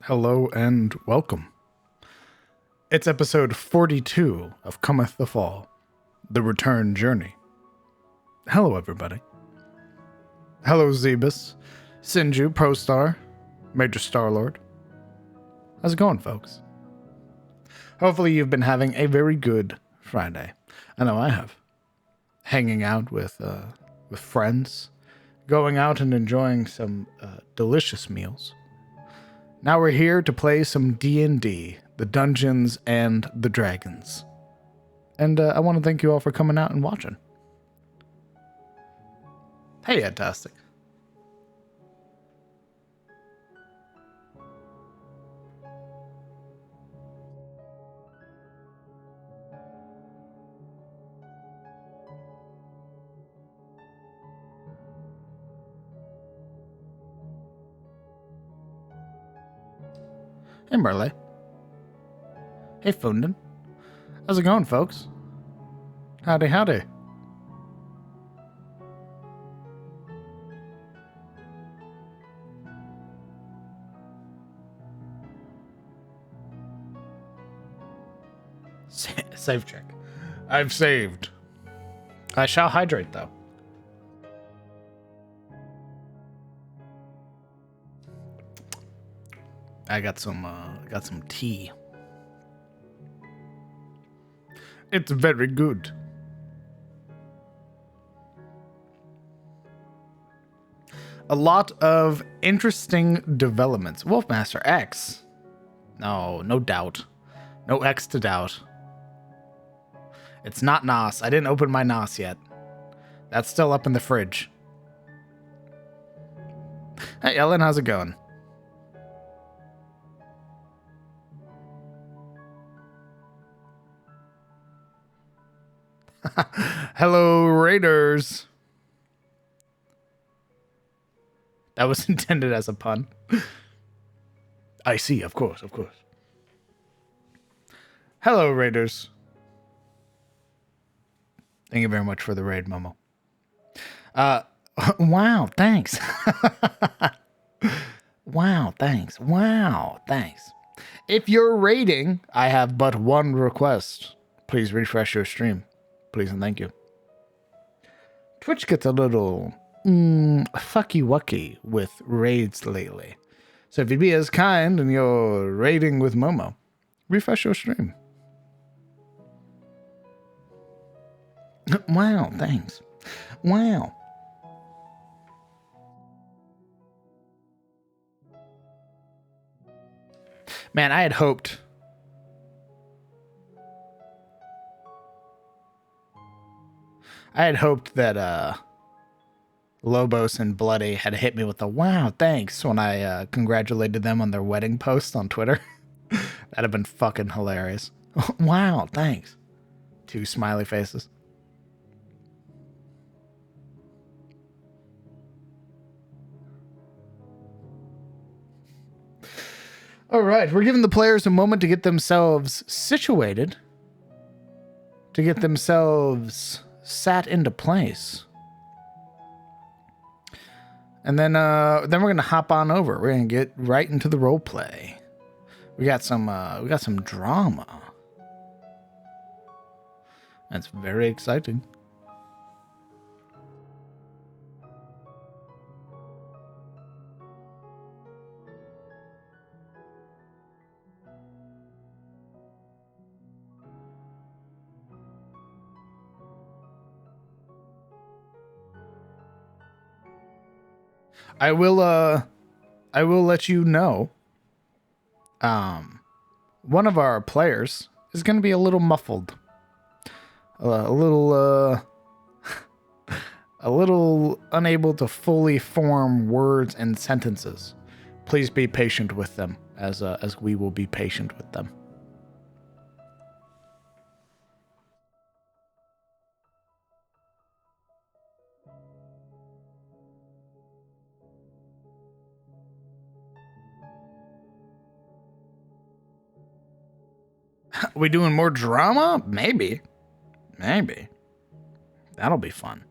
Hello and welcome. It's episode 42 of Cometh the Fall, The Return Journey. Hello, everybody. Hello, Zebus, Sinju, ProStar, Major Starlord. How's it going, folks? Hopefully you've been having a very good Friday. I know I have. Hanging out with friends, going out and enjoying some delicious meals. Now we're here to play some D&D, the Dungeons and the Dragons. And I want to thank you all for coming out and watching. Hey, fantastic. Hey, Merle. Hey, Funden. How's it going, folks? Howdy, howdy. Save check. I've saved. I shall hydrate, though. I got some tea. It's very good. A lot of interesting developments. Wolfmaster X. No doubt. No X to doubt. It's not NOS. I didn't open my NOS yet. That's still up in the fridge. Hey, Ellen, how's it going? Hello, Raiders. That was intended as a pun. I see, of course. Hello, Raiders. Thank you very much for the raid, Momo. Wow, thanks. Wow, thanks. If you're raiding, I have but one request. Please refresh your stream. Please and thank you. Twitch gets a little fucky-wucky with raids lately. So if you'd be as kind and you're raiding with Momo, refresh your stream. Wow, thanks. Wow. Man, I had hoped that Lobos and Bloody had hit me with the wow, thanks when I congratulated them on their wedding post on Twitter. That'd have been fucking hilarious. Wow, thanks. 2 smiley faces. All right, we're giving the players a moment to get themselves situated, to get themselves sat into place. And then we're gonna hop on over. We're gonna get right into the role play. We got some drama. That's very exciting. I will let you know. One of our players is going to be a little muffled. A little unable to fully form words and sentences. Please be patient with them as we will be patient with them. We doing more drama? Maybe. That'll be fun.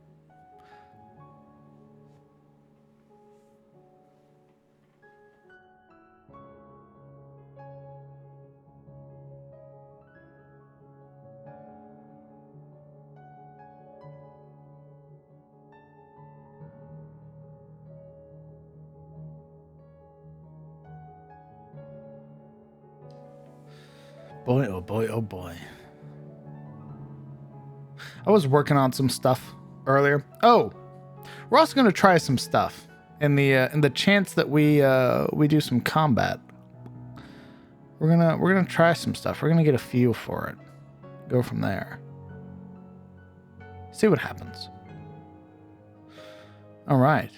Boy, oh boy, oh boy. I was working on some stuff earlier. Oh, we're also gonna try some stuff in the chance that we do some combat. We're gonna try some stuff. We're gonna get a feel for it. Go from there. See what happens. All right.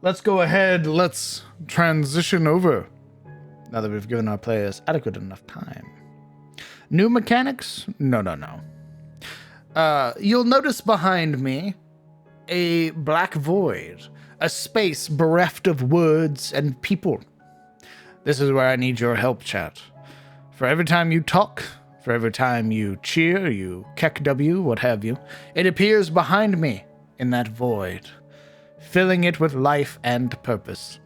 Let's go ahead. Let's transition over. Now that we've given our players adequate enough time. New mechanics? No. You'll notice behind me a black void, a space bereft of words and people. This is where I need your help, chat. For every time you talk, for every time you cheer, you keck W, what have you, it appears behind me in that void, filling it with life and purpose.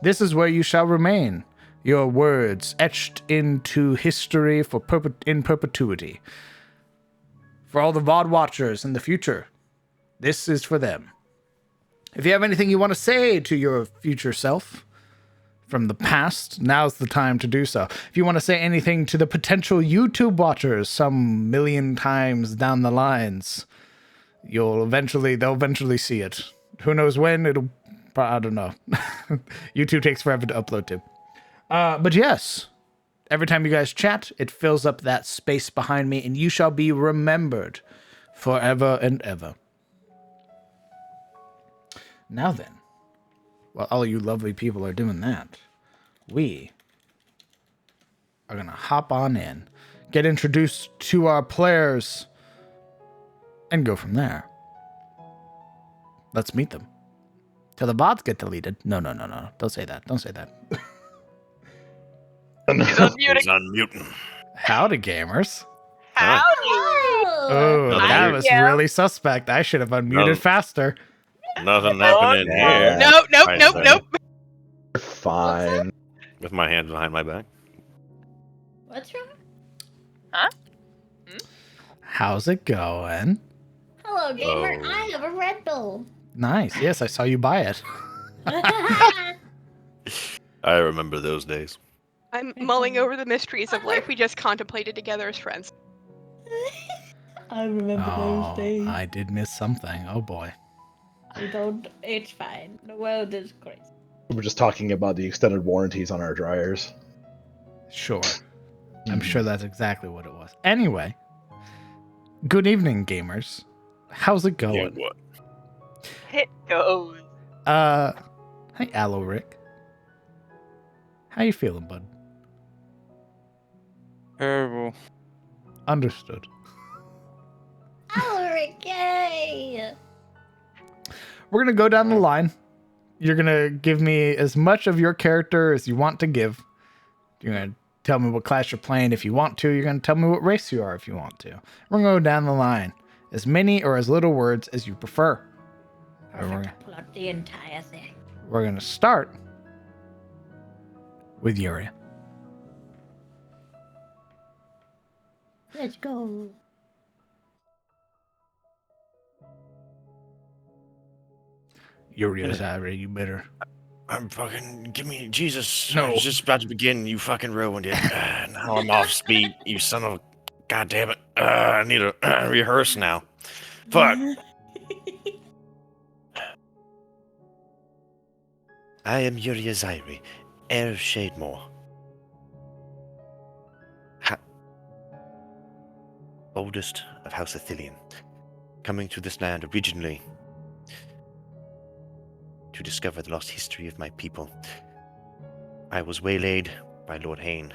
This is where you shall remain, your words etched into history in perpetuity. For all the VOD watchers in the future, this is for them. If you have anything you want to say to your future self from the past, now's the time to do so. If you want to say anything to the potential YouTube watchers some million times down the lines, they'll eventually see it. Who knows when? I don't know. YouTube takes forever to upload to. But yes, every time you guys chat, it fills up that space behind me, and you shall be remembered forever and ever. Now then, while all you lovely people are doing that, we are going to hop on in, get introduced to our players, and go from there. Let's meet them. Till the VODs get deleted. No. Don't say that. He's unmuting. Howdy, gamers. Howdy. Oh, that was really suspect. I should have unmuted faster. Nothing happening here. Nope. You're fine. With my hands behind my back. What's wrong? Huh? How's it going? Hello, gamer. I have a Red Bull. Nice. Yes, I saw you buy it. I remember those days. I'm mulling over the mysteries of life we just contemplated together as friends. I remember those days. I did miss something. Oh boy. I don't. It's fine. The world is crazy. We were just talking about the extended warranties on our dryers. Sure. I'm sure that's exactly what it was. Anyway, good evening, gamers. How's it going? Yeah, what? It goes. Hey, Aloric. How you feeling, bud? Terrible. Understood. Alric, yay! We're going to go down the line. You're going to give me as much of your character as you want to give. You're going to tell me what class you're playing if you want to. You're going to tell me what race you are if you want to. We're going to go down the line. As many or as little words as you prefer. Pull out the entire thing. We're going to start with Yuria. Let's go. Yuria Zaire, you better. I'm fucking. Give me. Jesus. No. I was just about to begin. You fucking ruined it. Now I'm off speed. You son of a. God damn it. I need to rehearse now. Fuck. I am Yuria Zaire, heir of Shademore. Oldest of House Athelion, coming to this land originally to discover the lost history of my people. I was waylaid by Lord Hayne,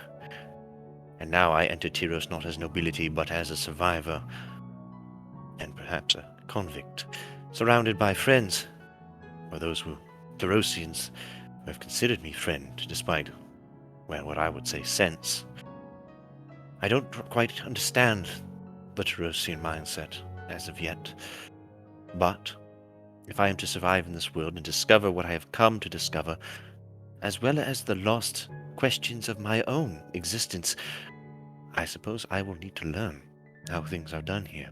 and now I enter Tyros not as nobility, but as a survivor, and perhaps a convict, surrounded by friends, or those Tyrosians who have considered me friend, despite, well, what I would say sense. I don't quite understand the Tyrosian mindset as of yet, but if I am to survive in this world and discover what I have come to discover, as well as the lost questions of my own existence, I suppose I will need to learn how things are done here.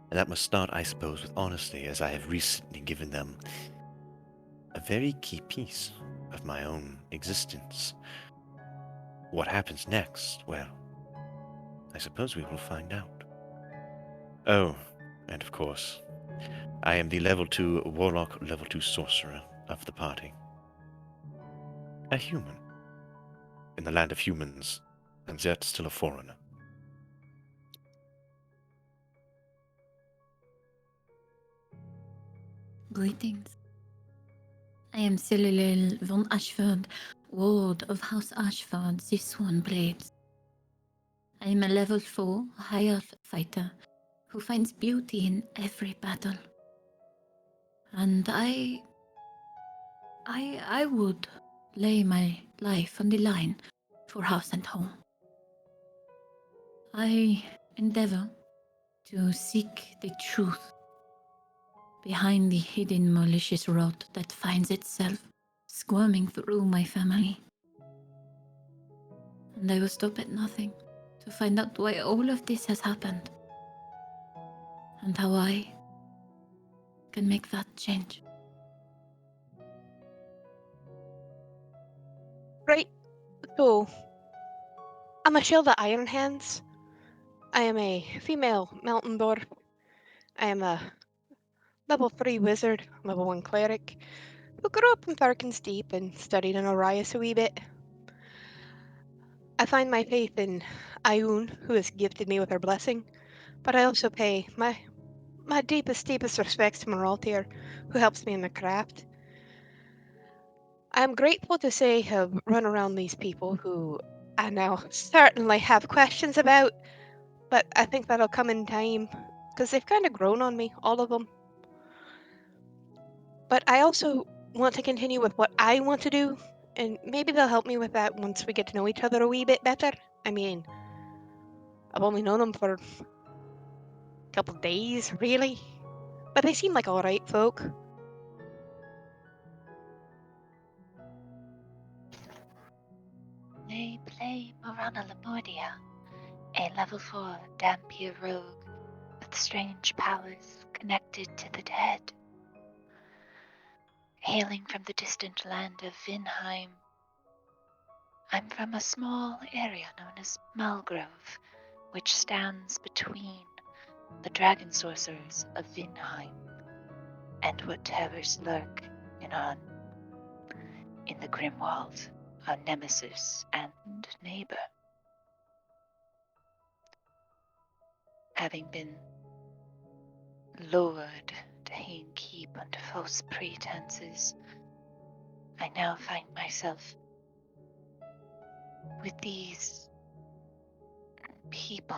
And that must start, I suppose, with honesty, as I have recently given them a very key piece of my own existence. What happens next? Well, I suppose we will find out. Oh, and of course, I am the level 2 warlock, level 2 sorcerer of the party. A human. In the land of humans, and yet still a foreigner. Greetings. I am Cyril von Ashford, ward of House Ashford, the Swan Blades. I am a level 4 high earth fighter who finds beauty in every battle. And I would lay my life on the line for house and home. I endeavor to seek the truth behind the hidden malicious rot that finds itself squirming through my family. And I will stop at nothing to find out why all of this has happened and how I can make that change. Right. So, I'm a shield of Iron Hands. I am a female mountain dwarf. I am a level 3 wizard, level 1 cleric, who grew up in Farkin's Deep and studied in Orias a wee bit. I find my faith in Ioun, who has gifted me with her blessing, but I also pay my deepest respects to Moraltir, who helps me in the craft. I am grateful to say have run around these people who I now certainly have questions about, but I think that'll come in time, because they've kind of grown on me, all of them. But I also want to continue with what I want to do, and maybe they'll help me with that once we get to know each other a wee bit better. I mean, I've only known them for a couple of days, really, but they seem like alright folk. They play Morana Lamordia, a level 4 Dampier rogue with strange powers connected to the dead. Hailing from the distant land of Vinheim, I'm from a small area known as Malgrove, which stands between the dragon sorcerers of Vinheim and what terrors lurk in the Grimwald, our nemesis and neighbor. Having been lured to Hain Keep under false pretenses, I now find myself with these people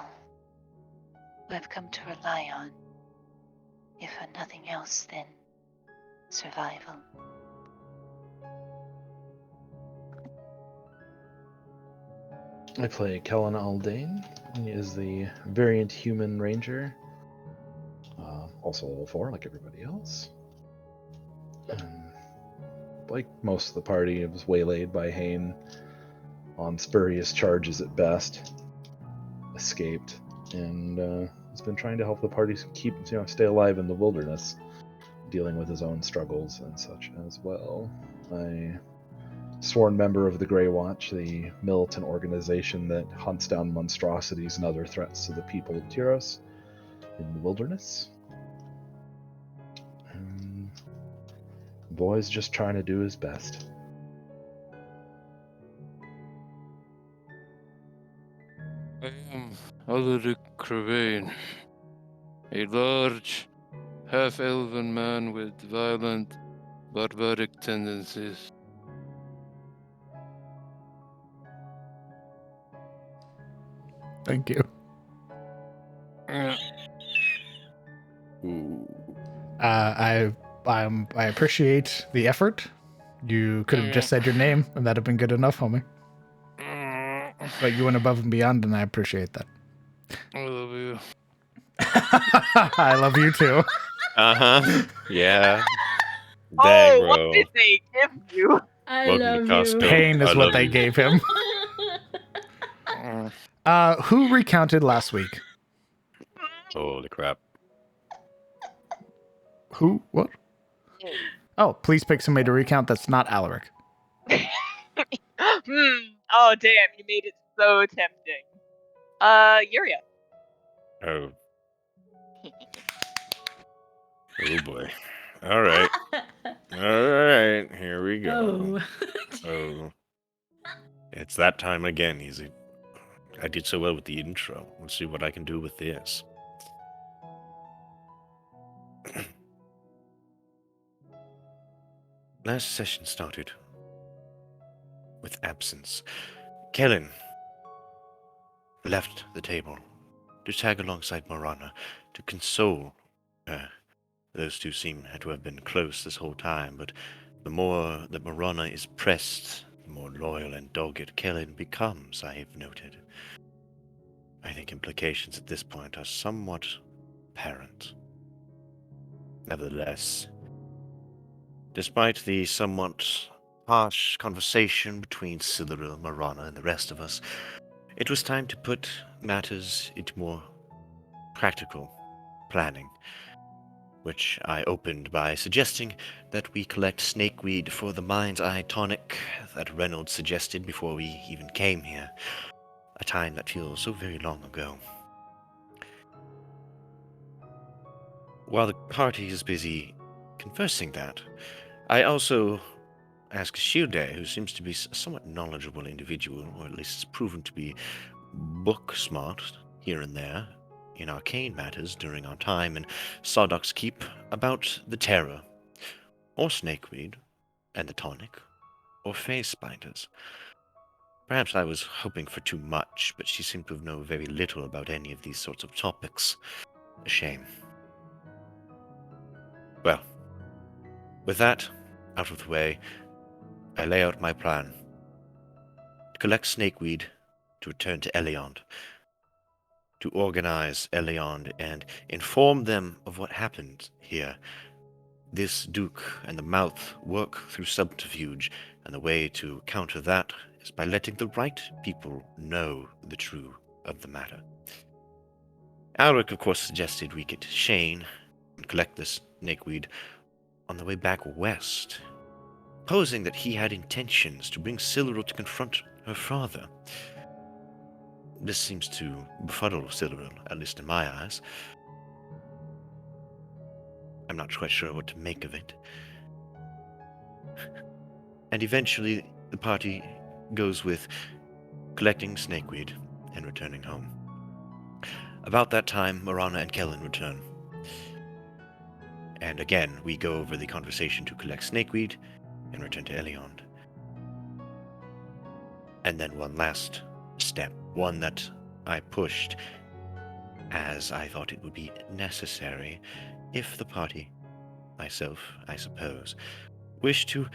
who I've come to rely on, if for nothing else than survival. I play Kellen Aldane. He is the variant human ranger. Also level 4, like everybody else. Like most of the party, it was waylaid by Hain on spurious charges at best. Escaped, and has been trying to help the party stay alive in the wilderness, dealing with his own struggles and such as well. I sworn member of the Grey Watch, the militant organization that hunts down monstrosities and other threats to the people of Tyros in the wilderness. The boy's just trying to do his best. I am Alaric Crevane, a large, half-elven man with violent, barbaric tendencies. Thank you. I appreciate the effort. You could have just said your name, and that'd have been good enough, homie. But you went above and beyond, and I appreciate that. I love you. I love you too. Yeah. Dang, bro. What did they give you? I Welcome to love you. Costco. Pain is I what love they you. gave him. Who recounted last week? Holy crap. Who? What? Oh, please pick somebody to recount that's not Alaric. Oh damn, you made it so tempting. Yuria. Oh. Oh boy. All right. All right. Here we go. Oh. It's that time again, Easy. I did so well with the intro. Let's see what I can do with this. Last session started with absence. Kellen left the table to tag alongside Marana to console her. Those two seem to have been close this whole time, but the more that Marana is pressed, the more loyal and dogged Kellen becomes, I have noted. I think implications at this point are somewhat apparent. Nevertheless, despite the somewhat harsh conversation between Siluril, Marana, and the rest of us, it was time to put matters into more practical planning, which I opened by suggesting that we collect snakeweed for the Mind's Eye tonic that Reynolds suggested before we even came here, a time that feels so very long ago. While the party is busy conversing that, I also asked Shilde, who seems to be a somewhat knowledgeable individual, or at least is proven to be book smart here and there in arcane matters during our time in Sawdock's Keep, about the terror, or snakeweed, and the tonic, or face spiders. Perhaps I was hoping for too much, but she seemed to know very little about any of these sorts of topics. A shame. Well, with that out of the way, I lay out my plan. To collect snakeweed, to return to Eliond, to organize Eliond and inform them of what happened here. This Duke and the Mouth work through subterfuge, and the way to counter that is by letting the right people know the truth of the matter. Alric, of course, suggested we get Shane and collect this snakeweed on the way back west, posing that he had intentions to bring Siluril to confront her father. This seems to befuddle Siluril, at least in my eyes. I'm not quite sure what to make of it. And eventually, the party goes with collecting snakeweed and returning home. About that time, Marana and Kellen return. And again, we go over the conversation to collect snakeweed and return to Eliond. And then one last step, one that I pushed as I thought it would be necessary if the party, myself, I suppose, wished to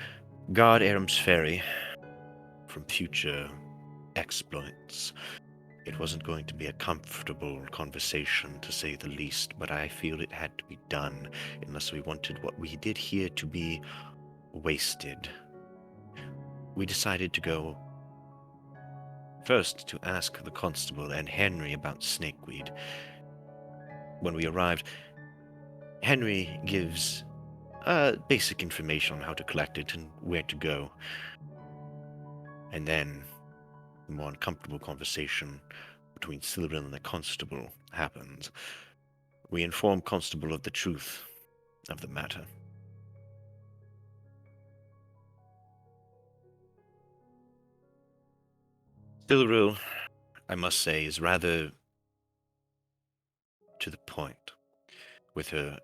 guard Aram's Ferry from future exploits. It wasn't going to be a comfortable conversation, to say the least, but I feel it had to be done unless we wanted what we did here to be wasted. We decided to go first to ask the constable and Henry about snakeweed. When we arrived, Henry gives basic information on how to collect it and where to go. And then the more uncomfortable conversation between Siluril and the constable happens. We inform Constable of the truth of the matter. Siluril, I must say, is rather to the point with her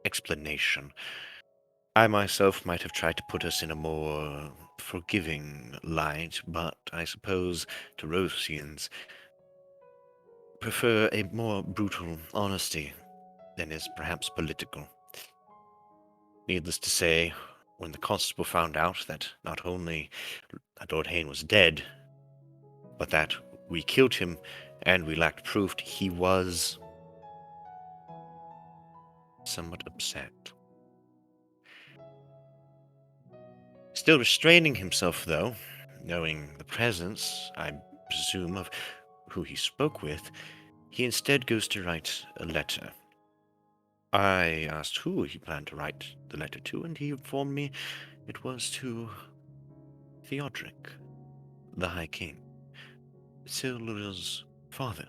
explanation. I myself might have tried to put us in a more forgiving light, but I suppose Tarosians prefer a more brutal honesty than is perhaps political. Needless to say, when the constable found out that not only Lord Hayne was dead, but that we killed him and we lacked proof, he was somewhat upset. Still restraining himself, though, knowing the presence, I presume, of who he spoke with, he instead goes to write a letter. I asked who he planned to write the letter to, and he informed me it was to Theodoric, the High King, Siluriel's father.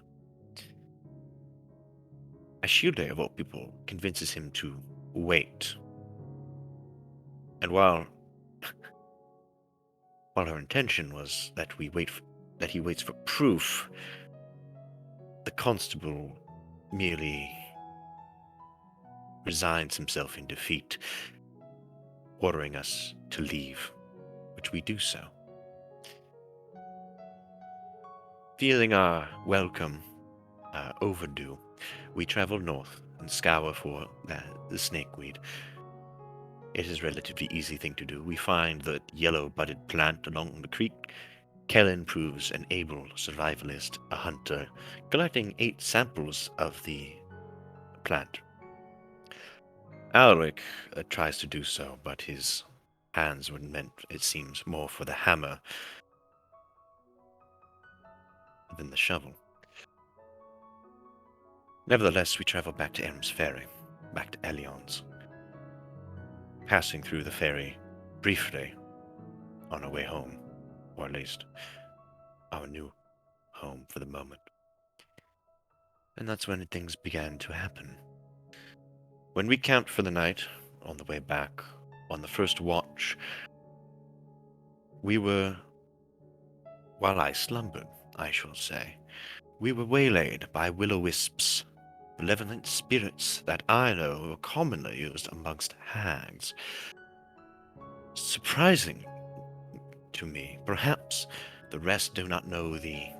Ashilde, of all people, convinces him to wait. And while her intention was that that he waits for proof, the constable merely resigns himself in defeat, ordering us to leave, which we do so. Feeling our welcome overdue, we travel north and scour for the snakeweed. It is a relatively easy thing to do. We find the yellow-budded plant along the creek. Kellen proves an able survivalist, a hunter, collecting 8 samples of the plant. Alric tries to do so, but his hands were meant, it seems, more for the hammer than the shovel. Nevertheless, we travel back to Elm's Ferry, back to Elion's, passing through the ferry briefly on our way home, or at least our new home for the moment. And that's when things began to happen. When we camped for the night, on the way back, on the first watch, while I slumbered, I shall say, we were waylaid by will-o'-wisps, malevolent spirits that I know are commonly used amongst hags. Surprising to me, perhaps the rest did not know the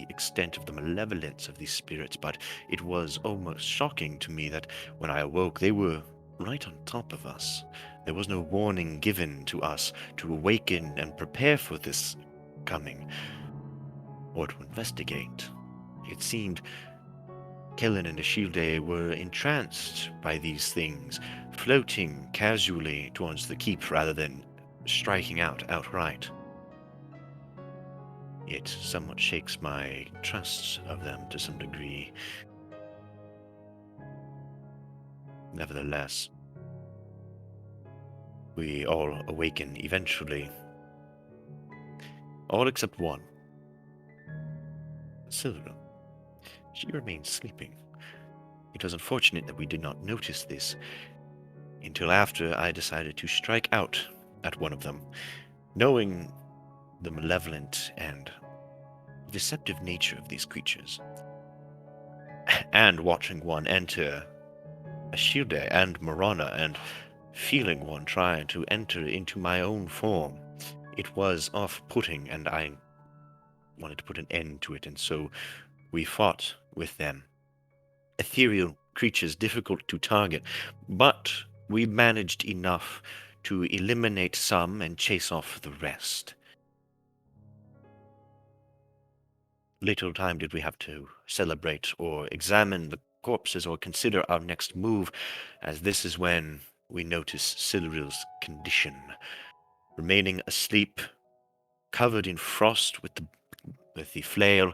extent of the malevolence of these spirits, but it was almost shocking to me that when I awoke, they were right on top of us. There was no warning given to us to awaken and prepare for this coming, or to investigate. It seemed Kellen and Ashilde were entranced by these things, floating casually towards the keep rather than striking out outright. It somewhat shakes my trust of them to some degree. Nevertheless, we all awaken eventually. All except one. Silver. She remained sleeping. It was unfortunate that we did not notice this until after I decided to strike out at one of them, knowing the malevolent and deceptive nature of these creatures, and watching one enter Ashilde and Marana, and feeling one trying to enter into my own form. It was off-putting, and I wanted to put an end to it, and so we fought with them. Ethereal creatures difficult to target, but we managed enough to eliminate some and chase off the rest. Little time did we have to celebrate or examine the corpses or consider our next move, as this is when we notice Siluriel's condition, remaining asleep, covered in frost with the flail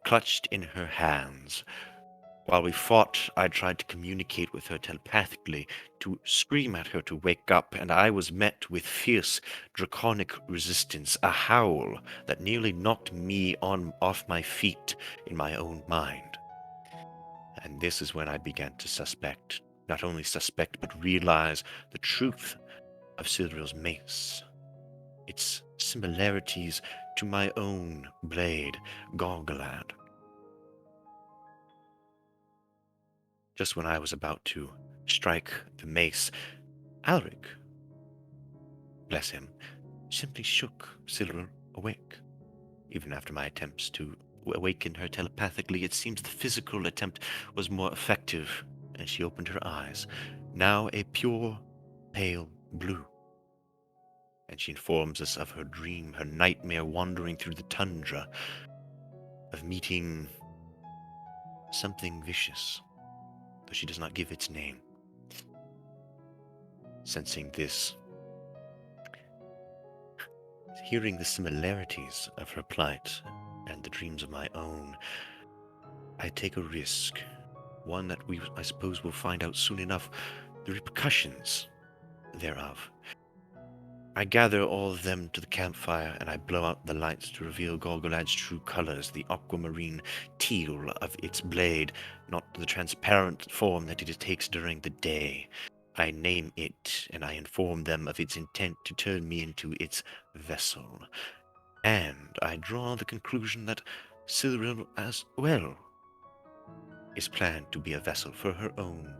clutched in her hands. While we fought, I tried to communicate with her telepathically, to scream at her to wake up, and I was met with fierce, draconic resistance, a howl that nearly knocked me off my feet in my own mind. And this is when I began to not only suspect, but realize the truth of Siluriel's mace. Its similarities to my own blade, Gorgalad. Just when I was about to strike the mace, Alric, bless him, simply shook Siluriel awake. Even after my attempts to awaken her telepathically, it seems the physical attempt was more effective, and she opened her eyes, now a pure, pale blue. And she informs us of her dream, her nightmare wandering through the tundra, of meeting something vicious, though she does not give its name. Sensing this, hearing the similarities of her plight and the dreams of my own, I take a risk, one that I suppose, will find out soon enough the repercussions thereof. I gather all of them to the campfire, and I blow out the lights to reveal Golgolad's true colors, the aquamarine teal of its blade, not the transparent form that it takes during the day. I name it, and I inform them of its intent to turn me into its vessel. And I draw the conclusion that Cyril as well is planned to be a vessel for her own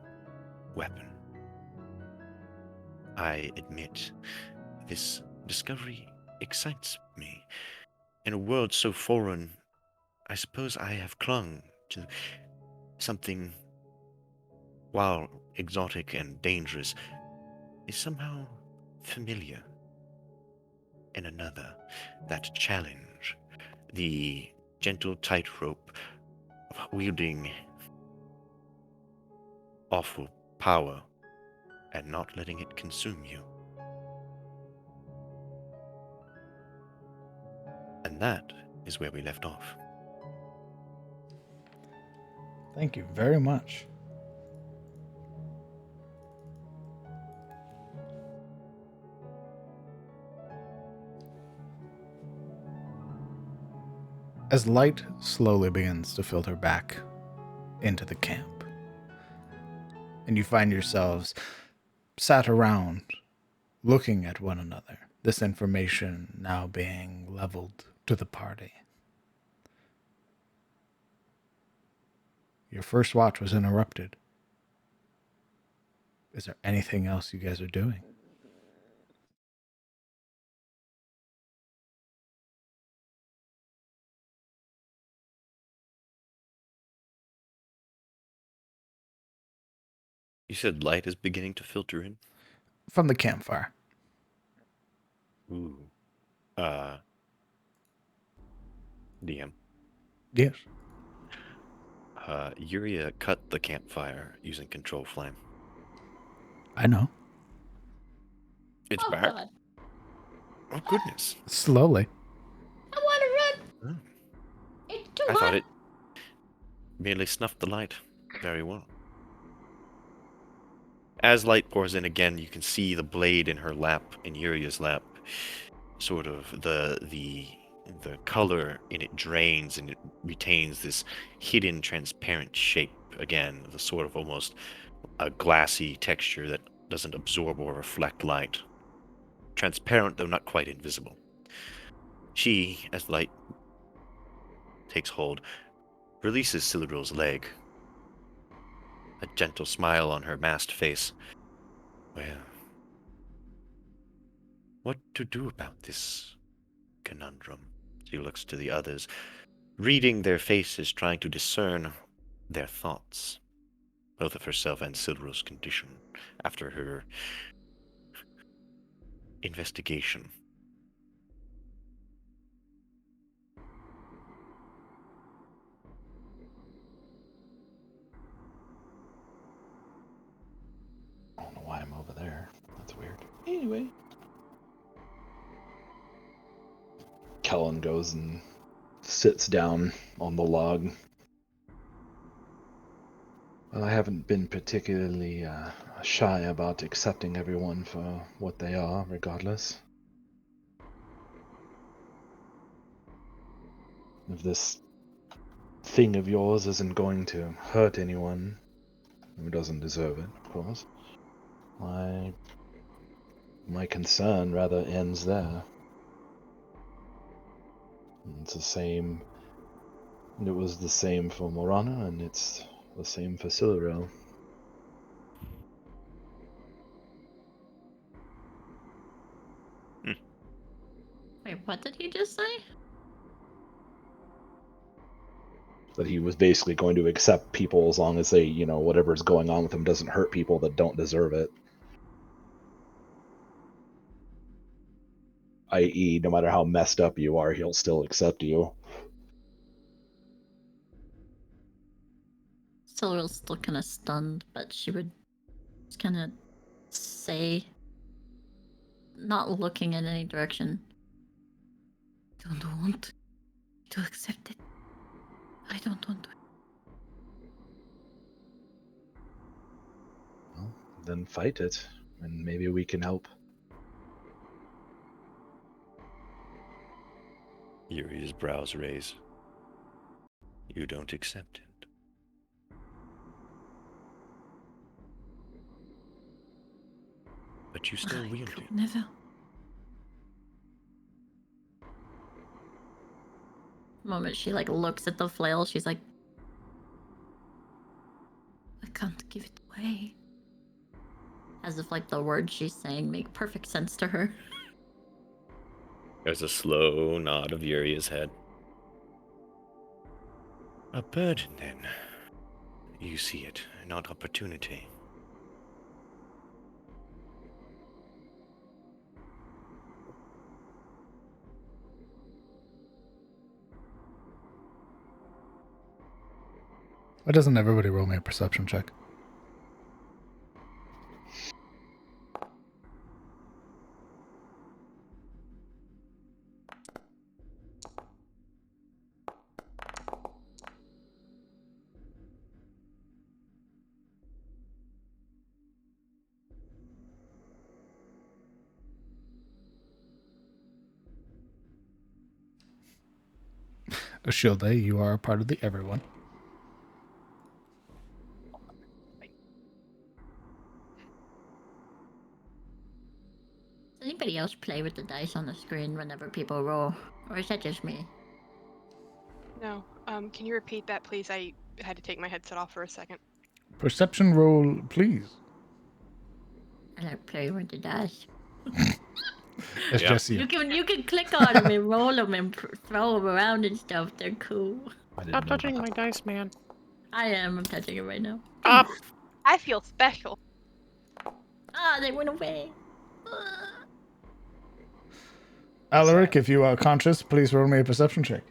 weapon. I admit, this discovery excites me. In a world so foreign, I suppose I have clung to something, while exotic and dangerous, is somehow familiar in another. That challenge, the gentle tightrope of wielding awful power and not letting it consume you. And that is where we left off. Thank you very much. As light slowly begins to filter back into the camp, and you find yourselves sat around looking at one another, this information now being leveled to the party. Your first watch was interrupted. Is there anything else you guys are doing? You said light is beginning to filter in? From the campfire. Ooh. DM. Yes. Yuria cut the campfire using control flame. I know. It's Oh, back? God. Oh, goodness. Slowly. I want to run. Oh. It's too I hot. thought it merely snuffed the light very well. As light pours in again, you can see the blade in her lap, in Yuria's lap. Sort of the color in it drains and it retains this hidden transparent shape again, the sort of almost a glassy texture that doesn't absorb or reflect light. Transparent, though not quite invisible. She, as light takes hold, releases Cylindril's leg. A gentle smile on her masked face. Well, what to do about this conundrum? She looks to the others, reading their faces, trying to discern their thoughts, both of herself and Cylindril's condition, after her investigation. I don't know why I'm over there. That's weird. Anyway. Kellen goes and sits down on the log. Well, I haven't been particularly shy about accepting everyone for what they are, regardless. If this thing of yours isn't going to hurt anyone who doesn't deserve it, of course, my concern rather ends there. It's the same. It was the same for Morana, and it's the same for Cyril. Wait, what did he just say? That he was basically going to accept people as long as they, whatever's going on with them doesn't hurt people that don't deserve it. I.e., no matter how messed up you are, he'll still accept you. Silver's still kind of stunned, but she would just kind of say, not looking in any direction, don't want to accept it. I don't want to. then fight it, and maybe we can help. Yuri's brows raise. You don't accept it. But you still I wield could it. never. The moment she like looks at the flail, she's like, I can't give it away. As if like the words she's saying make perfect sense to her. There's a slow nod of Yuri's head. A burden, then. You see it, not opportunity. Why doesn't everybody roll me a perception check? Ashilde, you are a part of the everyone. Does anybody else play with the dice on the screen whenever people roll? Or is that just me? No. Can you repeat that, please? I had to take my headset off for a second. Perception roll, please. I like playing with the dice. It's Yeah. just you. You can click on them and roll them and throw them around and stuff. They're cool. I didn't Stop know touching that. my dice, man. I'm touching it right now. Stop! I feel special. Ah, they went away. Alaric, if you are conscious, please roll me a perception check.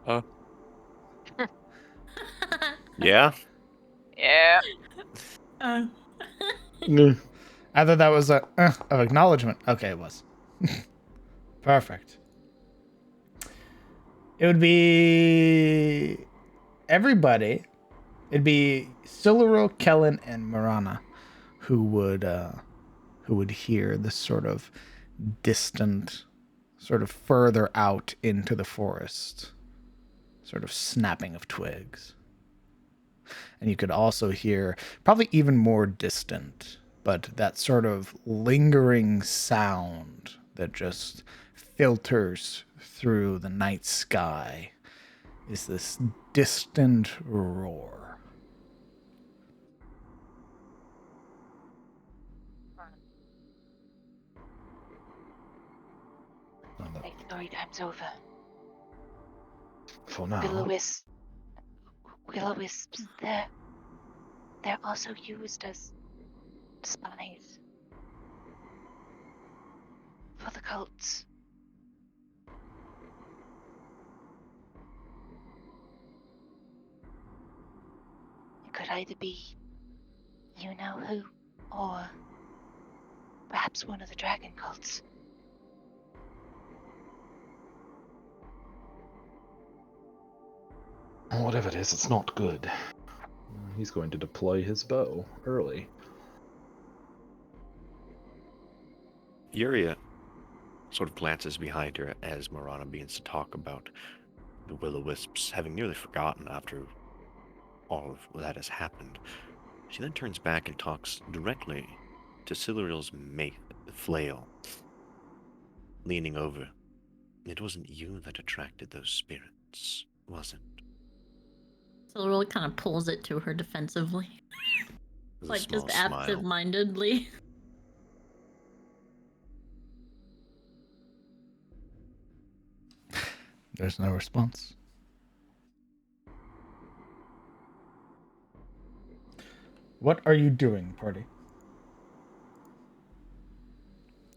Huh? Yeah? Yeah. Either that was a of acknowledgement. Okay, it was. Perfect. It would be everybody. It'd be Siluro, Kellen, and Marana who would hear this sort of distant, sort of further out into the forest, sort of snapping of twigs. And you could also hear, probably even more distant, but that sort of lingering sound that just filters through the night sky is this distant roar. Like story time's over. For now. Will-o-wisps, they're also used as spies for the cults. It could either be you know who, or perhaps one of the dragon cults. Whatever it is, it's not good. He's going to deploy his bow early. Yuria sort of glances behind her as Marana begins to talk about the will-o-wisps, having nearly forgotten after all of that has happened. She then turns back and talks directly to Siluriel's mate, the flail, leaning over. It wasn't you that attracted those spirits, was it? Silver kind of pulls it to her defensively. With a Like small just smile. absent-mindedly. There's no response. What are you doing, party?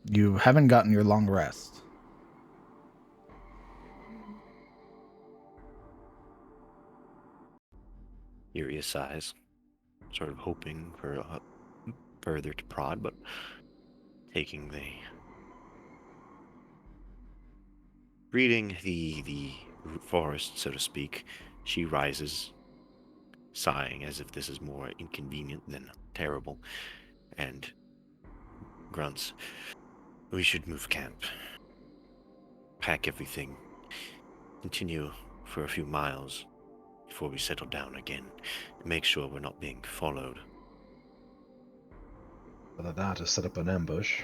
You haven't gotten your long rest. Yuria sighs, sort of hoping for further to prod, but taking reading the forest, so to speak, she rises, sighing as if this is more inconvenient than terrible, and grunts. We should move camp. Pack everything. Continue for a few miles before we settle down again. Make sure we're not being followed. Whether that is set up an ambush.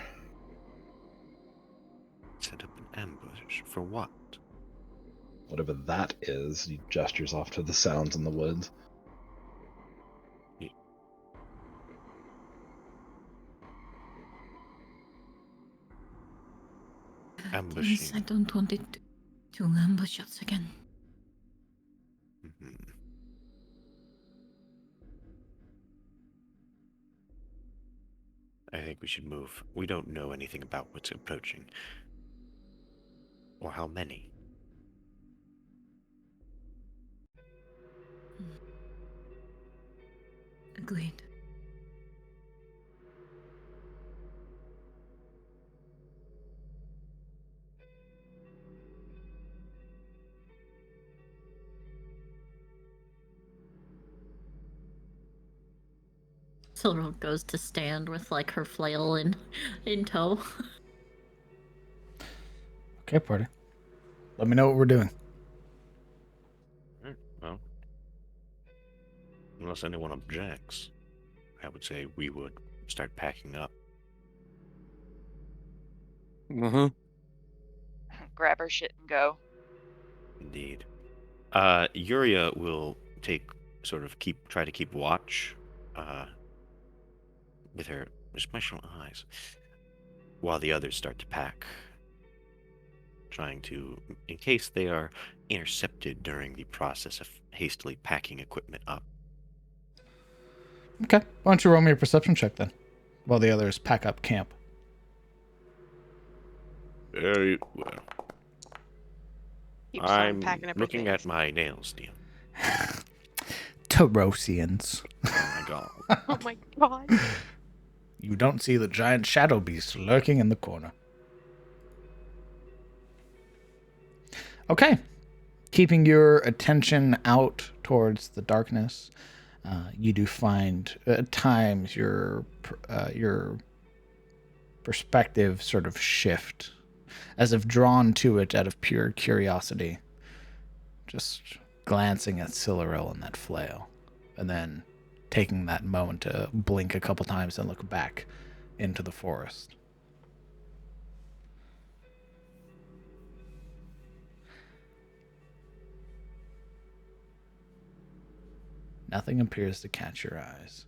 Set up an ambush? For what? Whatever that is, he gestures off to the sounds in the woods. Ambushing. Yes, I don't want it to ambush us again. Mhm. I think we should move. We don't know anything about what's approaching. Or how many. Agreed. Silver goes to stand with like her flail in tow. Okay, party. Let me know what we're doing. Well, unless anyone objects, I would say we would start packing up. Uh-huh. Grab her shit and go. Indeed. Yuria will try to keep watch, with her special eyes, while the others start to pack, trying to, in case they are intercepted during the process of hastily packing equipment up. Okay. Why don't you roll me a perception check then, while the others pack up camp. Very well. Keeps on I'm packing up her looking things. at my nails, Neil. Tarosians. Oh my god. Oh my god. You don't see the giant shadow beast lurking in the corner. Okay. Keeping your attention out towards the darkness, you do find at times your perspective sort of shift, as if drawn to it out of pure curiosity. Just glancing at Sillaril and that flail, and then taking that moment to blink a couple times and look back into the forest. Nothing appears to catch your eyes.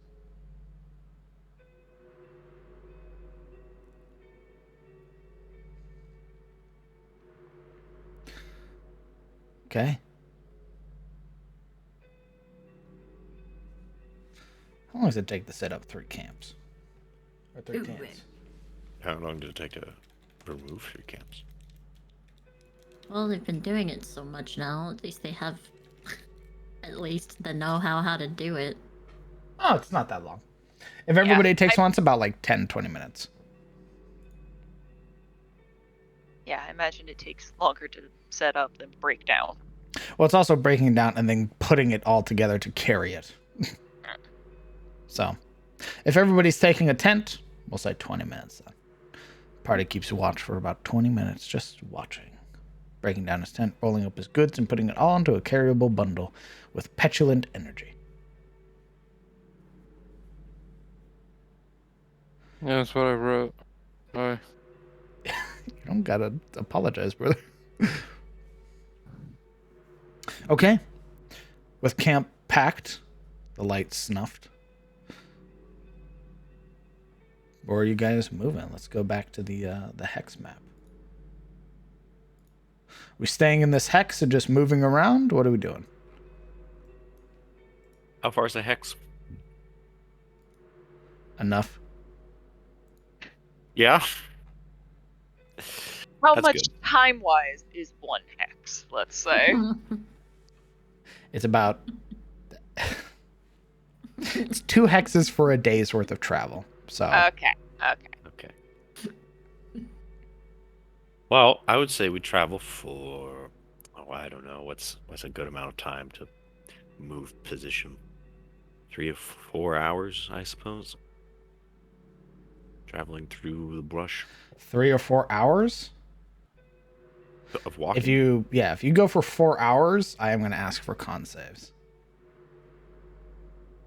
Okay. How long does it take to set up 3 camps? Or 3 Ooh, camps? How long did it take to remove 3 camps? Well, they've been doing it so much now. At least they have at least the know-how how to do it. Oh, it's not that long. If everybody takes one, it's about like 10, 20 minutes. Yeah, I imagine it takes longer to set up than break down. Well, it's also breaking down and then putting it all together to carry it. So, if everybody's taking a tent, we'll say 20 minutes then. Party keeps watch for about 20 minutes, just watching. Breaking down his tent, rolling up his goods, and putting it all into a carryable bundle with petulant energy. Yeah, that's what I wrote. Alright. You don't gotta apologize, brother. Okay. With camp packed, the lights snuffed. Where are you guys moving? Let's go back to the hex map. We staying in this hex and just moving around? What are we doing? How far is the hex? Enough. Yeah. How That's much good. time-wise is one hex, let's say? It's about... it's 2 hexes for a day's worth of travel. So Okay. Okay. Well, I would say we travel for, I don't know, what's a good amount of time to move position? 3 or 4 hours, I suppose. Traveling through the brush 3 or 4 hours? of walking. If you go for 4 hours, I am going to ask for con saves.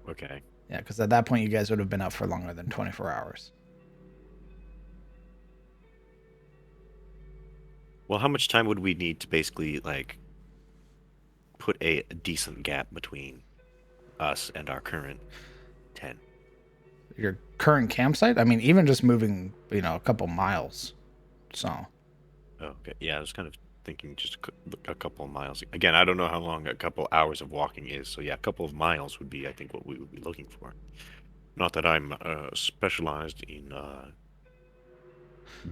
Okay. Yeah, because at that point you guys would have been up for longer than 24 hours. Well, how much time would we need to basically, like, put a decent gap between us and our current 10? Your current campsite? I mean, even just moving, a couple miles. So, Oh, okay. Yeah, I was kind of thinking just a couple of miles. Again, I don't know how long a couple hours of walking is. So, yeah, a couple of miles would be, I think, what we would be looking for. Not that I'm specialized in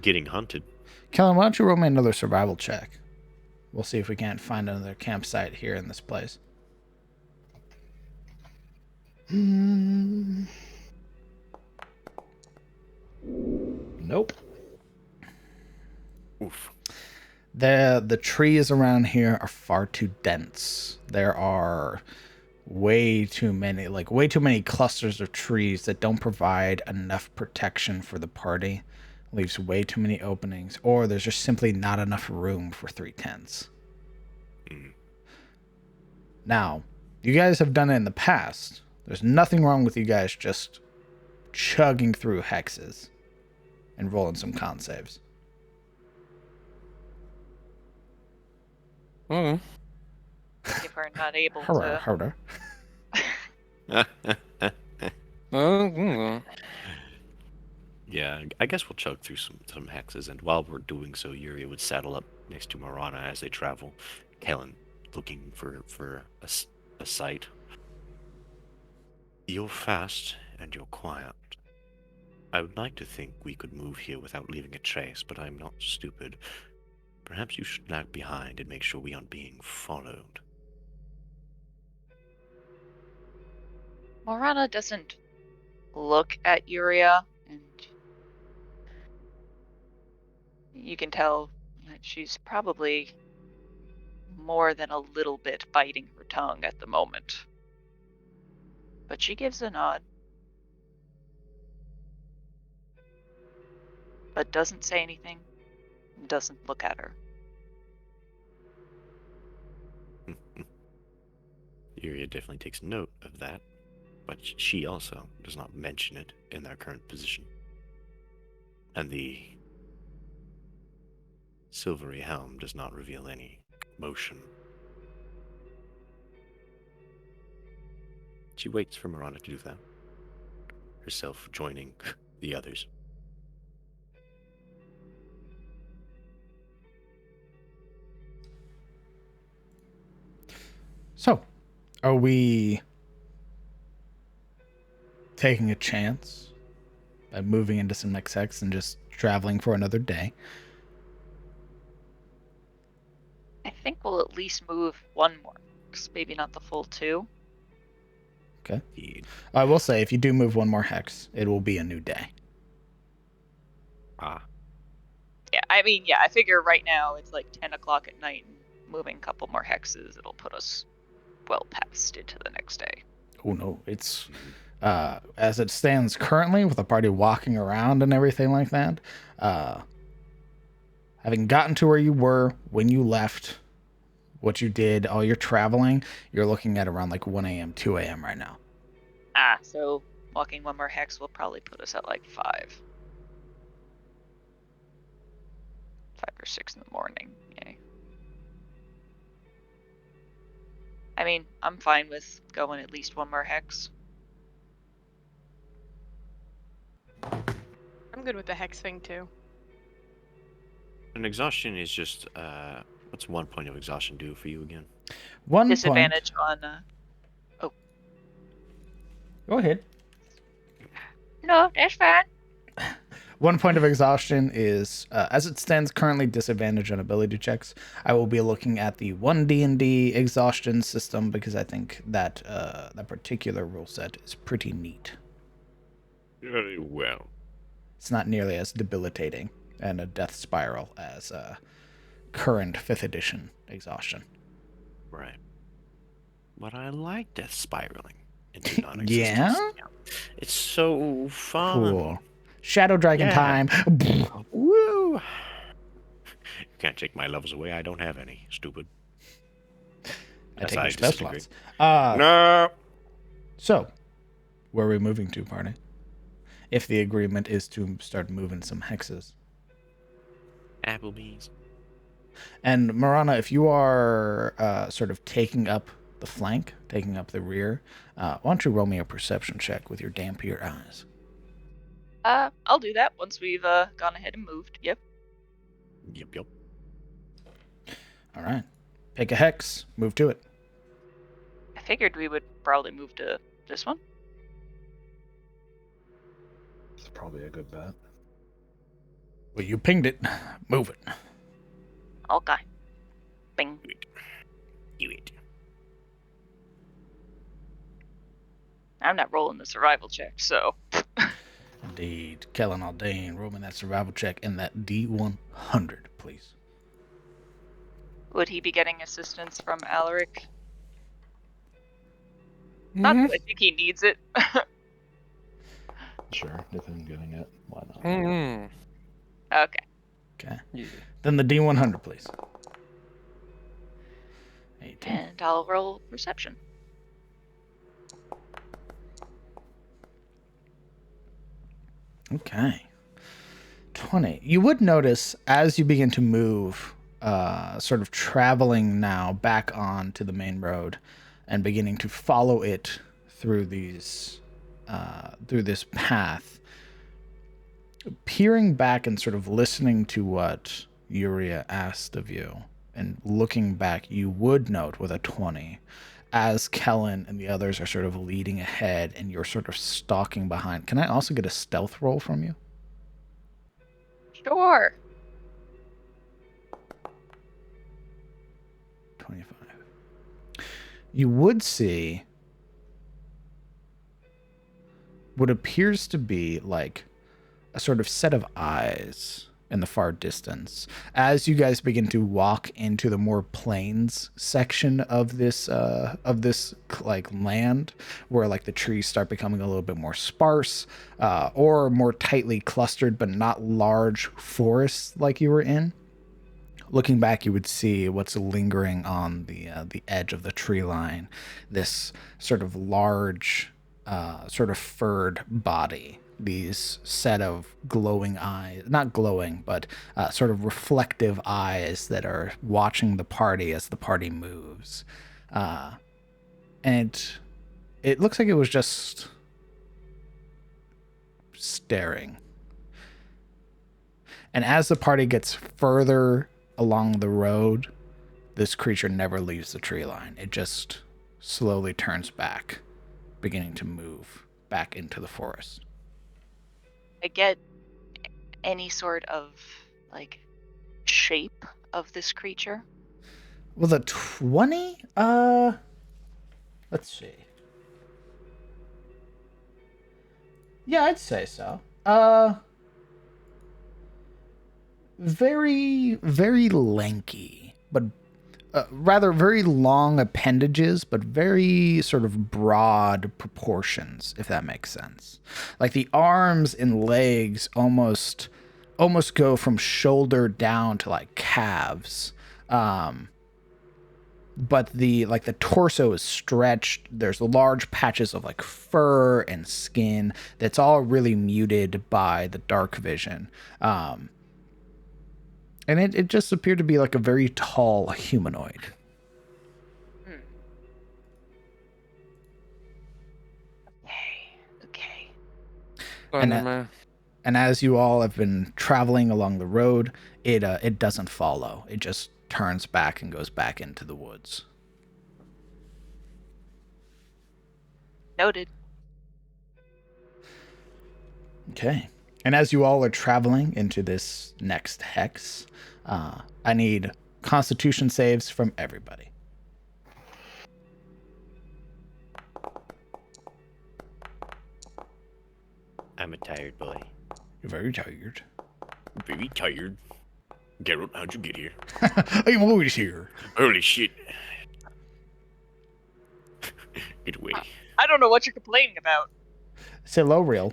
getting hunted. Kellen, why don't you roll me another survival check? We'll see if we can't find another campsite here in this place. Nope. Oof. The trees around here are far too dense. There are way too many clusters of trees that don't provide enough protection for the party. Leaves way too many openings, or there's just simply not enough room for 3 tents. Now, you guys have done it in the past. There's nothing wrong with you guys just chugging through hexes and rolling some con saves. Okay. If we're not able Harder. Yeah, I guess we'll chug through some hexes, and while we're doing so, Yuri would saddle up next to Marana as they travel. Kellen looking for a sight. You're fast and you're quiet. I would like to think we could move here without leaving a trace, but I'm not stupid. Perhaps you should lag behind and make sure we aren't being followed. Morana doesn't look at Yuria, and you can tell that she's probably more than a little bit biting her tongue at the moment. But she gives a nod. But doesn't say anything, doesn't look at her. Yuria definitely takes note of that, but she also does not mention it in their current position. And the silvery helm does not reveal any motion. She waits for Miranda to do that, herself joining the others. So, are we taking a chance by moving into some next hex and just traveling for another day? I think we'll at least move one more, maybe not the full 2. Okay. I will say, if you do move one more hex, it will be a new day. Ah. Yeah, I mean, I figure right now it's like 10 o'clock at night, and moving a couple more hexes, it'll put us well past into the next day. Oh no, it's as it stands currently, with the party walking around and everything like that. Having gotten to where you were when you left, what you did, all your traveling, you're looking at around like 1 a.m., 2 a.m. right now. So walking one more hex will probably put us at like 5 or 6 in the morning. Yay. I mean, I'm fine with going at least one more hex. I'm good with the hex thing too. And exhaustion is just, what's 1 point of exhaustion do for you again? 1 Disadvantage point. on. Go ahead. No, that's fine. 1 point of exhaustion is, as it stands currently, disadvantage on ability checks. I will be looking at the 1D&D exhaustion system because I think that that particular rule set is pretty neat. Very well. It's not nearly as debilitating and a death spiral as current 5th edition exhaustion. Right. But I like death spiraling. into non-existence. Yeah? It's so fun. Cool. Shadow Dragon Yeah. time. Woo! You can't take my levels away. I don't have any. Stupid. I take I your spell disagree. slots. No. So, where are we moving to, party? If the agreement is to start moving some hexes. Applebee's. And Marana, if you are sort of taking up the flank, taking up the rear, why don't you roll me a perception check with your dampier eyes? I'll do that once we've gone ahead and moved. Yep. Yep. All right. Pick a hex, move to it. I figured we would probably move to this one. It's probably a good bet. Well, you pinged it. Move it. Okay. Bing. Do it. I'm not rolling the survival check, so. Indeed. Kellen Aldane, roll me that survival check and that D100, please. Would he be getting assistance from Alaric? Not that I think he needs it. Sure, if I'm getting it, why not? Mm-hmm. Okay. Okay. Yeah. Then the D100, please. 18. And I'll roll perception. Okay. 20. You would notice as you begin to move, sort of traveling now back on to the main road and beginning to follow it through these, through this path, peering back and sort of listening to what Yuria asked of you and looking back, you would note with a 20 as Kellen and the others are sort of leading ahead and you're sort of stalking behind. Can I also get a stealth roll from you? Sure. 25. You would see what appears to be like a sort of set of eyes in the far distance as you guys begin to walk into the more plains section of this like land where like the trees start becoming a little bit more sparse or more tightly clustered but not large forests like you were in. Looking back, you would see what's lingering on the edge of the tree line, this sort of large sort of furred body, these set of glowing eyes, not glowing, but sort of reflective eyes that are watching the party as the party moves. And it looks like it was just staring. And as the party gets further along the road, this creature never leaves the tree line. It just slowly turns back, beginning to move back into the forest. I get any sort of, like, shape of this creature. With a 20? Let's see. Yeah, I'd say so. Very, very lanky, but rather very long appendages, but very sort of broad proportions, if that makes sense. Like the arms and legs almost go from shoulder down to like calves. But the torso is stretched. There's large patches of like fur and skin that's all really muted by the dark vision. And it just appeared to be like a very tall humanoid. Okay. Slenderman. And as you all have been traveling along the road, it doesn't follow. It just turns back and goes back into the woods. Noted. Okay. And as you all are traveling into this next hex, I need Constitution saves from everybody. I'm a tired boy. You're very tired. Very tired. Geralt, how'd you get here? I'm always here. Holy shit. Get away. I don't know what you're complaining about. Say low reel.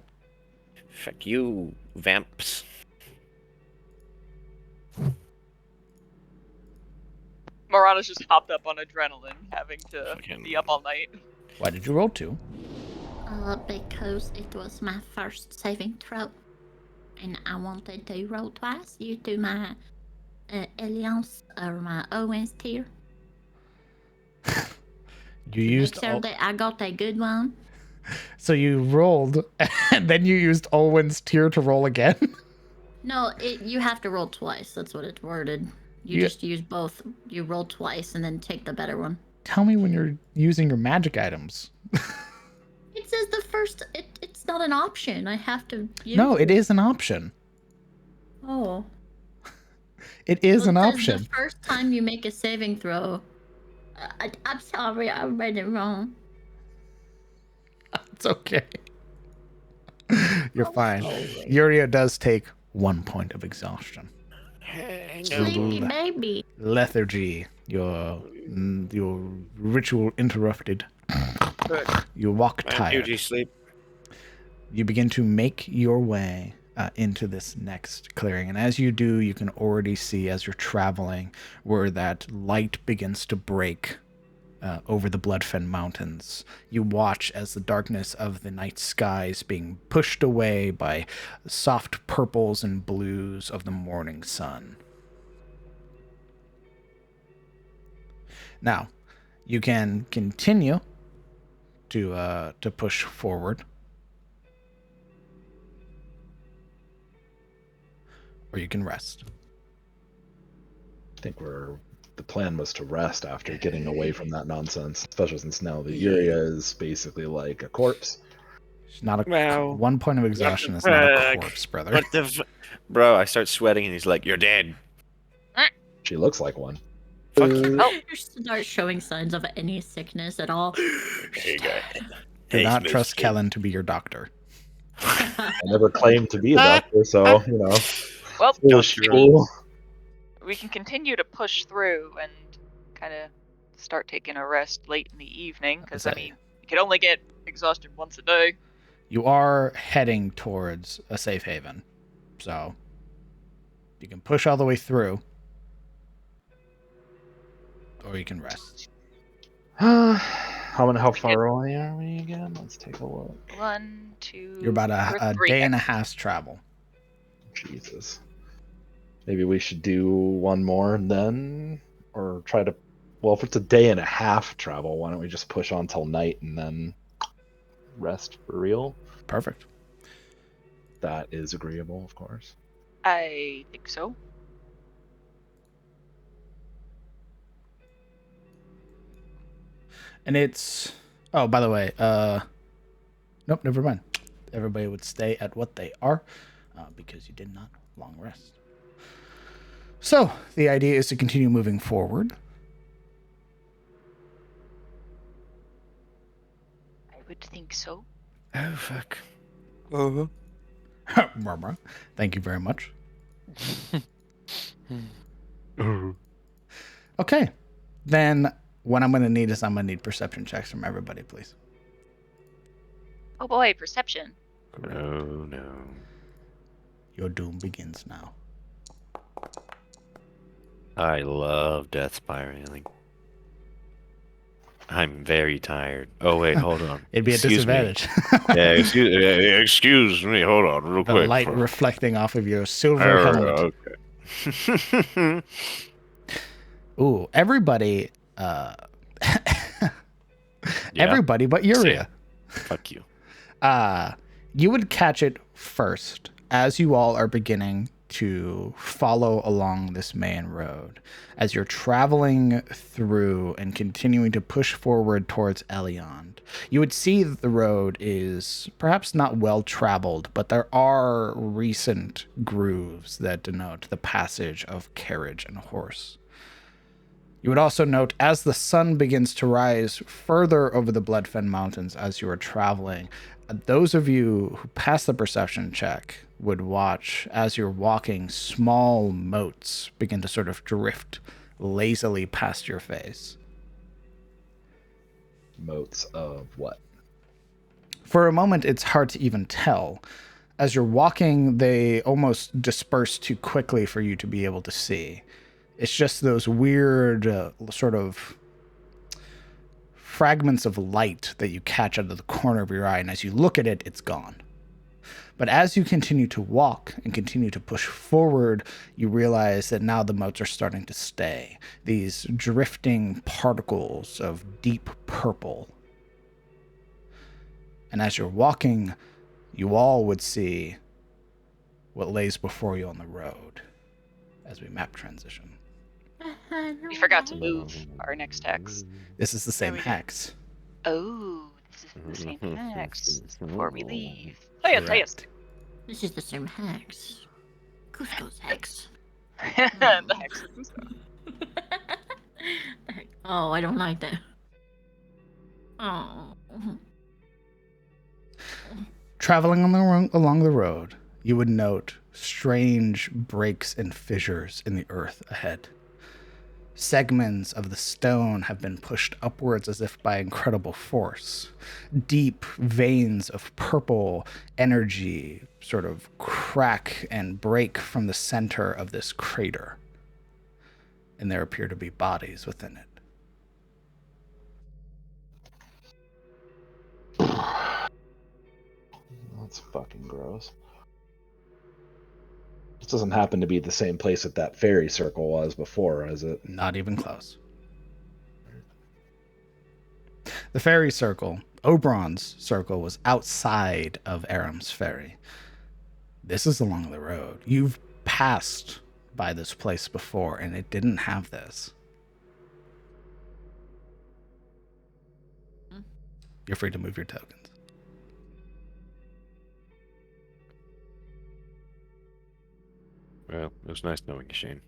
Fuck you, vamps. Marana's just hopped up on adrenaline, having to Fucking- be up all night. Why did you roll 2? Because it was my first saving throw. And I wanted to roll twice due to my Alliance or my Owens tier. You To used make sure that I got a good one. So you rolled, and then you used Olwen's tier to roll again? No, you have to roll twice. That's what it's worded. You just use both. You roll twice and then take the better one. Tell me when you're using your magic items. It says the first. It's not an option. I have to use No, it is an option. Oh. It is Well, an it says option. the first time you make a saving throw. I'm sorry, I read it wrong. It's okay. You're fine. Yuria does take 1 point of exhaustion. Sleepy baby. Lethargy. Your ritual interrupted. You walk tired. Duty sleep. You begin to make your way into this next clearing. And as you do, you can already see as you're traveling where that light begins to break over the Bloodfen Mountains. You watch as the darkness of the night sky is being pushed away by soft purples and blues of the morning sun. Now, you can continue to push forward, or you can rest. I think the plan was to rest after getting away from that nonsense, especially since now the Yuria is basically like a corpse. It's not a Well, 1 point of exhaustion is not a corpse, brother. What the bro, I start sweating and he's like, "You're dead." She looks like one. Fuck you. You start showing signs of any sickness at all. Hey, guy. Do not trust Kellen to be your doctor. I never claimed to be a doctor, so, you know. Well, Cool. we can continue to push through and kind of start taking a rest late in the evening, because, I mean, you can only get exhausted once a day. You are heading towards a safe haven, so you can push all the way through, or you can rest. How far away are we again? Let's take a look. 1, 2. You're about a 3 day and a next. half's travel. Jesus. Maybe we should do one more and then, or try to. Well, if it's a day and a half travel, why don't we just push on till night and then rest for real? Perfect. That is agreeable, of course. I think so. And it's... Oh, by the way, nope, never mind. Everybody would stay at what they are, because you did not long rest. So, the idea is to continue moving forward. I would think so. Oh fuck. Murmur. Thank you very much. Okay. Then what I'm going to need is I'm going to need perception checks from everybody, please. Oh boy, perception. No, no. Your doom begins now. I love death spiraling. I'm very tired. Oh wait, hold on. It'd be Excuse a me. disadvantage. Yeah, excuse me. Hold on, real The quick. light reflecting off of your silver helmet. Okay. Ooh, everybody. Everybody but Yuria. Fuck you. You would catch it first as you all are beginning to follow along this main road. As you're traveling through and continuing to push forward towards Eliond, you would see that the road is perhaps not well traveled, but there are recent grooves that denote the passage of carriage and horse. You would also note as the sun begins to rise further over the Bloodfen Mountains as you are traveling, those of you who pass the perception check would watch as you're walking, small motes begin to sort of drift lazily past your face. Motes of what? For a moment, it's hard to even tell. As you're walking, they almost disperse too quickly for you to be able to see. It's just those weird sort of fragments of light that you catch out of the corner of your eye, and as you look at it, it's gone. But as you continue to walk and continue to push forward, you realize that now the motes are starting to stay. These drifting particles of deep purple. And as you're walking, you all would see what lays before you on the road as we map transition. We forgot to move our next hex. This is the same we did. hex. Oh, this is the same hex. Before we leave. Play us. This is the same hex. Cusco's hex. The hex of Cusco. Oh, I don't like that. Oh. Traveling along the road, you would note strange breaks and fissures in the earth ahead. Segments of the stone have been pushed upwards as if by incredible force. Deep veins of purple energy sort of crack and break from the center of this crater. And there appear to be bodies within it. That's fucking gross. This doesn't happen to be the same place that that fairy circle was before, is it? Not even close. The fairy circle, Oberon's circle, was outside of Aram's ferry. This is along the road. You've passed by this place before, and it didn't have this. You're free to move your tokens. Well, it was nice knowing you, Shane.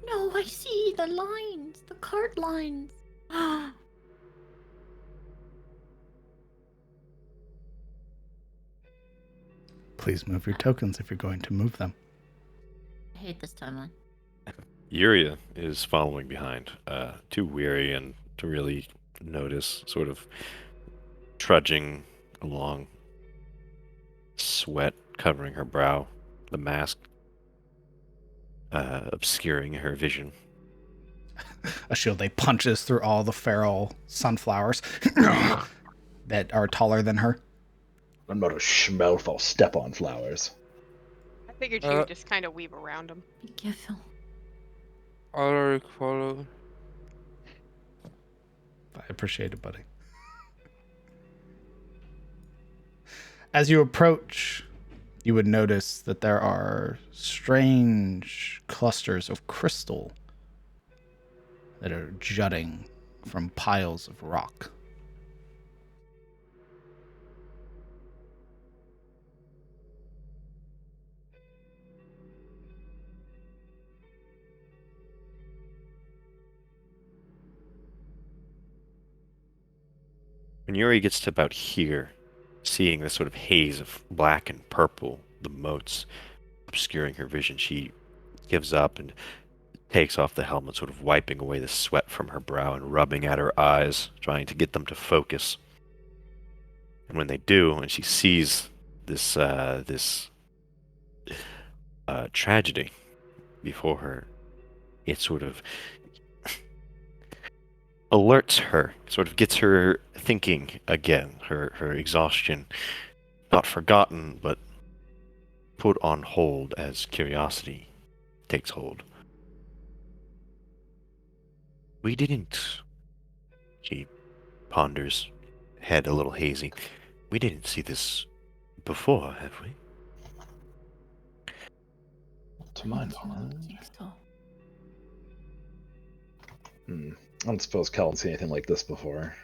No, I see the lines, the cart lines. Please move your tokens if you're going to move them. I hate this timeline. Yuria is following behind, too weary and to really notice, sort of trudging along, sweat covering her brow, the mask obscuring her vision. Ashilde punches through all the feral sunflowers that are taller than her. I'm not a schmelf, I'll step on flowers. I figured you would just kind of weave around them. Be careful. Alaric follow. I appreciate it, buddy. As you approach, you would notice that there are strange clusters of crystal that are jutting from piles of rock. When Yuri gets to about here, seeing this sort of haze of black and purple, the motes obscuring her vision, she gives up and takes off the helmet, sort of wiping away the sweat from her brow and rubbing at her eyes, trying to get them to focus. And when they do, and she sees this tragedy before her, it sort of alerts her, sort of gets her thinking again, her exhaustion, not forgotten, but put on hold as curiosity takes hold. We didn't, she ponders, head a little hazy. We didn't see this before, have we? To my I knowledge. don't think so. I don't suppose Kel had seen anything like this before.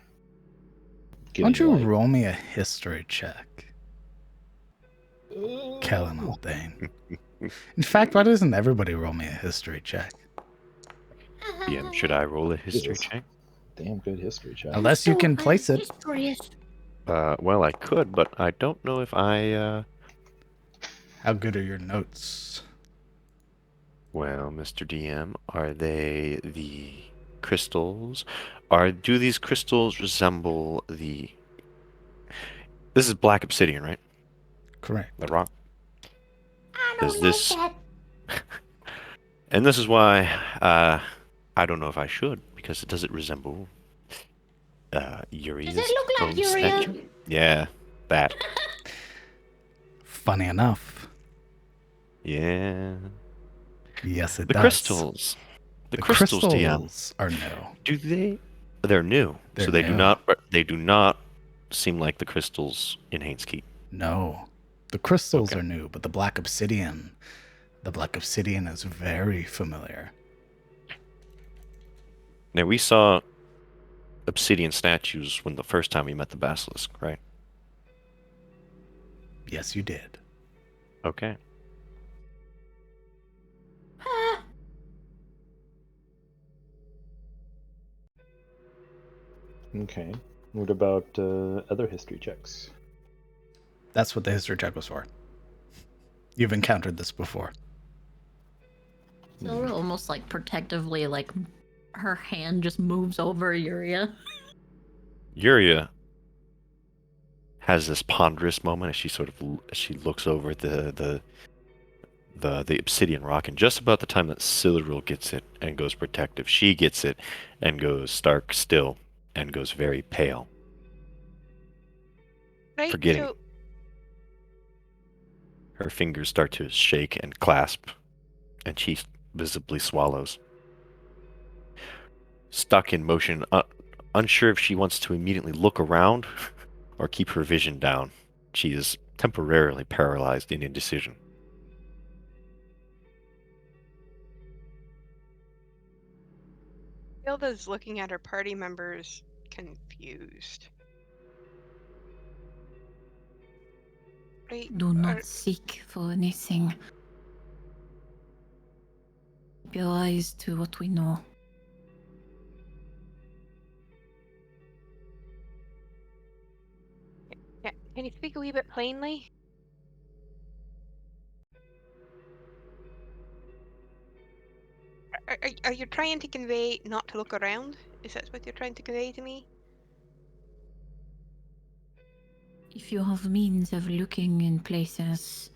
Why don't you roll me a history check? Kellen Aldane. In fact, why doesn't everybody roll me a history check? DM, should I roll a history Jesus. check? Damn good history check. Unless you can place it. Well, I could, but I don't know if I, How good are your notes? Well, Mr. DM, are they the crystals. Do these crystals resemble the... This is black obsidian, right? Correct. The rock? I Does don't this... like that. And this is why I don't know if I should, because does it resemble Uria's Does it look like own Uria? statue? Yeah, that. Funny enough. Yeah. Yes, it The does. crystals. The crystals, DM. crystals are new. Do they? They're new. They're so they do new. not. They do not seem like the crystals in Haynes Keep. No. The crystals Okay. are new, but the black obsidian is very familiar. Now we saw obsidian statues when the first time we met the basilisk, right? Yes, you did. Okay. Ah, Okay. What about other history checks? That's what the history check was for. You've encountered this before. Silra almost like protectively, like her hand just moves over Uria. Uria has this ponderous moment as she she looks over the obsidian rock, and just about the time that Cyril gets it and goes protective, she gets it and goes stark still and goes very pale. Right. Forgetting. So Her fingers start to shake and clasp, and she visibly swallows. Stuck in motion, unsure if she wants to immediately look around or keep her vision down. She is temporarily paralyzed in indecision. Hilda's looking at her party members confused. Right. Do not seek for anything. Keep your eyes to what we know. Yeah, can you speak a wee bit plainly? Are you trying to convey not to look around? Is that what you're trying to convey to me? If you have means of looking in places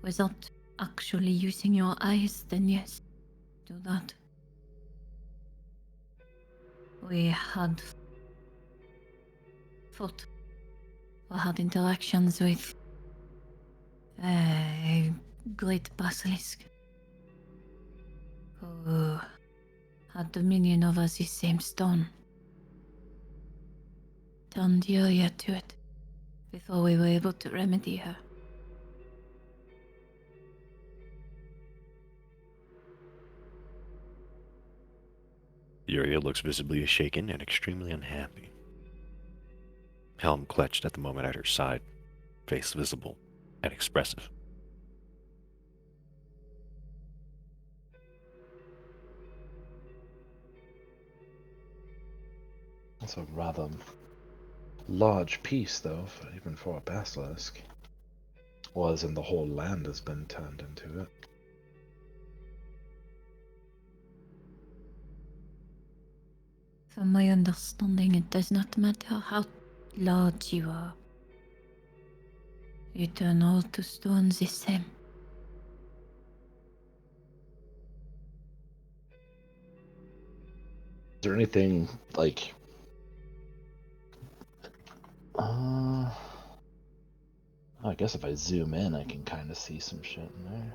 without actually using your eyes, then yes, do that. We had fought or had interactions with a great basilisk who had dominion over the same stone. Turned Yuria to it before we were able to remedy her. Uria looks visibly shaken and extremely unhappy. Helm clutched at the moment at her side, face visible and expressive. That's a rather large piece, though, even for a basilisk. Well, as in the whole land has been turned into it. From my understanding, it does not matter how large you are. You turn all to stone the same. Is there anything, like... I guess if I zoom in, I can kind of see some shit in there.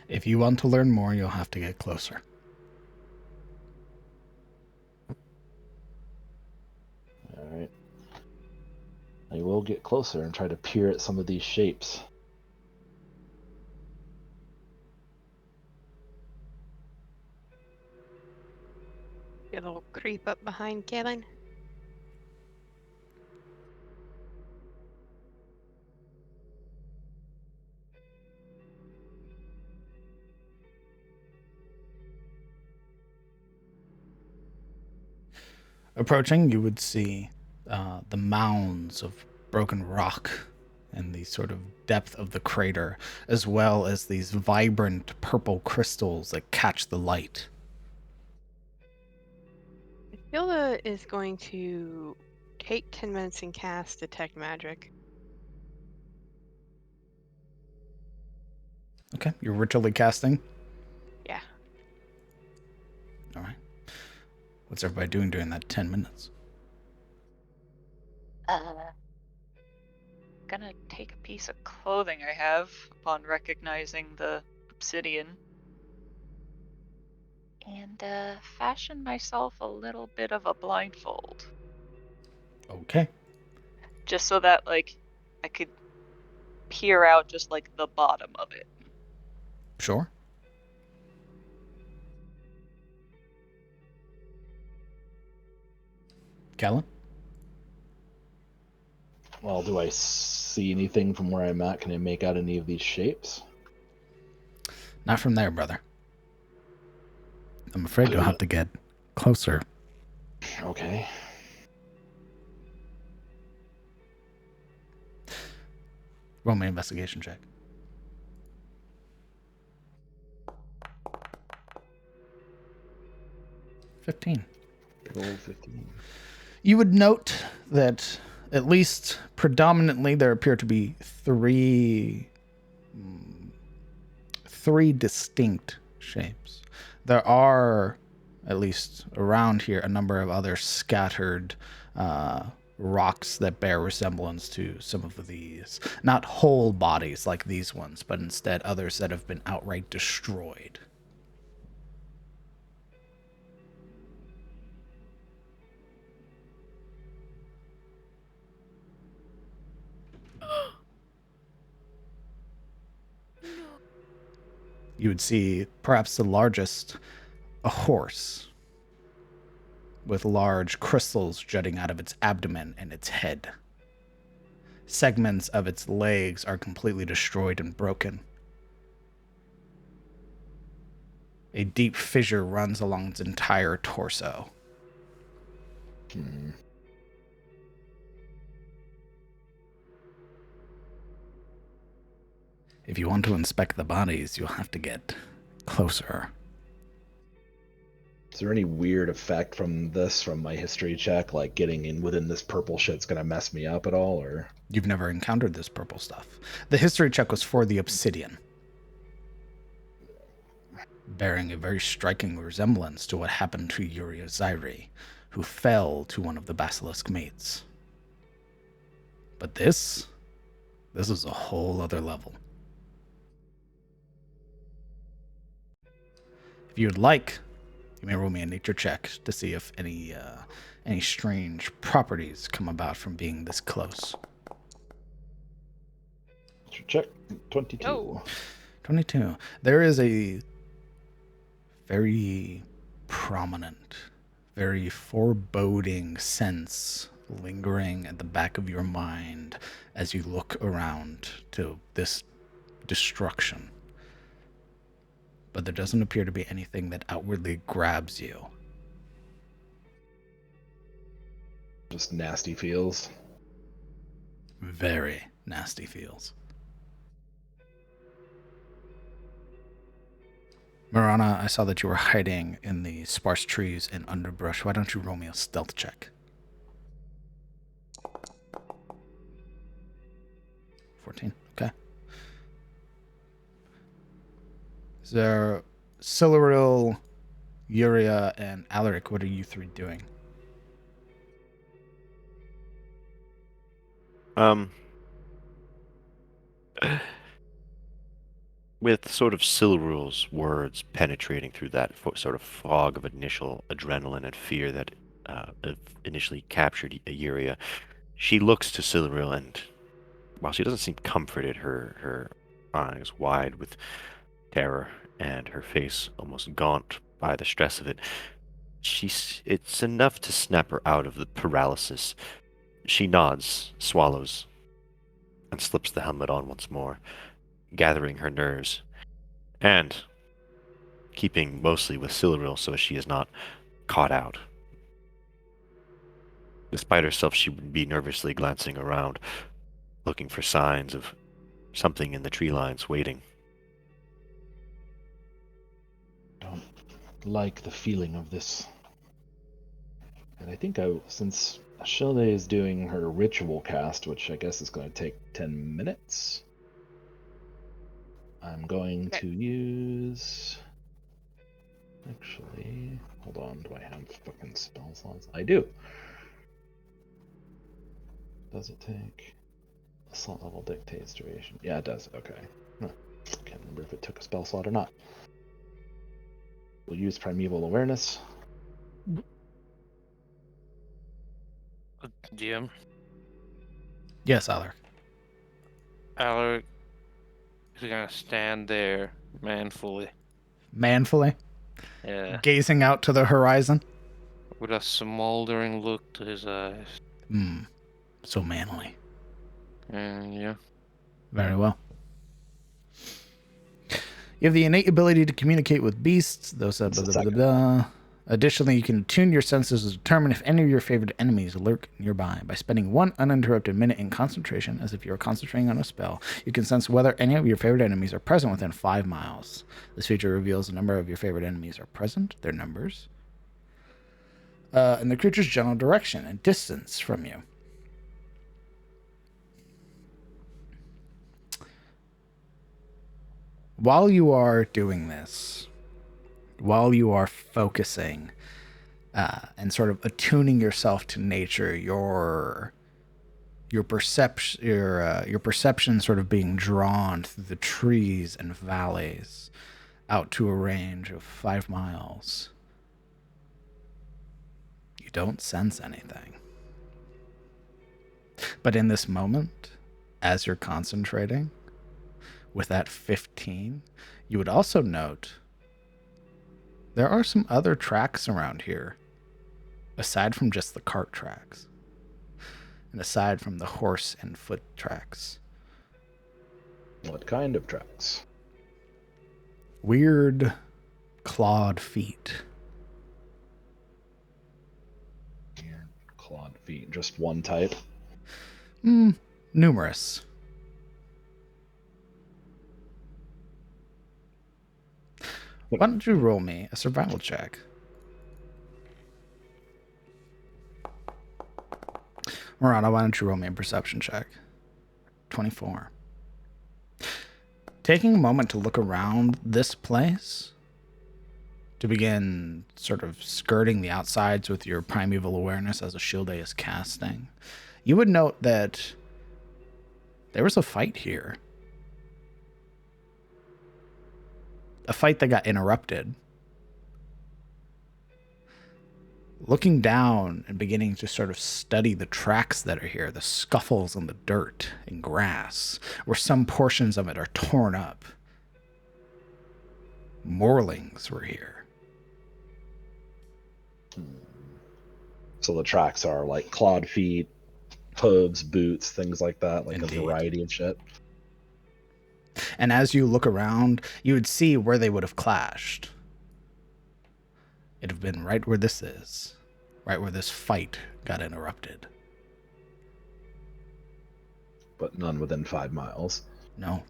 If you want to learn more, you'll have to get closer. Alright. I will get closer and try to peer at some of these shapes. You little creep up behind Kevin. Approaching, you would see the mounds of broken rock and the sort of depth of the crater, as well as these vibrant purple crystals that catch the light. Hilda is going to take 10 minutes and cast Detect Magic. Okay, you're ritually casting. Yeah. All right. What's everybody doing during that 10 minutes? Gonna take a piece of clothing I have upon recognizing the obsidian and fashion myself a little bit of a blindfold. Okay. Just so that, like, I could peer out just, like, the bottom of it. Sure. Kellen? Well, do I see anything from where I'm at? Can I make out any of these shapes? Not from there, brother. I'm afraid you'll have to get closer. Okay. Roll me an investigation check. 15. Roll 15. You would note that at least predominantly there appear to be three distinct shapes. There are, at least around here, a number of other scattered rocks that bear resemblance to some of these. Not whole bodies like these ones, but instead others that have been outright destroyed. You would see perhaps the largest, a horse with large crystals jutting out of its abdomen and its head. Segments of its legs are completely destroyed and broken. A deep fissure runs along its entire torso. If you want to inspect the bodies, you'll have to get closer. Is there any weird effect from my history check, like getting in within this purple shit's gonna mess me up at all, or? You've never encountered this purple stuff. The history check was for the obsidian, bearing a very striking resemblance to what happened to Uriah Zairi, who fell to one of the basilisk mates. But this is a whole other level. If you'd like, you may roll me a nature check to see if any strange properties come about from being this close. Check 22. Oh. 22. There is a very prominent, very foreboding sense lingering at the back of your mind as you look around to this destruction. But there doesn't appear to be anything that outwardly grabs you. Just nasty feels. Very nasty feels. Marana, I saw that you were hiding in the sparse trees and underbrush. Why don't you roll me a stealth check? 14. Okay. Is there Siluril, Uriah, and Alaric? What are you three doing? With sort of Silruil's words penetrating through that sort of fog of initial adrenaline and fear that initially captured Uriah, she looks to Silruil, and while she doesn't seem comforted, her eyes wide with terror and her face almost gaunt by the stress of it, it's enough to snap her out of the paralysis. She nods, swallows, and slips the helmet on once more, gathering her nerves, and keeping mostly with Siluril so she is not caught out. Despite herself, she would be nervously glancing around, looking for signs of something in the tree lines waiting. Don't like the feeling of this. And I think since Ashilde is doing her ritual cast, which I guess is going to take 10 minutes, I'm going to use. Actually, hold on. Do I have fucking spell slots? I do. Does it take? Slot level dictates duration. Yeah, it does. Okay. Huh. Can't remember if it took a spell slot or not. We'll use Primeval Awareness. Jim, Yes, Alaric. Alaric is gonna stand there manfully. Manfully, Yeah. gazing out to the horizon. With a smoldering look to his eyes. So manly. And yeah. Very well. You have the innate ability to communicate with beasts. Those blah, blah, blah, blah. Additionally, you can tune your senses to determine if any of your favorite enemies lurk nearby. By spending 1 uninterrupted minute in concentration, as if you were concentrating on a spell, you can sense whether any of your favorite enemies are present within 5 miles. This feature reveals the number of your favorite enemies are present, their numbers, and the creature's general direction and distance from you. While you are doing this, while you are focusing and sort of attuning yourself to nature, your perception sort of being drawn through the trees and valleys out to a range of 5 miles, you don't sense anything. But in this moment, as you're concentrating with that 15, you would also note there are some other tracks around here, aside from just the cart tracks, and aside from the horse and foot tracks. What kind of tracks? Weird clawed feet. Clawed feet. Just one type? Numerous. Why don't you roll me a survival check? Marana, why don't you roll me a perception check? 24. Taking a moment to look around this place, to begin sort of skirting the outsides with your primeval awareness as Ashilde is casting, you would note that there was a fight here. A fight that got interrupted. Looking down and beginning to sort of study the tracks that are here, the scuffles in the dirt and grass, where some portions of it are torn up. Moorlings were here. So the tracks are like clawed feet, hooves, boots, things like that, like Indeed. a variety of shit. And as you look around, you would see where they would have clashed. It'd have been right where this is, right where this fight got interrupted. But none within 5 miles. No.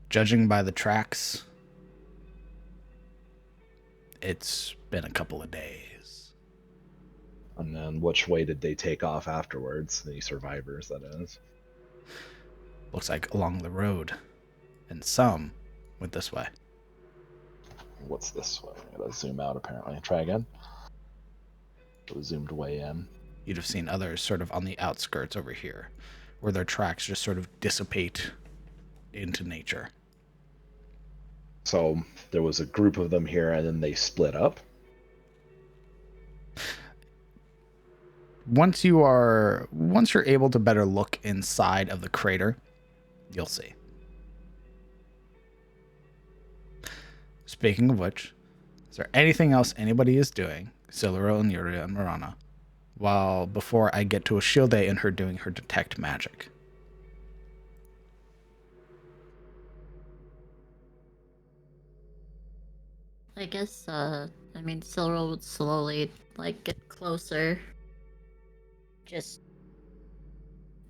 Judging by the tracks, it's been a couple of days. And then which way did they take off afterwards? The survivors, that is. Looks like along the road. And some went this way. What's this way? I gotta zoom out apparently. Try again. It was zoomed way in. You'd have seen others sort of on the outskirts over here, where their tracks just sort of dissipate into nature. So there was a group of them here and then they split up? Once you're able to better look inside of the crater, you'll see. Speaking of which, is there anything else anybody is doing, Siluro and Yuria and Marana, before I get to Ashilde and her doing her detect magic? I guess, Silro would slowly, get closer. Just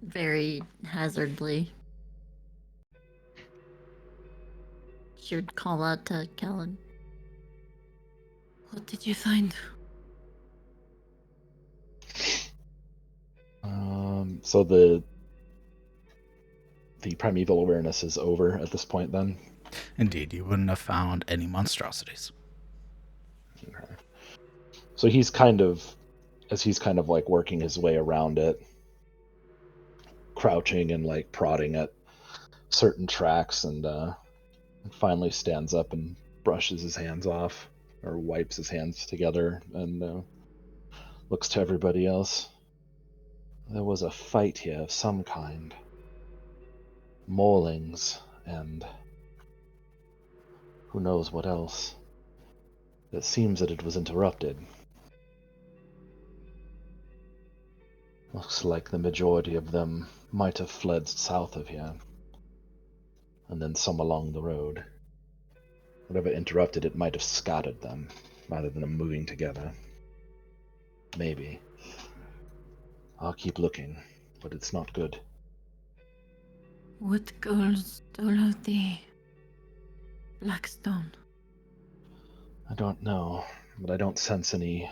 very hazardly. She would call out to Kellen. What did you find? So the primeval awareness is over at this point then? Indeed, you wouldn't have found any monstrosities. Okay. So he's kind of, as he's kind of like working his way around it, crouching and like prodding at certain tracks, and finally stands up and brushes his hands off, or wipes his hands together, and looks to everybody else. There was a fight here of some kind. Maulings and who knows what else. It seems that it was interrupted. Looks like the majority of them might have fled south of here, and then some along the road. Whatever interrupted it might have scattered them, rather than them moving together. Maybe. I'll keep looking, but it's not good. What goes all of the Blackstone? I don't know, but I don't sense any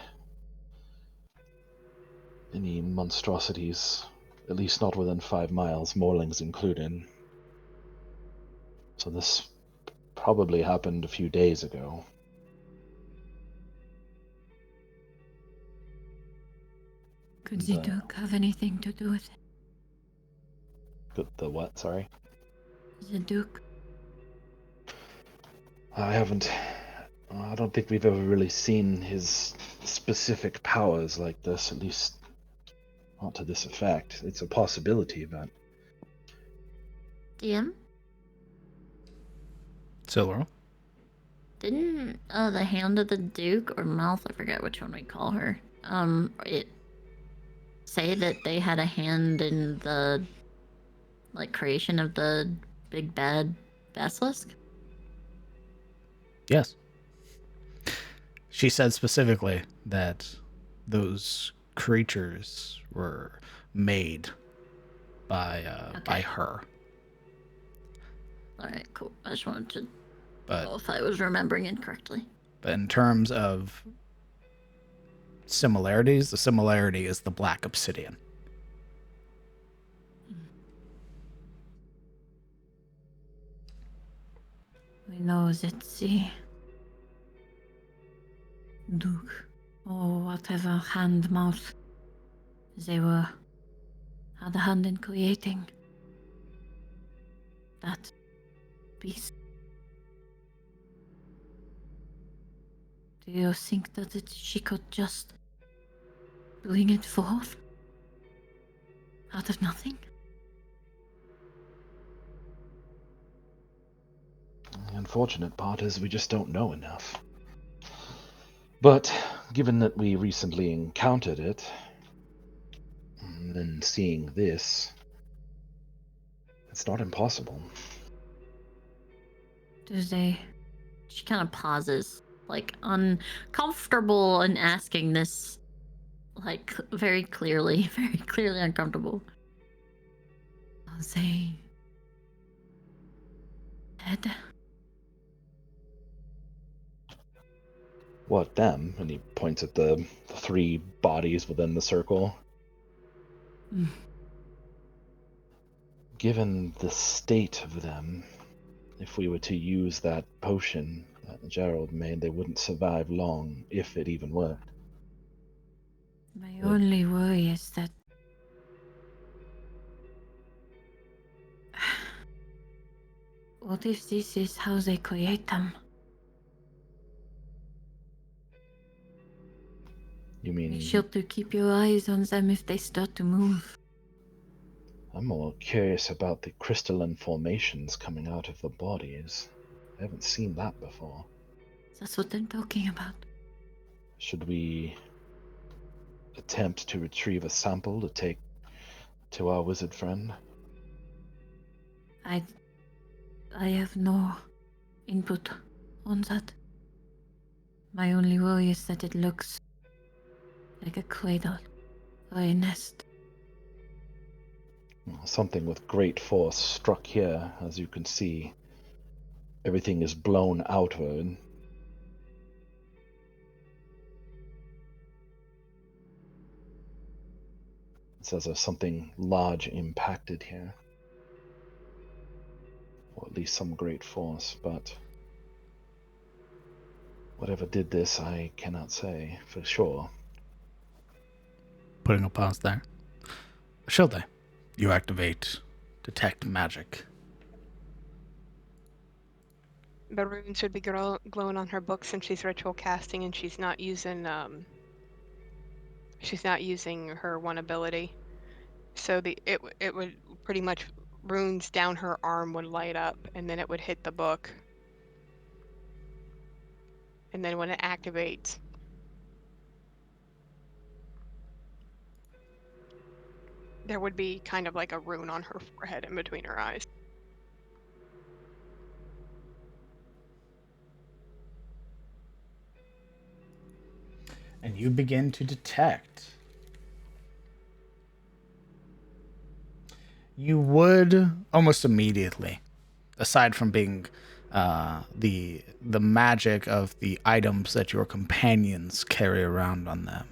monstrosities, at least not within 5 miles, Morlings included. So this probably happened a few days ago. Could the Duke have anything to do with it? The what, sorry? The Duke? I don't think we've ever really seen his specific powers like this, at least not to this effect. It's a possibility, but... DM? Silro? Didn't the Hand of the Duke, or Mouth, I forget which one we call her, it say that they had a hand in the, like, creation of the big bad basilisk? Yes. She said specifically that those creatures were made by her. Alright, cool. I just wanted to But know if I was remembering incorrectly. But in terms of similarities, the similarity is the black obsidian. We know that the Duke, or whatever hand mouth they had a hand in creating that beast. Do you think that she could just bring it forth out of nothing? The unfortunate part is we just don't know enough. But given that we recently encountered it, and then seeing this, it's not impossible. She kind of pauses, like uncomfortable in asking this, like very clearly uncomfortable. Are they dead? What, them? And he points at the 3 bodies within the circle. Mm. Given the state of them, if we were to use that potion that Gerald made, they wouldn't survive long, if it even worked. My only worry is that what if this is how they create them? You mean... Be sure to keep your eyes on them if they start to move. I'm more curious about the crystalline formations coming out of the bodies. I haven't seen that before. That's what I'm talking about. Should we attempt to retrieve a sample to take to our wizard friend? I have no input on that. My only worry is that it looks like a cradle or a nest. Something with great force struck here, as you can see. Everything is blown outward. It says there's something large impacted here. Or at least some great force, but whatever did this, I cannot say for sure. Putting a pause there. Shilde, you activate Detect Magic. The runes should be glowing on her book since she's ritual casting and she's not using her one ability. So it would pretty much runes down her arm would light up and then it would hit the book. And then when it activates, there would be kind of like a rune on her forehead in between her eyes. And you begin to detect. You would almost immediately, aside from being the magic of the items that your companions carry around on them,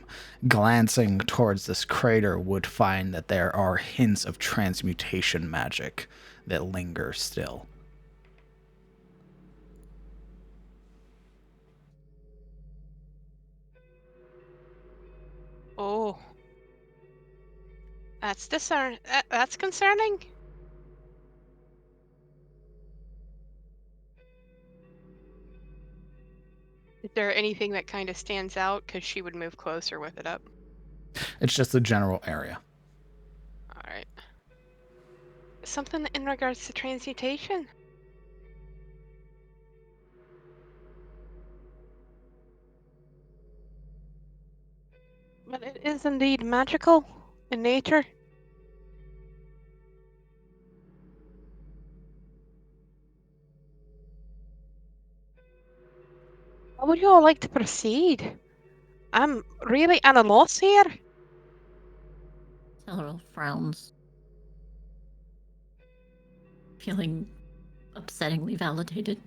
glancing towards this crater would find that there are hints of transmutation magic that linger still. Oh. That's that's concerning. Is there anything that kind of stands out? Because she would move closer with it up. It's just the general area. All right. Something in regards to transmutation? But it is indeed magical in nature. How would you all like to proceed? I'm really at a loss here. Several frowns. Feeling upsettingly validated.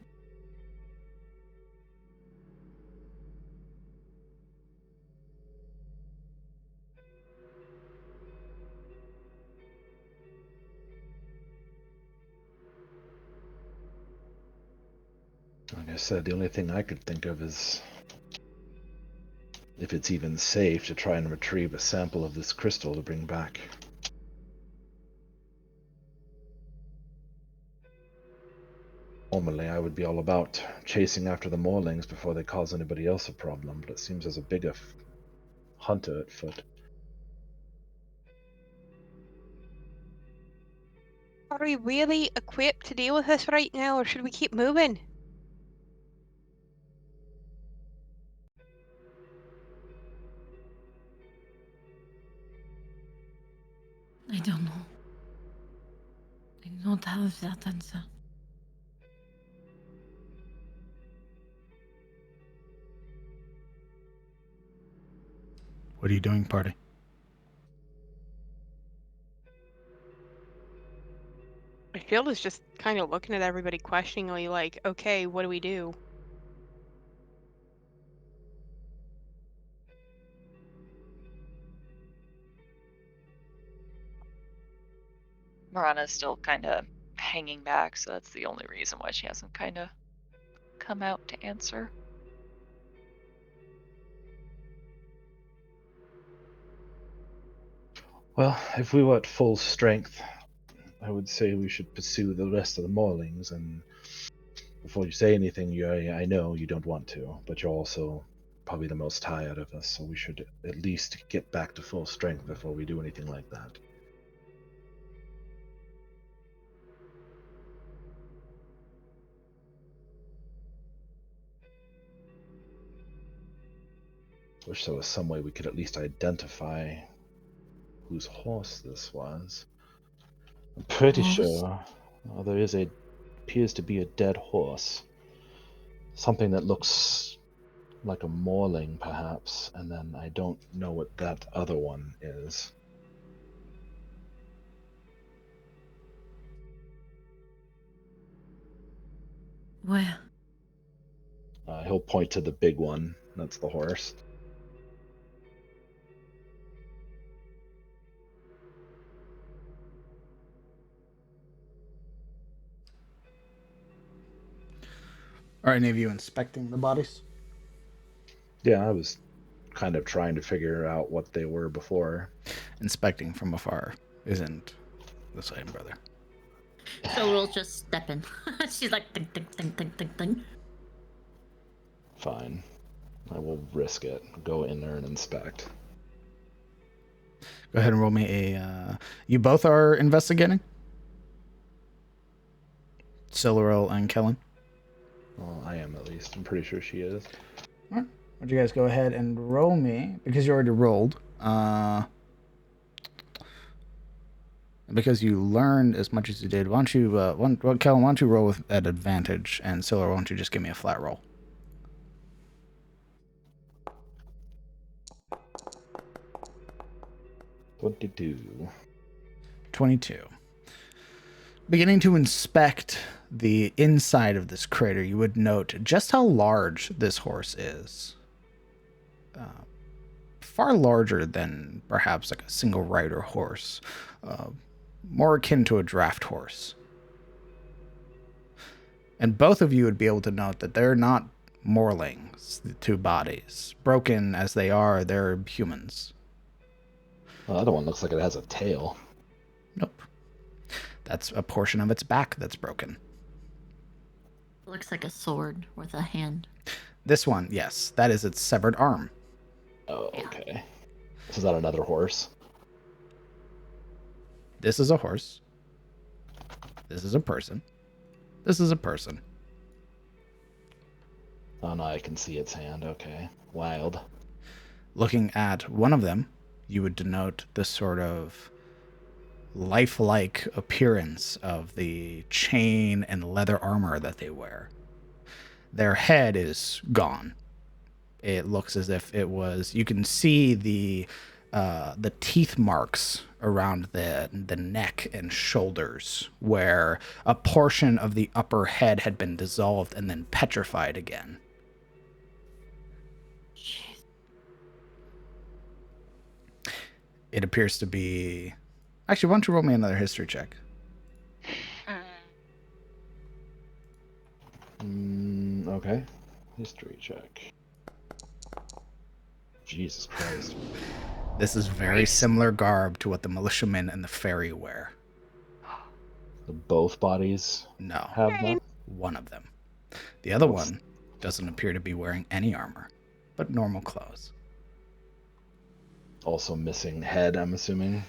Like I said, the only thing I could think of is if it's even safe to try and retrieve a sample of this crystal to bring back. Normally, I would be all about chasing after the Morlings before they cause anybody else a problem, but it seems there's a bigger hunter at foot. Are we really equipped to deal with this right now, or should we keep moving? I don't know. I don't have that answer. What are you doing, party? I feel is just kind of looking at everybody questioningly, like, okay, what do we do? Marana's still kind of hanging back, so that's the only reason why she hasn't kind of come out to answer. Well, if we were at full strength, I would say we should pursue the rest of the Morlings, and before you say anything, I know you don't want to, but you're also probably the most tired of us, so we should at least get back to full strength before we do anything like that. Wish there was some way we could at least identify whose horse this was. I'm pretty sure there appears to be a dead horse. Something that looks like a Morling, perhaps, and then I don't know what that other one is. Where? He'll point to the big one. That's the horse. Are any of you inspecting the bodies? Yeah, I was kind of trying to figure out what they were before. Inspecting from afar isn't the same, brother. So we'll just step in. She's like, ding, ding, ding, ding, ding, ding. Fine. I will risk it. Go in there and inspect. Go ahead and roll me a. You both are investigating? Silverell and Kellen? Well, I am at least. I'm pretty sure she is. All right. Would you guys go ahead and roll me, because you already rolled, because you learned as much as you did, why don't you, Kellen, why don't you roll with at advantage, and Silver, why don't you just give me a flat roll? What did you do? 22. Beginning to inspect the inside of this crater, you would note just how large this horse is. Far larger than perhaps like a single rider horse, more akin to a draft horse. And both of you would be able to note that they're not Morlings, the two bodies. Broken as they are, they're humans. Well, the other one looks like it has a tail. Nope. That's a portion of its back that's broken. Looks like a sword with a hand. This one, yes, that is its severed arm. Oh, okay. So is that another horse? This is a horse. This is a person. This is a person. Oh, no, I can see its hand. Okay. Wild. Looking at one of them, you would denote the sort of lifelike appearance of the chain and leather armor that they wear. Their head is gone. It looks as if it was. You can see the teeth marks around the neck and shoulders, where a portion of the upper head had been dissolved and then petrified again. Jeez. It appears to be. Actually, why don't you roll me another history check? Okay. History check. Jesus Christ. This is very similar garb to what the militiamen and the ferry wear. Both bodies No, have that? one of them. The other What's- one doesn't appear to be wearing any armor, but normal clothes. Also missing head, I'm assuming.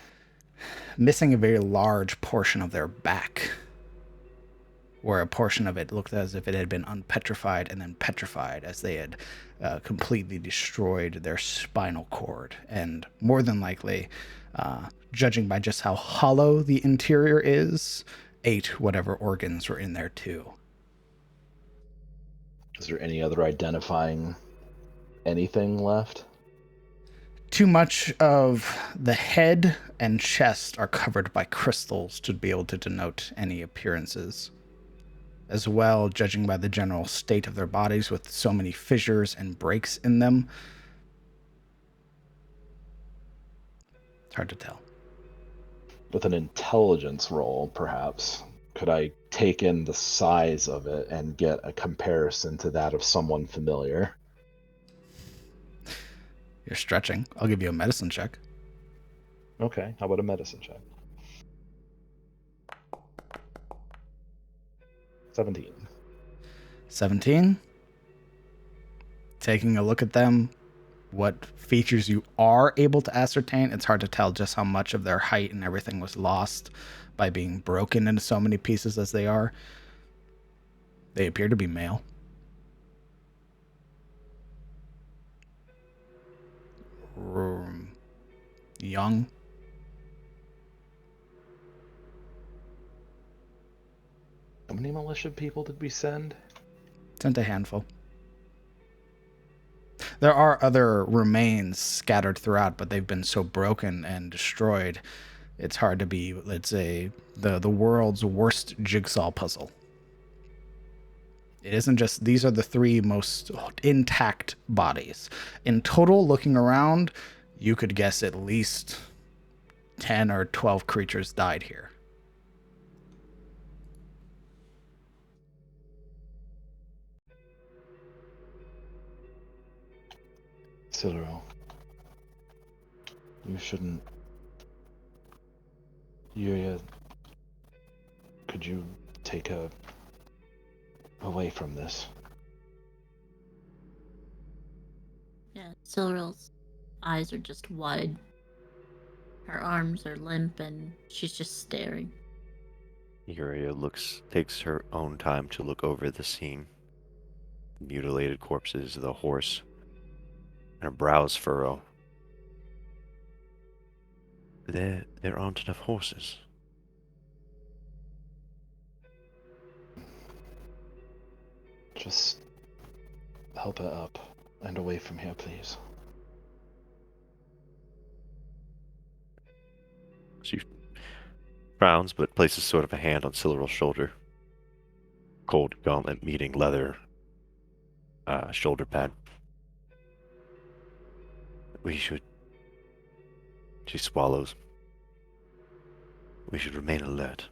Missing a very large portion of their back, where a portion of it looked as if it had been unpetrified and then petrified, as they had completely destroyed their spinal cord. And more than likely, judging by just how hollow the interior is, ate whatever organs were in there too. Is there any other identifying anything left? Too much of the head and chest are covered by crystals to be able to denote any appearances. As well, judging by the general state of their bodies with so many fissures and breaks in them, it's hard to tell. With an intelligence roll, perhaps, could I take in the size of it and get a comparison to that of someone familiar? You're stretching. I'll give you a medicine check. Okay, how about a medicine check? 17. 17. Taking a look at them, what features you are able to ascertain, it's hard to tell just how much of their height and everything was lost by being broken into so many pieces as they are. They appear to be male. Young. How many militia people did we send? Sent a handful. There are other remains scattered throughout, but they've been so broken and destroyed, it's hard to be, let's say, the world's worst jigsaw puzzle. It isn't just, these are the three most intact bodies. In total, looking around, you could guess at least 10 or 12 creatures died here. Cyril, you shouldn't. Could you take her away from this? Yeah, Silril's eyes are just wide. Her arms are limp and she's just staring. Yuria takes her own time to look over the scene. Mutilated corpses, the horse, and her brows furrow. There aren't enough horses. Just help her up and away from here, please. She frowns, but places sort of a hand on Silver's shoulder. Cold gauntlet meeting leather shoulder pad. We should... She swallows. We should remain alert.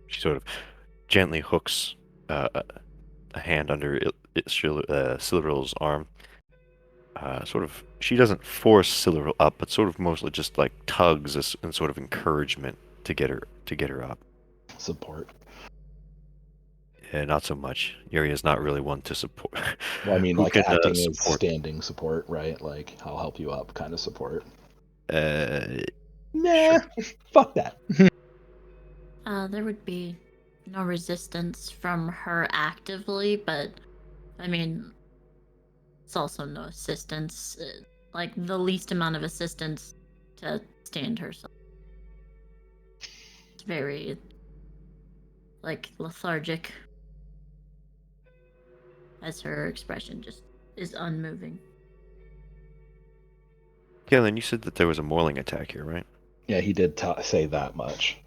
She sort of gently hooks a hand under Silver's arm. She doesn't force Silver up, but sort of mostly just like tugs and sort of encouragement to get her up. Support. Yeah, not so much. Yuria's not really one to support. Well, I mean, Who like can, acting as support? standing support, right? Like, I'll help you up kind of support. Nah, Sure. Fuck that. There would be no resistance from her actively, but I mean, it's also no assistance. Like the least amount of assistance to stand herself. It's very, like, lethargic. As her expression just is unmoving. Kaylin, you said that there was a Morling attack here, right? Yeah, he did say that much.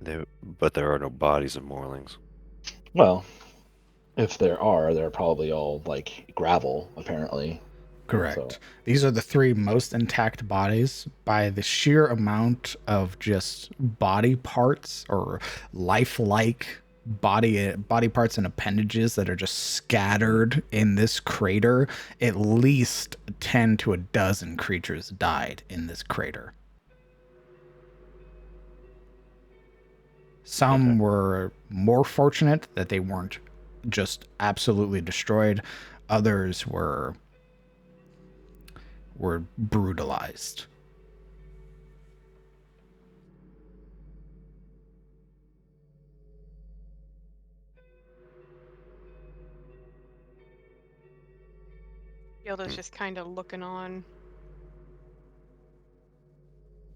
But there are no bodies of Morlings. Well, if there are, they're probably all like gravel, apparently. Correct. So. These are the three most intact bodies by the sheer amount of just body parts or lifelike body parts and appendages that are just scattered in this crater. At least 10 to a dozen creatures died in this crater. Some were more fortunate that they weren't just absolutely destroyed. Others were brutalized. Yelda's just kind of looking on,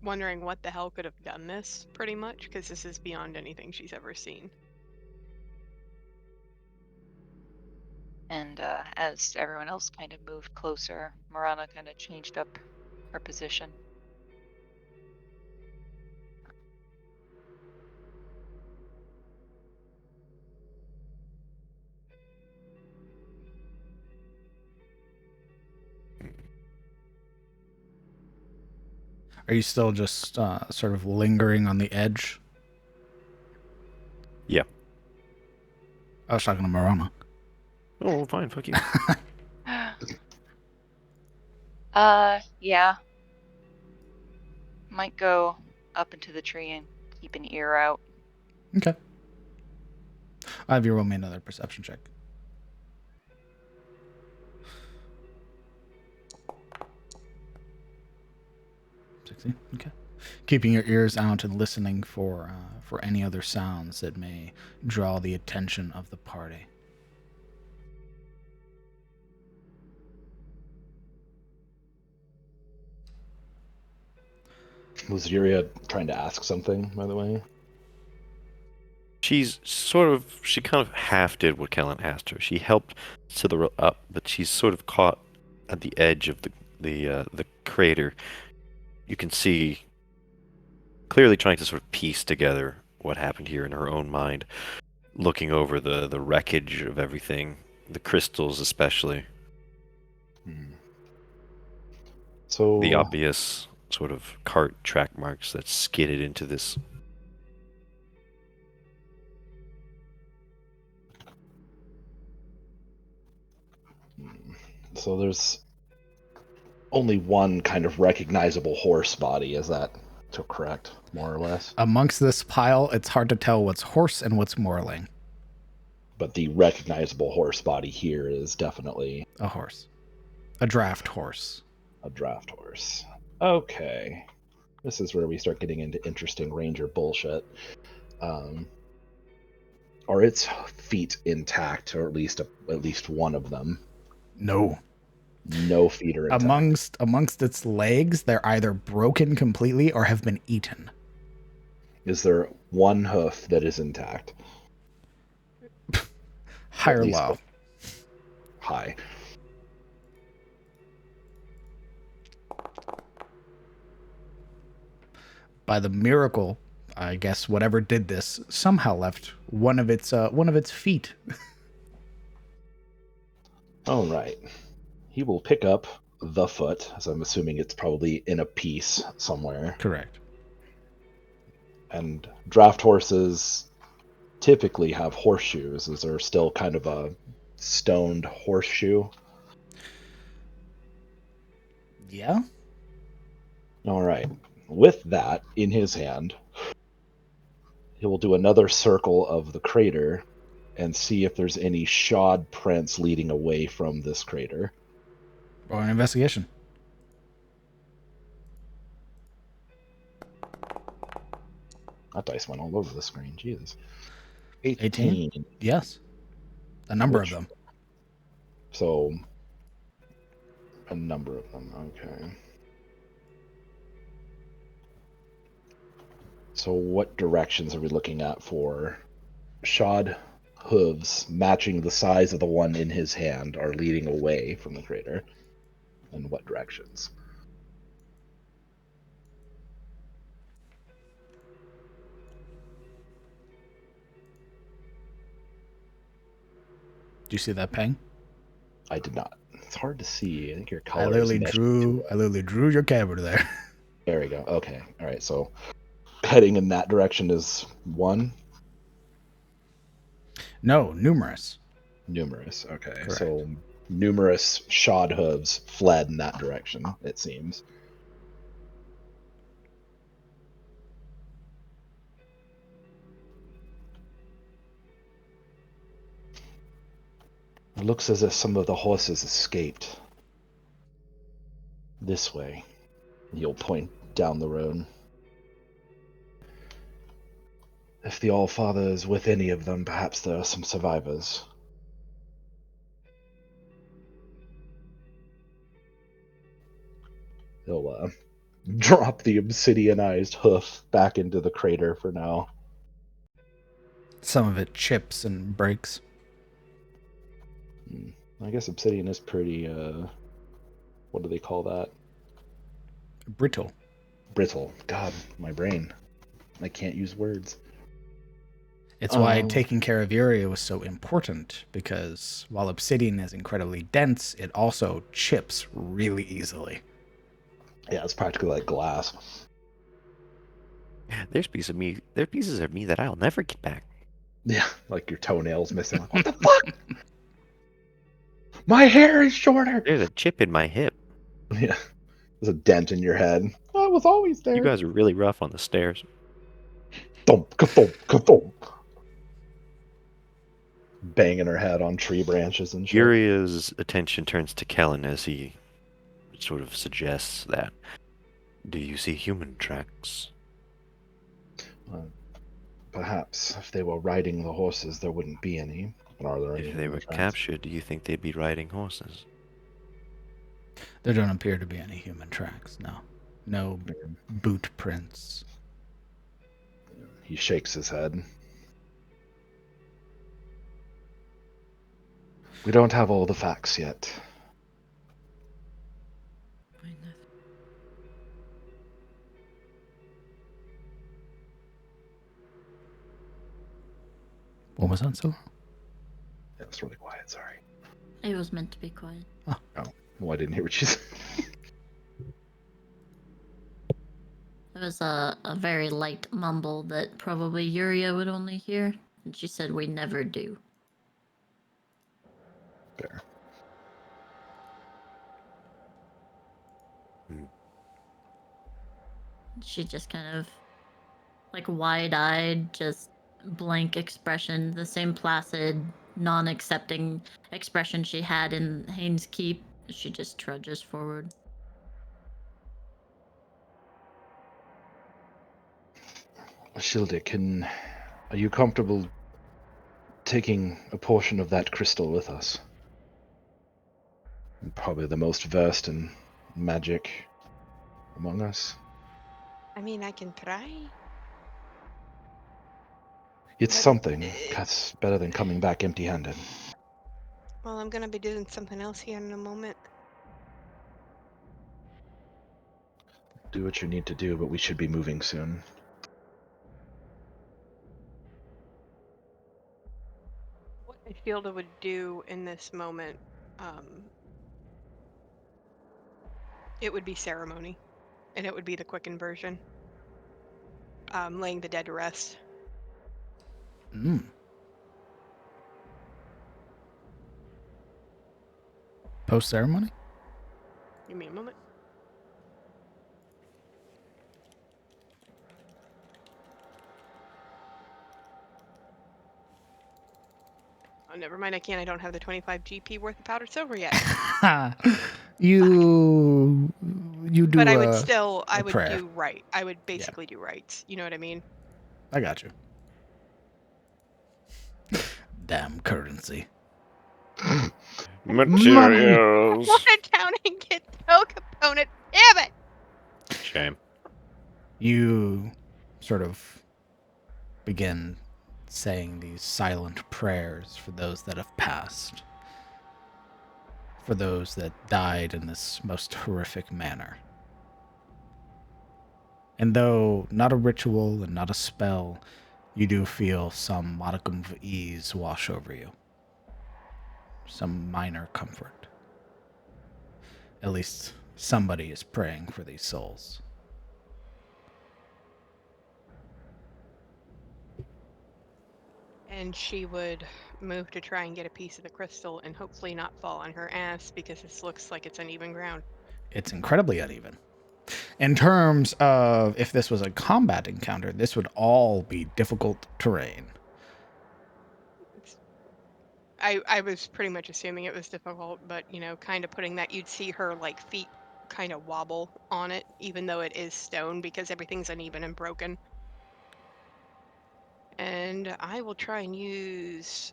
wondering what the hell could have done this, pretty much, because this is beyond anything she's ever seen. And as everyone else kind of moved closer, Marana kind of changed up her position. Are you still just sort of lingering on the edge? Yeah. I was talking to Marana. Oh, fine, fuck you. Yeah. Might go up into the tree and keep an ear out. Okay. I'll have you roll me another perception check. 16. Okay. Keeping your ears out and listening for any other sounds that may draw the attention of the party. Was Yuria trying to ask something, by the way? She kind of half did what Kellen asked her. She helped Silver up, but she's sort of caught at the edge of the crater. You can see clearly trying to sort of piece together what happened here in her own mind, looking over the wreckage of everything, the crystals especially. So The obvious sort of cart track marks that skidded into this. So there's only one kind of recognizable horse body. Is that so correct, more or less? Amongst this pile, it's hard to tell what's horse and what's moorling. But the recognizable horse body here is definitely A horse. A draft horse. a draft horse. Okay. This is where we start getting into interesting ranger bullshit. Are its feet intact, or at least one of them? No. No feet are intact. Amongst its legs, they're either broken completely or have been eaten. Is there one hoof that is intact? High or At least low? High. By the miracle, I guess whatever did this somehow left one of its feet. All right. He will pick up the foot, as I'm assuming it's probably in a piece somewhere. Correct. And draft horses typically have horseshoes. Is there still kind of a stoned horseshoe? Yeah. All right. With that in his hand, he will do another circle of the crater and see if there's any shod prints leading away from this crater. Or an investigation. That dice went all over the screen. Jesus. 18? Yes. A number of them. So, a number of them. Okay. So what directions are we looking at for shod hooves matching the size of the one in his hand are leading away from the crater? And what directions? Do you see that ping? I did not. It's hard to see. I think your color I literally drew your camera there. There we go. Okay. All right. So heading in that direction is one. No, numerous. Numerous. Okay. Correct. So numerous shod hooves fled in that direction, it seems. It looks as if some of the horses escaped. This way. You'll point down the road. If the All-Father is with any of them, perhaps there are some survivors. He'll drop the obsidianized hoof back into the crater for now. Some of it chips and breaks. I guess obsidian is pretty, what do they call that? Brittle. Brittle. God, my brain. I can't use words. It's why taking care of your area was so important, because while obsidian is incredibly dense, it also chips really easily. Yeah, it's practically like glass. There's pieces of me that I'll never get back. Yeah, like your toenails missing. Like, what the fuck? My hair is shorter. There's a chip in my hip. Yeah, there's a dent in your head. I was always there. You guys are really rough on the stairs. Thump, ka-thump, ka-thump. Banging her head on tree branches and shit. Uria's attention turns to Kellen as he sort of suggests that. Do you see human tracks? Perhaps if they were riding the horses, there wouldn't be any. But are there any If they human were tracks? captured, do you think they'd be riding horses? There don't appear to be any human tracks, no. No boot prints. He shakes his head. We don't have all the facts yet. What was that, so? Yeah, it's really quiet, sorry. It was meant to be quiet. Oh, well, I didn't hear what she said. There was a very light mumble that probably Yuria would only hear, and she said we never do. Fair. She just kind of, like, wide-eyed, just blank expression, the same placid, non-accepting expression she had in Haynes Keep. She just trudges forward. Shilde, are you comfortable taking a portion of that crystal with us? I'm probably the most versed in magic among us. I mean, I can try. It's But something. That's better than coming back empty-handed. Well, I'm gonna be doing something else here in a moment. Do what you need to do, but we should be moving soon. What Shielda would do in this moment, it would be ceremony, and it would be the quickened version. Laying the dead to rest. Post ceremony? Give me a moment. Oh, never mind. I can't. I don't have the 25 GP worth of powdered silver yet. you do. But I would still. I would prayer. do right. I would basically do rights. You know what I mean? I got you. Damn currency. Materials. I want down and get no component. Damn it! Shame. You sort of begin saying these silent prayers for those that have passed, for those that died in this most horrific manner. And though not a ritual and not a spell, you do feel some modicum of ease wash over you. Some minor comfort. At least somebody is praying for these souls. And she would move to try and get a piece of the crystal and hopefully not fall on her ass because this looks like it's uneven ground. It's incredibly uneven. In terms of if this was a combat encounter, this would all be difficult terrain. I was pretty much assuming it was difficult, but, you know, kind of putting that, you'd see her, like, feet kind of wobble on it, even though it is stone, because everything's uneven and broken. And I will try and use...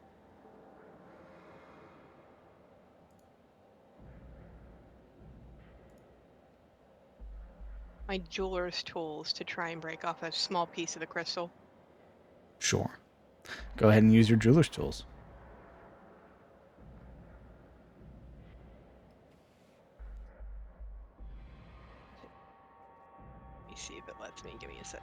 my jeweler's tools to try and break off a small piece of the crystal. Sure. Go ahead and use your jeweler's tools. Let me see if it lets me. Give me a sec.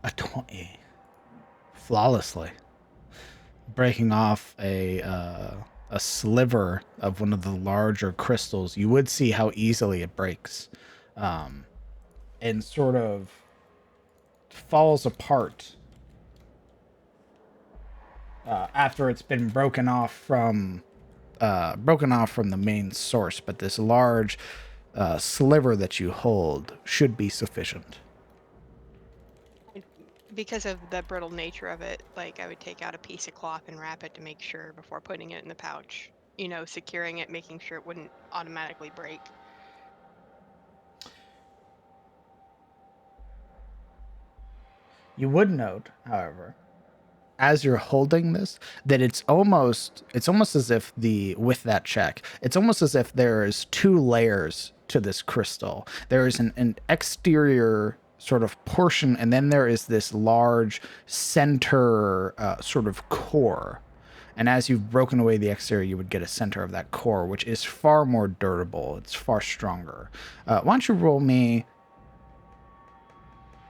A 20. Flawlessly. Breaking off a sliver of one of the larger crystals, you would see how easily it breaks. And sort of falls apart after it's been broken off from the main source. But this large sliver that you hold should be sufficient. Because of the brittle nature of it, like, I would take out a piece of cloth and wrap it to make sure before putting it in the pouch. You know, securing it, making sure it wouldn't automatically break. You would note, however, as you're holding this, that it's almost as if with that check, it's almost as if there's two layers to this crystal. There is an exterior sort of portion, and then there is this large center sort of core. And as you've broken away the exterior, you would get a center of that core, which is far more durable. It's far stronger. Why don't you roll me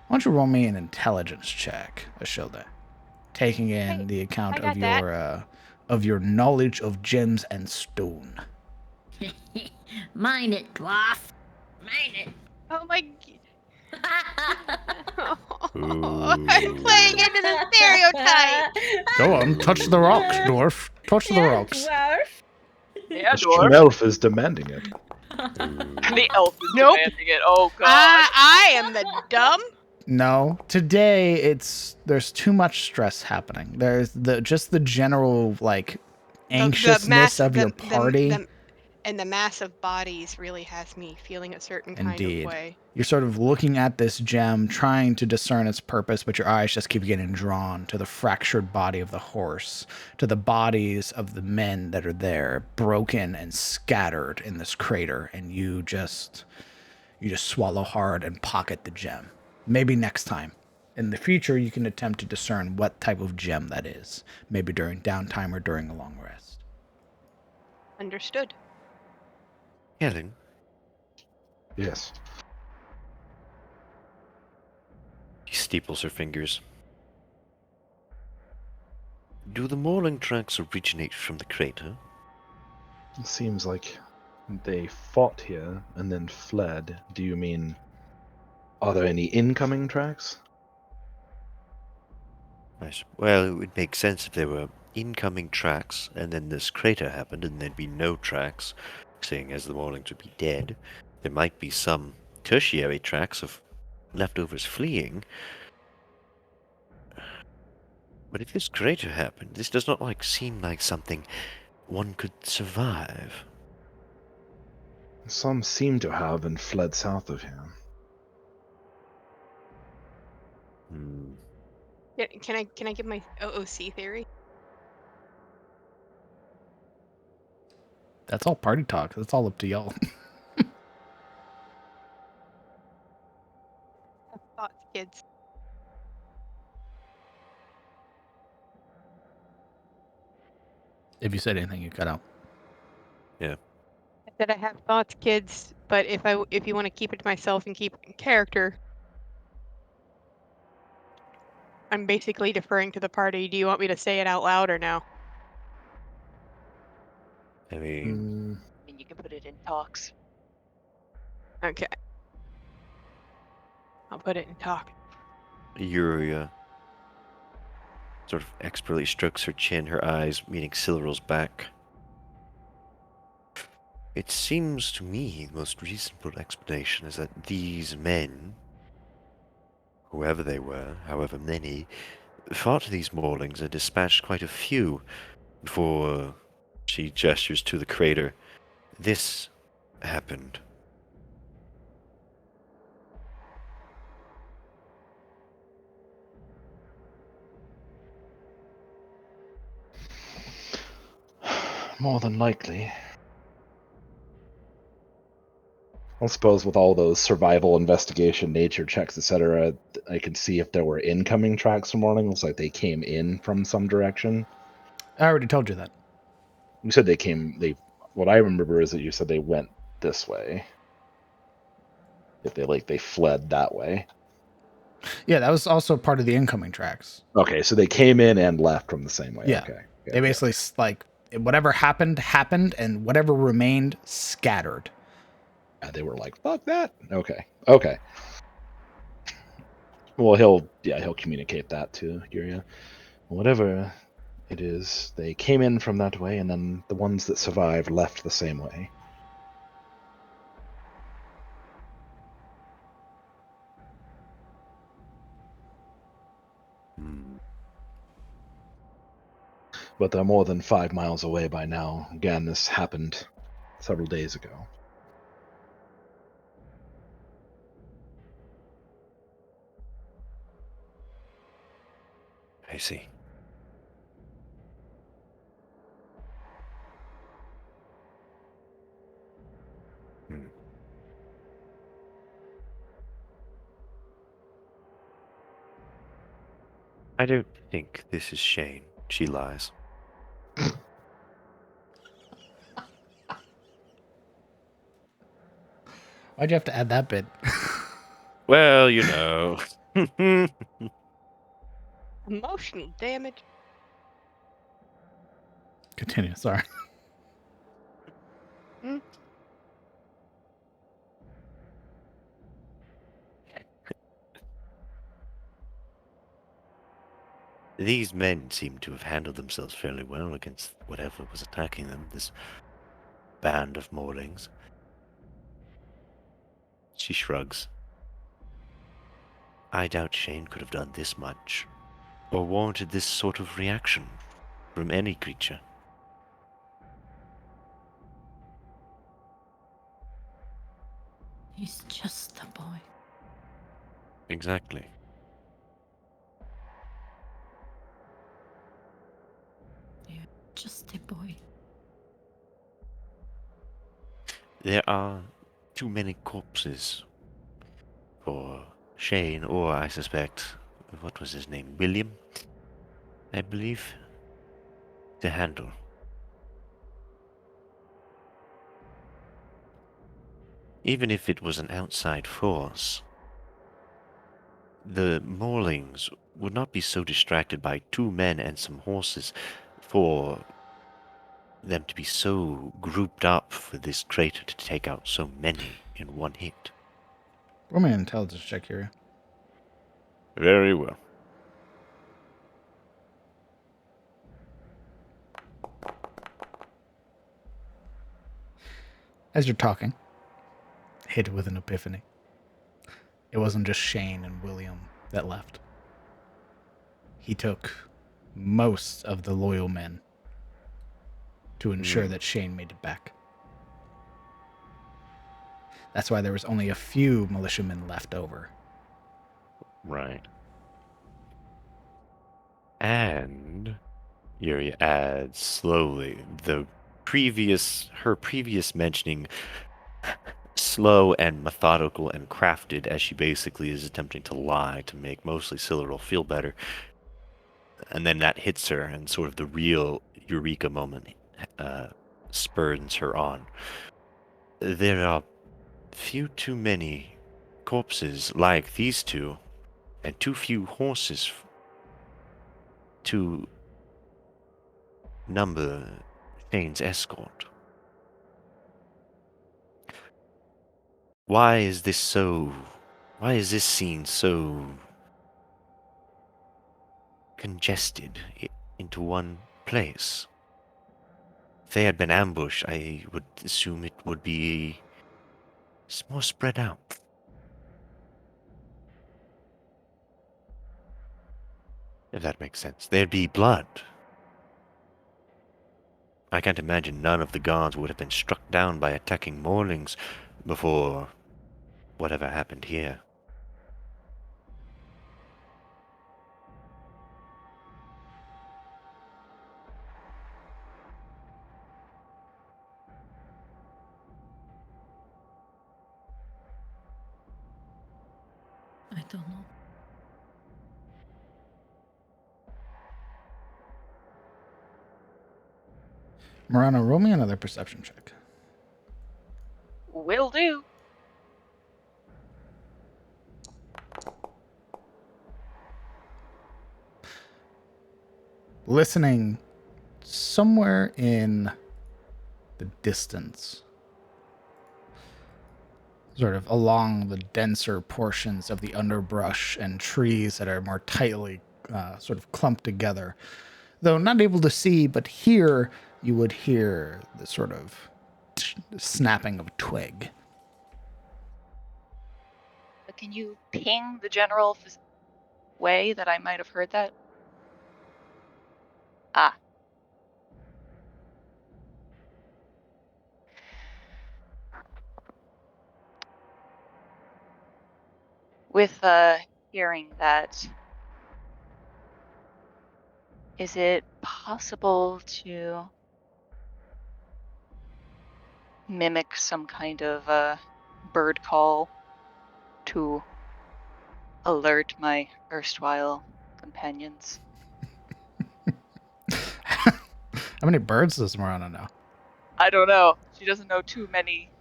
an intelligence check, Ashilda, taking in the account of your knowledge of gems and stone. Mine it, dwarf. Mine it. Oh my. Ooh. I'm playing into the stereotype. Go on, touch the rocks, dwarf. Touch the rocks. Dwarf. Yeah, Christian dwarf. elf is demanding it. The elf is Nope. demanding it. Oh god. I am the dumb. No, today there's too much stress happening. There's just the general like anxiousness of your party. And the mass of bodies really has me feeling a certain kind Indeed. of way. You're sort of looking at this gem, trying to discern its purpose, but your eyes just keep getting drawn to the fractured body of the horse, to the bodies of the men that are there, broken and scattered in this crater, and you just swallow hard and pocket the gem. Maybe next time. In the future, you can attempt to discern what type of gem that is, maybe during downtime or during a long rest. Understood. Helen, Yes. she steeples her fingers. Do the mauling tracks originate from the crater? It seems like they fought here and then fled. Do you mean, are there any incoming tracks? Well, it would make sense if there were incoming tracks, and then this crater happened, and there'd be no tracks, seeing as the maulings would be dead. There might be some tertiary tracks of leftovers fleeing. But if this crater happened, this does not seem like something one could survive. Some seem to have and fled south of here. Hmm. Yeah, can I give my OOC theory? That's all party talk. That's all up to y'all. Have thoughts, kids. If you said anything, you cut out. I said I have thoughts, kids, but if you want to keep it to myself and keep it in character, I'm basically deferring to the party. Do you want me to say it out loud or no? I mean, I mean, you can put it in talks. Okay. I'll put it in talk. Yuria sort of expertly strokes her chin, her eyes meeting Silver's back. It seems to me the most reasonable explanation is that these men, whoever they were, however many, fought these maulings and dispatched quite a few before she gestures to the crater. This happened. More than likely. I suppose with all those survival, investigation, nature checks, etc., I could see if there were incoming tracks from morning. Looks like they came in from some direction. I already told you that. You said what I remember is that you said they went this way. If they fled that way. Yeah, that was also part of the incoming tracks. Okay, so they came in and left from the same way. Yeah. Okay. They basically whatever happened, and whatever remained scattered. They were like, fuck that. Okay. Well, he'll communicate that to Yuria. Whatever it is, they came in from that way, and then the ones that survived left the same way. But they're more than 5 miles away by now. Again, this happened several days ago. I see. I don't think this is Shane. She lies. Why'd you have to add that bit? Well, you know. Emotional damage. Continue. Sorry. These men seem to have handled themselves fairly well against whatever was attacking them, this band of Morlings. She shrugs. I doubt Shane could have done this much, or warranted this sort of reaction from any creature. He's just a boy. Exactly. Just a boy. There are too many corpses for Shane, or I suspect, what was his name? William, I believe, to handle. Even if it was an outside force, the Morlings would not be so distracted by 2 men and some horses for them to be so grouped up for this traitor to take out so many in one hit. Roll me an intelligence check here. Very well. As you're talking, hit with an epiphany. It wasn't just Shane and William that left. He took most of the loyal men to ensure that Shane made it back. That's why there was only a few militiamen left over. Right. And Yuri adds slowly her previous mentioning slow and methodical and crafted, as she basically is attempting to lie to make mostly Cyril feel better. And then that hits her, and sort of the real eureka moment spurs her on. There are few too many corpses like these two, and too few horses to number Shane's escort. Why is this scene so congested into one place? If they had been ambushed, I would assume it would be more spread out. If that makes sense. There'd be blood. I can't imagine none of the guards would have been struck down by attacking Morlings before whatever happened here. I don't know. Marana, roll me another perception check. Will do. Listening somewhere in the distance, sort of along the denser portions of the underbrush and trees that are more tightly sort of clumped together, though not able to see, but hear, you would hear the sort of snapping of a twig. But can you ping the general way that I might have heard that? Ah. With hearing that, is it possible to mimic some kind of bird call to alert my erstwhile companions? How many birds does Marana know? I don't know. She doesn't know too many.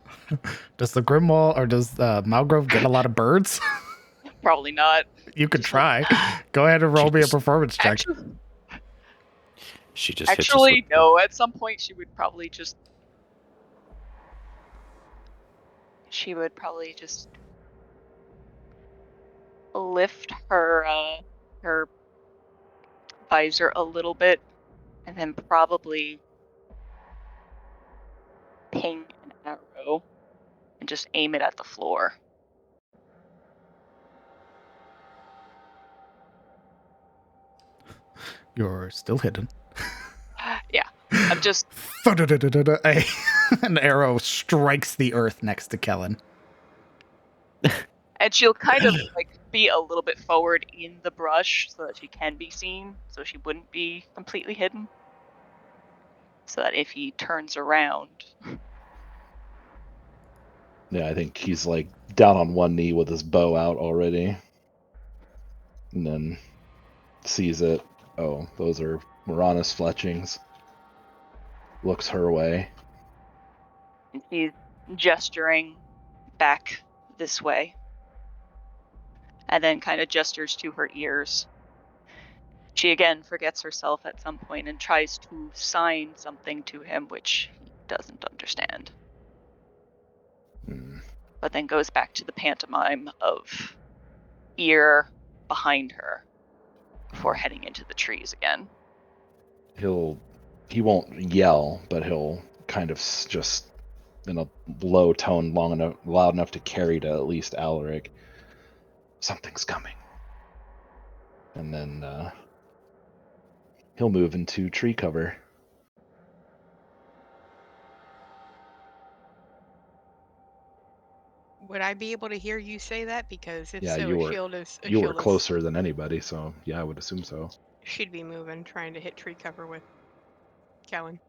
Does the Grimwall or does Malgrove get a lot of birds? Probably not. You could try. Go ahead and roll me a performance check. Actually, She just hits us Actually, with no. At some point, she would probably just lift her visor a little bit, and then probably ping an arrow and just aim it at the floor. You're still hidden. Yeah, I'm just An arrow strikes the earth next to Kellen. and she'll kind of like be a little bit forward in the brush so that she can be seen, so she wouldn't be completely hidden. So that if he turns around, Yeah, I think he's like down on one knee with his bow out already. And then sees it. Oh, those are Morana's fletchings. Looks her way. and he's gesturing back this way, and then kind of gestures to her ears. She again forgets herself at some point and tries to sign something to him, which he doesn't understand. But then goes back to the pantomime of ear behind her before heading into the trees again. He won't yell, but he'll kind of just in a low tone, loud enough to carry to at least Alaric. Something's coming. And then he'll move into tree cover. Would I be able to hear you say that? Because if Yeah, so, you were a you were shield is, closer than anybody, so yeah, I would assume so. she'd be moving, trying to hit tree cover with Kellen.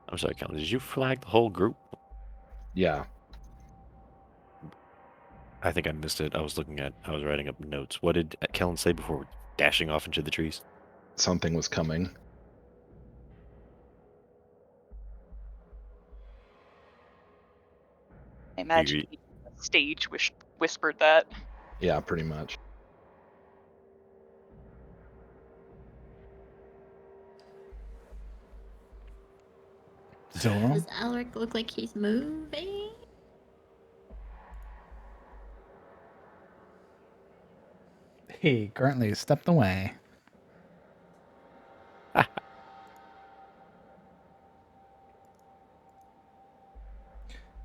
I'm sorry, Kellen. Did you flag the whole group? Yeah. I think I missed it. I was writing up notes. What did Kellen say before dashing off into the trees? Something was coming. I imagine the stage whispered that. Yeah, pretty much. Zora? Does Alaric look like he's moving? He currently stepped away.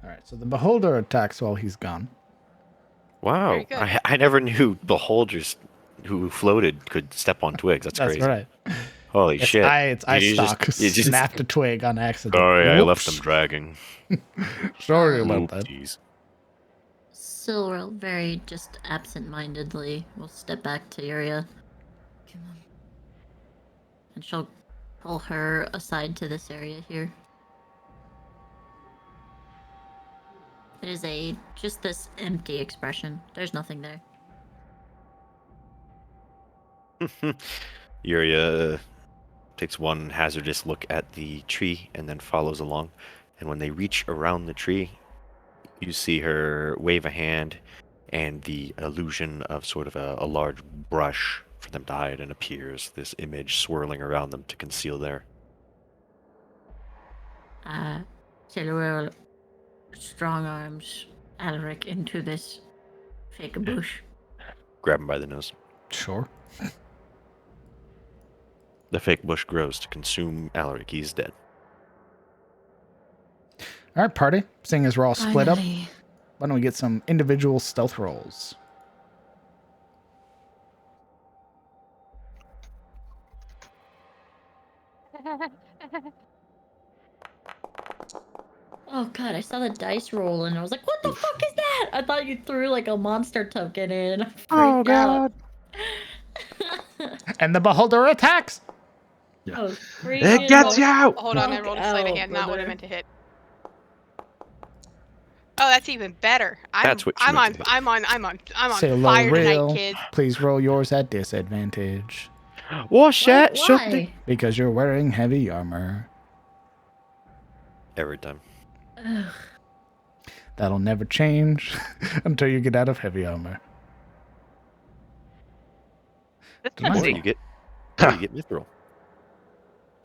Alright, so the beholder attacks while he's gone. Wow. Very good. I never knew beholders who floated could step on twigs. That's crazy. right. Holy It's shit. I You stock just- snapped a twig on accident. Sorry, I left them Whoops. dragging. Sorry about that. Oopsies. Silril very just absent-mindedly will step back to Yuria. Come on. And she'll pull her aside to this area here. It is just this empty expression. There's nothing there. Yuria takes one hazardous look at the tree and then follows along. And when they reach around the tree, you see her wave a hand and the illusion of sort of a large brush for them to hide, and appears this image swirling around them to conceal there. Silril strong arms Alaric into this fake bush. Grab him by the nose. Sure. The fake bush grows to consume Alaric. He's dead. Alright, party. Seeing as we're all split up, Finally. why don't we get some individual stealth rolls? Oh god, I saw the dice roll and I was like, what the fuck is that? I thought you threw like a monster token in. Oh, Freaked out. And the beholder attacks! I was It gets you! Hold on, I rolled a sleight of out, hand, not what I brother. meant to hit. Oh, that's even better. That's what you meant to hit. I'm on Say low fire tonight, real. kids. Please roll yours at disadvantage What's that? Shut the... Why? because you're wearing heavy armor. Every time. Ugh. That'll never change until you get out of heavy armor. This Come can on. Or be you get... Or you get mithril.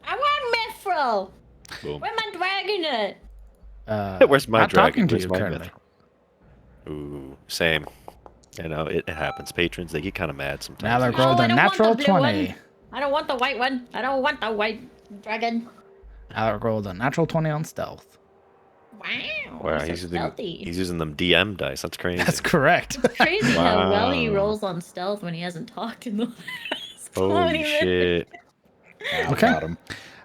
I want mithril. Boom. Where my dragon at? Where's my not dragon? talking to Where's you my currently. mithril? Ooh, same. You know, it happens. Patrons, they get kind of mad sometimes. Now they're They No, rolled I a don't want the natural blue 20. one. I don't want the white one. I don't want the white dragon. Alec rolled a natural 20 on stealth. Wow. Wow, so he's stealthy. using them DM dice. That's crazy. That's correct. It's crazy how well he Wow. rolls on stealth when he hasn't talked in the last 20 Holy minutes. shit. Okay. Got him.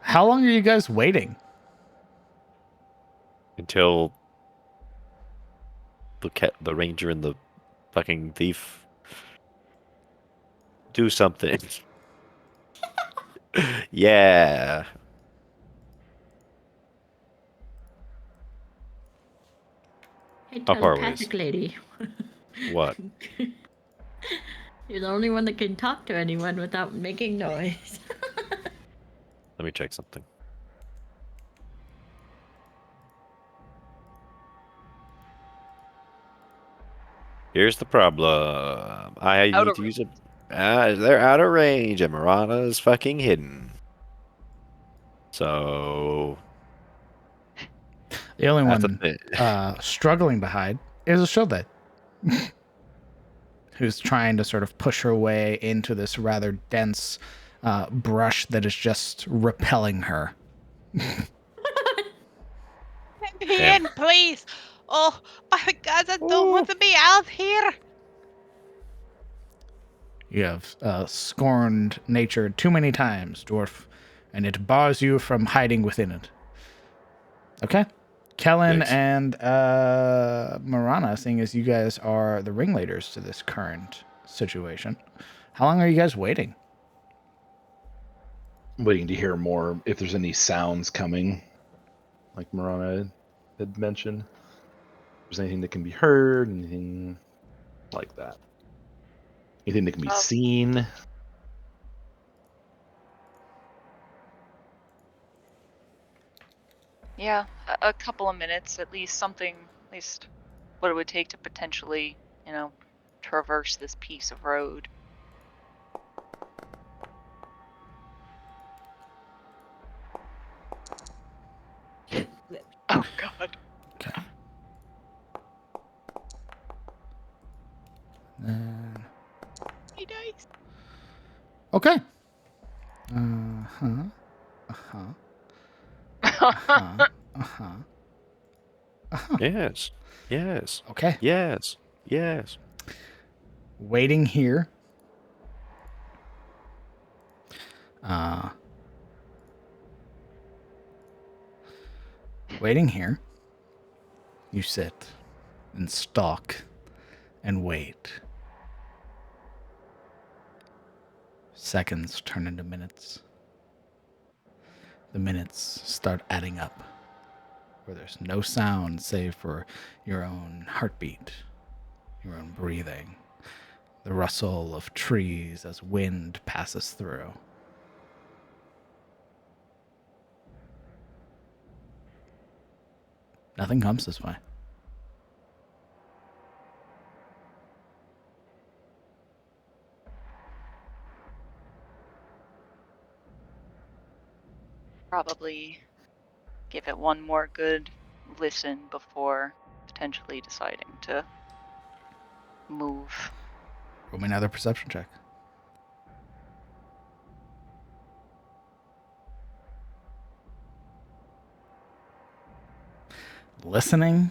How long are you guys waiting? Until the ranger and the fucking thief do something. Yeah. Hey, How far away telepathic lady. What? You're the only one that can talk to anyone without making noise. Let me check something. Here's the problem. I Out need of to use a... they're out of range and Marana's fucking hidden. So... The only That's a one thing. struggling to hide is a Shilde, who's trying to sort of push her way into this rather dense brush that is just repelling her. Let me Damn. in, please. Oh, my God, I don't want to be out here. You have scorned nature too many times, dwarf, and it bars you from hiding within it. Okay. Kellen Yikes. and Marana, seeing as you guys are the ringleaders to this current situation, how long are you guys waiting? Waiting to hear more if there's any sounds coming, like Marana had mentioned. If there's anything that can be heard, anything like that. Anything that can be seen. Yeah, a couple of minutes at least, something, at least what it would take to potentially, traverse this piece of road. Oh, God. Okay. Hey, dice. Okay. Uh-huh. Uh-huh. Uh-huh. Uh-huh. Uh-huh. Yes. Yes. Okay. Yes. Yes. Waiting here. Waiting here. You sit and stalk and wait. Seconds turn into minutes. The minutes start adding up, where there's no sound save for your own heartbeat, your own breathing, the rustle of trees as wind passes through. Nothing comes this way. Probably give it one more good listen before potentially deciding to move. Roll me another perception check. Listening.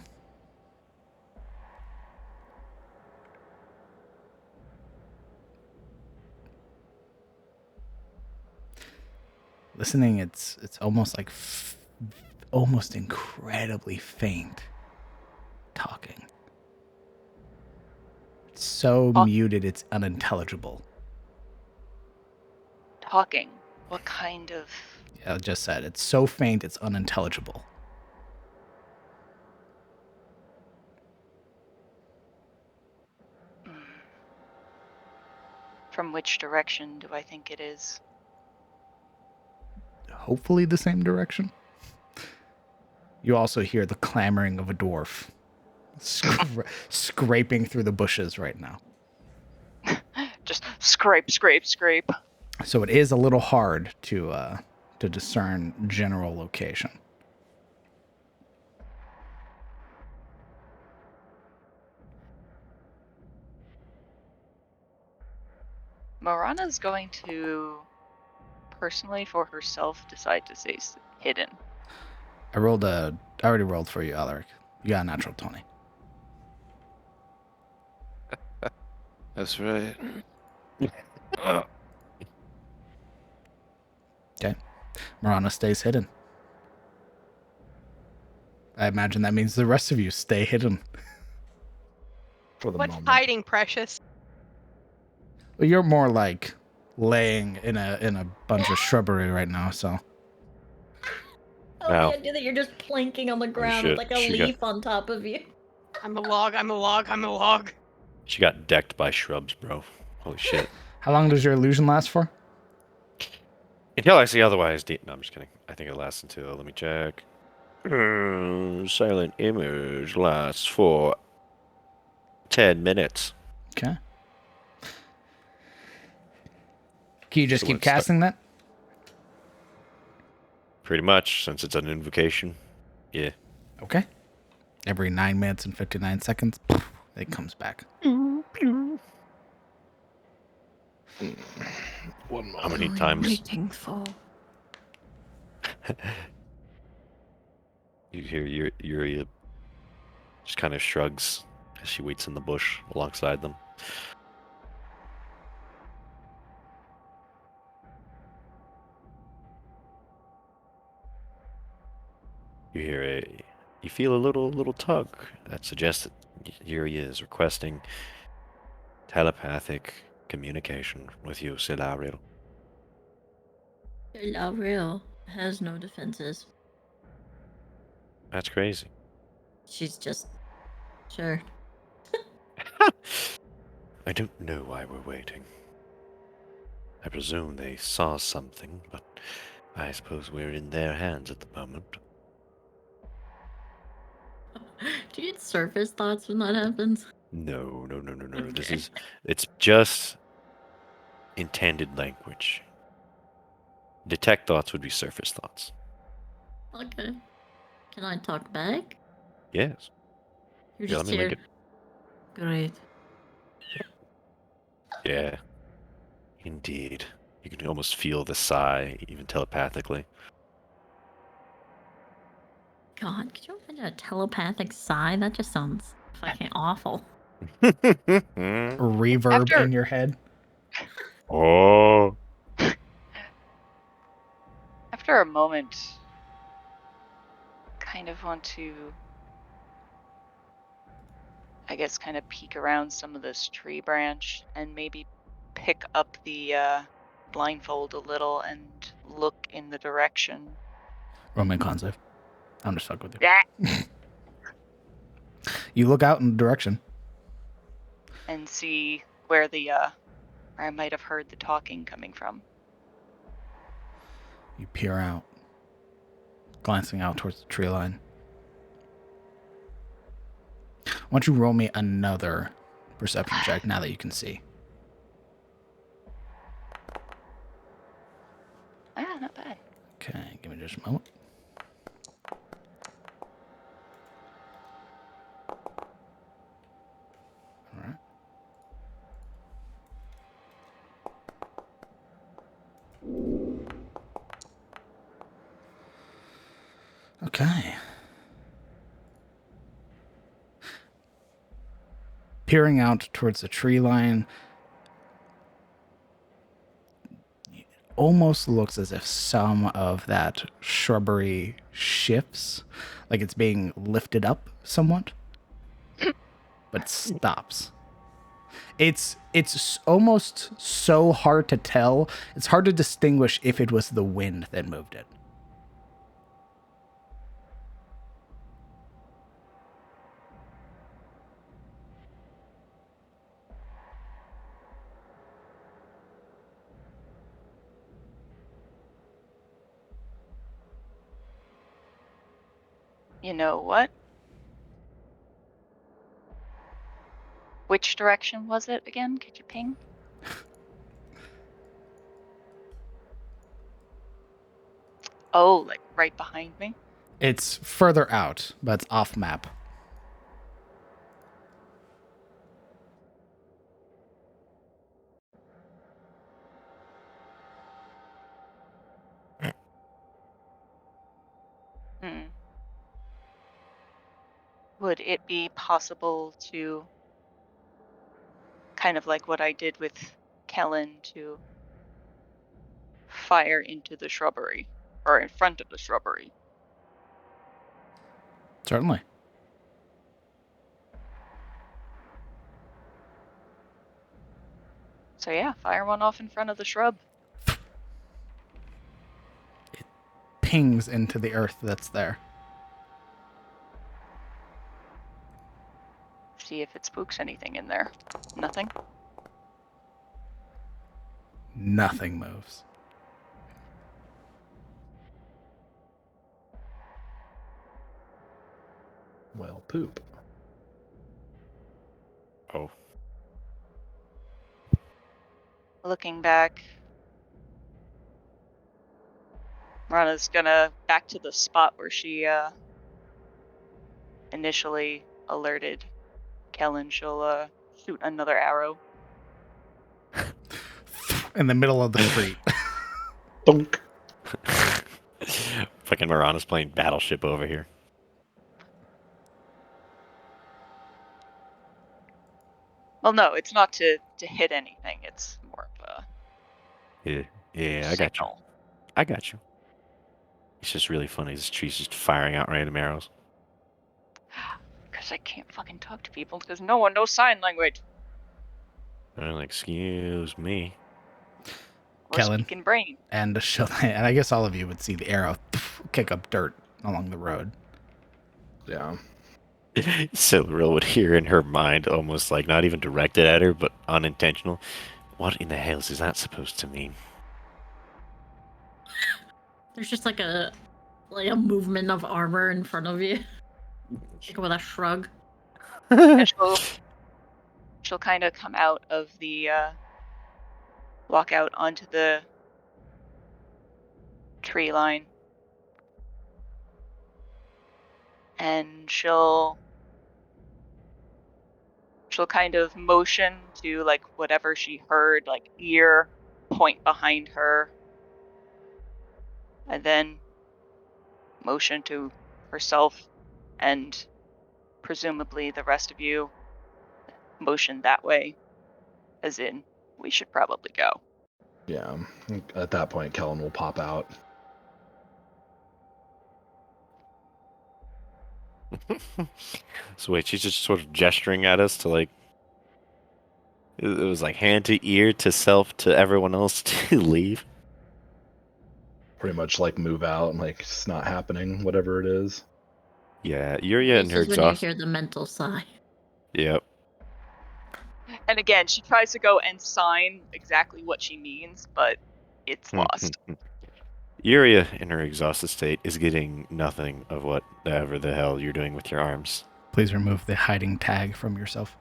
Listening, it's almost like almost incredibly faint talking. It's so muted, it's unintelligible. Talking? What kind of... Yeah, I just said, it's so faint, it's unintelligible. From which direction do I think it is? Hopefully the same direction. You also hear the clamoring of a dwarf scraping through the bushes right now. Just scrape, scrape, scrape. So it is a little hard to discern general location. Morana's going to, personally for herself, decide to stay hidden. I already rolled for you, Alaric. You got a natural 20. That's right. Okay. Marana stays hidden. I imagine that means the rest of you stay hidden. For the What's moment. hiding, Precious? Well, you're more like laying in a bunch of shrubbery right now, so. Oh, Wow. the idea that you're just planking on the ground shit, with like a she leaf on top of you. I'm a log, I'm a log, I'm a log. She got decked by shrubs, bro. Holy shit. How long does your illusion last for? Until I see otherwise. No, I'm just kidding. I think it lasts until, let me check. Silent image lasts for 10 minutes. Okay. Can you just So when keep it start- casting that? Pretty much, since it's an invocation. Yeah. Okay. Every 9 minutes and 59 seconds, it comes back. One How moment. many What are you times waiting for? you hear Yuria just kind of shrugs as she waits in the bush alongside them. You feel a little tug that suggests that Yuria is requesting telepathic communication with you, Silariel. Laurel has no defenses. That's crazy. She's just sure. I don't know why we're waiting. I presume they saw something, but I suppose we're in their hands at the moment. Do you get surface thoughts when that happens? No. Okay. It's just intended language. Detect thoughts would be surface thoughts. Okay. Can I talk back? Yes. You're Yeah, just let me link here. it. Great. Yeah. Indeed. You can almost feel the sigh, even telepathically. God, could you imagine a telepathic sigh? That just sounds fucking awful. Reverb After- in your head. Oh. After a moment, kind of want to, I guess, kind of peek around some of this tree branch and maybe pick up the blindfold a little and look in the direction. Roman con save. I'm just fucking with you. Yeah. You look out in the direction. And see where the where I might have heard the talking coming from. You peer out, glancing out towards the tree line. Why don't you roll me another perception check now that you can see? Ah, not bad. Okay, give me just a moment. All right. Okay. Peering out towards the tree line, almost looks as if some of that shrubbery shifts, like it's being lifted up somewhat, but it stops. It's almost so hard to tell. It's hard to distinguish if it was the wind that moved it. You know what? Which direction was it again? Could you ping? Oh, like right behind me? It's further out, but it's off map. Hmm. Would it be possible to, kind of like what I did with Kellen, to fire into the shrubbery, or in front of the shrubbery? Certainly. So yeah, fire one off in front of the shrub. Pings into the earth that's there. See if it spooks anything in there. Nothing? Nothing moves. Well, poop. Oh. Looking back, Rana's gonna back to the spot where she initially alerted Kellen. She'll shoot another arrow. In the middle of the street. Dunk. Fucking Marana's playing Battleship over here. Well, no, it's not to hit anything. It's more of a Yeah, I got you. signal. I got you. It's just really funny. This tree's just firing out random arrows. Because I can't fucking talk to people because no one knows sign language. Well, excuse me. Or Kellen. speaking brain. And I guess all of you would see the arrow kick up dirt along the road. Yeah. Silveril would hear in her mind, almost like not even directed at her, but unintentional. What in the hell is that supposed to mean? There's just like a movement of armor in front of you. Like with a shrug. And she'll kind of come out of the walk out onto the tree line. And she'll kind of motion to like whatever she heard, like ear, point behind her, and then motion to herself and presumably the rest of you motion that way, as in, we should probably go. Yeah. At that point, Kellen will pop out. So wait, she's just sort of gesturing at us to like. It was like hand to ear to self to everyone else to leave. Pretty much like move out and like it's not happening, whatever it is. Yeah, Yuria and This her is when you exhaust. hear the mental sigh. Yep. And again, she tries to go and sign exactly what she means, but it's lost. Yuria, in her exhausted state, is getting nothing of whatever the hell you're doing with your arms. Please remove the hiding tag from yourself.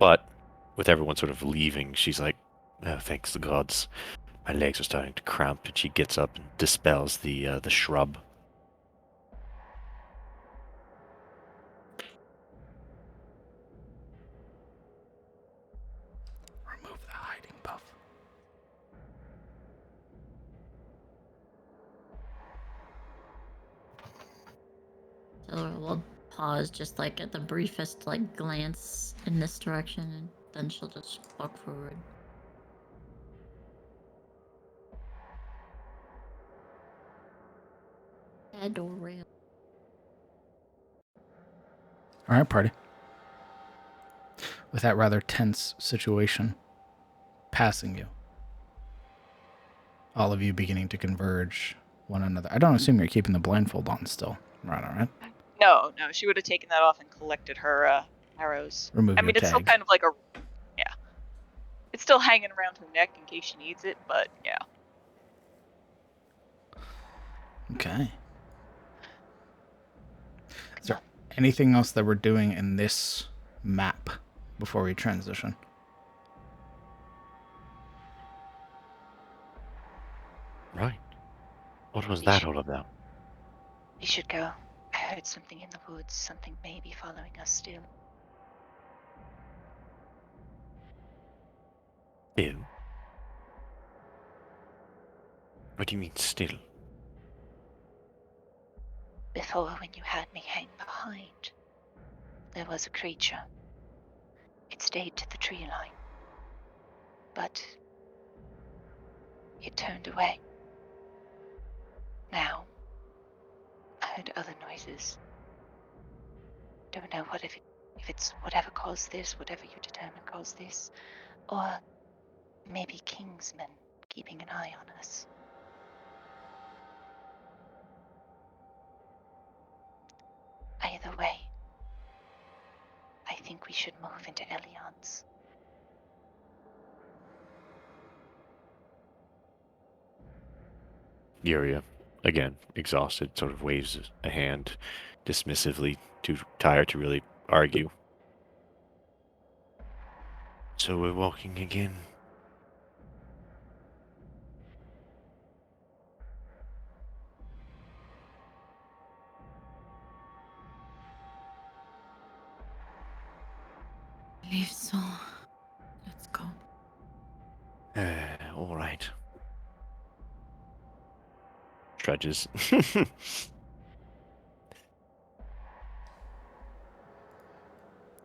But with everyone sort of leaving, she's like, oh, thanks the gods. My legs are starting to cramp, and she gets up and dispels the shrub. Remove the hiding buff. So we'll pause just like at the briefest like glance in this direction, and then she'll just walk forward. Head or rail. All right, party. With that rather tense situation passing you, all of you beginning to converge one another. I don't assume you're keeping the blindfold on still. Right, all right. No, she would have taken that off and collected her arrows. Remove I your mean, it's still tag. kind of like yeah. It's still hanging around her neck in case she needs it, but yeah. Okay. anything else that we're doing in this map before we transition? Right. What was We that should- all about? We should go. I heard something in the woods. Something may be following us still. Still? What do you mean still? Before, when you had me hang behind, there was a creature. It stayed to the tree line. But it turned away. Now, I heard other noises. Don't know if it's whatever caused this, whatever you determine caused this, or maybe Kingsmen keeping an eye on us. Either way, I think we should move into Elion's. Yuria, again, exhausted, sort of waves a hand dismissively, too tired to really argue. So we're walking again. I believe so. Let's go. All right. Trudges.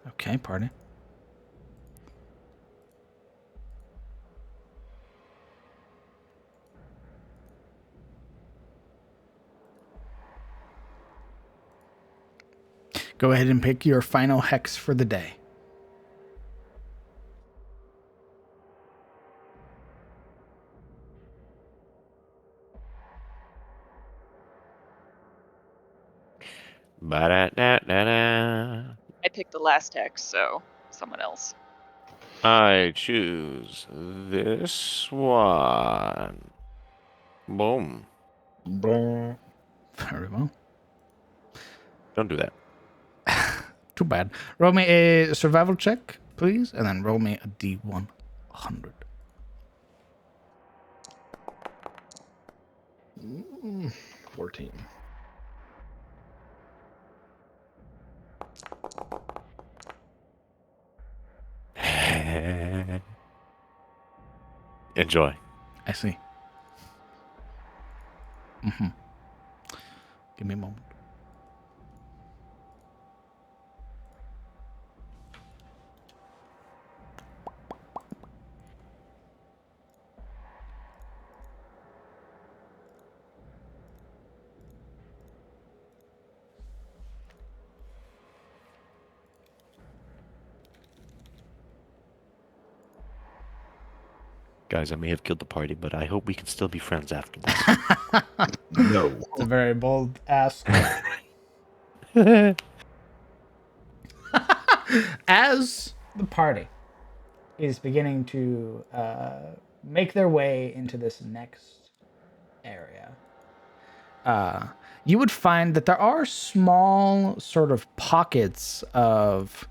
Okay, party. Go ahead and pick your final hex for the day. Ba-da-da-da-da. I picked the last text, so someone else. I choose this one. Boom. Brr. Very well. Don't do that. Too bad. Roll me a survival check, please, and then roll me a D100. 14. Enjoy. I see. Mm-hmm. Give me a moment. Guys, I may have killed the party, but I hope we can still be friends after this. No. It's a very bold ask. As the party is beginning to make their way into this next area, you would find that there are small sort of pockets of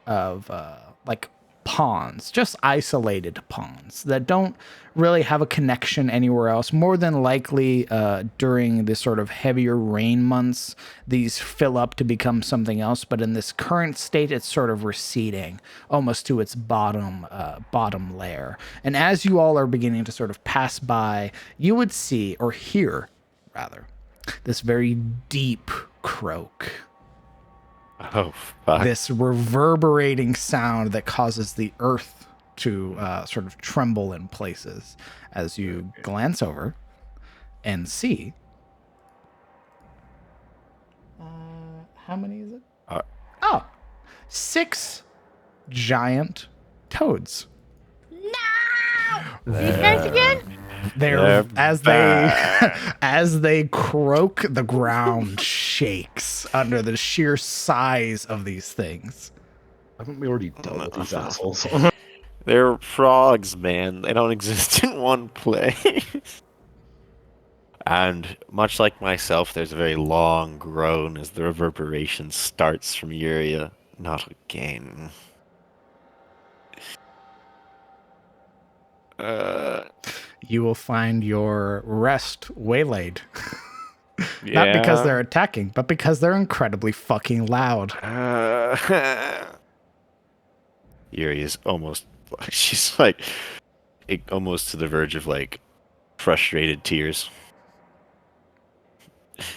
like ponds, just isolated ponds that don't really have a connection anywhere else. More than likely, during the sort of heavier rain months, these fill up to become something else. But in this current state, it's sort of receding almost to its bottom layer. And as you all are beginning to sort of pass by, you would see, or hear rather, this very deep croak. Oh, fuck. This reverberating sound that causes the earth to sort of tremble in places as you glance over and see. How many is it? 6 giant toads. These guys again? They're back. as they croak, the ground shakes under the sheer size of these things. Haven't we already dealt with these assholes? They're frogs, man. They don't exist in one place. And much like myself, there's a very long groan as the reverberation starts from Yuria. Not again. You will find your rest waylaid. Yeah. Not because they're attacking, but because they're incredibly fucking loud. Yuri is almost, she's like, almost to the verge of like frustrated tears.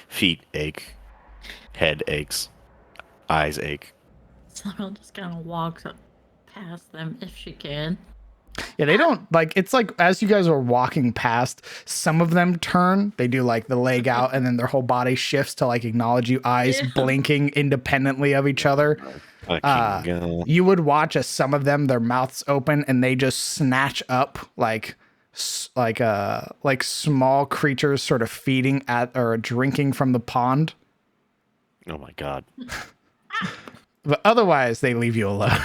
Feet ache, head aches, eyes ache. Sorrel just kind of walks up past them if she can. Yeah, they don't like, it's like as you guys are walking past, some of them turn, they do like the leg out, and then their whole body shifts to like acknowledge you, eyes blinking independently of each other. You would watch as some of them, their mouths open and they just snatch up like small creatures sort of feeding at or drinking from the pond. Oh my god. But otherwise, they leave you alone.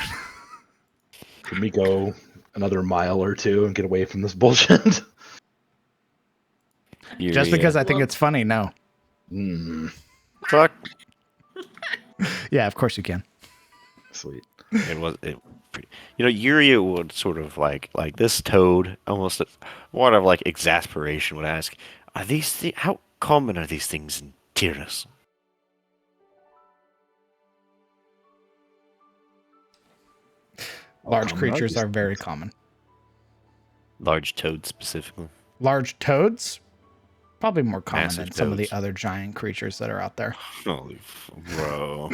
Can we go another mile or two and get away from this bullshit? Just because I think it's funny, no. Fuck. Yeah, of course you can. Sweet. Yuria would sort of like this toad, almost more of like exasperation, would ask, "Are these how common are these things in Tyrus?" Large creatures are very common. Large toads specifically. Large toads? Probably more common Massive than some of the toads. other giant creatures that are out there. Holy bro.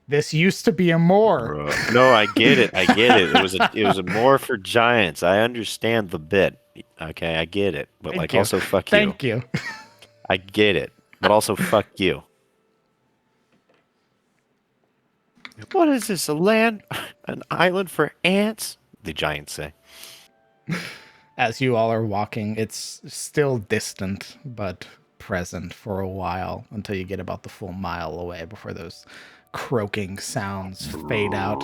This used to be a moor. Bro. No, I get it. It was a more for giants. I understand the bit. Okay, I get it. But Thank you. Also fuck you. Thank you. I get it. But also fuck you. What is this? A land? An island for ants? The giants say. As you all are walking, it's still distant, but present for a while until you get about the full mile away before those croaking sounds fade out.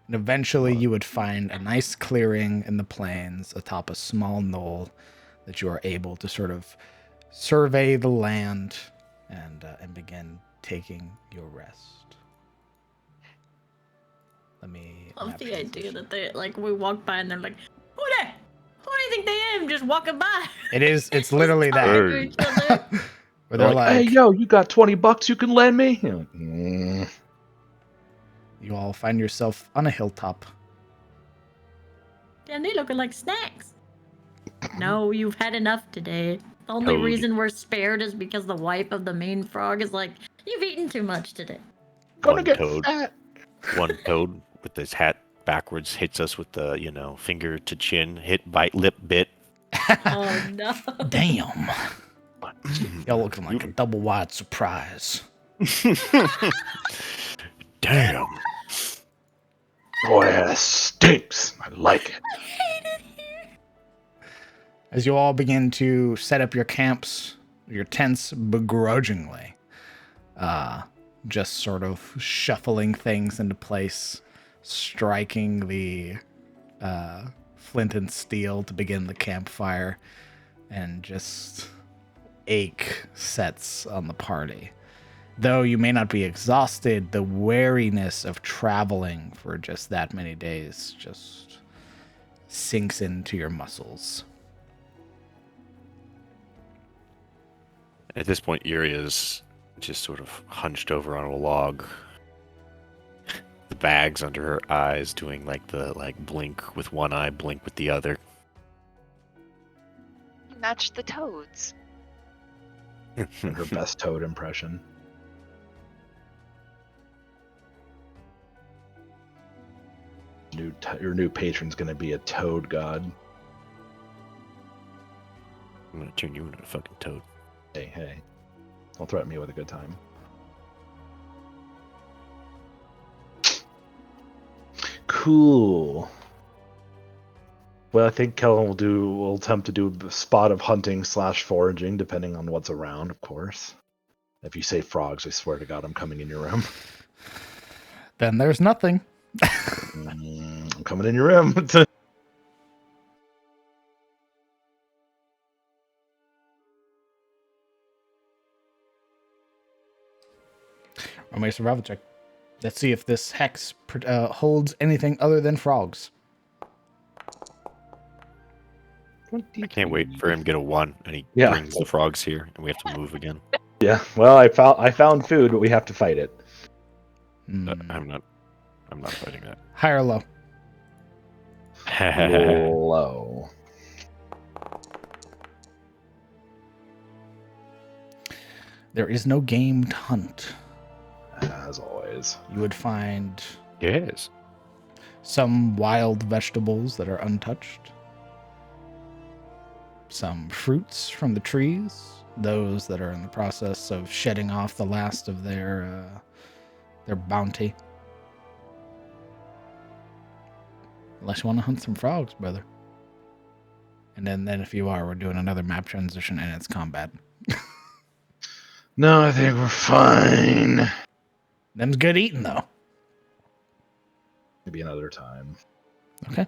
And eventually you would find a nice clearing in the plains atop a small knoll that you are able to sort of survey the land and begin taking your rest. Let me Love the idea that they like we walk by and they're like, who do you think they am just walking by? It's literally that. Where they're like, hey, yo, you got $20 you can lend me? You're like, You all find yourself on a hilltop. Damn, they looking like snacks. No, you've had enough today. The only Toad. reason we're spared is because the wife of the main frog is like, you've eaten too much today. One toad with his hat backwards hits us with the, finger to chin, bite lip bit. Oh no. Damn. Y'all looking like a double wide surprise. Damn. boy, that stinks. I like it. I hate it here. As you all begin to set up your camps, your tents begrudgingly, just sort of shuffling things into place, striking the flint and steel to begin the campfire, and just ache sets on the party. Though you may not be exhausted, the wariness of traveling for just that many days just sinks into your muscles. At this point, Yuria's just sort of hunched over on a log. The bags under her eyes, doing the blink with one eye, blink with the other. Match the toads. Her best toad impression. Your new patron's gonna be a toad god. I'm gonna turn you into a fucking toad. Hey. Don't threaten me with a good time. Cool. Well, I think Kellen will attempt to do a spot of hunting / foraging, depending on what's around, of course. If you say frogs, I swear to God, I'm coming in your room. Then there's nothing. I'm coming in your room. Roll me a survival check. Let's see if this hex holds anything other than frogs. I can't wait for him to get a 1 and he Yeah. brings the frogs here and we have to move again. Yeah. Well, I found food, but we have to fight it. I'm not fighting that. High or low? Low. There is no game to hunt. As always. You would find Yes. some wild vegetables that are untouched, some fruits from the trees, those that are in the process of shedding off the last of their bounty. Unless you want to hunt some frogs, brother. And then if you are, we're doing another map transition and it's combat. No, I think we're fine. Them's good eating, though. Maybe another time. Okay.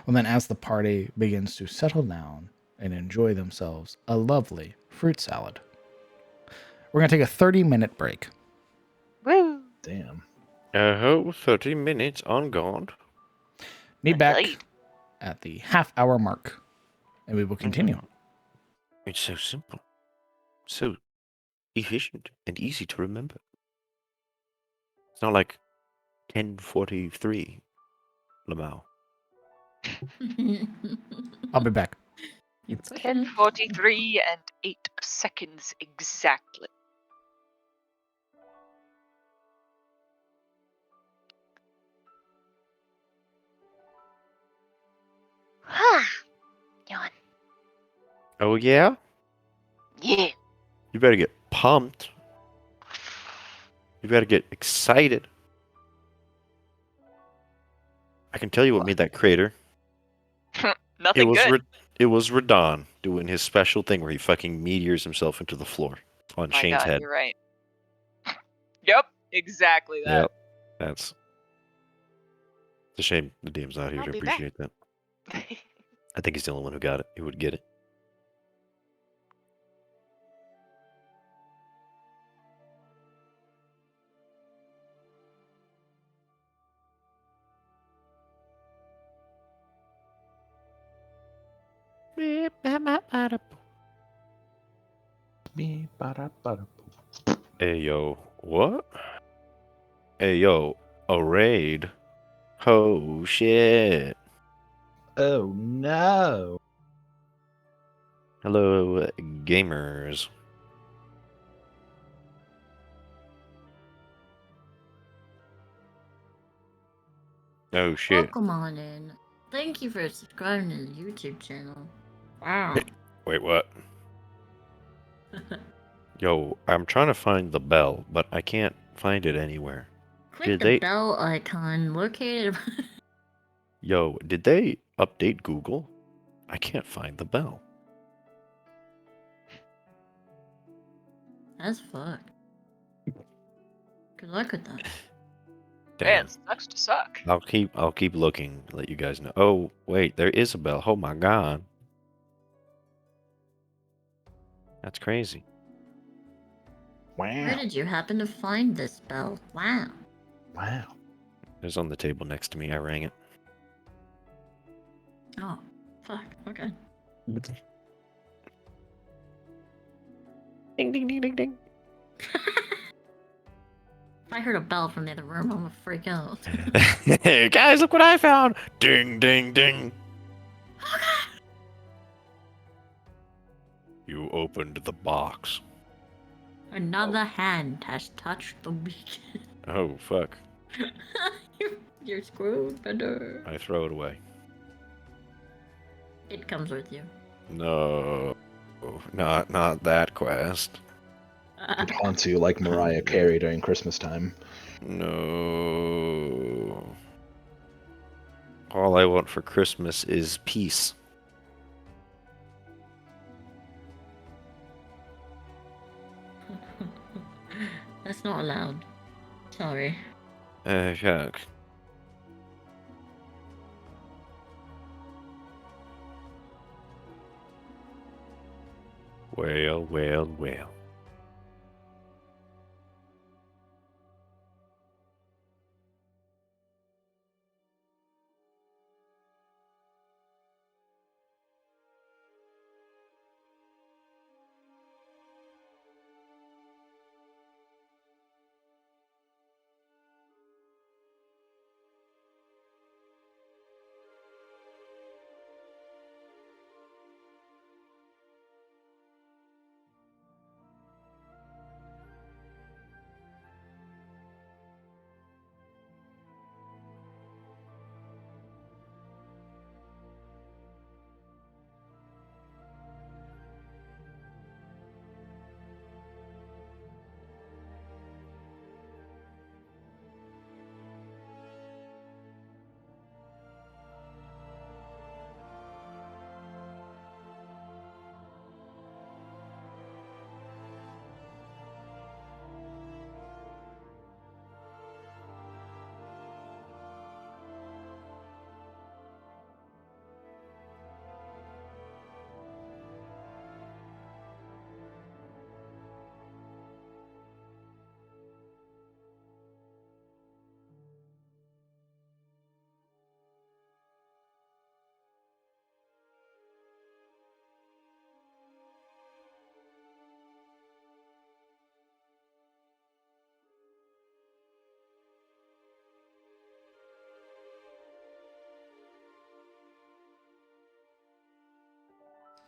Well, then as the party begins to settle down and enjoy themselves a lovely fruit salad, we're going to take a 30-minute break. Woo! Damn. 30 minutes on guard. Meet back Indeed. at the half-hour mark, and we will continue. It's so simple. So efficient and easy to remember. It's not like 10:43, Lamau. I'll be back. It's okay. 10:43 and 8 seconds exactly. Yawn. Oh yeah? Yeah. You better get pumped. You better get excited. I can tell you what made that crater. Nothing good. It was Radon doing his special thing where he fucking meteors himself into the floor on My Shane's God, head. you're right. Yep, exactly that. Yep. That's it's a shame the DM's not here I'll to be back. appreciate that. I think he's the only one who got it. Who would get it. Hey yo, what? Hey yo, a raid? Oh shit. Oh no. Hello, gamers. Oh shit. Welcome on in. Thank you for subscribing to the YouTube channel. Wow. Wait, what? Yo, I'm trying to find the bell, but I can't find it anywhere. Click Did the they- bell icon located. Yo, did they update Google? I can't find the bell. That's fucked. Good luck with that. Damn. Man, sucks to suck. I'll keep looking, let you guys know. Oh, wait, there is a bell. Oh my god. That's crazy. Where Wow. did you happen to find this bell? Wow. Wow. It was on the table next to me. I rang it. Oh, fuck. Okay. Ding ding ding ding ding. If I heard a bell from the other room, I'm gonna freak out. Hey guys, look what I found! Ding ding ding. You opened the box. Another hand has touched the beacon. Oh fuck. You're screwed, better. I throw it away. It comes with you. No. Not that quest. It haunts you like Mariah Carey during Christmas time. No. All I want for Christmas is peace. That's not allowed. Sorry. Fuck. Well.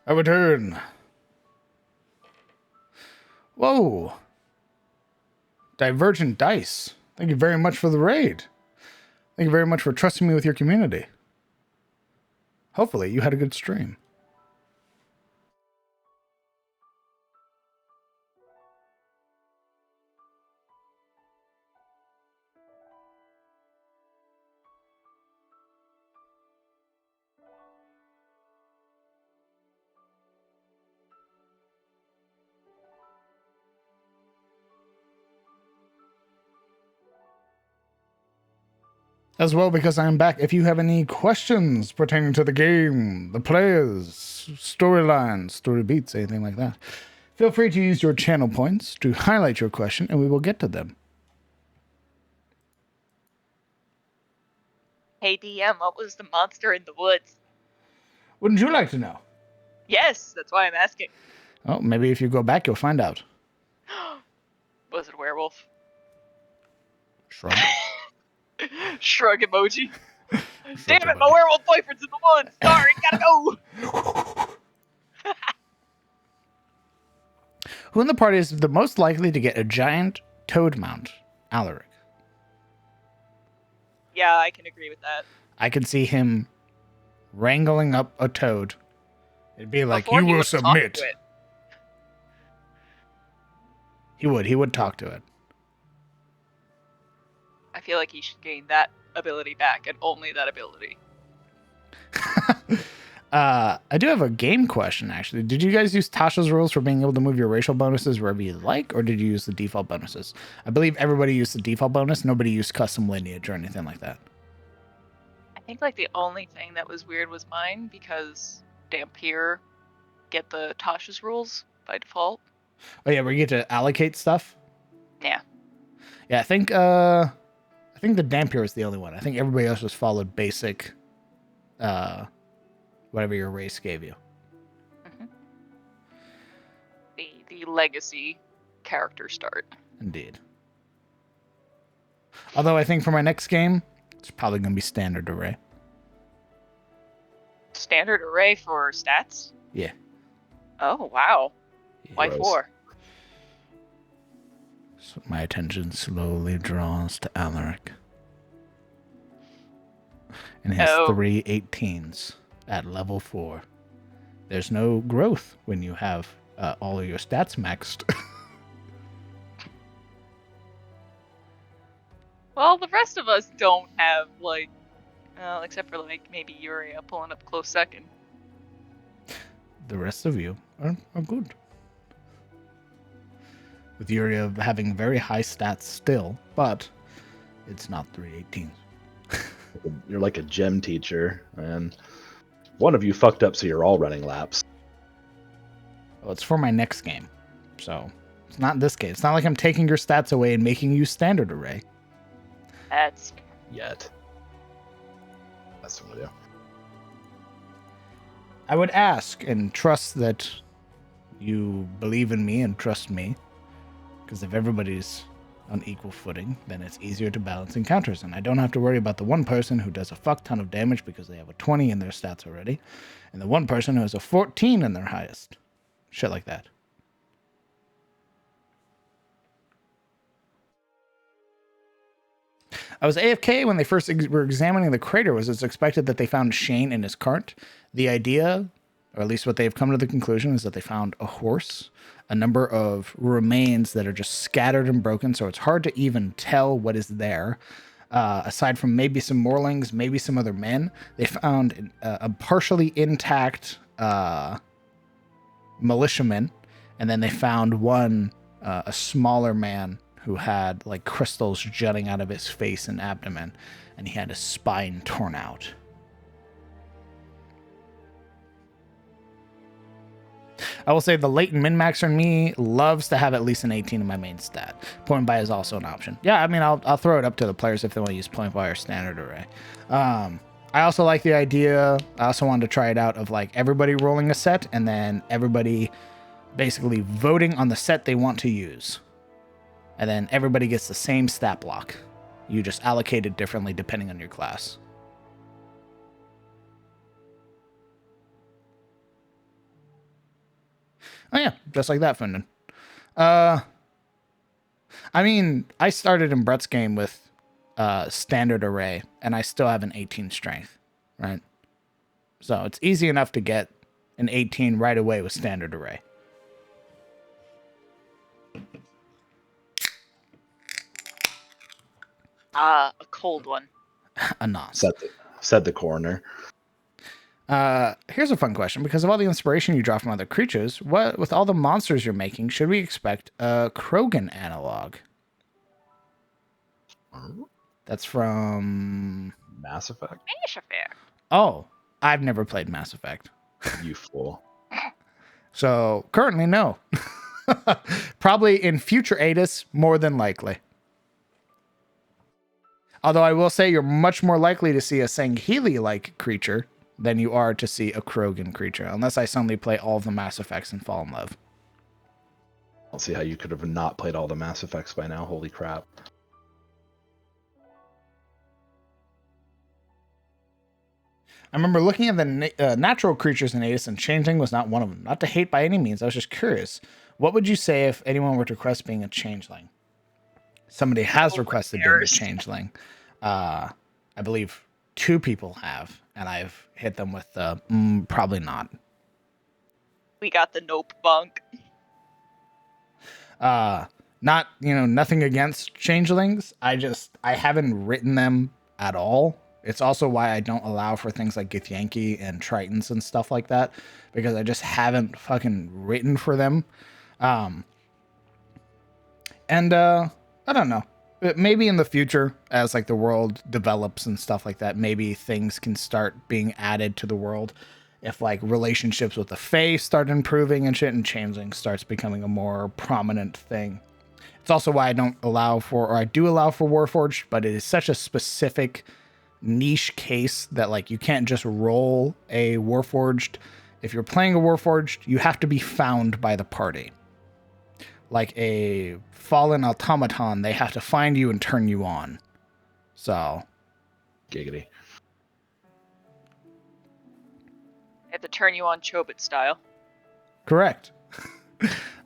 I return. Whoa. Divergent Dice. Thank you very much for the raid. Thank you very much for trusting me with your community. Hopefully, you had a good stream. As well, because I'm back. If you have any questions pertaining to the game, the players, storylines, story beats, anything like that, feel free to use your channel points to highlight your question, and we will get to them. Hey DM, what was the monster in the woods? Wouldn't you like to know? Yes, that's why I'm asking. Oh, maybe if you go back, you'll find out. Was it a werewolf? Shrug. Shrug emoji. Shrug Damn it, my emoji. werewolf boyfriend's in the woods. Sorry, gotta go. Who in the party is the most likely to get a giant toad mount? Alaric. Yeah, I can agree with that. I could see him wrangling up a toad. It'd be like, Before you he will would talk submit. to it. He would talk to it. I feel like he should gain that ability back and only that ability. I do have a game question, actually. Did you guys use Tasha's rules for being able to move your racial bonuses wherever you like, or did you use the default bonuses? I believe everybody used the default bonus. Nobody used custom lineage or anything like that. I think like the only thing that was weird was mine because Dampier get the Tasha's rules by default. Oh yeah, where you get to allocate stuff. Yeah. Yeah, I think the Dampier is the only one. I think everybody else just followed basic, whatever your race gave you. Mm-hmm. The legacy character start. Indeed. Although I think for my next game, it's probably going to be standard array. Standard array for stats? Yeah. Oh, wow. Why Gross. 4? So my attention slowly draws to Alaric. And his 3 18s at level 4. There's no growth when you have all of your stats maxed. Well, the rest of us don't have, like, well, except for, like, maybe Uriah pulling up close second. The rest of you are good. With Uriah having very high stats still, but it's not 3 18s. You're like a gem teacher, and one of you fucked up, so you're all running laps. Well, it's for my next game, so it's not this game. It's not like I'm taking your stats away and making you standard array. That's Yet. That's what we do. I would ask and trust that you believe in me and trust me, because if everybody's on equal footing, then it's easier to balance encounters, and I don't have to worry about the one person who does a fuck ton of damage because they have a 20 in their stats already, and the one person who has a 14 in their highest. Shit like that. I was AFK when they first were examining the crater. Was it's expected that they found Shane in his cart? The idea, or at least what they've come to the conclusion, is that they found a horse, a number of remains that are just scattered and broken, so it's hard to even tell what is there. Aside from maybe some Morlings, maybe some other men, they found a partially intact militiaman, and then they found one, a smaller man who had like crystals jutting out of his face and abdomen, and he had his spine torn out. I will say the latent min-maxer in me loves to have at least an 18 in my main stat. Point buy is also an option. Yeah, I mean, I'll throw it up to the players if they want to use point buy or standard array. I also like the idea, I also wanted to try it out, of like everybody rolling a set and then everybody basically voting on the set they want to use. And then everybody gets the same stat block. You just allocate it differently depending on your class. Oh yeah, just like that, Fundin. I mean, I started in Brett's game with standard array, and I still have an 18 strength, right? So it's easy enough to get an 18 right away with standard array. A cold one. A nos. Said the coroner. Here's a fun question. Because of all the inspiration you draw from other creatures, what with all the monsters you're making, should we expect a Krogan analog? That's from Mass Effect. Finish affair. Oh, I've never played Mass Effect. You fool. So currently, no. Probably in future ATIS, more than likely. Although I will say you're much more likely to see a Sangheili-like creature than you are to see a Krogan creature, unless I suddenly play all of the Mass Effects and fall in love. I'll see how you could have not played all the Mass Effects by now. Holy crap. I remember looking at the natural creatures in ATIS, and Changeling was not one of them. Not to hate by any means, I was just curious. What would you say if anyone were to request being a Changeling? Somebody has requested being a Changeling. I believe 2 people have, and I've hit them with probably not. We got the nope bunk. Not, nothing against Changelings. I haven't written them at all. It's also why I don't allow for things like Githyanki and Tritons and stuff like that, because I just haven't fucking written for them. I don't know. Maybe in the future, as like the world develops and stuff like that, maybe things can start being added to the world. If like relationships with the Fae start improving and shit, and Changeling starts becoming a more prominent thing. It's also why I don't allow for, or I do allow for Warforged, but it is such a specific niche case that like you can't just roll a Warforged. If you're playing a Warforged, you have to be found by the party. Like a fallen automaton, they have to find you and turn you on. So Giggity. They have to turn you on Chobit style. correct.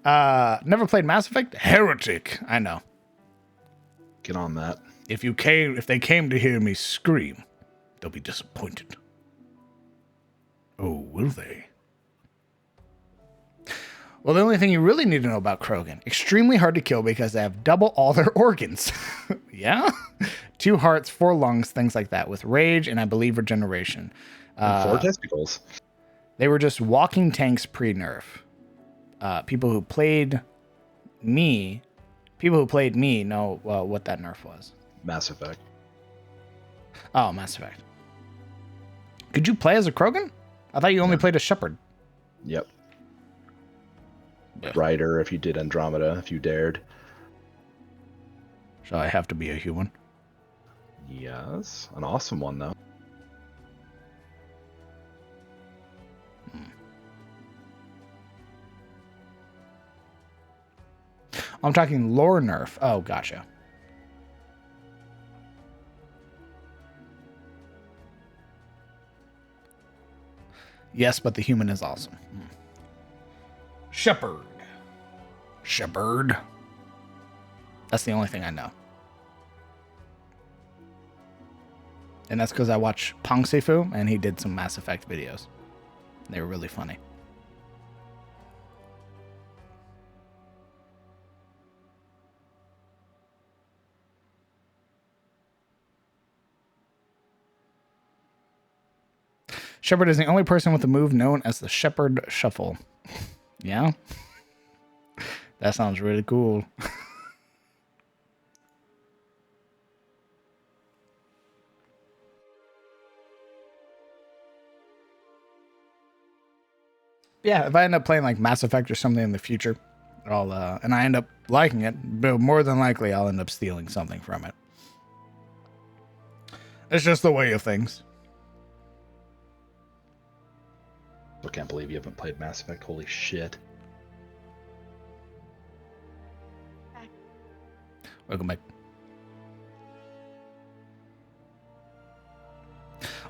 Never played Mass Effect? Heretic. I know. Get on that. If they came to hear me scream, they'll be disappointed. Oh, will they? Well, the only thing you really need to know about Krogan, extremely hard to kill because they have double all their organs. Yeah? 2 hearts, 4 lungs, things like that, with rage and I believe regeneration. 4 testicles. They were just walking tanks pre-nerf. People who played me know what that nerf was. Mass Effect. Oh, Mass Effect. Could you play as a Krogan? I thought you only played a Shepherd. Yep. Yeah. Rider, if you did Andromeda, if you dared. So I have to be a human. Yes. An awesome one, though. I'm talking lore nerf. Oh, gotcha. Yes, but the human is awesome. Shepherd. That's the only thing I know. And that's because I watch Pong Sifu, and he did some Mass Effect videos. They were really funny. Shepherd is the only person with a move known as the Shepherd Shuffle. Yeah? That sounds really cool. Yeah, if I end up playing like Mass Effect or something in the future, I'll and I end up liking it, but more than likely I'll end up stealing something from it. It's just the way of things. I can't believe you haven't played Mass Effect. Holy shit. Welcome back.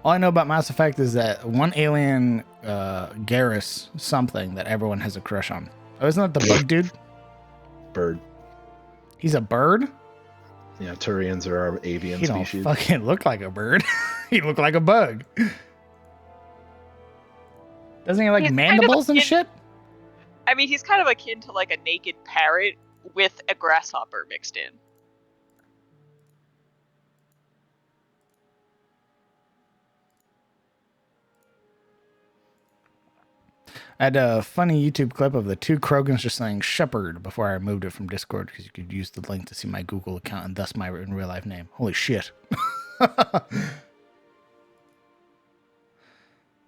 All I know about Mass Effect is that one alien, Garrus something, that everyone has a crush on. Oh, isn't that the bug dude? Bird. He's a bird? Yeah, Turians are our avian He don't species. fucking look like a bird. He look like a bug. Doesn't he have, like, He's kind of mandibles and akin- shit? I mean, he's kind of akin to like a naked parrot with a grasshopper mixed in. I had a funny YouTube clip of the two Krogans just saying shepherd before I removed it from Discord because you could use the link to see my Google account and thus my in real life name. Holy shit.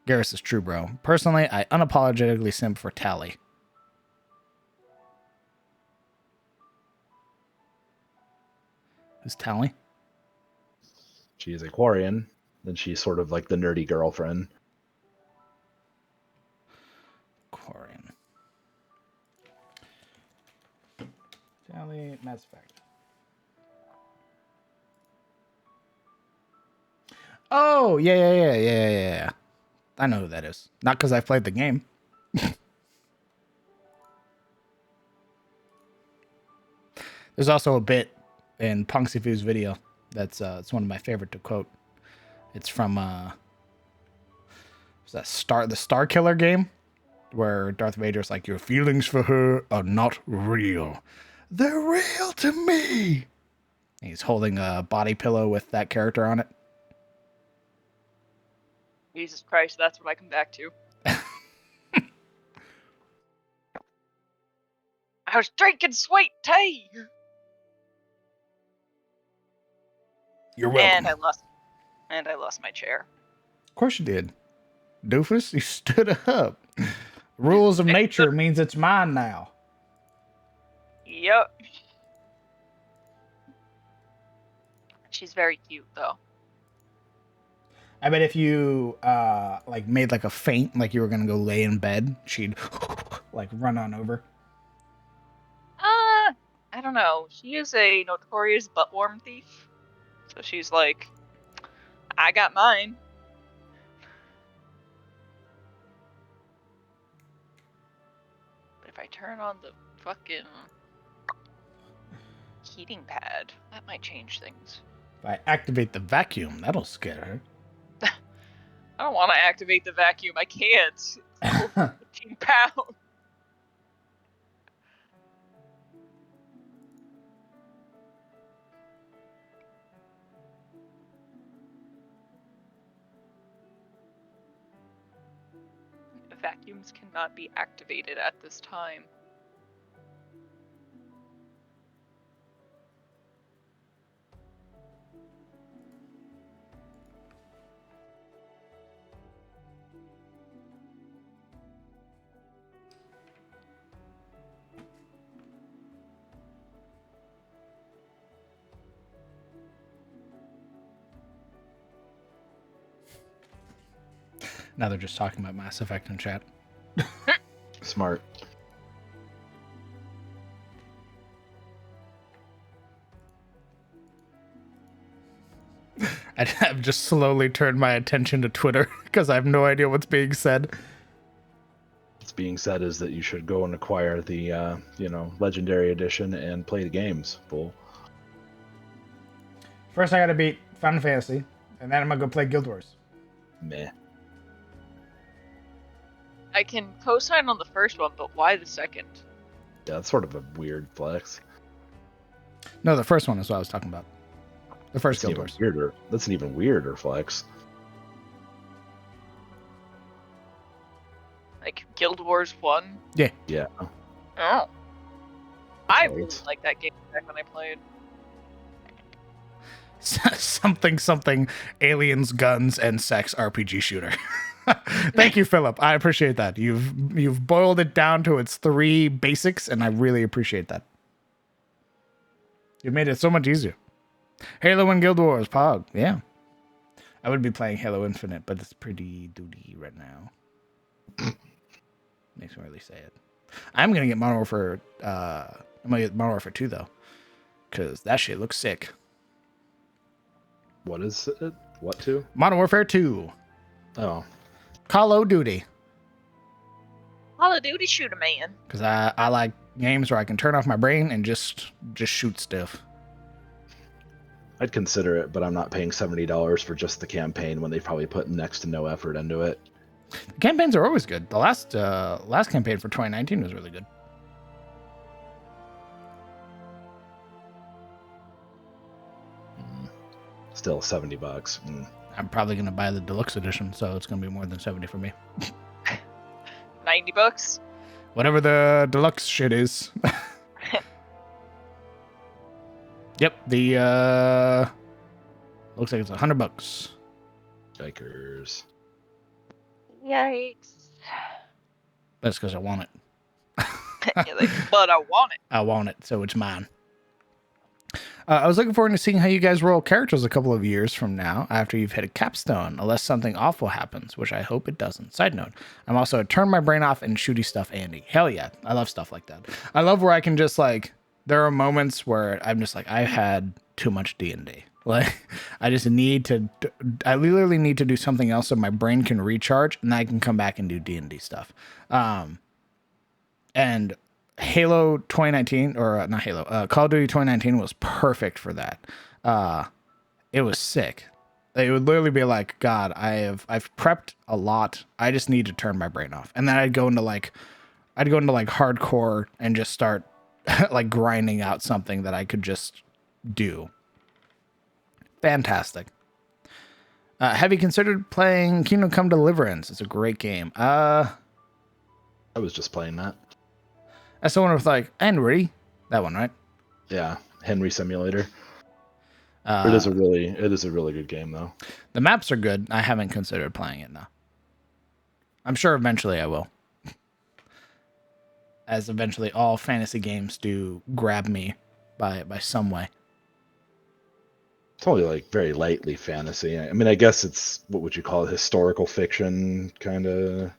Garrus is true, bro. Personally, I unapologetically simp for Tally. Who's Tally? She is a Quarian, and she's sort of like the nerdy girlfriend. Quarian. Tally, Mass Effect. Oh, yeah. I know who that is. Not because I've played the game. There's also a bit in Punxifu's video that's it's one of my favorite to quote. It's from the Star Killer game, where Darth Vader's like, "Your feelings for her are not real. They're real to me." And he's holding a body pillow with that character on it. Jesus Christ, that's what I come back to. I was drinking sweet tea. You're welcome. And I lost my chair. Of course you did. Doofus, you stood up. Rules of nature means it's mine now. Yep. She's very cute though. I bet if you like made like a feint, like you were gonna go lay in bed, she'd like run on over. I don't know. She is a notorious buttworm thief. So she's like, I got mine. But if I turn on the fucking heating pad, that might change things. If I activate the vacuum, that'll scare her. I don't want to activate the vacuum. I can't. It's over 15 pounds. Vacuums cannot be activated at this time. Now they're just talking about Mass Effect in chat. Smart. I've just slowly turned my attention to Twitter because I have no idea what's being said. What's being said is that you should go and acquire the, Legendary Edition and play the games, fool. First, I gotta beat Final Fantasy, and then I'm gonna go play Guild Wars. Meh. I can co-sign on the first one, but why the second? Yeah, that's sort of a weird flex. No, the first one is what I was talking about. The first That's Guild even Wars. weirder. That's an even weirder flex. Like Guild Wars 1? Yeah. Yeah. Oh. I Right. really liked that game back when I played. something, aliens, guns, and sex RPG shooter. Thank you, Philip. I appreciate that. You've boiled it down to its three basics, and I really appreciate that. You made it so much easier. Halo and Guild Wars, Pog. Yeah. I would be playing Halo Infinite, but it's pretty duty right now. Makes me really say it. I'm gonna get Modern Warfare. I'm gonna get Modern Warfare 2 though, because that shit looks sick. What is it? What to? Modern Warfare 2. Oh, Call of Duty. Call of Duty shoot a man. Because I like games where I can turn off my brain and just shoot stuff. I'd consider it, but I'm not paying $70 for just the campaign when they probably put next to no effort into it. The campaigns are always good. The last campaign for 2019 was really good. Still $70. Mm. I'm probably going to buy the deluxe edition, so it's going to be more than 70 for me. $90. Whatever the deluxe shit is. Yep, the looks like it's $100. Yikers. Yikes. That's because I want it. You're like, but I want it. I want it, so it's mine. I was looking forward to seeing how you guys roll characters a couple of years from now after you've hit a capstone, unless something awful happens, which I hope it doesn't. Side note, I'm also a turn my brain off and shooty stuff Andy. Hell yeah, I love stuff like that. I love where I can just like, there are moments where I'm just like, I've had too much D&D. Like, I just need to, I literally need to do something else so my brain can recharge and then I can come back and do D&D stuff. And Halo 2019, or not Halo, Call of Duty 2019 was perfect for that. It was sick. It would literally be like, God, I've prepped a lot. I just need to turn my brain off. And then I'd go into like hardcore and just start like grinding out something that I could just do. Fantastic. Have you considered playing Kingdom Come Deliverance? It's a great game. I was just playing that. That's the one with like Henry. That one, right? Yeah, Henry Simulator. It is a really good game though. The maps are good. I haven't considered playing it now. I'm sure eventually I will. As eventually all fantasy games do grab me by some way. It's only like very lightly fantasy. I mean, I guess it's, what would you call it, historical fiction kind of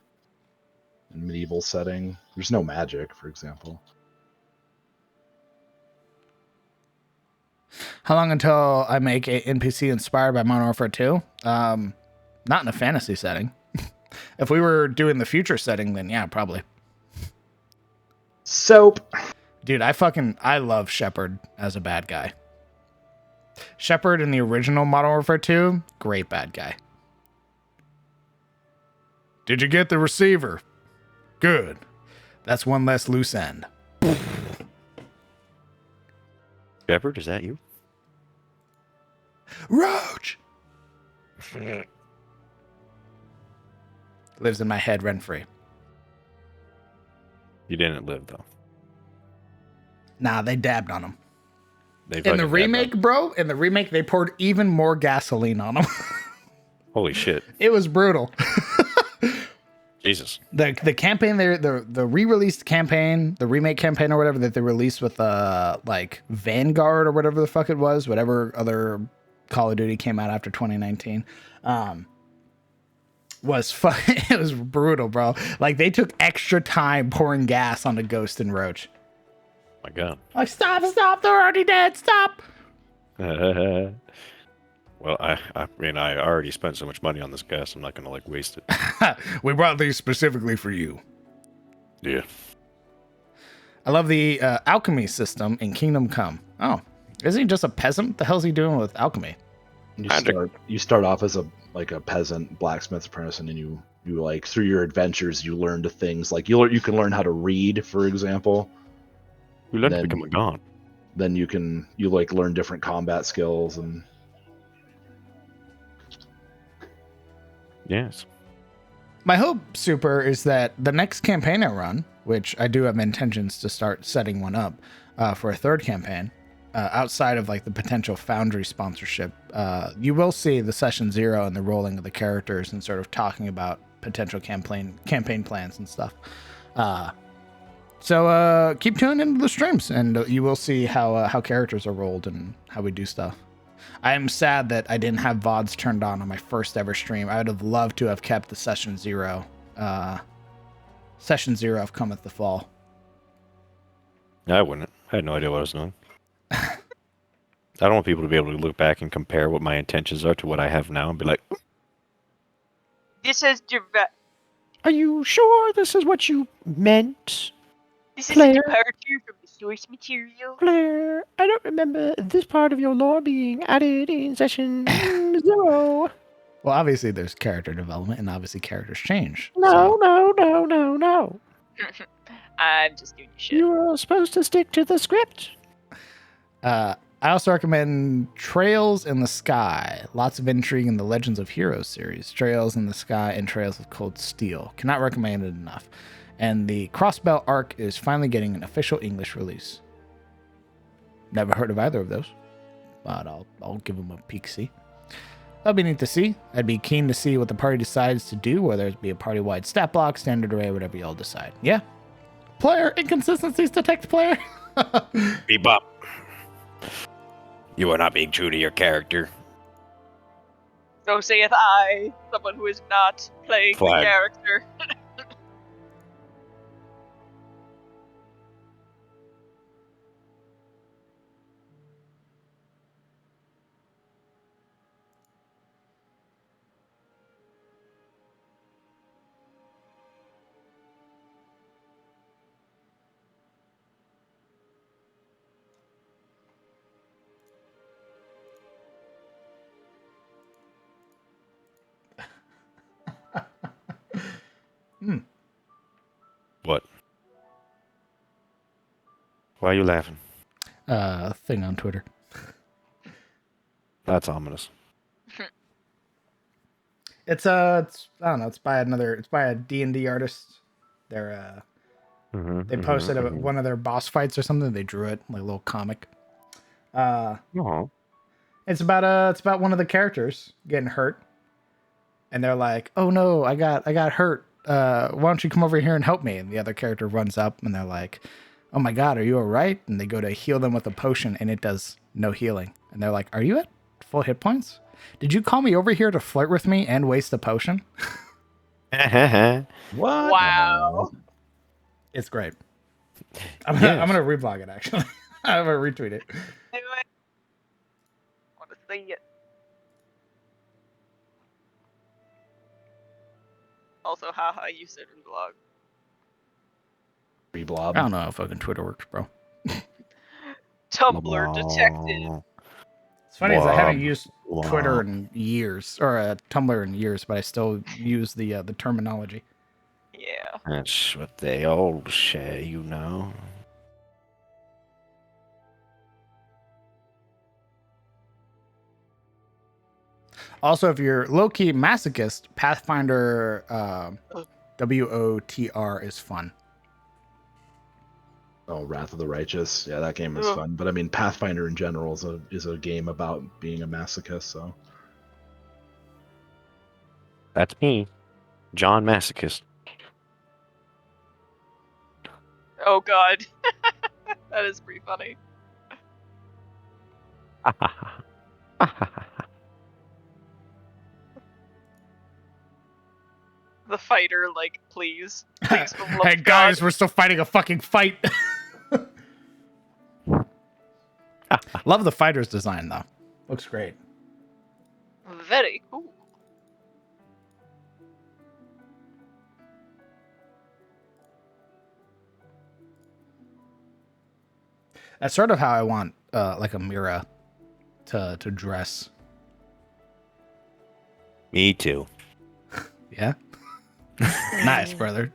medieval setting. There's no magic, for example. How long until I make a NPC inspired by Modern Warfare 2? Not in a fantasy setting. If we were doing the future setting, then yeah, probably. Soap. Dude, I love Shepard as a bad guy. Shepard in the original Modern Warfare 2, great bad guy. Did you get the receiver? Good. That's one less loose end. Shepard, is that you? Roach! Lives in my head rent-free. You didn't live, though. Nah, they dabbed on him. They In the fucking dabbed remake, on- bro, they poured even more gasoline on him. Holy shit. It was brutal. Jesus. The campaign there, the re-released campaign, the remake campaign or whatever that they released with like Vanguard or whatever the fuck it was, whatever other Call of Duty came out after 2019, it was brutal, bro. Like they took extra time pouring gas onto Ghost and Roach. My God. Like stop, they're already dead, stop. Well, I mean, I already spent so much money on this gas, I'm not going to, like, waste it. We brought these specifically for you. Yeah. I love the alchemy system in Kingdom Come. Oh, isn't he just a peasant? What the hell's he doing with alchemy? You start off as a peasant blacksmith apprentice, and then you like through your adventures you learn to things like you can learn how to read, for example. We learned to become a god. Then you learn different combat skills and. Yes. My hope, Super, is that the next campaign I run, which I do have intentions to start setting one up for a third campaign, outside of like the potential Foundry sponsorship, you will see the session 0 and the rolling of the characters and sort of talking about potential campaign plans and stuff. So keep tuning into the streams, and you will see how characters are rolled and how we do stuff. I am sad that I didn't have VODs turned on my first ever stream. I would have loved to have kept the session 0 of Cometh the Fall. I wouldn't. I had no idea what I was doing. I don't want people to be able to look back and compare what my intentions are to what I have now and be like, This is are you sure this is what you meant? this is a Claire? departure from the source material. Claire, I don't remember this part of your lore being added in session 0. Well, obviously there's character development, and obviously characters change. No. I'm just doing shit. You were supposed to stick to the script. I also recommend Trails in the Sky. Lots of intrigue in the Legends of Heroes series. Trails in the Sky and Trails of Cold Steel. Cannot recommend it enough. And the Crossbell arc is finally getting an official English release. Never heard of either of those, but I'll give them a peek see. That'll be neat to see. I'd be keen to see what the party decides to do, whether it be a party-wide stat block, standard array, whatever y'all decide. Yeah. Player inconsistencies detect player. Bebop. You are not being true to your character. So saith I, someone who is not playing Flag. the character. What? Why are you laughing? Thing on Twitter. That's ominous. It's I don't know. It's by a D&D artist. They're they posted one of their boss fights or something. They drew it like a little comic. Oh. It's about one of the characters getting hurt, and they're like, "Oh no, I got hurt. Why don't you come over here and help me?" And the other character runs up, and they're like, "Oh my god, are you all right?" And they go to heal them with a potion, and it does no healing. And they're like, "Are you at full hit points? Did you call me over here to flirt with me and waste a potion?" What? Wow. It's great. I'm gonna reblog it actually. I'm gonna retweet it. Anyway, want to see it. Also, haha, you said in blog. Reblob. I don't know how fucking Twitter works, bro. Tumblr detected. It's funny is I haven't Blob. used Twitter in years, or Tumblr in years, but I still use the terminology. Yeah. That's what they all say, you know. Also, if you're low-key masochist, Pathfinder WOTR is fun. Oh, Wrath of the Righteous. Yeah, that game is Ugh. fun. But I mean, Pathfinder in general is a game about being a masochist. So That's me, John Masochist. Oh god. That is pretty funny. The fighter, like, please. Please, for the love Hey of guys, God. we're still fighting a fucking fight. Love the fighter's design though. Looks great. Very cool. That's sort of how I want like a Mira to dress. Me too. Yeah. Nice, brother.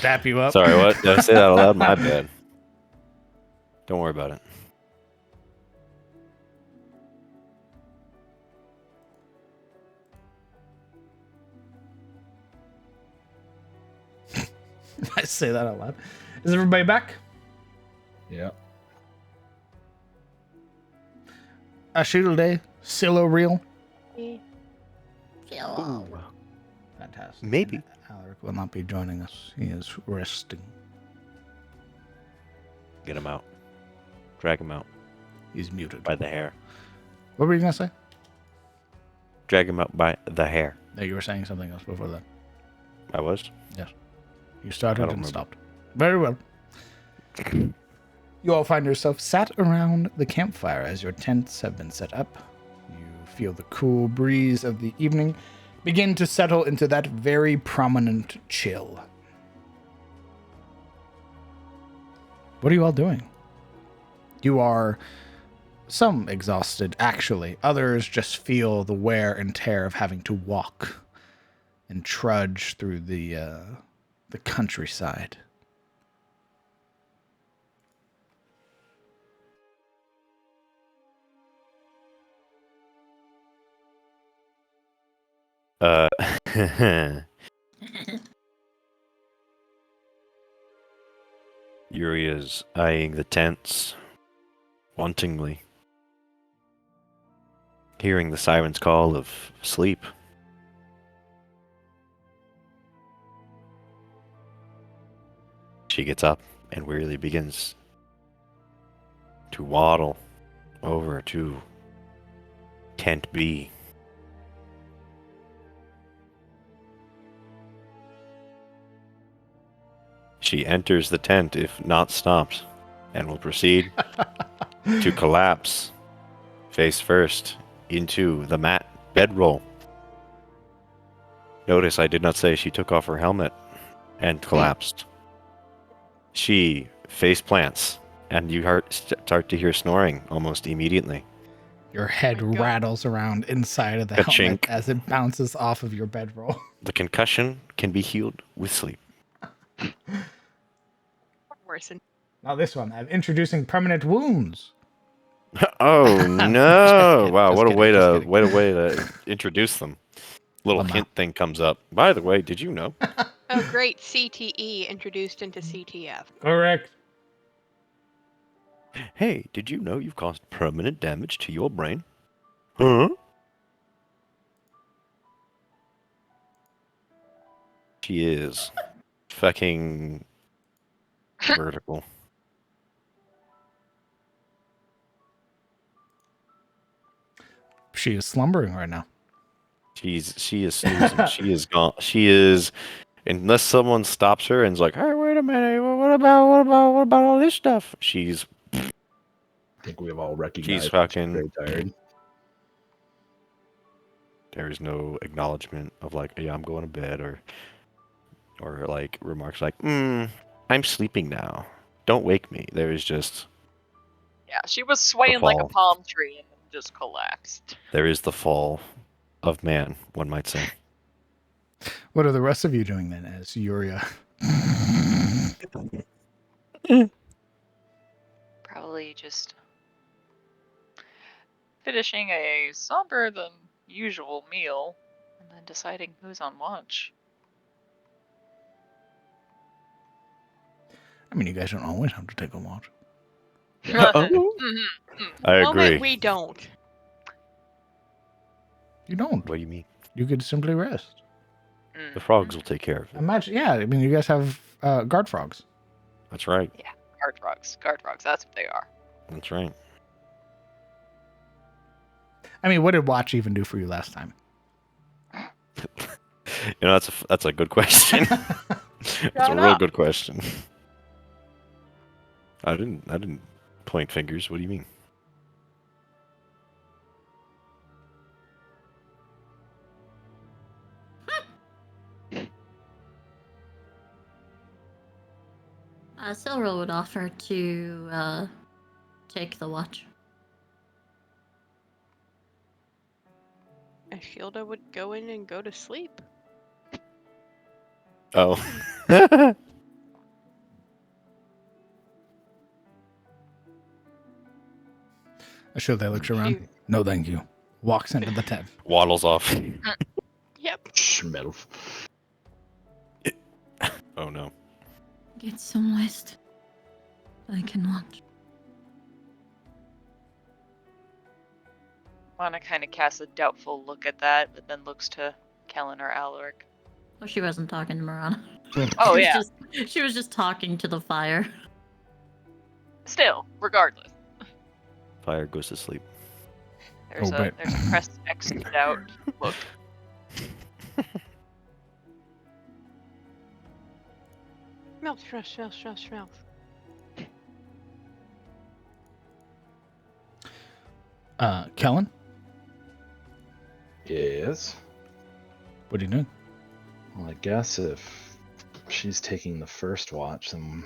Dap you up. Sorry, what? Did I say that out loud? My bad. Don't worry about it. I say that out loud. Is everybody back? yeah. Ashilde, Silo Real. Oh. Fantastic. Maybe. Alaric will not be joining us. He is resting. Get him out. Drag him out He's muted. by the hair. What were you gonna say? Drag him out by the hair. No, you were saying something else before that. I was? You started I don't and remember. stopped. Very well. You all find yourself sat around the campfire as your tents have been set up. You feel the cool breeze of the evening begin to settle into that very prominent chill. What are you all doing? You are some exhausted, actually. Others just feel the wear and tear of having to walk and trudge through the countryside. Uh, Yuri is eyeing the tents wantingly, hearing the siren's call of sleep. She gets up and wearily begins to waddle over to tent B. She enters the tent if not stopped, and will proceed to collapse face first into the mat bedroll. Notice I did not say she took off her helmet and collapsed. She face plants, and you start to hear snoring almost immediately. Your head Oh my God. rattles around inside of the Ka-chink. helmet as it bounces off of your bedroll. The concussion can be healed with sleep. Worsen. Now this one, I'm introducing permanent wounds. Oh no! Wow, Just what a kidding, way just to kidding. way to introduce them. Little Lamau. hint thing comes up. By the way, did you know? Oh, great. CTE introduced into CTF. Correct. Hey, did you know you've caused permanent damage to your brain? Huh? She is fucking vertical. She is slumbering right now. She is snoozing. She is gone. She is, unless someone stops her and is like, "Hey, wait a minute. What about all this stuff?" She's I think we've all recognized that fucking- she's very tired. there is no acknowledgement of like, "Yeah, I'm going to bed," or like remarks like, "I'm sleeping now. Don't wake me." There is just Yeah, she was swaying like a fall. palm tree and then just collapsed. there is the fall of man, one might say. What are the rest of you doing then as Yuria? Probably just finishing a somber than usual meal and then deciding who's on watch. I mean, you guys don't always have to take a watch. I Moment agree. we don't. You don't. What do you mean? You could simply rest. The frogs will take care of it. Imagine, yeah, I mean, you guys have guard frogs. That's right. Guard frogs. Guard frogs, that's what they are. That's right. I mean, what did watch even do for you last time? You know, that's a good question. That's a real good question. I didn't point fingers. What do you mean? Silra would offer to take the watch. And Shilda would go in and go to sleep. Oh. Ashilde looks around. You- No, thank you. Walks into the tent. Waddles off. Yep. Schmelf. Oh no. Get some rest. I can watch. Lana kind of casts a doubtful look at that, but then looks to Kellen or Alaric. Oh, she wasn't talking to Marana. Oh, She was yeah. she was just talking to the fire. Still, regardless. Fire goes to sleep. There's Oh, a but- there's a pressed X'd out look. Mouth, mouth, mouth, mouth, mouth. Kellen, Yes. what are you doing? Well, I guess if she's taking the first watch, then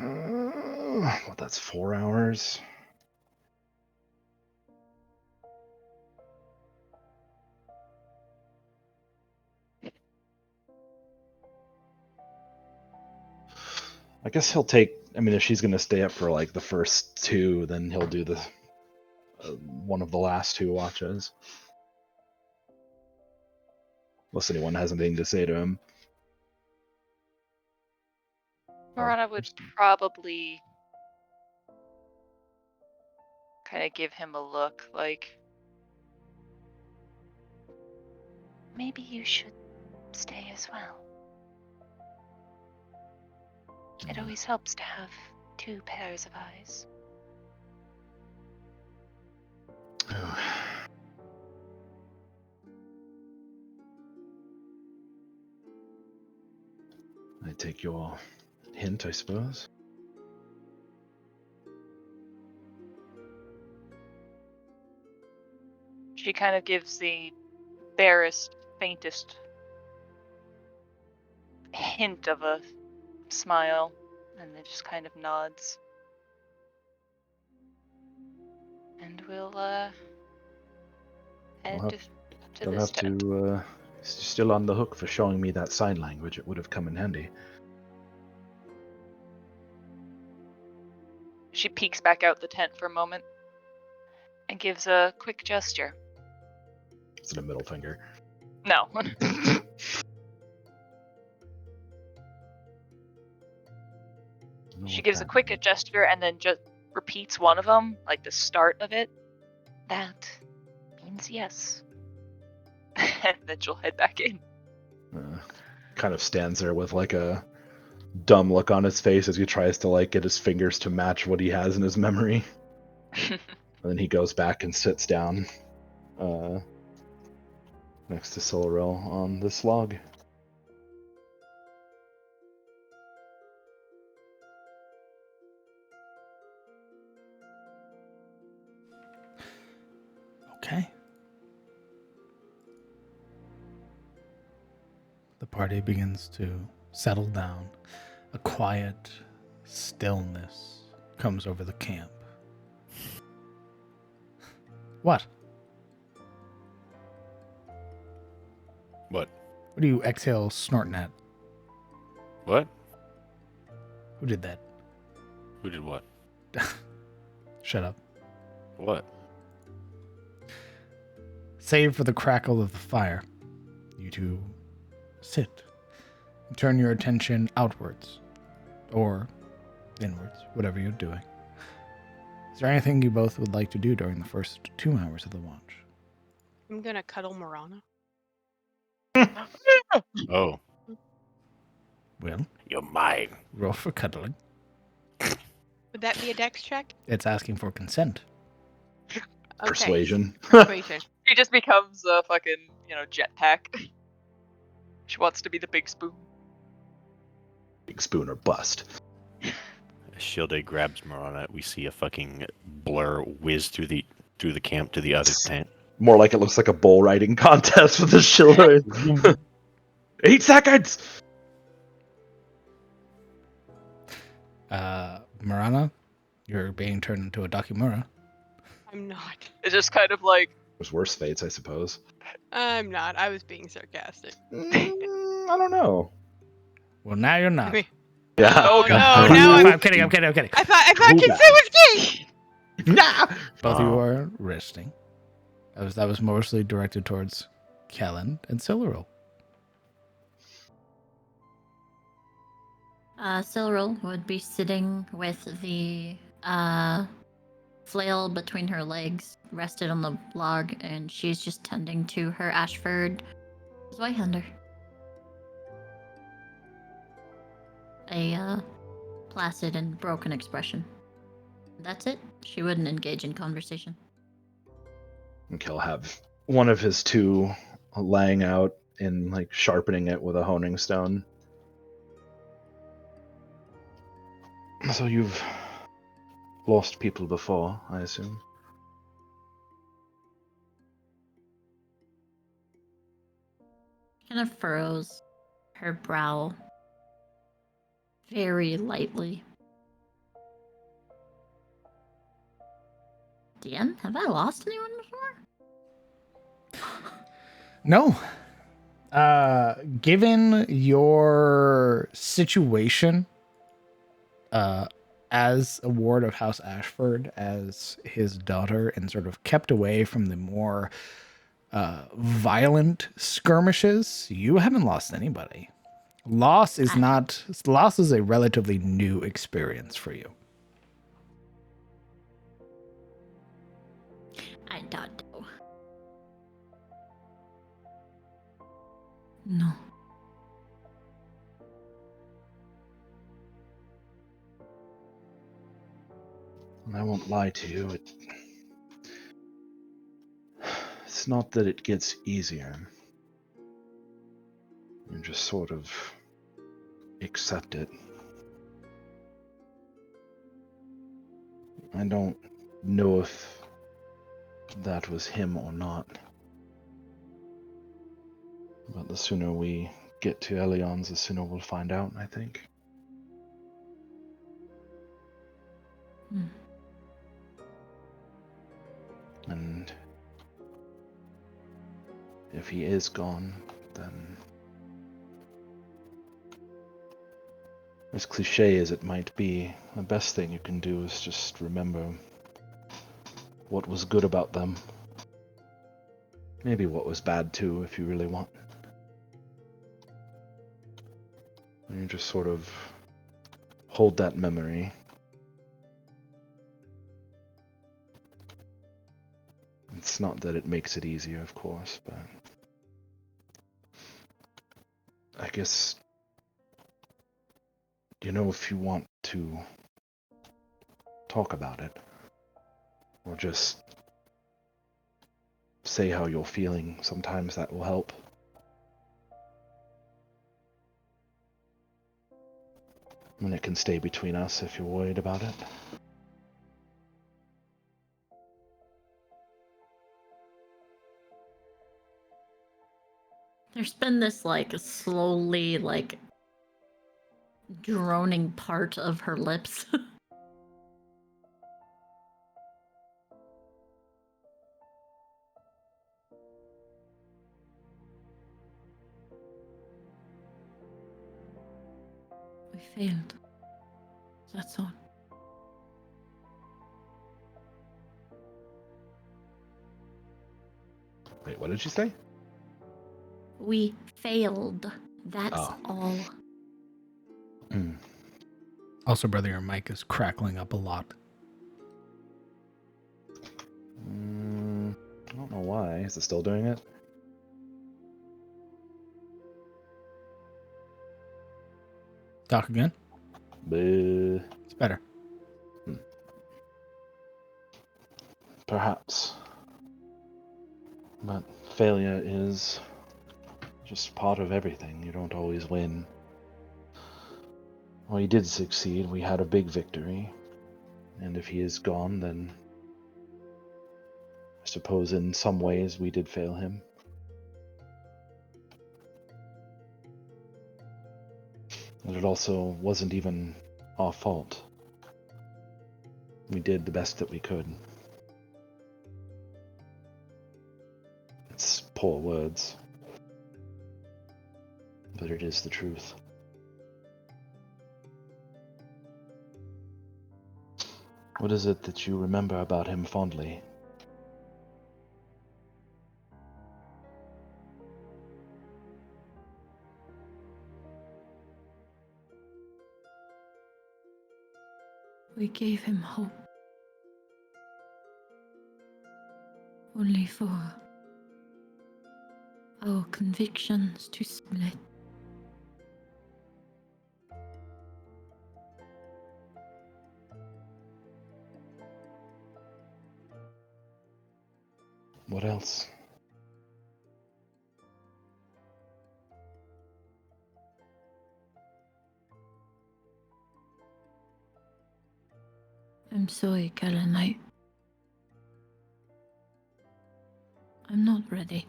well, that's 4 hours. I guess he'll take. I mean, if she's going to stay up for like the first 2, then he'll do the one of the last 2 watches. Unless anyone has anything to say to him. Marana would probably kind of give him a look like, Maybe you should stay as well. It always helps to have 2 pairs of eyes. I take your hint, I suppose. she kind of gives the barest, faintest hint of a smile, and then just kind of nods. And we'll head to They'll this have tent. to. Still on the hook for showing me that sign language. It would have come in handy. She peeks back out the tent for a moment and gives a quick gesture. Is it a middle finger? No. She gives a quick gesture and then just repeats one of them, like the start of it. That means yes. And then she'll head back in. Kind of stands there with like a dumb look on his face as he tries to like get his fingers to match what he has in his memory. And then he goes back and sits down next to Siluril on this log. Okay. The party begins to settle down. A quiet stillness comes over the camp. What? What? What do you exhale snorting at? What? Who did that? Who did what? Shut up. What? Save for the crackle of the fire, you two sit and turn your attention outwards or inwards, whatever you're doing. Is there anything you both would like to do during the first 2 hours of the watch? I'm gonna cuddle Marana. Oh, Well, you're mine. roll for cuddling. Would that be a dex check? It's asking for consent. Okay. Persuasion. Persuasion. She just becomes a fucking, jetpack. She wants to be the big spoon. Big spoon or bust. Shilde grabs Marana. We see a fucking blur whiz through the camp to the other tent. More like it looks like a bull riding contest with the shield. 8 seconds! Marana, you're being turned into a Dakimura. I'm not. It's just kind of like, There's worse fates, I suppose. I'm not. I was being sarcastic. I don't know. Well, now you're I not. mean, Yeah. oh no! I'm, Now I'm kidding. I'm kidding. I thought consent was gay. Yeah. Both of you are resting. That was mostly directed towards Kellen and Siluril. Siluril would be sitting with the flail between her legs, rested on the log, and she's just tending to her Ashford Zweihander. A placid and broken expression. That's it. She wouldn't engage in conversation. And he'll have one of his 2 laying out and like sharpening it with a honing stone. So you've lost people before, I assume. Kind of furrows her brow very lightly. Dan, have I lost anyone before? No. Given your situation, as a ward of House Ashford, as his daughter, and sort of kept away from the more violent skirmishes, you haven't lost anybody. Loss is a relatively new experience for you. I don't know. No. And I won't lie to you, it's not that it gets easier. You just sort of accept it. I don't know if that was him or not. But the sooner we get to Elion's, the sooner we'll find out, I think. Hmm. And if he is gone, then, as cliche as it might be, the best thing you can do is just remember what was good about them. Maybe what was bad too, if you really want. And you just sort of hold that memory. It's not that it makes it easier, of course, but I guess, if you want to talk about it, or just say how you're feeling, sometimes that will help. And it can stay between us if you're worried about it. There's been this, slowly, droning part of her lips. We failed. That's all. Wait, what did you say? We failed. That's Oh. all. Also, brother, your mic is crackling up a lot. I don't know why. Is it still doing it? Talk again. Bleh. It's better. Perhaps. But failure is just part of everything. You don't always win. Well, he did succeed. We had a big victory. And if he is gone, then I suppose in some ways we did fail him. But it also wasn't even our fault. We did the best that we could. It's poor words, but it is the truth. What is it that you remember about him fondly? We gave him hope. Only for our convictions to split. What else? A I'm sorry, Kellen. I'm not ready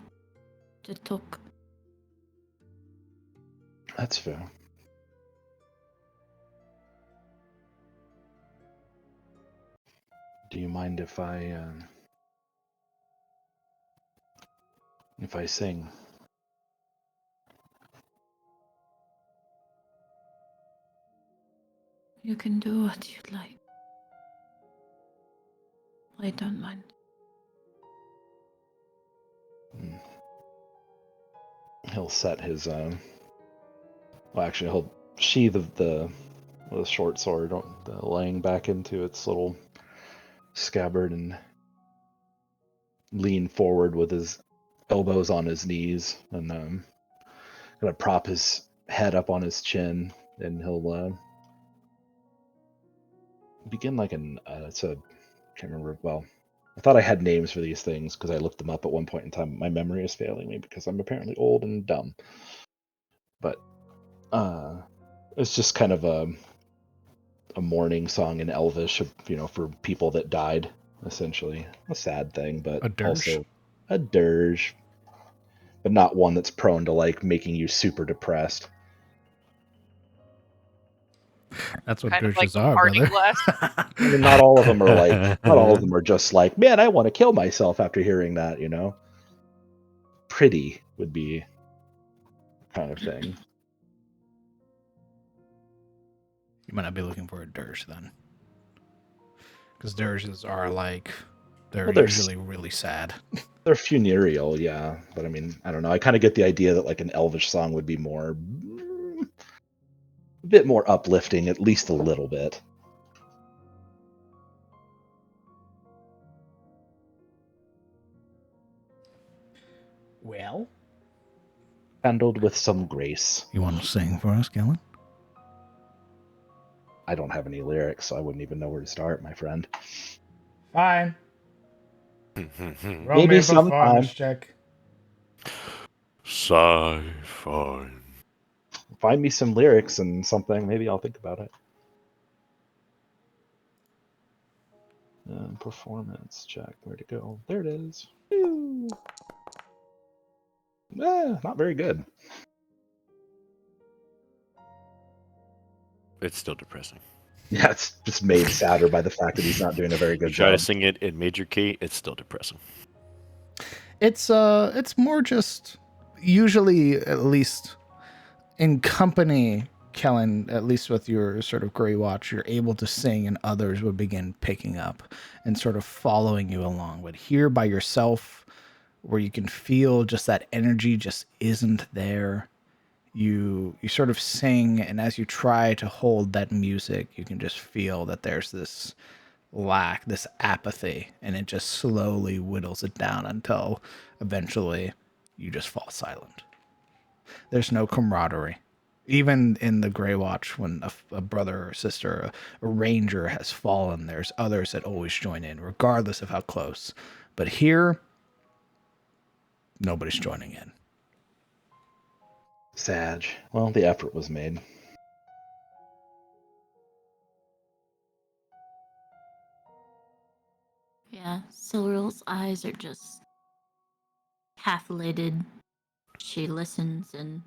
to talk. That's fair. Do you mind if I sing? You can do what you'd like. I don't mind. He'll set his well, actually, he'll sheathe the short sword, laying back into its little scabbard, and lean forward with his elbows on his knees, and gonna prop his head up on his chin, and he'll begin like it's a, can't remember. Well, I thought I had names for these things because I looked them up at one point in time. My memory is failing me because I'm apparently old and dumb. But it's just kind of a mourning song in Elvish, for people that died, essentially. A sad thing, but A dirge? also a dirge, but not one that's prone to like making you super depressed. That's what Kind of like dirges the are, parting brother. glass. I mean, not all of them are like, not all of them are just like, man, I want to kill myself after hearing that, Pretty would be kind of thing. You might not be looking for a dirge then. Because dirges are like, they're Well, they're usually really sad. They're funereal, yeah. But I mean, I don't know. I kind of get the idea that like an Elvish song would be more, a bit more uplifting, at least a little bit. Well? Handled with some grace. You want to sing for us, Kellen? I don't have any lyrics, so I wouldn't even know where to start, my friend. Fine. Roll Maybe me a sometime. performance check. Sci-fi. Find me some lyrics and something. Maybe I'll think about it. Performance check. Where'd it go? There it is. Woo. Not very good. It's still depressing. Yeah, it's just made sadder by the fact that he's not doing a very You good try job. to sing it in major key, it's still depressing. It's more just usually, at least in company, Kellen, at least with your sort of Grey Watch, you're able to sing and others would begin picking up and sort of following you along. But here by yourself, where you can feel just that energy just isn't there, you sort of sing, and as you try to hold that music, you can just feel that there's this lack, this apathy, and it just slowly whittles it down until eventually you just fall silent. There's no camaraderie. Even in the Grey Watch, when a brother or sister, a ranger has fallen, there's others that always join in, regardless of how close. But here, nobody's joining in. Sag. Well, the effort was made. Yeah, Silverill's eyes are just half lidded. She listens and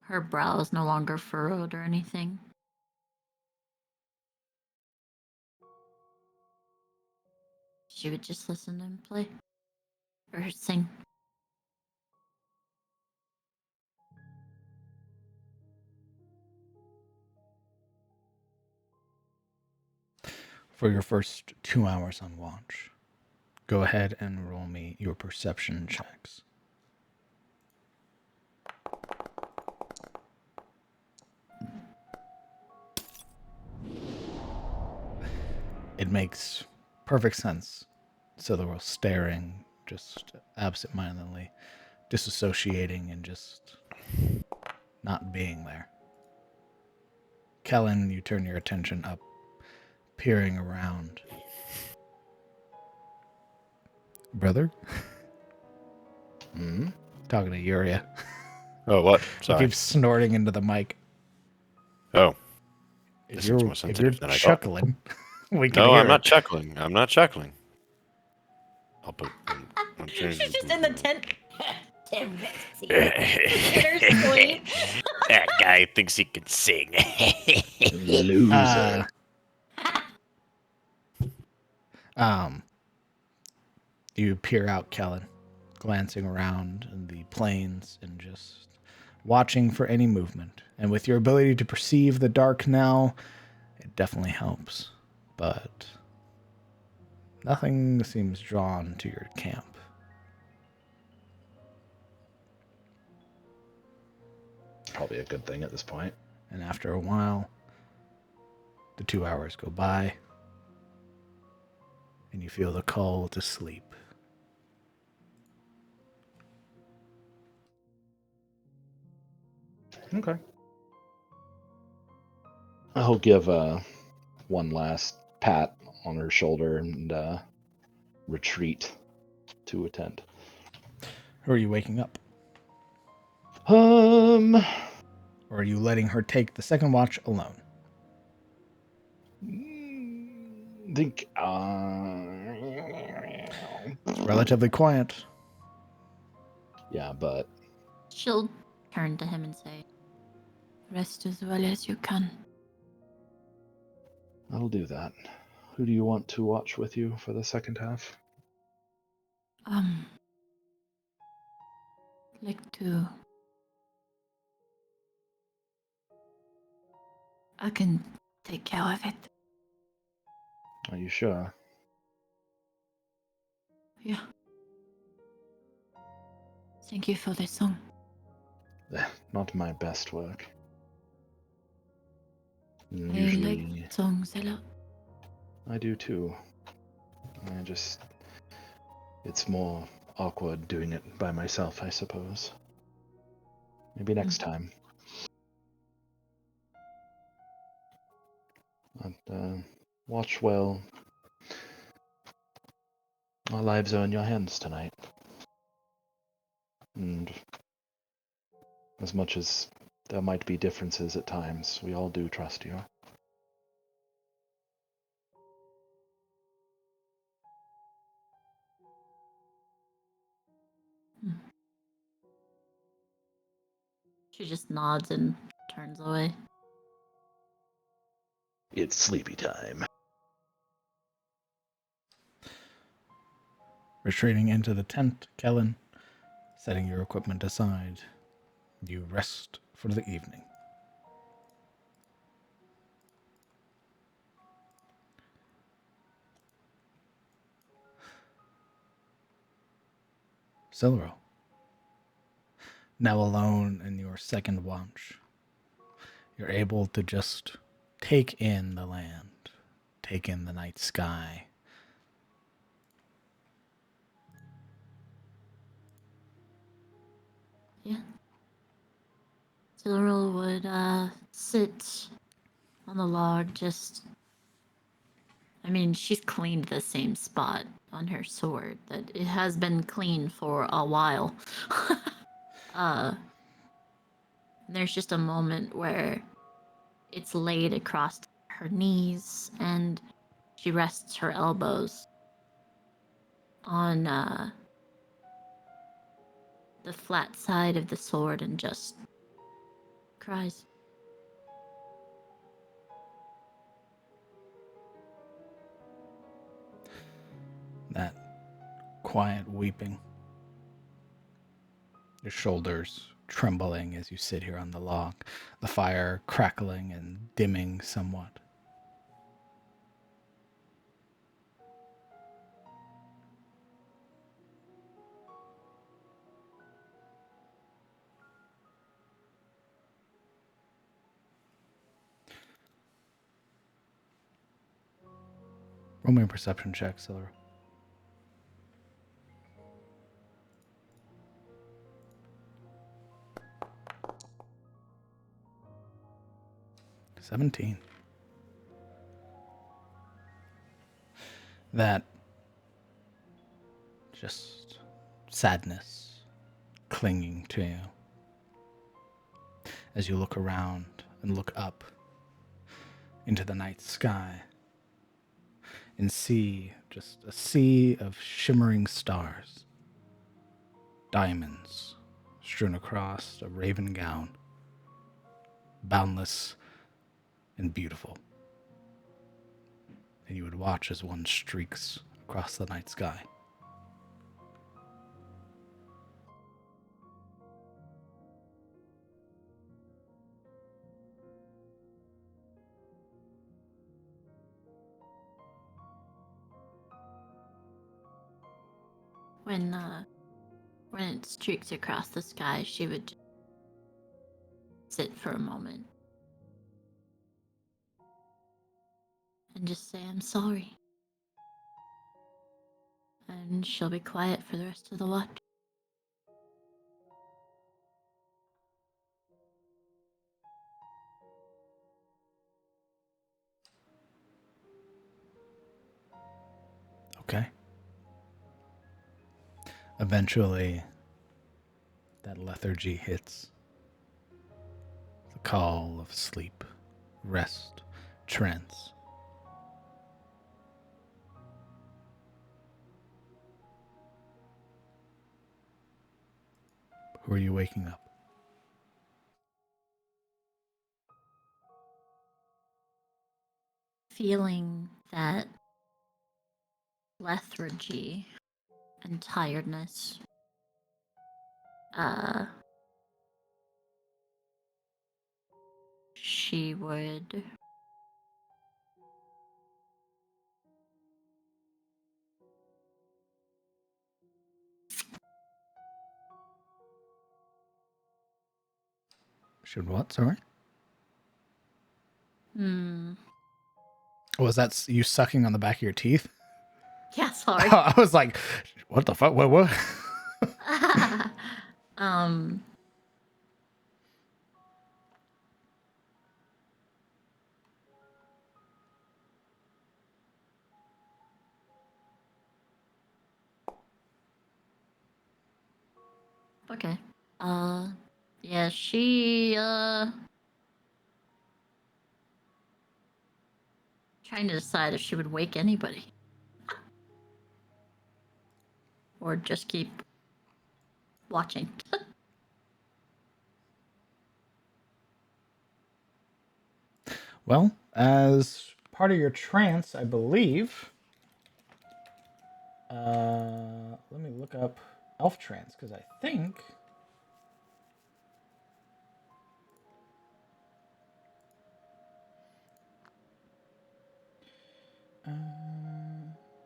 her brow is no longer furrowed or anything. She would just listen and play. Or sing. For your first 2 hours on watch, go ahead and roll me your perception checks. It makes perfect sense. So they were staring, just absentmindedly, disassociating, and just not being there. Kellen, you turn your attention up, peering around. Brother? Hmm? Talking to Yuria. Oh, what? He Sorry. keeps snorting into the mic. Oh, If this seems you're, more if sensitive you're than I thought. chuckling, We can No, hear I'm not it. chuckling. I'm not chuckling. I'll put. I'm She's changing just in the tent. Damn Betsy. that Her sleep. guy thinks he can sing. Loser. You peer out, Kellen, glancing around in the plains and just watching for any movement. And with your ability to perceive the dark now, it definitely helps. But nothing seems drawn to your camp. Probably a good thing at this point. And after a while, the 2 hours go by, and you feel the call to sleep. Okay. I'll give one last pat on her shoulder and retreat to a tent. Who are you waking up? Um, Or are you letting her take the second watch alone? think It's relatively quiet. yeah, but She'll turn to him and say, Rest as well as you can. I'll do that. Who do you want to watch with you for the second half? Like to. I can take care of it. Are you sure? Yeah. Thank you for the song. Not my best work. I Usually, like songs a lot. I do too. It's more awkward doing it by myself, I suppose. Maybe next time. But, watch well. Our lives are in your hands tonight. And as much as there might be differences at times, we all do trust you. she just nods and turns away. It's sleepy time. Retreating into the tent, Kellen, setting your equipment aside, you rest for the evening. Silro, now alone in your second watch, you're able to just take in the land, take in the night sky. Yeah. Silril would sit on the log, just. I mean, she's cleaned the same spot on her sword that it has been clean for a while. There's just a moment where it's laid across her knees and she rests her elbows on the flat side of the sword and just cries. That quiet weeping. Your shoulders trembling as you sit here on the log, the fire crackling and dimming somewhat. Roll me a perception check, Silver. $17. That just sadness clinging to you as you look around and look up into the night sky. and see just a sea of shimmering stars, diamonds strewn across a raven gown, boundless and beautiful. And you would watch as one streaks across the night sky. When it streaks across the sky, she would just sit for a moment and just say, "I'm sorry." And she'll be quiet for the rest of the watch. Okay. Eventually, that lethargy hits. The call of sleep, rest, trance. Who are you waking up? Feeling that lethargy and tiredness. She would Should what? Sorry? Hmm. Was that you sucking on the back of your teeth? Yeah, sorry. I was like, what the fuck? What? um. Okay. Yeah, she, trying to decide if she would wake anybody. Or just keep watching. Well, as part of your trance, I believe. Let me look up elf trance because I think.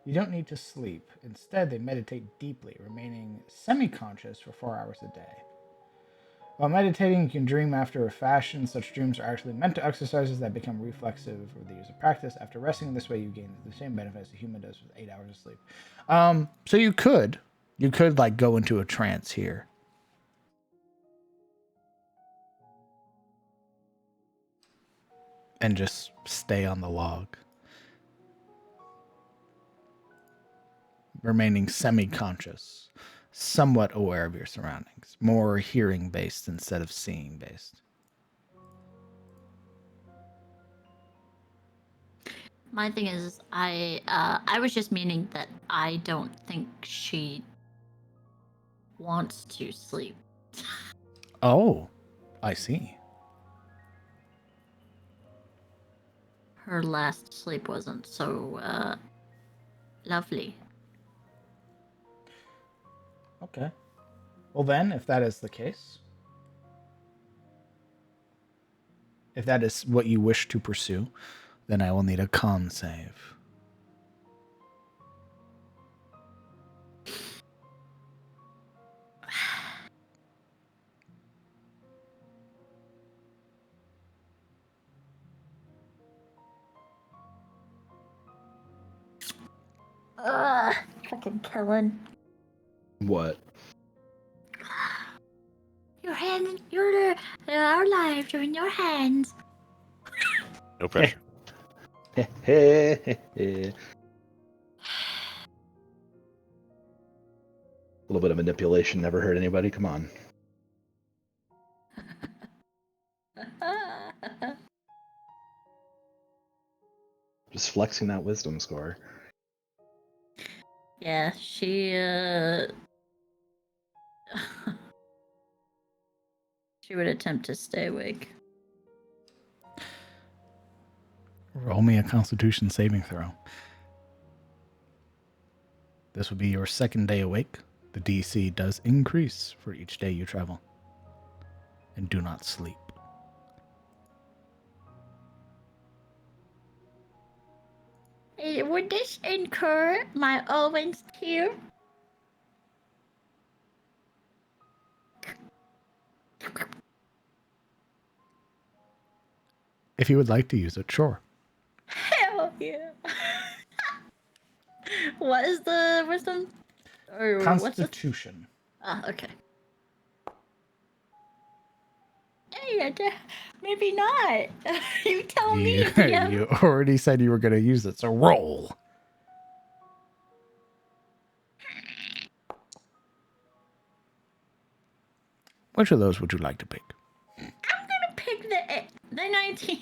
You don't need to sleep. Instead, they meditate deeply, remaining semi-conscious for 4 hours a day. While meditating, you can dream after a fashion. Such dreams are actually mental exercises that become reflexive with the years of practice. After resting this way, you gain the same benefits a human does with 8 hours of sleep. So you could like go into a trance here. And just stay on the log. Remaining semi-conscious, somewhat aware of your surroundings, more hearing based instead of seeing based. My thing is, I was just meaning that I don't think she wants to sleep. Oh, I see. Her last sleep wasn't so lovely. Okay. Well then, if that is the case, if that is what you wish to pursue, then I will need a con save. Ugh, fucking killing. What? Your hand, our lives are in your hands. No pressure. A little bit of manipulation never hurt anybody. Come on. Just flexing that wisdom score. Yeah, she she would attempt to stay awake. Roll me a Constitution saving throw. This will be your second day awake. The DC does increase for each day you travel. And do not sleep. Would this incur my Owen's tear? If you would like to use it, sure. Hell yeah. What is the wisdom? Or what's the... Constitution. Ah, okay. Hey, maybe not. You tell me. DM. You already said you were going to use it, so roll. Which of those would you like to pick? I'm gonna pick the 19.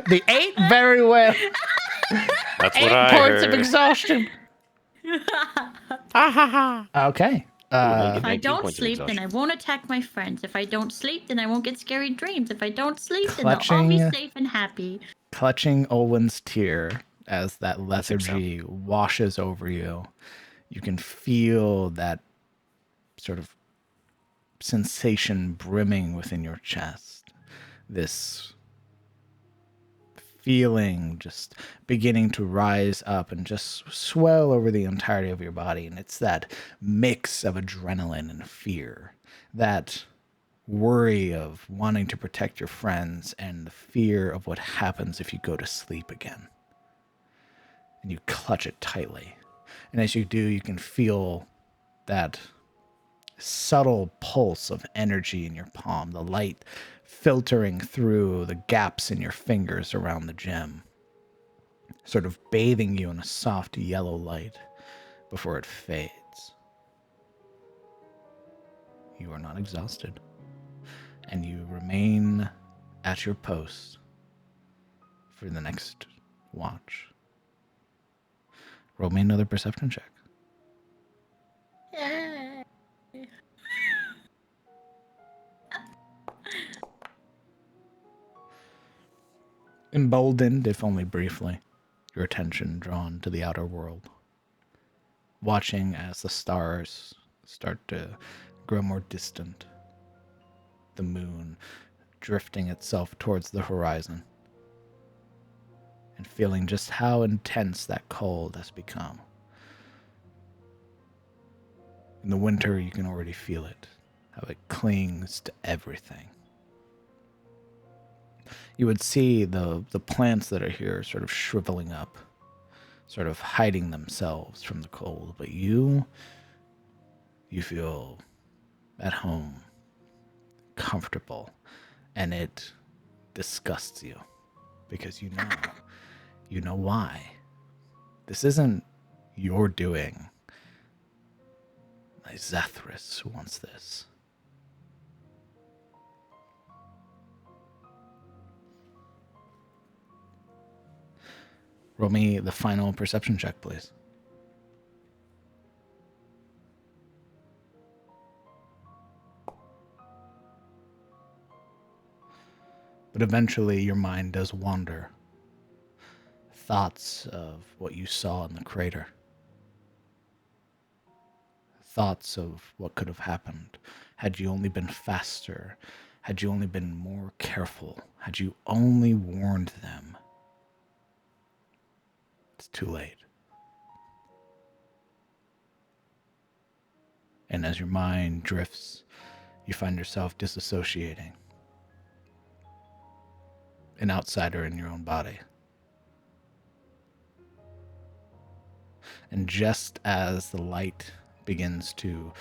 The 8? Very well. That's 8 what I points heard. of exhaustion. Okay. If I 19 don't points of sleep, then I exhaustion. won't attack my friends. If I don't sleep, then I won't get scary dreams. If I don't sleep, then they'll all be Clutching- safe and happy. Clutching Olwen's tear as that think so. lethargy washes over you, you can feel that sort of sensation brimming within your chest. This feeling just beginning to rise up and just swell over the entirety of your body. And it's that mix of adrenaline and fear, that worry of wanting to protect your friends and the fear of what happens if you go to sleep again. And you clutch it tightly. And as you do, you can feel that subtle pulse of energy in your palm, the light filtering through the gaps in your fingers around the gem, sort of bathing you in a soft yellow light before it fades. You are not exhausted, and you remain at your post for the next watch. Roll me another perception check. Yay. Emboldened, if only briefly, your attention drawn to the outer world, watching as the stars start to grow more distant, the moon drifting itself towards the horizon, and feeling just how intense that cold has become. In the winter, you can already feel it, how it clings to everything. You would see the plants that are here sort of shriveling up, sort of hiding themselves from the cold. But you feel at home, comfortable, and it disgusts you because you know why. This isn't your doing. Zethris wants this. Roll me the final perception check, please. But eventually your mind does wander. Thoughts of what you saw in the crater. Thoughts of what could have happened had you only been faster, had you only been more careful, had you only warned them. It's too late. And as your mind drifts, you find yourself disassociating. An outsider in your own body. And just as the light begins to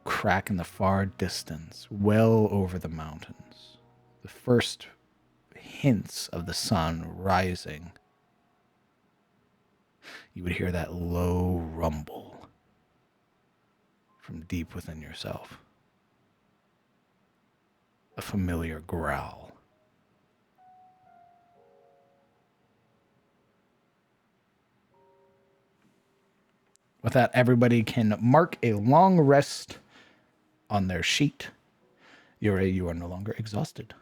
crack in the far distance, well over the mountains, the first hints of the sun rising, you would hear that low rumble from deep within yourself. A familiar growl. With that, everybody can mark a long rest on their sheet. You are no longer exhausted.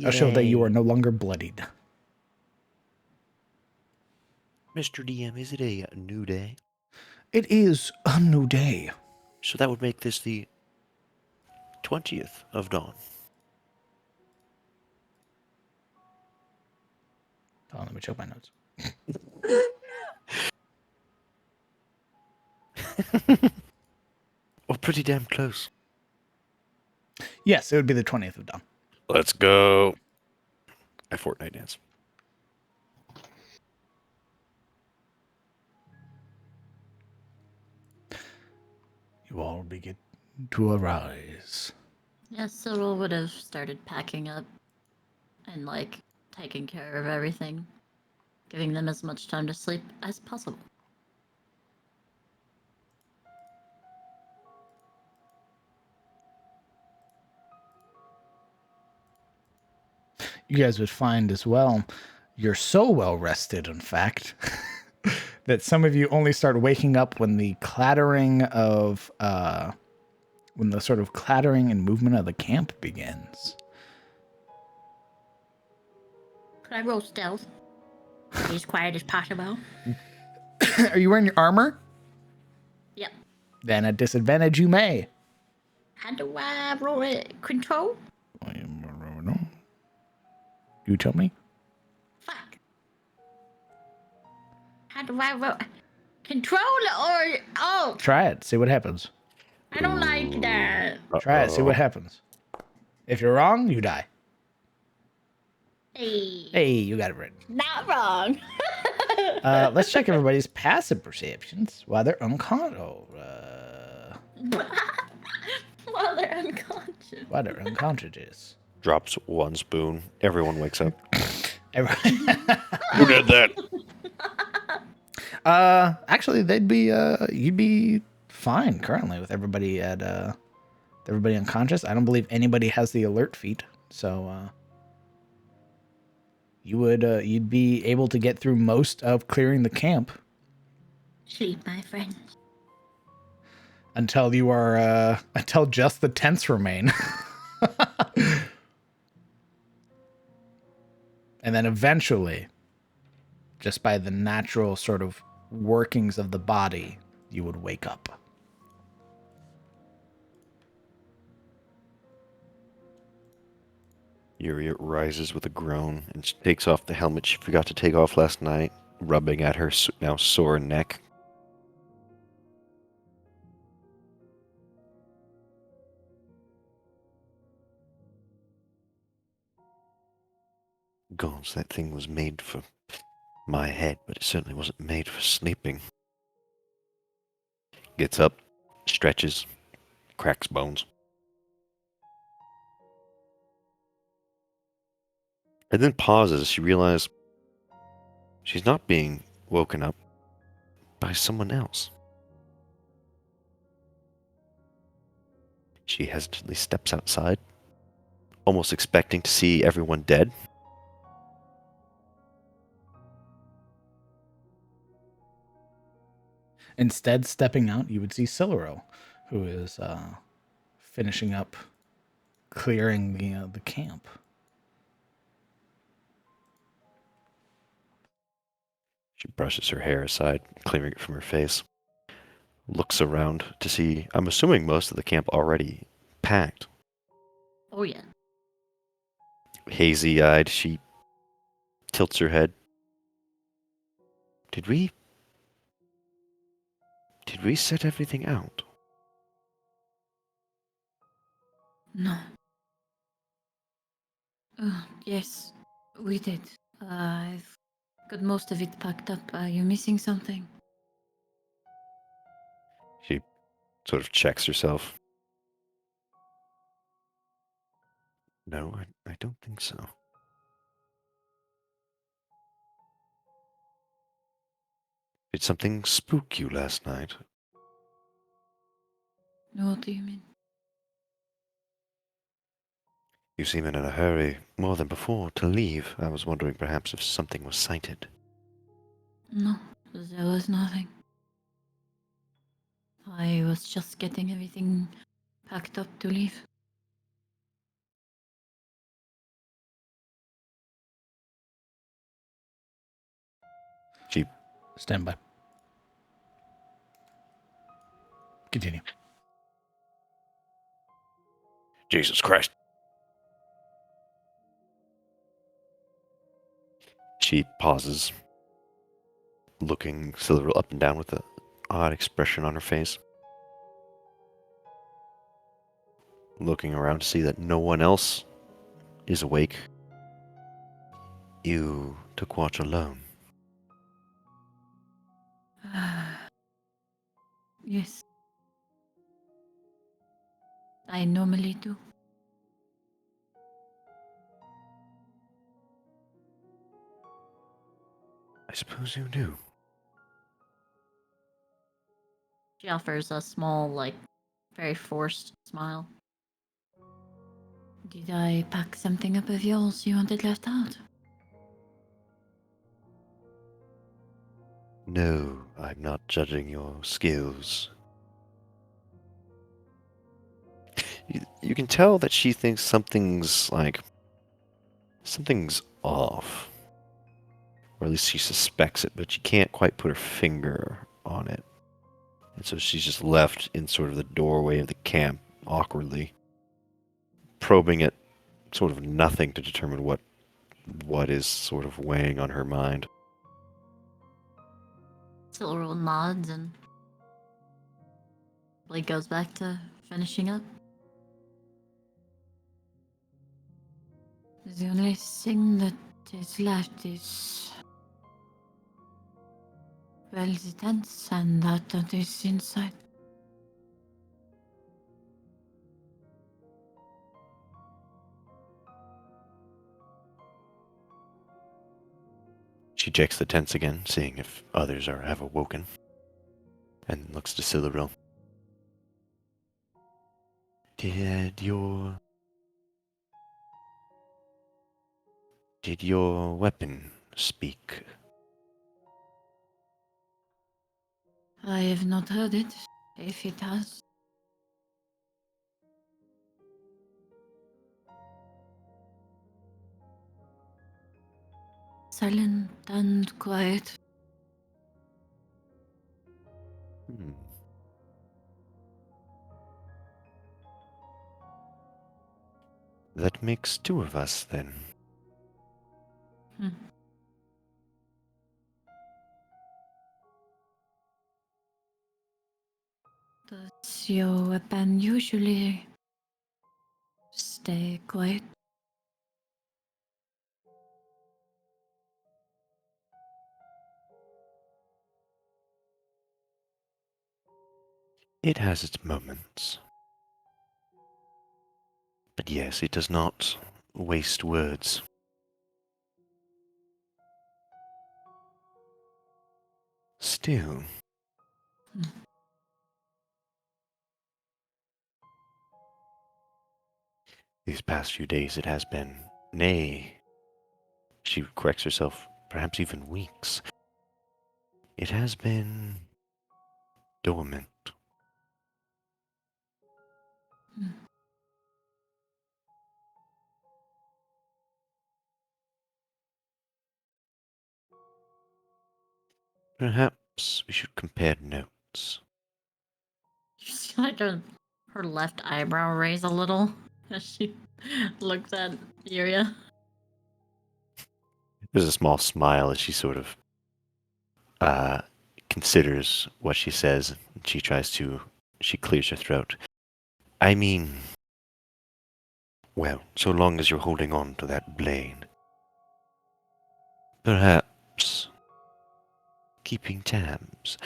I'll show that you are no longer bloodied. Mr. DM, is it a new day? It is a new day. So that would make this the 20th of dawn. Oh, let me check my notes. Oh, pretty damn close. Yes, it would be the 20th of dawn. Let's go. A Fortnite dance. You all begin to arise. Yeah, Cyril would have started packing up and, like, taking care of everything, giving them as much time to sleep as possible. You guys would find as well, you're so well rested, in fact, that some of you only start waking up when the clattering of, when the sort of clattering and movement of the camp begins. Could I roll stealth? Be as quiet as possible. Are you wearing your armor? Yep. Then at disadvantage you may. How do I roll it? Control? You tell me. Fuck. How do I roll? Control or... Oh, Try it. See what happens. I don't like that. Try it. See what happens. If you're wrong, you die. Hey. Hey, you got it right. Not wrong. Let's check everybody's passive perceptions while they're unconscious. While they're unconscious. While they're unconscious. Drops one spoon. Everyone wakes up. Who did that? Actually, they'd be you'd be fine currently with everybody unconscious. I don't believe anybody has the alert feat, so you'd be able to get through most of clearing the camp Sleep, my friend. until until just the tents remain. And then eventually, just by the natural sort of workings of the body, you would wake up. Yuri rises with a groan and takes off the helmet she forgot to take off last night, rubbing at her now sore neck. Gods, that thing was made for my head, but it certainly wasn't made for sleeping. Gets up, stretches, cracks bones. And then pauses as she realizes she's not being woken up by someone else. She hesitantly steps outside, almost expecting to see everyone dead. Instead, stepping out, you would see Siluro, who is finishing up clearing the camp. She brushes her hair aside, clearing it from her face. Looks around to see, I'm assuming most of the camp already packed. Oh, yeah. Hazy-eyed, she tilts her head. Did we set everything out? No. Yes, we did. I've got most of it packed up. Are you missing something? She sort of checks herself. No, I don't think so. Did something spook you last night? What do you mean? You seem in a hurry, more than before, to leave. I was wondering perhaps if something was sighted. No, there was nothing. I was just getting everything packed up to leave. She Stand by. Continue. Jesus Christ. She pauses, looking Silver up and down with an odd expression on her face. Looking around to see that no one else is awake. You took watch alone. Yes. I normally do. I suppose you do. She offers a small, like, very forced smile. Did I pack something up of yours you wanted left out? No, I'm not judging your skills. You can tell that she thinks something's off. Or at least she suspects it, but she can't quite put her finger on it. And so she's just left in sort of the doorway of the camp, awkwardly, probing at sort of nothing to determine what is sort of weighing on her mind. Silver nods and Blake goes back to finishing up. The only thing that is left is... well, the tents and that is inside. She checks the tents again, seeing if others have awoken, and looks to Silveril. Did your weapon speak? I have not heard it. If it has... silent and quiet. Hmm. That makes two of us, then. Hmm. Does your weapon usually stay quiet? It has its moments. But yes, it does not waste words. Still, these past few days it has been, nay, she corrects herself, perhaps even weeks. It has been dormant. Hmm. Perhaps we should compare notes. You see, like, her left eyebrow raise a little as she looks at Yuria. There's a small smile as she sort of considers what she says. She clears her throat. I mean, well, so long as you're holding on to that blade. Perhaps keeping tabs,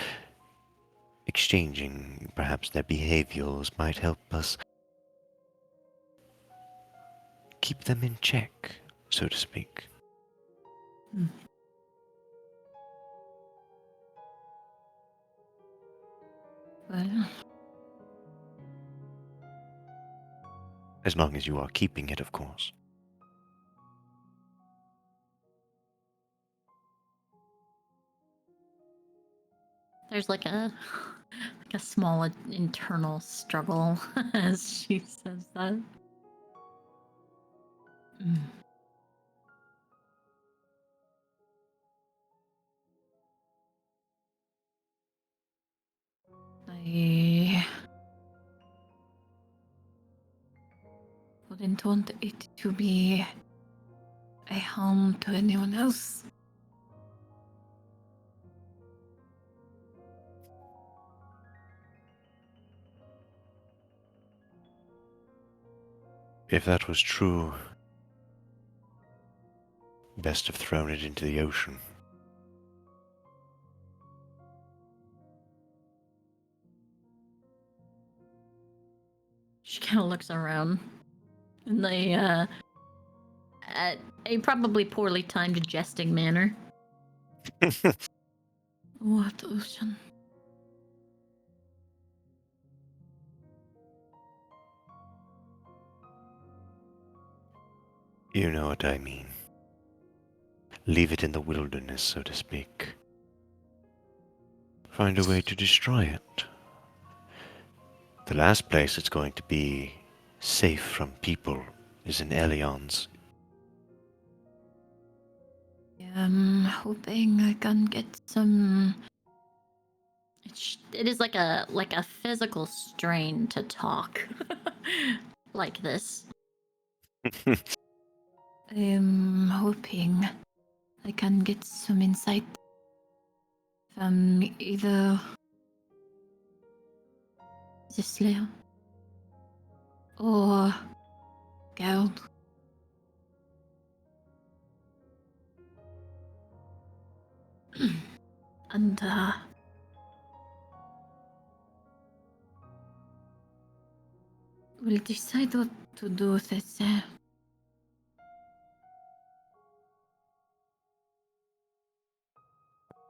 exchanging perhaps their behaviors might help us keep them in check, so to speak. Hmm. Well, As long as you are keeping it, of course. There's like a small internal struggle as she says that. Mm. I wouldn't want it to be a harm to anyone else. If that was true, best have thrown it into the ocean. She kind of looks around, and they, at a probably poorly timed jesting manner. What ocean? You know what I mean. Leave it in the wilderness, so to speak. Find a way to destroy it. The last place it's going to be safe from people is in Elion's. I'm hoping I can get some. It is like a physical strain to talk like this. I'm hoping I can get some insight from either the Slayer or Geralt. And we'll decide what to do with it.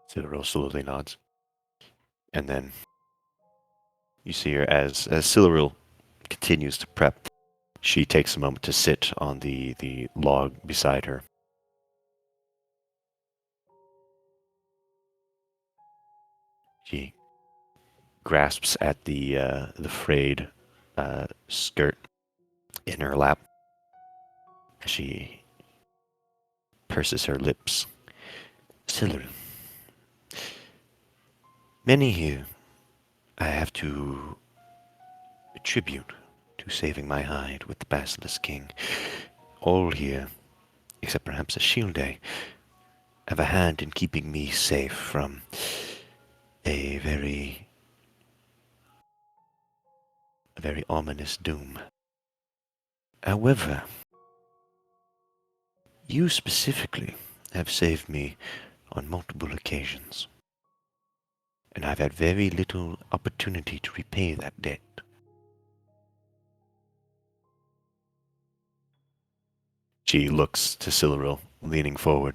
Cyril slowly nods. And then you see her as Cyril continues to prep. She takes a moment to sit on the log beside her. She grasps at the frayed skirt in her lap. She purses her lips. Cyril, many here I have to attribute to saving my hide with the Basilisk King. All here, except perhaps a Shielday, have a hand in keeping me safe from a very ominous doom. However, you specifically have saved me on multiple occasions, and I've had very little opportunity to repay that debt. She looks to Siluril, leaning forward.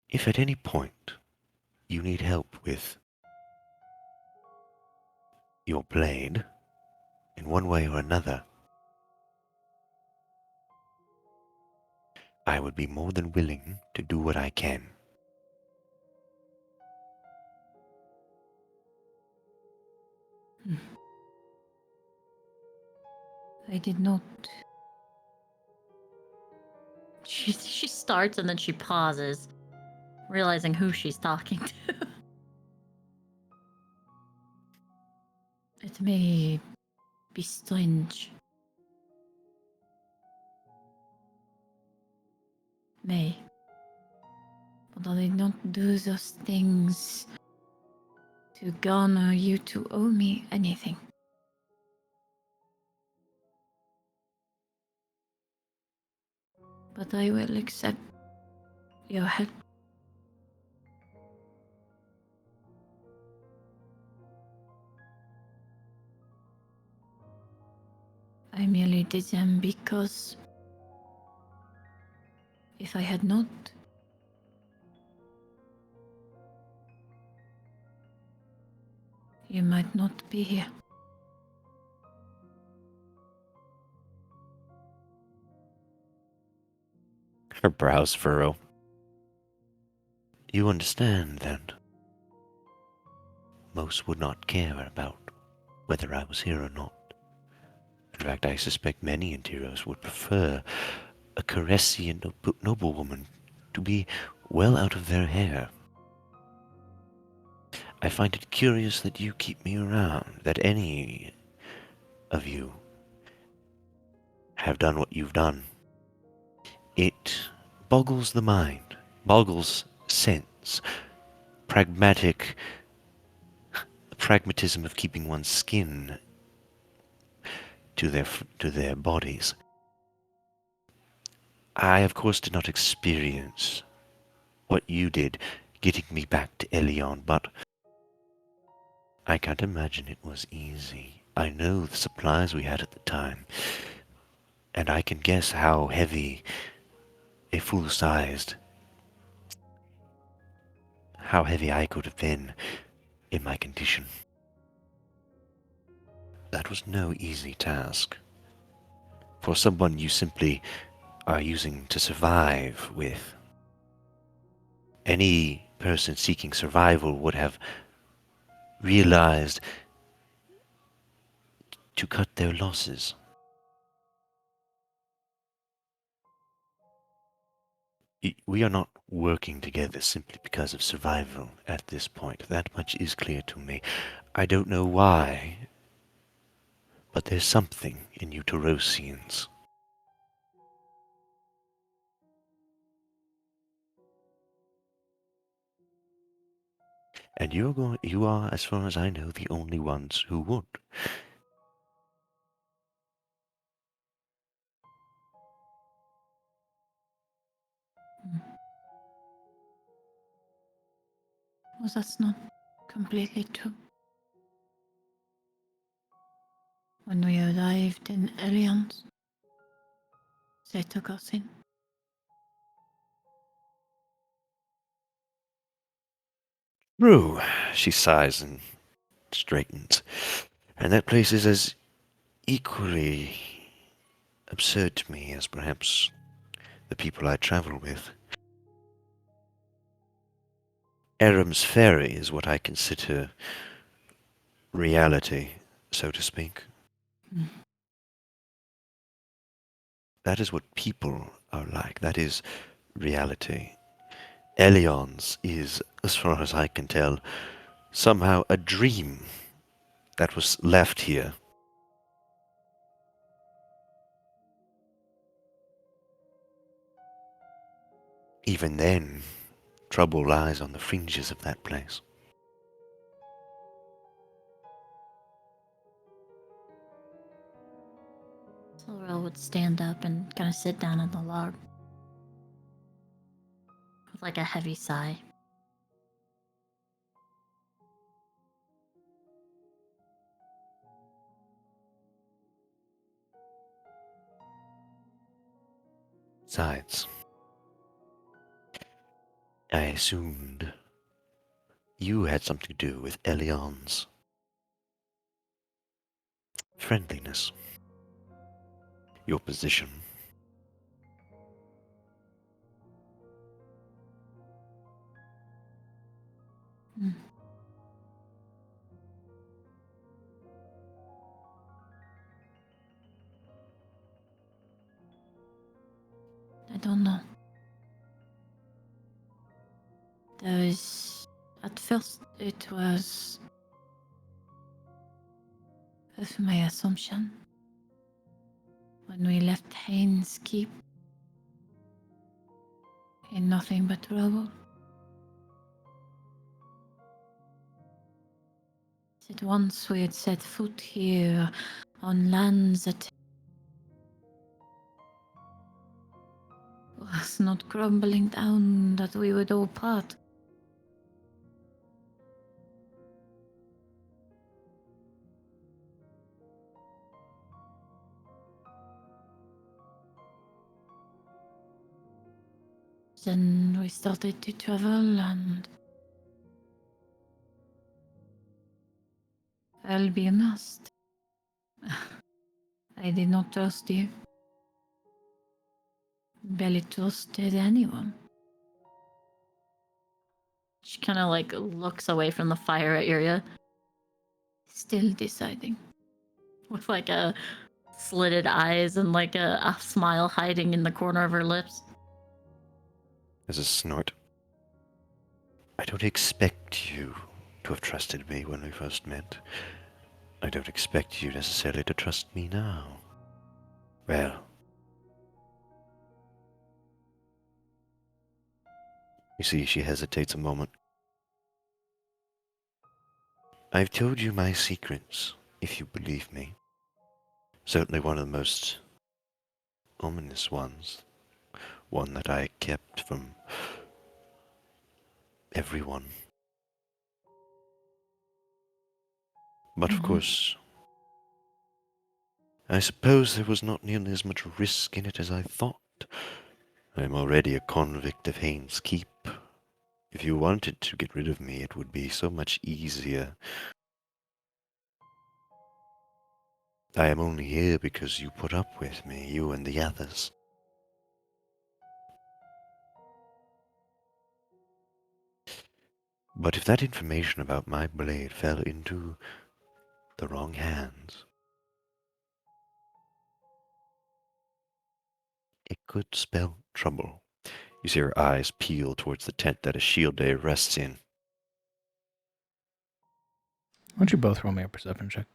If at any point you need help with your blade, in one way or another, I would be more than willing to do what I can. I did not. She starts and then she pauses, realizing who she's talking to. It may be strange. May. But I did not do those things to garner you to owe me anything. But I will accept your help. I merely did them because if I had not, you might not be here. Her brows furrow. You understand that most would not care about whether I was here or not. In fact, I suspect many in Tyros would prefer a caressy and noble woman to be well out of their hair. I find it curious that you keep me around, that any of you have done what you've done. It boggles the mind, boggles sense, pragmatism of keeping one's skin to their bodies. I, of course, did not experience what you did getting me back to Elion, but I can't imagine it was easy. I know the supplies we had at the time, and I can guess how heavy a full-sized, how heavy I could have been in my condition. That was no easy task. For someone you simply are using to survive with. Any person seeking survival would have realized to cut their losses. We are not working together simply because of survival at this point. That much is clear to me. I don't know why, but there's something in you Taurosians. And you are, as far as I know, the only ones who would. Well, that's not completely true. When we arrived in Alliance, they took us in. True, she sighs and straightens. And that place is as equally absurd to me as perhaps the people I travel with. Aram's Ferry is what I consider reality, so to speak. Mm. That is what people are like. That is reality. Elion's is, as far as I can tell, somehow a dream that was left here. Even then, trouble lies on the fringes of that place. Sorrel would stand up and kind of sit down on the log with like a heavy sigh. Besides, I assumed you had something to do with Elion's friendliness, your position. Mm. I don't know. At first, it was of my assumption. When we left Haynes Keep, in nothing but trouble, that once we had set foot here on lands that was not crumbling down, that we would all part. Then we started to travel, and I'll be honest, I did not trust you. Barely trusted anyone. She kind of like looks away from the fire at Iria Still deciding. with like a slitted eyes and like a smile hiding in the corner of her lips. There's a snort. I don't expect you to have trusted me when we first met. I don't expect you necessarily to trust me now. Well, you see, she hesitates a moment. I've told you my secrets, if you believe me. Certainly one of the most ominous ones. One that I kept from everyone. But of course, I suppose there was not nearly as much risk in it as I thought. I'm already a convict of Haynes Keep. If you wanted to get rid of me, it would be so much easier. I am only here because you put up with me, you and the others. But if that information about my blade fell into the wrong hands, it could spell trouble. You see her eyes peel towards the tent that a shield day rests in. Why don't you both roll me a perception check?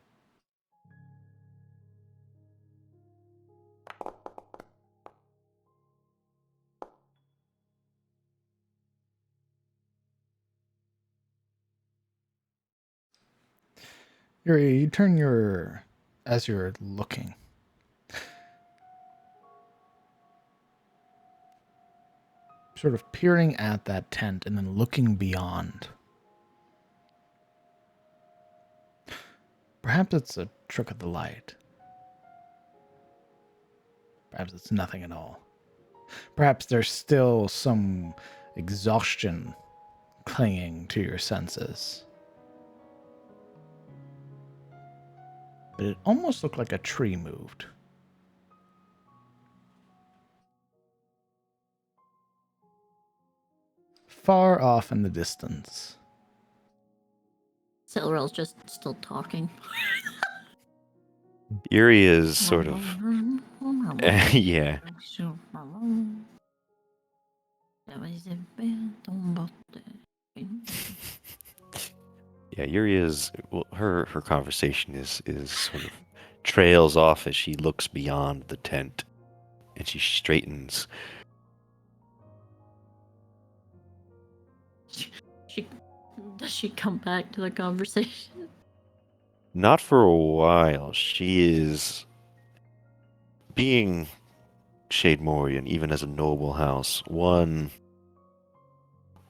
You turn your, as you're looking, sort of peering at that tent and then looking beyond. Perhaps it's a trick of the light. Perhaps it's nothing at all. Perhaps there's still some exhaustion clinging to your senses. But it almost looked like a tree moved. Far off in the distance. Silverell's just still talking. Yuri is sort of... yeah. Yeah, Yuri is... Well, her conversation is sort of trails off as she looks beyond the tent. And she straightens. Does she come back to the conversation? Not for a while. She is... Being Shade Morian, even as a noble house, one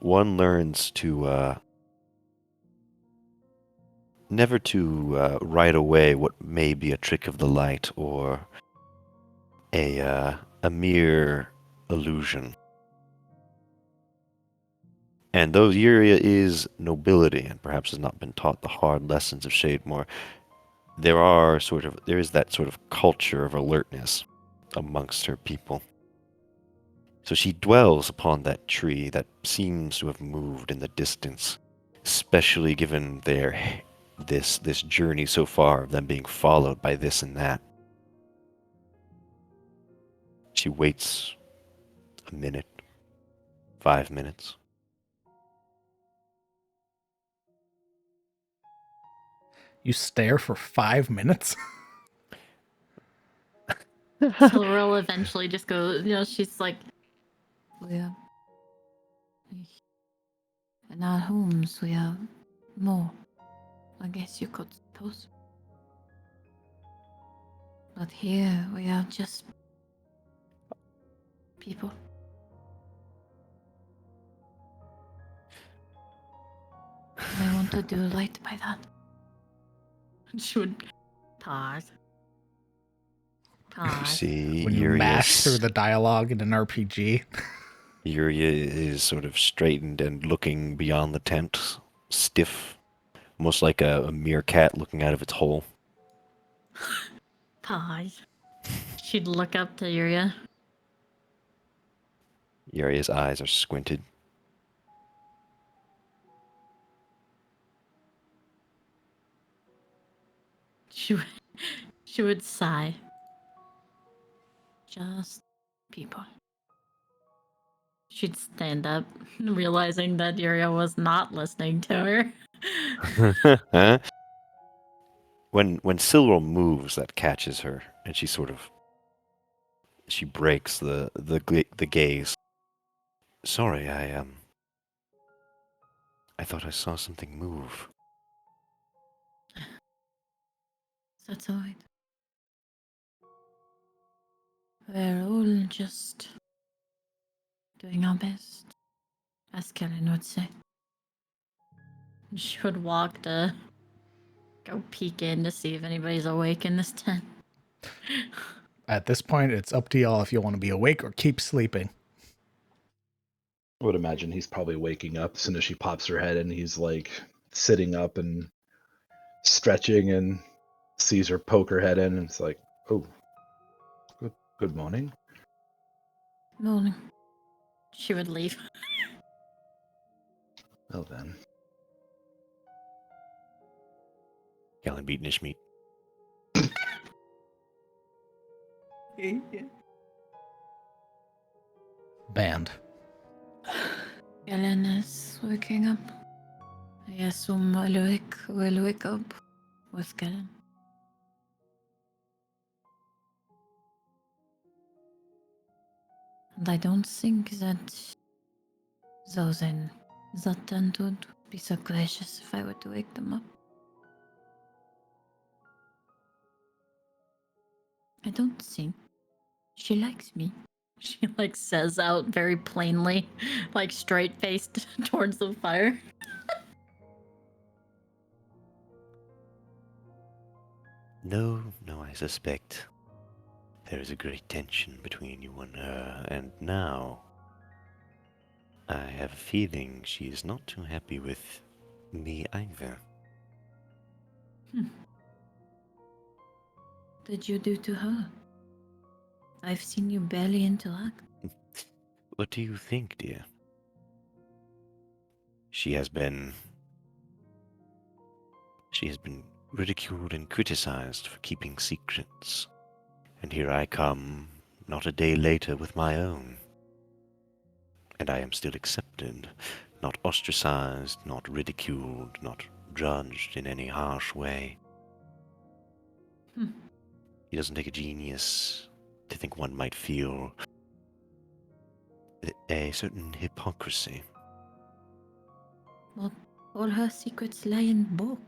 learns to never to write away what may be a trick of the light or a mere illusion. And though Yuria is nobility and perhaps has not been taught the hard lessons of Shademore, there is that sort of culture of alertness amongst her people. So she dwells upon that tree that seems to have moved in the distance, especially given this journey so far of them being followed by this and that. She waits a minute, 5 minutes. You stare for 5 minutes? Silverell eventually just goes, she's like, We in our homes we have more, I guess you could suppose. But here we are just people. And I want to do light by that. she would pause. You see, When you mash through the dialogue in an RPG. Yuria is sort of straightened and looking beyond the tent, stiff, almost like a meerkat looking out of its hole. Pause. She'd look up to Yuria. Yuria's eyes are squinted. She would sigh. Just people. She'd stand up, realizing that Yuria was not listening to her. When Silro moves, that catches her, and she breaks the gaze. Sorry, I thought I saw something move. That's all right. We're all just doing our best, as Kellen would say. She would walk to go peek in to see if anybody's awake in this tent. At this point, it's up to y'all if you want to be awake or keep sleeping. I would imagine he's probably waking up as soon as she pops her head in. He's like sitting up and stretching and sees her poke her head in, and it's like, oh, good morning. Morning. She would leave. Well then. Galen beat Nishmeat. Banned. Kellen is waking up. I assume Ulrich will wake up with Kellen. And I don't think that those in that tent would be so gracious if I were to wake them up. I don't think she likes me. She like says out very plainly, like straight faced towards the fire. No, I suspect there is a great tension between you and her, and now I have a feeling she is not too happy with me either. Did you do to her? I've seen you barely interact. What do you think, dear? She has been ridiculed and criticized for keeping secrets. And here I come, not a day later, with my own. And I am still accepted, not ostracized, not ridiculed, not judged in any harsh way. It doesn't take a genius to think one might feel a certain hypocrisy. Well, all her secrets lie in book.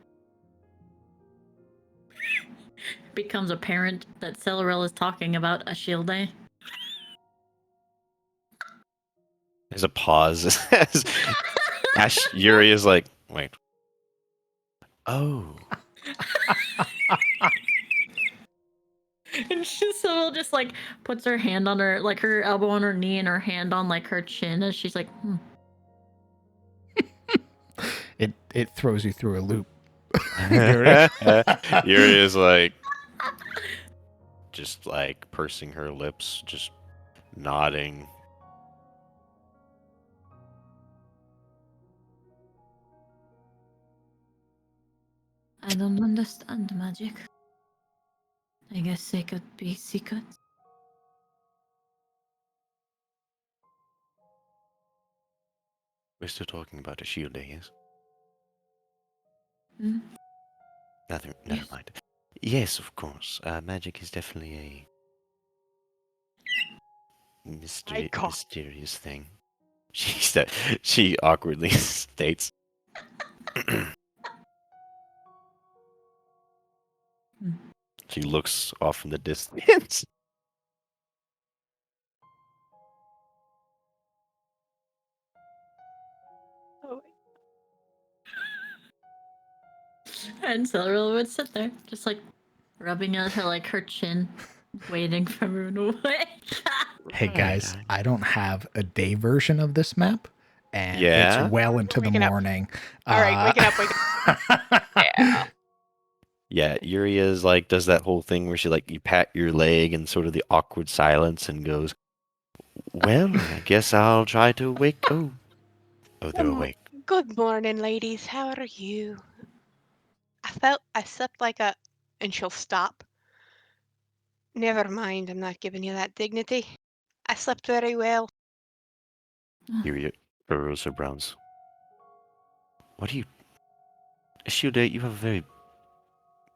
Becomes apparent that Celarel is talking about a shield day. There's a pause as Yuri is like, wait. Oh. And Celarel just like puts her hand on her, like her elbow on her knee and her hand on like her chin as she's like, It throws you through a loop. Yuri is like, just like pursing her lips, just nodding. I don't understand magic. I guess they could be secrets. We're still talking about a shield day, yes? Hmm? Never Yes. mind. Yes, of course. Magic is definitely a mysterious thing. She awkwardly states. She looks off in the distance. Oh, and Celarel would sit there, just like rubbing at her like her chin, waiting for everyone to wake. Hey guys, I don't have a day version of this map, and Yeah? it's well into the Waking up. morning. All right, waking up. Yeah. Yeah, Yuri is like, does that whole thing where she like, you pat your leg and sort of the awkward silence and goes, well, I guess I'll try to wake. Oh, they're awake. Good morning, ladies. How are you? I slept like a and she'll stop. Never mind, I'm not giving you that dignity. I slept very well. Iria furrows her brows. What do you... Shilde, you have a very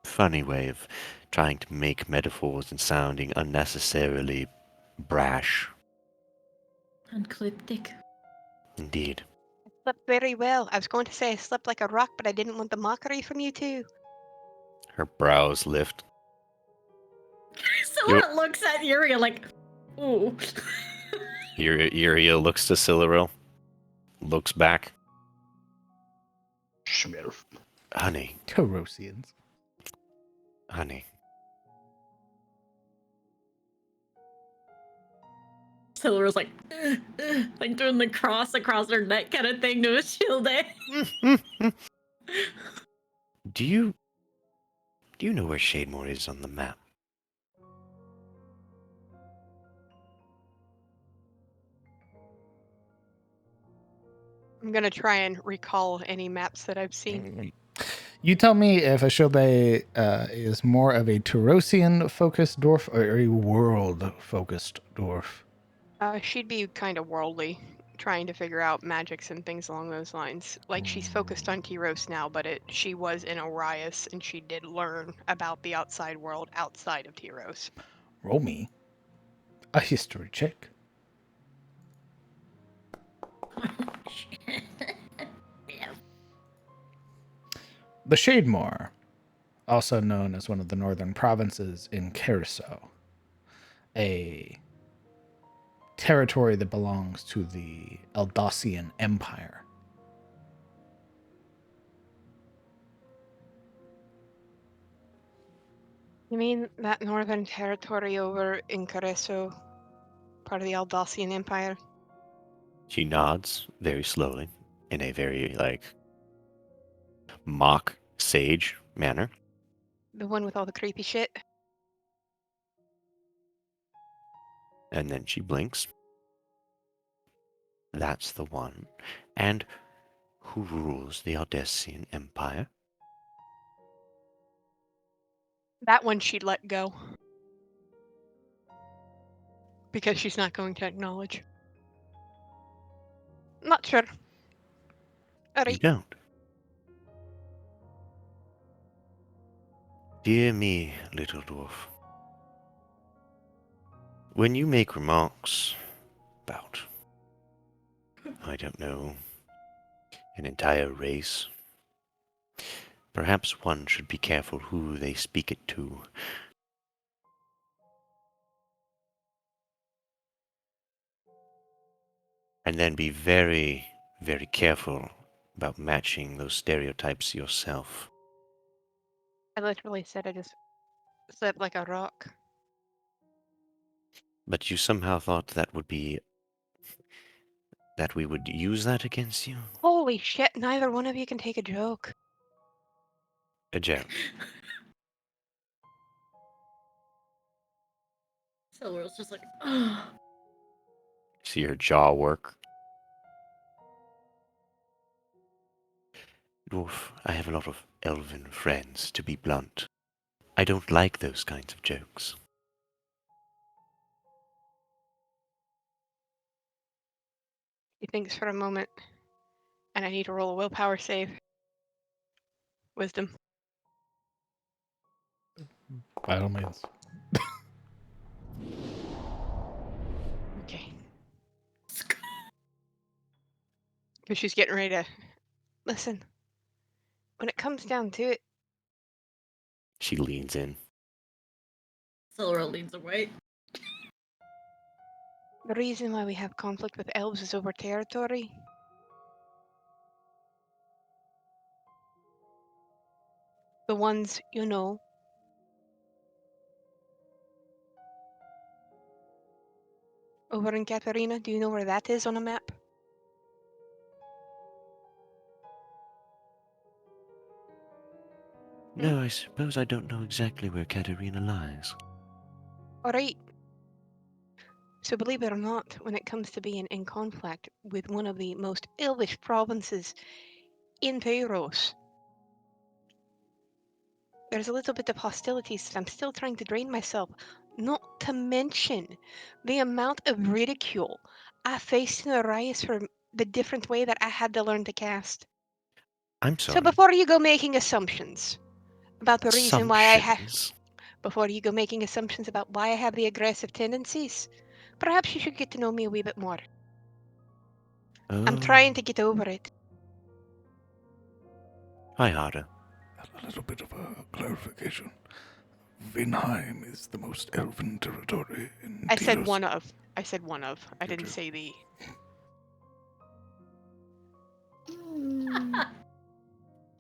funny way of trying to make metaphors and sounding unnecessarily brash. And cryptic. Indeed. Slept very well. I was going to say I slept like a rock, but I didn't want the mockery from you too. Her brows lift. Silura looks at Iria like, ooh. Iria looks to Siluril, looks back. Schmirf. Honey, Taurosians. honey. Silura's like doing the cross across her neck kind of thing to a shield. Do you know where Shademore is on the map? I'm gonna try and recall any maps that I've seen. You tell me if Ashobe is more of a Taurosian-focused dwarf or a world-focused dwarf. She'd be kind of worldly, trying to figure out magics and things along those lines. Like she's focused on Tyros now, but she was in Orias and she did learn about the outside world outside of Tyros. Roll me a history check. The Shademore, also known as one of the northern provinces in Carousel, a territory that belongs to the Eldacian Empire. You mean that northern territory over in Careso, part of the Aldacian Empire? She nods very slowly, in a very, mock sage manner. The one with all the creepy shit? And then she blinks. That's the one. And who rules the Aldessian Empire? That one she'd let go. Because she's not going to acknowledge. Not sure. You Alright. don't. Dear me, little dwarf. When you make remarks about, I don't know, an entire race, perhaps one should be careful who they speak it to. And then be very, very careful about matching those stereotypes yourself. I literally said I just slept like a rock. But you somehow thought that we would use that against you? Holy shit, neither one of you can take a joke. A joke. Silura's just like, See her jaw work. Dwarf, I have a lot of elven friends, to be blunt. I don't like those kinds of jokes. He thinks for a moment, and I need to roll a willpower save. Wisdom. By all means. Okay. Because she's getting ready to... Listen, when it comes down to it, She leans in. Silura leans away. the reason why we have conflict with elves is over territory. The ones you know. Over in Katarina, do you know where that is on a map? No, I suppose I don't know exactly where Katerina lies. Alright. So believe it or not, when it comes to being in conflict with one of the most elvish provinces in Tyros, there's a little bit of hostilities that I'm still trying to drain myself. Not to mention the amount of ridicule I faced in Arias for the different way that I had to learn to cast. I'm So sorry. before you go making assumptions about the reason why I have, Assumptions. before you go making assumptions about why I have the aggressive tendencies, perhaps you should get to know me a wee bit more. I'm Oh. trying to get over it. Hi, Harder. A little bit of a clarification. Vinheim is the most elven territory in I said Tilos. one of. I said one of. I You didn't do. say the.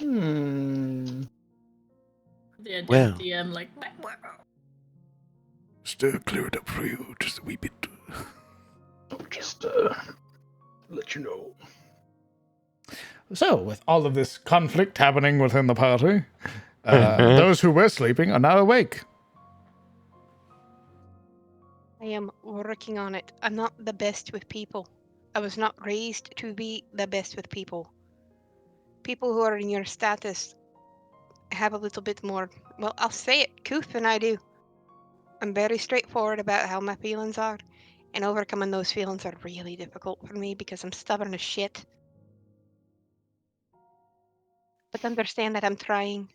Hmm. The Well. DM like. Just clear it up for you just a wee bit. Just let you know. So, with all of this conflict happening within the party, those who were sleeping are now awake. I am working on it. I'm not the best with people. I was not raised to be the best with people. People who are in your status have a little bit more. Well, I'll say it. Kuth than I do. I'm very straightforward about how my feelings are, and overcoming those feelings are really difficult for me because I'm stubborn as shit. But understand that I'm trying.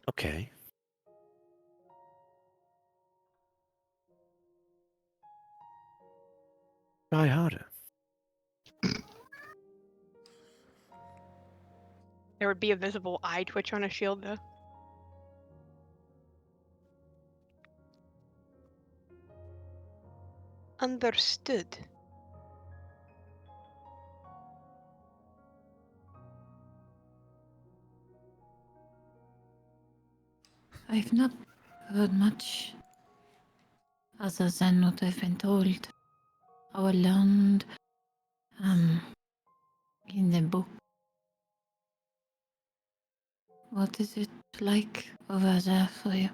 Okay. Try harder. There would be a visible eye twitch on a shield, though. Understood. I've not heard much other than what I've been told. Our land, in the book. What is it like over there for you?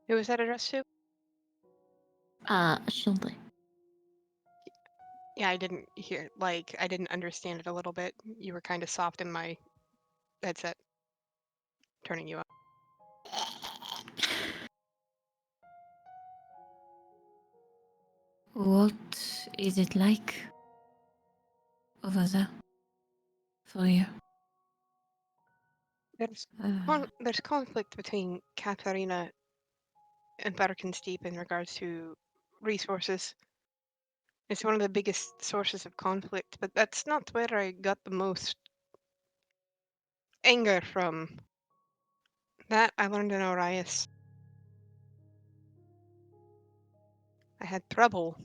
Who was that addressed to? Shildy. Yeah, I didn't hear. Like, I didn't understand it a little bit. You were kind of soft in my headset, turning you up. What is it like over there for you? There's conflict between Katharina and Berkensteep in regards to resources. It's one of the biggest sources of conflict, but that's not where I got the most anger from. That I learned in Orias. I had trouble.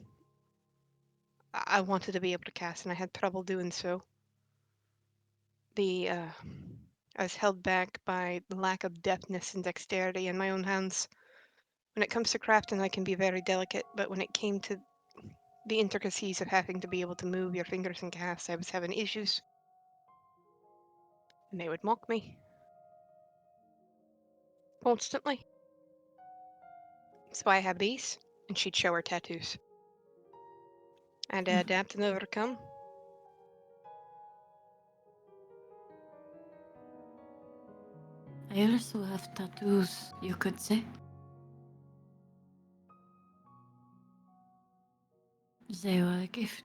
I wanted to be able to cast, and I had trouble doing so. I was held back by the lack of deftness and dexterity in my own hands. When it comes to crafting, I can be very delicate, but when it came to the intricacies of having to be able to move your fingers and cast, I was having issues. And they would mock me. Constantly. So I have these, and she'd show her tattoos. And adapt and overcome. I also have tattoos, you could say. They were a gift.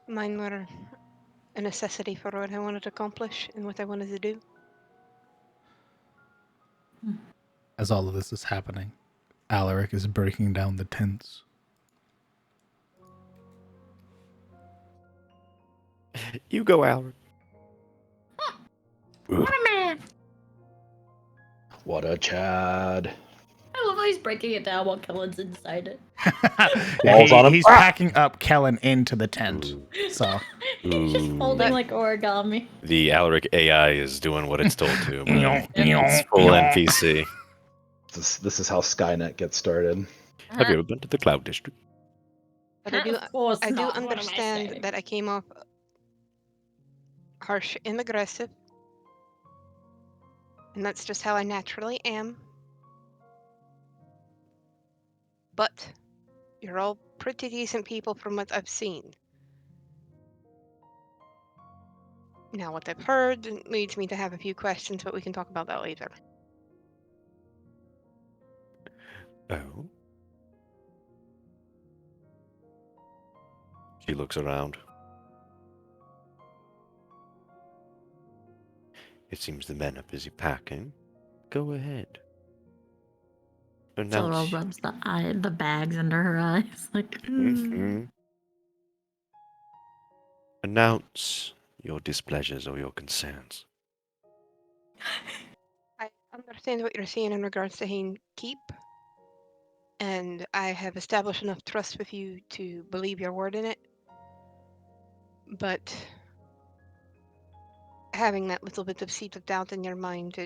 Mine were a necessity for what I wanted to accomplish and what I wanted to do. As all of this is happening, Alaric is breaking down the tents. You go, Alaric. What a man! What a Chad. I love how he's breaking it down while Kellen's inside it. Falls on him. He's packing up Kellen into the tent. So He's just folding But- like origami. The Alaric AI is doing what it's told to. It's full NPC. This is how Skynet gets started. Have you ever been to the Cloud District? But Of course I do not. What am I understand saying? that I came off harsh and aggressive. And that's just how I naturally am. But you're all pretty decent people from what I've seen. Now, what I've heard leads me to have a few questions, but we can talk about that later. Oh. She looks around. It seems the men are busy packing. Go ahead. Zoro Announce. rubs the bags under her eyes. Like, Mhm. Announce your displeasures or your concerns. I understand what you're saying in regards to Hain Keep, and I have established enough trust with you to believe your word in it. But having that little bit of seed of doubt in your mind,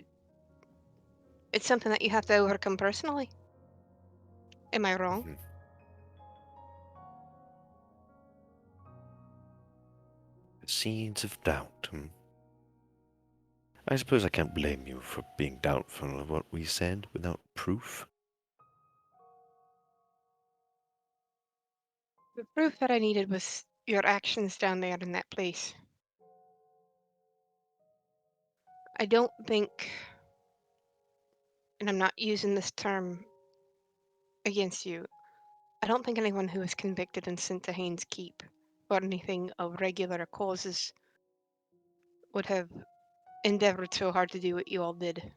it's something that you have to overcome personally. Am I wrong? Mhm. Seeds of doubt. I suppose I can't blame you for being doubtful of what we said without proof. The proof that I needed was your actions down there in that place. I don't think, and I'm not using this term against you, I don't think anyone who was convicted and sent to Haines Keep for anything of regular causes would have endeavored so hard to do what you all did.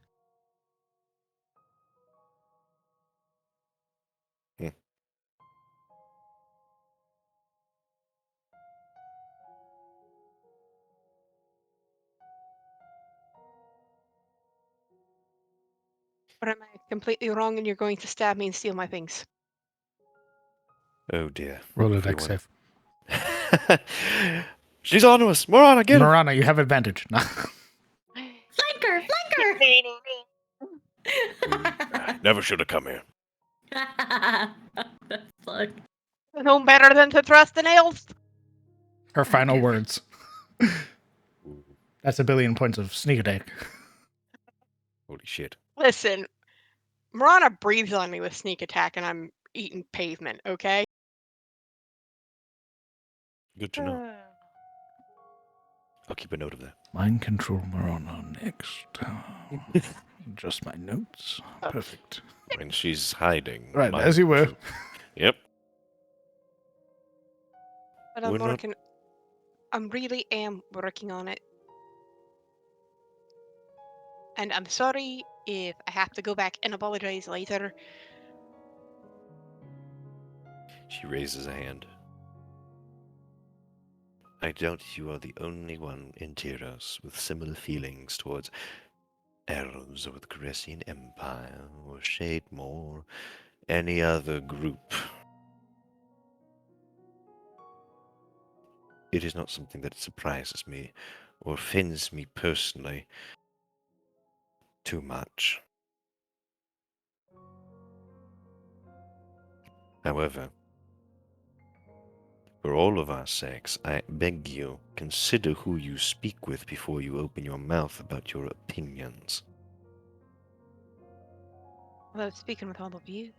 Hmm. Or am I completely wrong and you're going to stab me and steal my things? Oh dear. Roll a If we dex want- save. She's on to us. Morana, get her. Marana, you have advantage. flanker, flanker. Never should have come here. The fuck? No better than to trust an elf. Her final words. That's 1 billion points of sneak attack. Holy shit. Listen, Marana breathes on me with sneak attack and I'm eating pavement, okay? Good to know. I'll keep a note of that. Mind control Marana next. Just my notes. Perfect. When she's hiding. Right, mind as you were. control. Yep. But We're I'm not- working. I really am working on it. And I'm sorry if I have to go back and apologize later. She raises a hand. I doubt you are the only one in Tyros with similar feelings towards elves or the Grecian Empire or Shademore or any other group. It is not something that surprises me or offends me personally too much. However, for all of our sakes, I beg you, consider who you speak with before you open your mouth about your opinions. Well, I was speaking with all of you.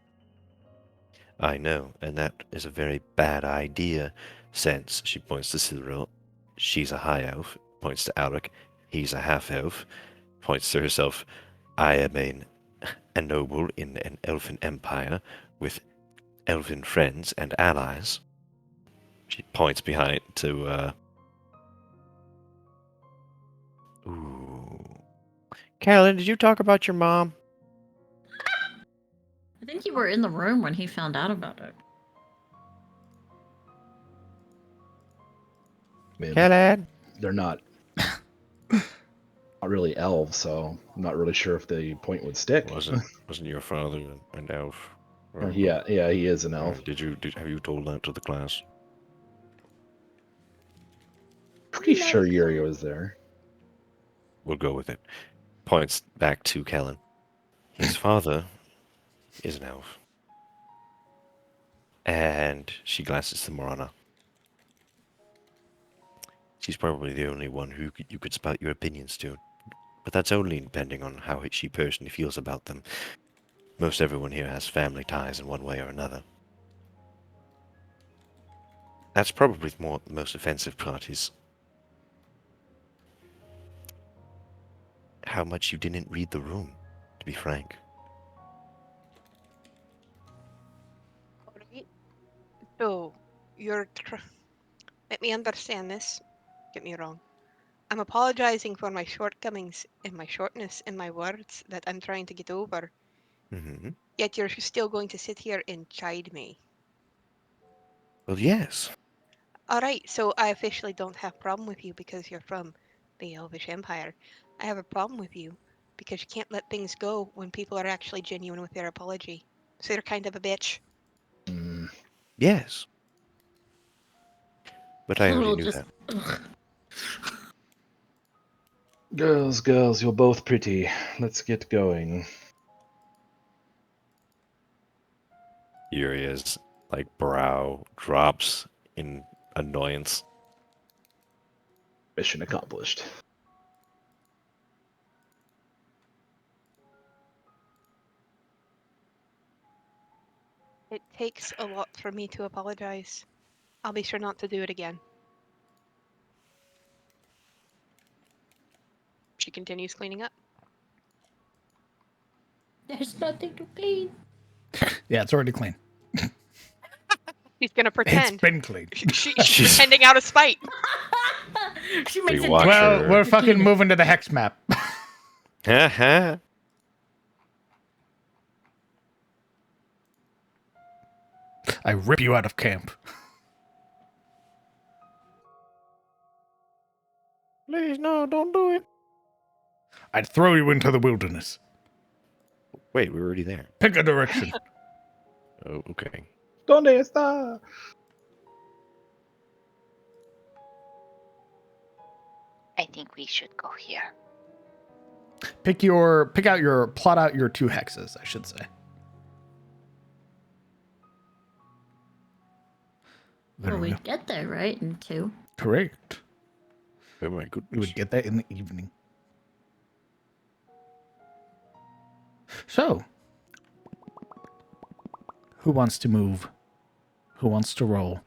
I know, and that is a very bad idea, since she points to Cyril. She's a high elf, points to Alric. He's a half elf, points to herself. I am a noble in an elfin empire with elfin friends and allies. She points behind to, Ooh. Carolyn, did you talk about your mom? I think you were in the room when he found out about it. I mean, Carolyn? they're not really elves, so I'm not really sure if the point would stick. Wasn't your father an elf? Or- Yeah, he is an elf. Have you told that to the class? Pretty sure Yuri was there. We'll go with it. Points back to Kellen. His father is an elf. And she glances to Morana. She's probably the only one who you could spout your opinions to. But that's only depending on how she personally feels about them. Most everyone here has family ties in one way or another. That's probably the most offensive part is how much you didn't read the room, to be frank. Alright. So, let me understand this. Get me wrong. I'm apologizing for my shortcomings and my shortness in my words that I'm trying to get over. Mm-hmm. Yet you're still going to sit here and chide me. Well, yes. Alright, so I officially don't have a problem with you because you're from the Elvish Empire. I have a problem with you because you can't let things go when people are actually genuine with their apology. So you're kind of a bitch. Mm. Yes. But I already Total knew just. that. Ugh. Girls, you're both pretty. Let's get going. Yuria's, brow drops in annoyance. Mission accomplished. It takes a lot for me to apologize. I'll be sure not to do it again. She continues cleaning up. There's nothing to clean. Yeah, it's already clean. She's gonna It's pretend. been clean. She's pretending out of spite. She makes it watch difficult her. Well, we're to fucking clean it. moving to the hex map. Haha. I rip you out of camp. Please, no, don't do it. I'd throw you into the wilderness. Wait, we're already there. Pick a direction. Oh, okay. ¿Dónde está? I think we should go here. Plot out your 2 hexes, I should say. There Well, we we go. get there, right? In 2. Correct. Oh my We goodness. would get that in the evening. So, who wants to move? Who wants to roll?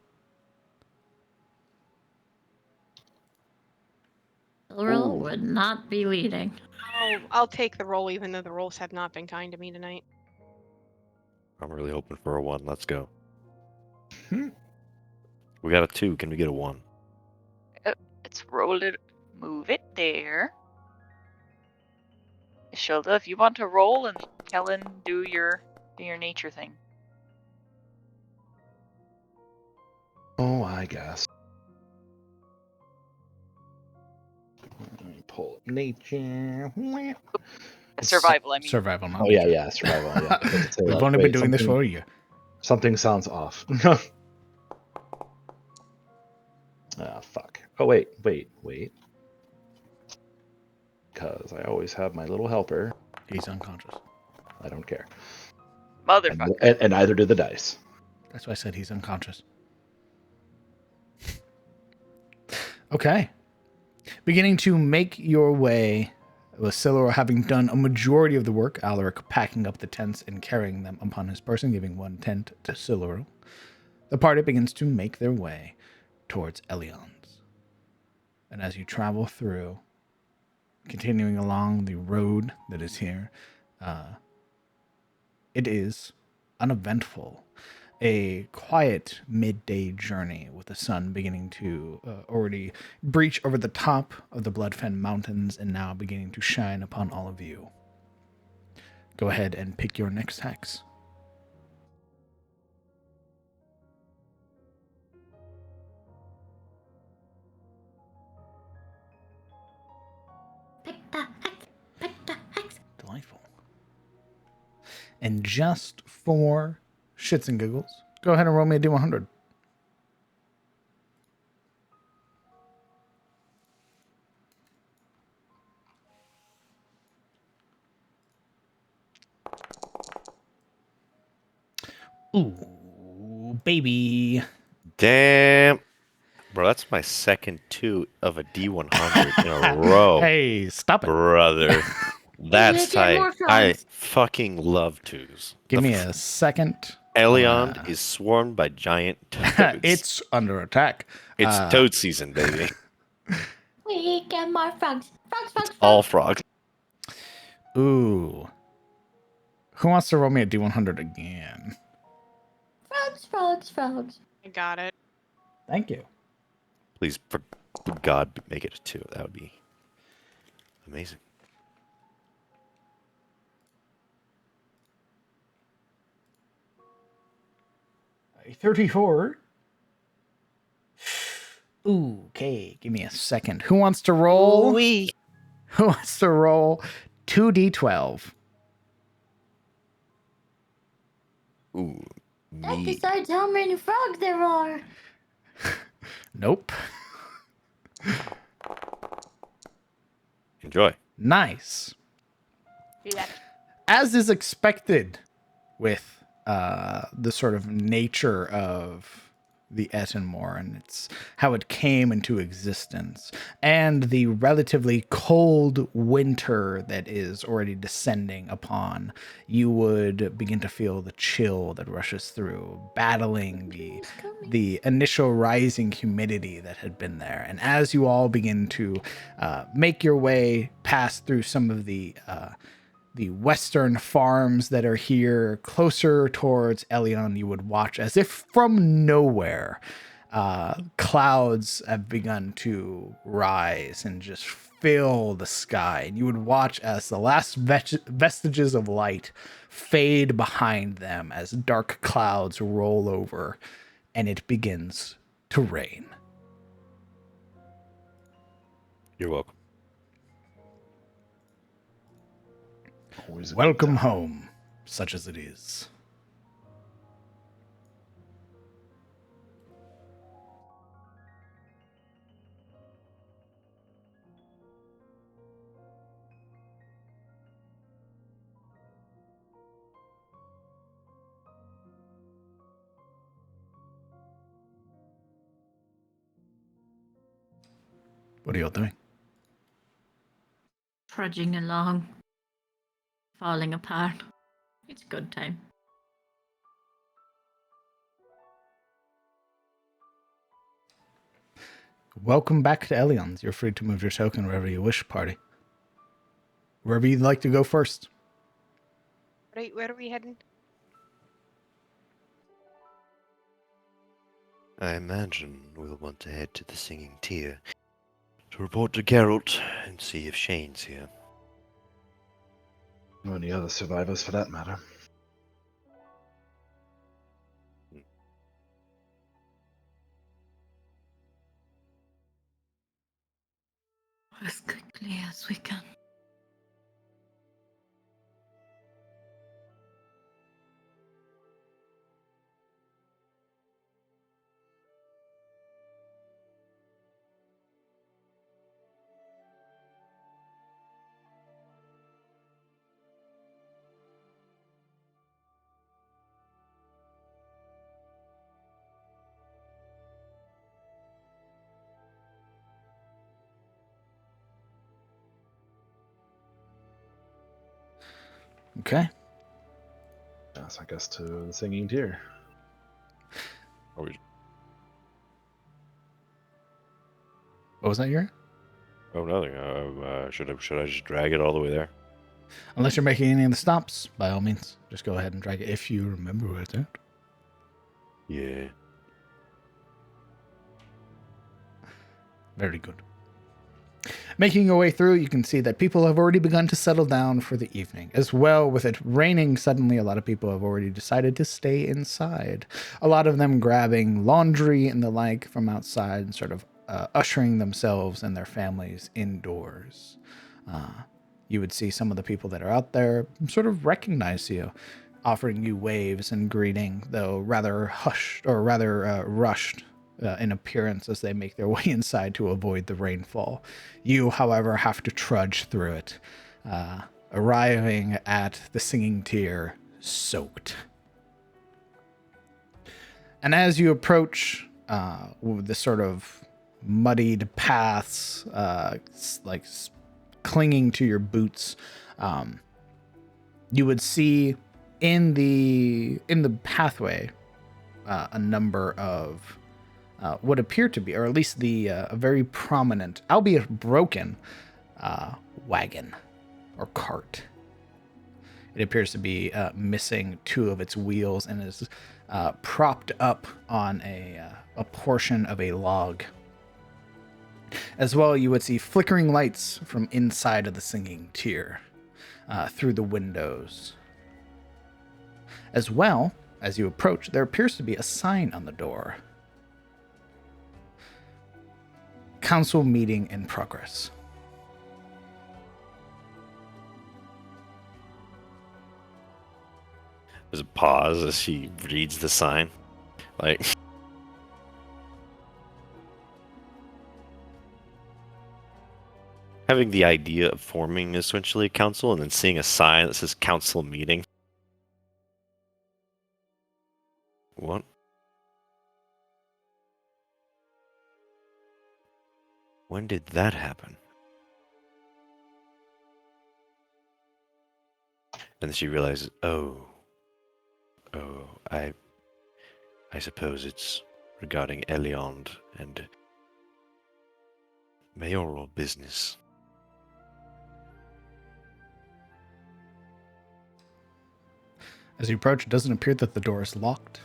Lorel Ooh. would not be leading. I'll take the roll even though the rolls have not been kind to me tonight. I'm really hoping for a 1. Let's go. Hmm. We got a 2. Can we get a 1? Let's roll it. Move it there. Shilda, if you want to roll, and Kellen, do your nature thing. Oh, I guess. Let me pull up nature. Survival, I mean. Survival, not Oh yeah, nature. yeah, survival. Yeah. I was about to say, We've like, only wait, been doing this something- for a year. Something sounds off. Ah, fuck. Oh wait. Because I always have my little helper. He's unconscious. I don't care. Motherfucker. And neither do the dice. That's why I said he's unconscious. Okay. Beginning to make your way, with Siluro having done a majority of the work, Alaric packing up the tents and carrying them upon his person, giving 1 tent to Siluro. The party begins to make their way towards Elion's. And as you travel through, continuing along the road that is here, it is uneventful. A quiet midday journey with the sun beginning to already breach over the top of the Bloodfen Mountains and now beginning to shine upon all of you. Go ahead and pick your next hex. Pick the hex. Pick the hex. Delightful. And just for shits and giggles, go ahead and roll me a D100. Ooh, baby. Damn. Bro, that's my second 2 of a D100 in a row. Hey, stop it. Brother. That's Get more tight. I frogs. fucking love 2s. Give me a second. Elion is swarmed by giant toads. It's under attack. It's toad season, baby. We get more frogs. Frogs. All frogs. Ooh. Who wants to roll me a D100 again? Frogs. I got it. Thank you. Please, for God, make it a 2. That would be amazing. A 34. Ooh, okay. Give me a second. Who wants to roll? Who wants to roll 2d12? Ooh, That me. decides how many frogs there are. Nope. Enjoy. Nice. Yeah. As is expected with the sort of nature of the Ettenmore and it's how it came into existence, and the relatively cold winter that is already descending upon, you would begin to feel the chill that rushes through, battling the initial rising humidity that had been there. And as you all begin to make your way past through some of the western farms that are here closer towards Elion, you would watch as if from nowhere, clouds have begun to rise and just fill the sky. And you would watch as the last vestiges of light fade behind them as dark clouds roll over and it begins to rain. You're welcome. Always a good Welcome time. home, such as it is. What are y'all doing? Trudging along. Falling apart. It's a good time. Welcome back to Elion's. You're free to move your token wherever you wish, party. Wherever you'd like to go first. Right, where are we heading? I imagine we'll want to head to the Singing Tear to report to Geralt and see if Shane's here. Or any other survivors for that matter. As quickly as we can. Okay. Yes, I guess to the Singing Tear. Are we... What was that, Yuri? Oh, nothing. Should I just drag it all the way there? Unless you're making any of the stops, by all means, just go ahead and drag it if you remember where it's at. Yeah. Very good. Making your way through, you can see that people have already begun to settle down for the evening. As well, with it raining suddenly, a lot of people have already decided to stay inside. A lot of them grabbing laundry and the like from outside and sort of ushering themselves and their families indoors. You would see some of the people that are out there sort of recognize you, offering you waves and greeting, though rather hushed or rather rushed in appearance as they make their way inside to avoid the rainfall. You, however, have to trudge through it, arriving at the Singing Tear soaked. And as you approach with the sort of muddied paths, clinging to your boots. You would see in the pathway a number of what appear to be, or at least a very prominent, albeit broken, wagon or cart. It appears to be missing two of its wheels and is propped up on a portion of a log. As well, you would see flickering lights from inside of the singing tier through the windows. As well, as you approach, there appears to be a sign on the door. Council meeting in progress. There's a pause as she reads the sign. Like, having the idea of forming essentially a council and then seeing a sign that says council meeting. What? When did that happen? And then she realizes, I suppose it's regarding Eliond and mayoral business. As you approach, it doesn't appear that the door is locked.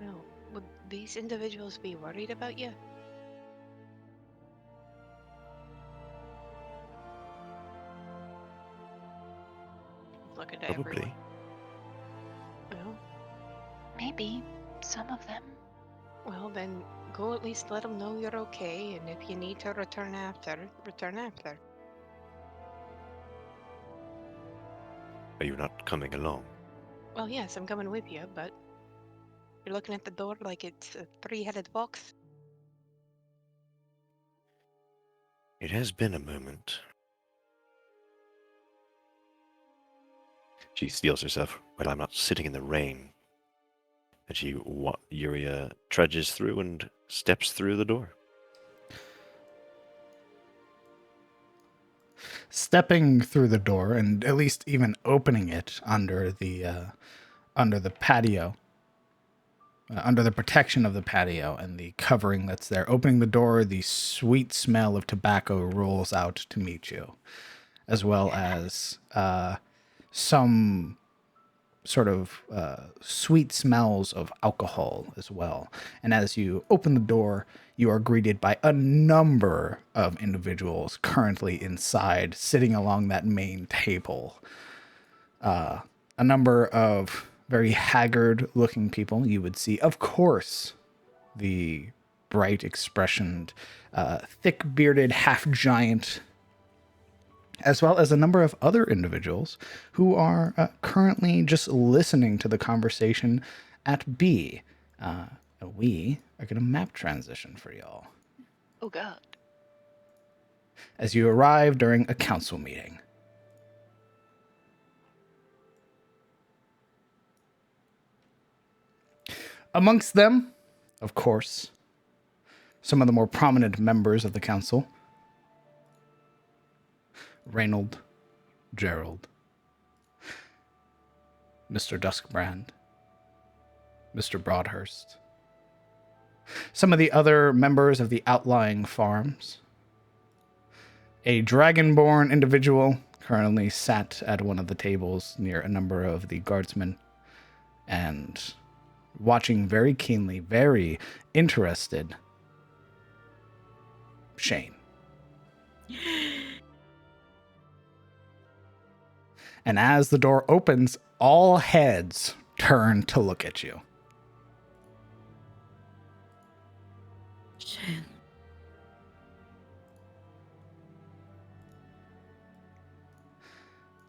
Well, would these individuals be worried about you? Looking at Probably. everyone. Well, Maybe some of them. well, then go at least let them know you're okay, and if you need to return after, return after. Are you not coming along? Well, yes, I'm coming with you, but you're looking at the door like it's a three-headed fox. It has been a moment. She steels herself. Well, I'm not sitting in the rain. And Yuria trudges through and steps through the door. Stepping through the door and at least even opening it under the patio, under the protection of the patio and the covering that's there. Opening the door, the sweet smell of tobacco rolls out to meet you, as well as some sort of sweet smells of alcohol as well. And as you open the door, you are greeted by a number of individuals currently inside, sitting along that main table. A number of very haggard-looking people. You would see, of course, the bright expressioned, thick-bearded half-giant, as well as a number of other individuals who are currently just listening to the conversation at B. We are going to map transition for y'all Oh God. as you arrive during a council meeting. Amongst them, of course, some of the more prominent members of the council. Reynold, Gerald, Mr. Duskbrand, Mr. Broadhurst, some of the other members of the outlying farms, a dragonborn individual currently sat at one of the tables near a number of the guardsmen and watching very keenly, very interested, Shane. And as the door opens, all heads turn to look at you. Shane.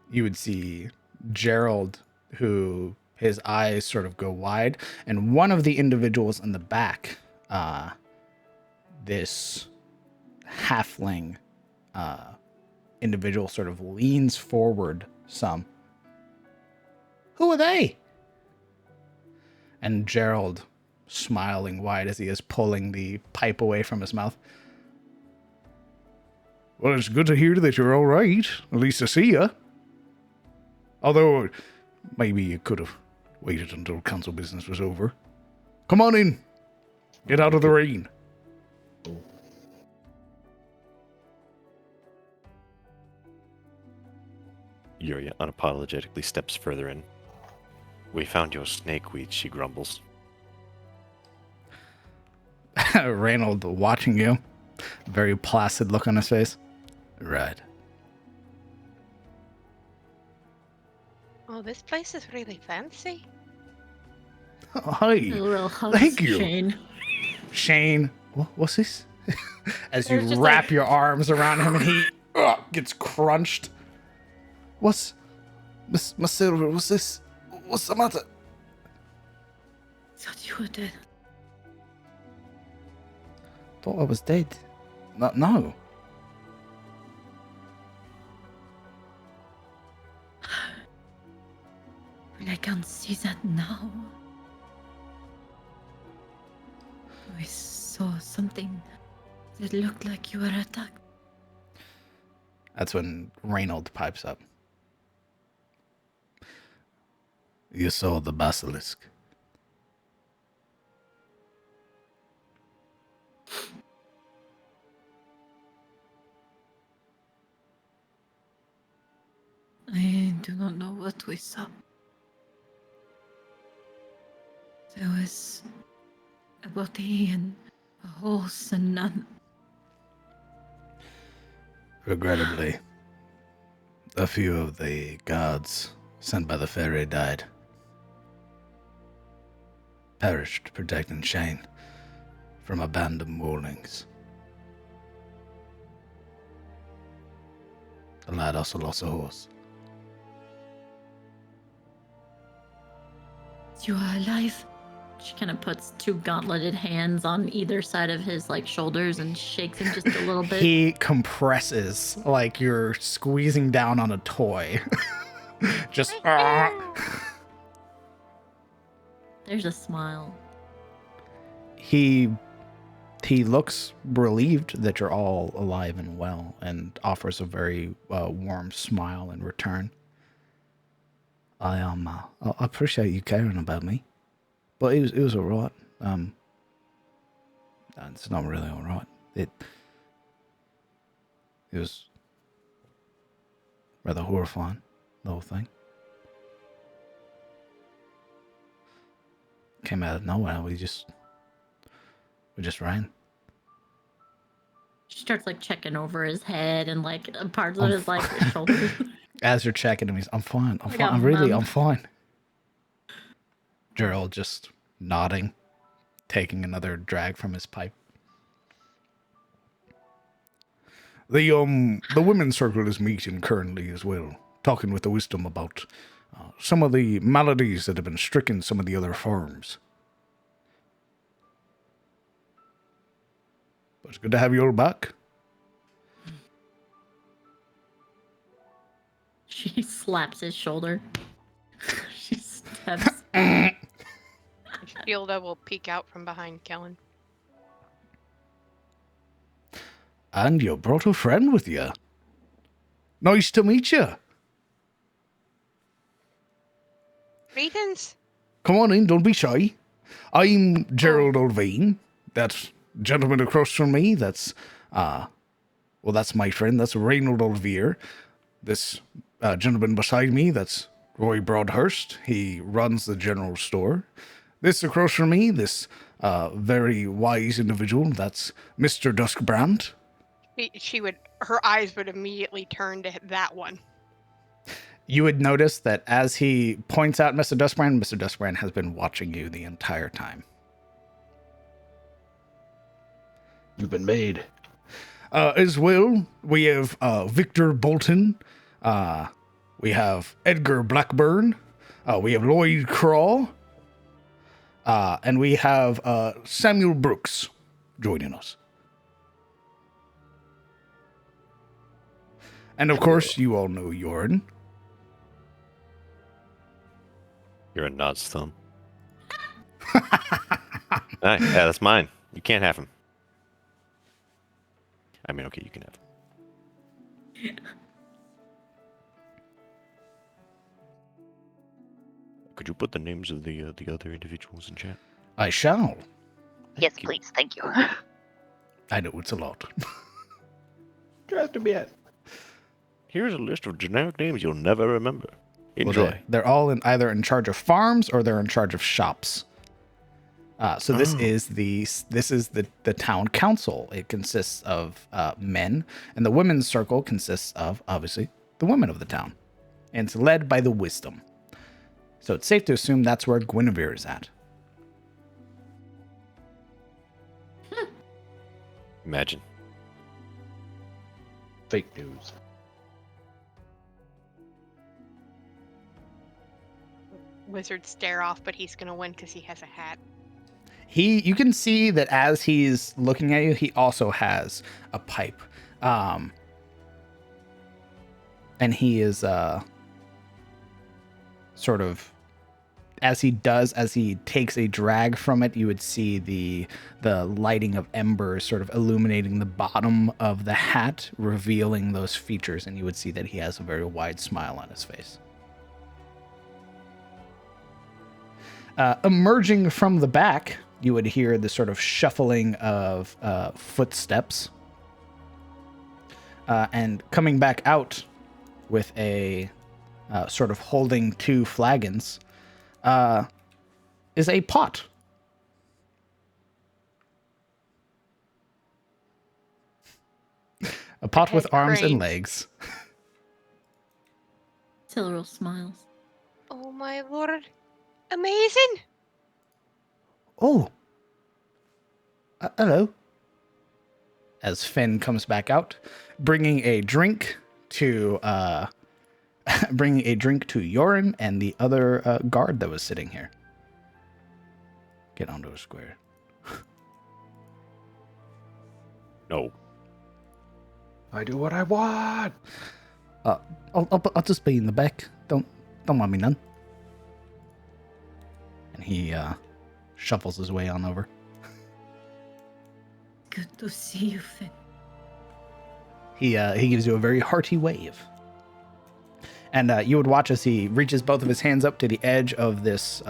You would see Gerald, who his eyes sort of go wide, and one of the individuals in the back, this halfling individual sort of leans forward some. Who are they? And Gerald, smiling wide as he is pulling the pipe away from his mouth. Well, it's good to hear that you're all right. At least to see you. Although, maybe you could have waited until council business was over. Come on in. Get out of the rain. Yuria unapologetically steps further in. We found your snakeweed, she grumbles. Reynold watching you. Very placid look on his face. Right. Oh, this place is really fancy. Oh, hi. A little hugs, Thank you. Shane. Shane. What's this? As you There's just wrap like- your arms around him and he gets crunched. What's... Miss Silver, what's this? What's the matter? Thought you were dead. Thought I was dead. No. But I can't see that now. I saw something that looked like you were attacked. That's when Reynold pipes up. You saw the basilisk. I do not know what we saw. There was a body and a horse and none. Regrettably, a few of the guards sent by the fairy died. Perished protecting Shane from a band of mournings. The lad also lost a horse. You are alive. She kind of puts two gauntleted hands on either side of his like shoulders and shakes him just a little bit. He compresses like you're squeezing down on a toy. Just There's a smile. he looks relieved that you're all alive and well and offers a very warm smile in return. I appreciate you caring about me, but it was all right. It's not really all right. It was rather horrifying, the whole thing. Came out of nowhere. We just ran. She starts like checking over his head and like parts of his like shoulders. As you're checking him, I'm fine. I'm Like fine. a I'm mum. fine. Gerald just nodding, taking another drag from his pipe. The women's circle is meeting currently as well, talking with the wisdom about some of the maladies that have been stricken some of the other farms. But it's good to have you all back. She slaps his shoulder. She steps. Shielda will peek out from behind Kellen. And you brought a friend with you. Nice to meet you. Greetings. Come on in, don't be shy. I'm Gerald Olvane. That gentleman across from me, that's my friend, that's Reynold Olvier. This gentleman beside me, that's Roy Broadhurst. He runs the general store. This across from me, this very wise individual, that's Mr. Duskbrand. Her eyes would immediately turn to that one. You would notice that as he points out Mr. Duskbrand has been watching you the entire time. You've been made. As well, we have Victor Bolton. We have Edgar Blackburn. We have Lloyd Craw. And we have Samuel Brooks joining us. And of course, you all know Yorin. You're a nod's thumb. Yeah, that's mine. You can't have him. I mean, okay, you can have him. Could you put the names of the other individuals in chat? I shall. Yes, you. please. Thank you. I know it's a lot. Just a bit. Here's a list of generic names you'll never remember. Enjoy. Well, they're all either in charge of farms or they're in charge of shops. So this is the town council. It consists of men, and the women's circle consists of obviously the women of the town, and it's led by the wisdom. So it's safe to assume that's where Guinevere is at. Imagine. Fake news. Wizard stare off, but he's gonna win because he has a hat. You can see that as he's looking at you, he also has a pipe. And he is sort of, as he takes a drag from it, you would see the lighting of embers sort of illuminating the bottom of the hat, revealing those features, and you would see that he has a very wide smile on his face. Emerging from the back, you would hear the sort of shuffling of footsteps. And coming back out with a sort of holding two flagons is a pot. A pot with head arms and cranes. legs. Silril smiles. Oh my lord. Amazing! Oh. Hello. As Finn comes back out, bringing a drink to Yorin and the other guard that was sitting here. Get onto a square. No. I do what I want. I'll just be in the back. Don't mind me none. And he shuffles his way on over. Good to see you, Finn. He gives you a very hearty wave. And you would watch as he reaches both of his hands up to the edge of this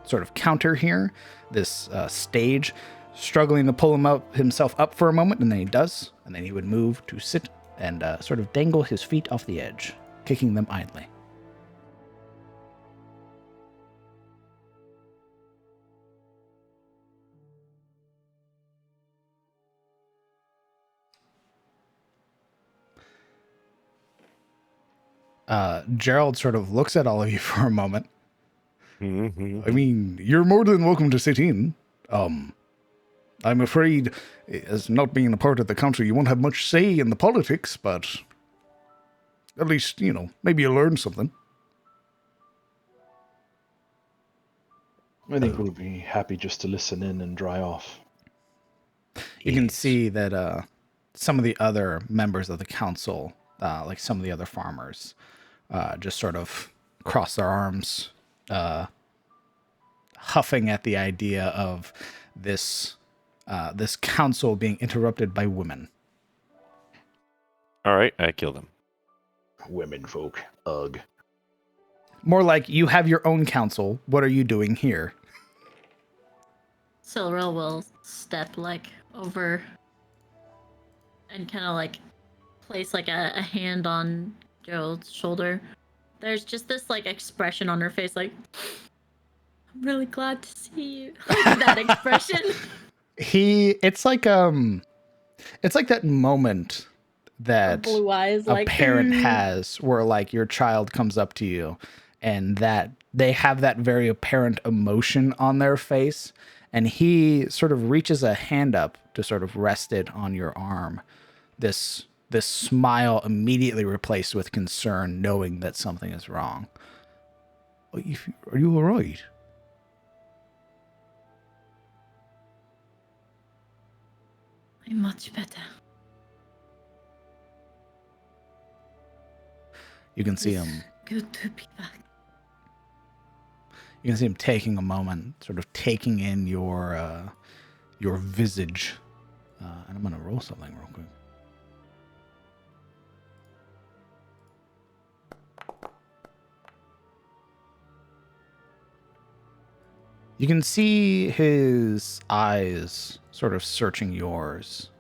sort of counter here, this stage, struggling to pull himself up for a moment, and then he does. And then he would move to sit and sort of dangle his feet off the edge, kicking them idly. Gerald sort of looks at all of you for a moment. Mm-hmm. I mean, you're more than welcome to sit in. I'm afraid, as not being a part of the council, you won't have much say in the politics, but at least, maybe you'll learn something. I think we'll be happy just to listen in and dry off. You can see that some of the other members of the council, like some of the other farmers, just sort of cross their arms, huffing at the idea of this council being interrupted by women. All right, I killed him. Women folk. Ugh. More like, you have your own council. What are you doing here? Silril will step over and kind of place a hand on Gerald's shoulder. There's just this expression on her face, I'm really glad to see you. That expression. It's like that moment that blue eyes, a parent has where your child comes up to you and that they have that very apparent emotion on their face, and he sort of reaches a hand up to sort of rest it on your arm. This smile immediately replaced with concern, knowing that something is wrong. Are you all right? I'm much better. You can see It's him. good to be back. You can see him taking a moment, sort of taking in your visage. And I'm gonna roll something real quick. You can see his eyes sort of searching yours,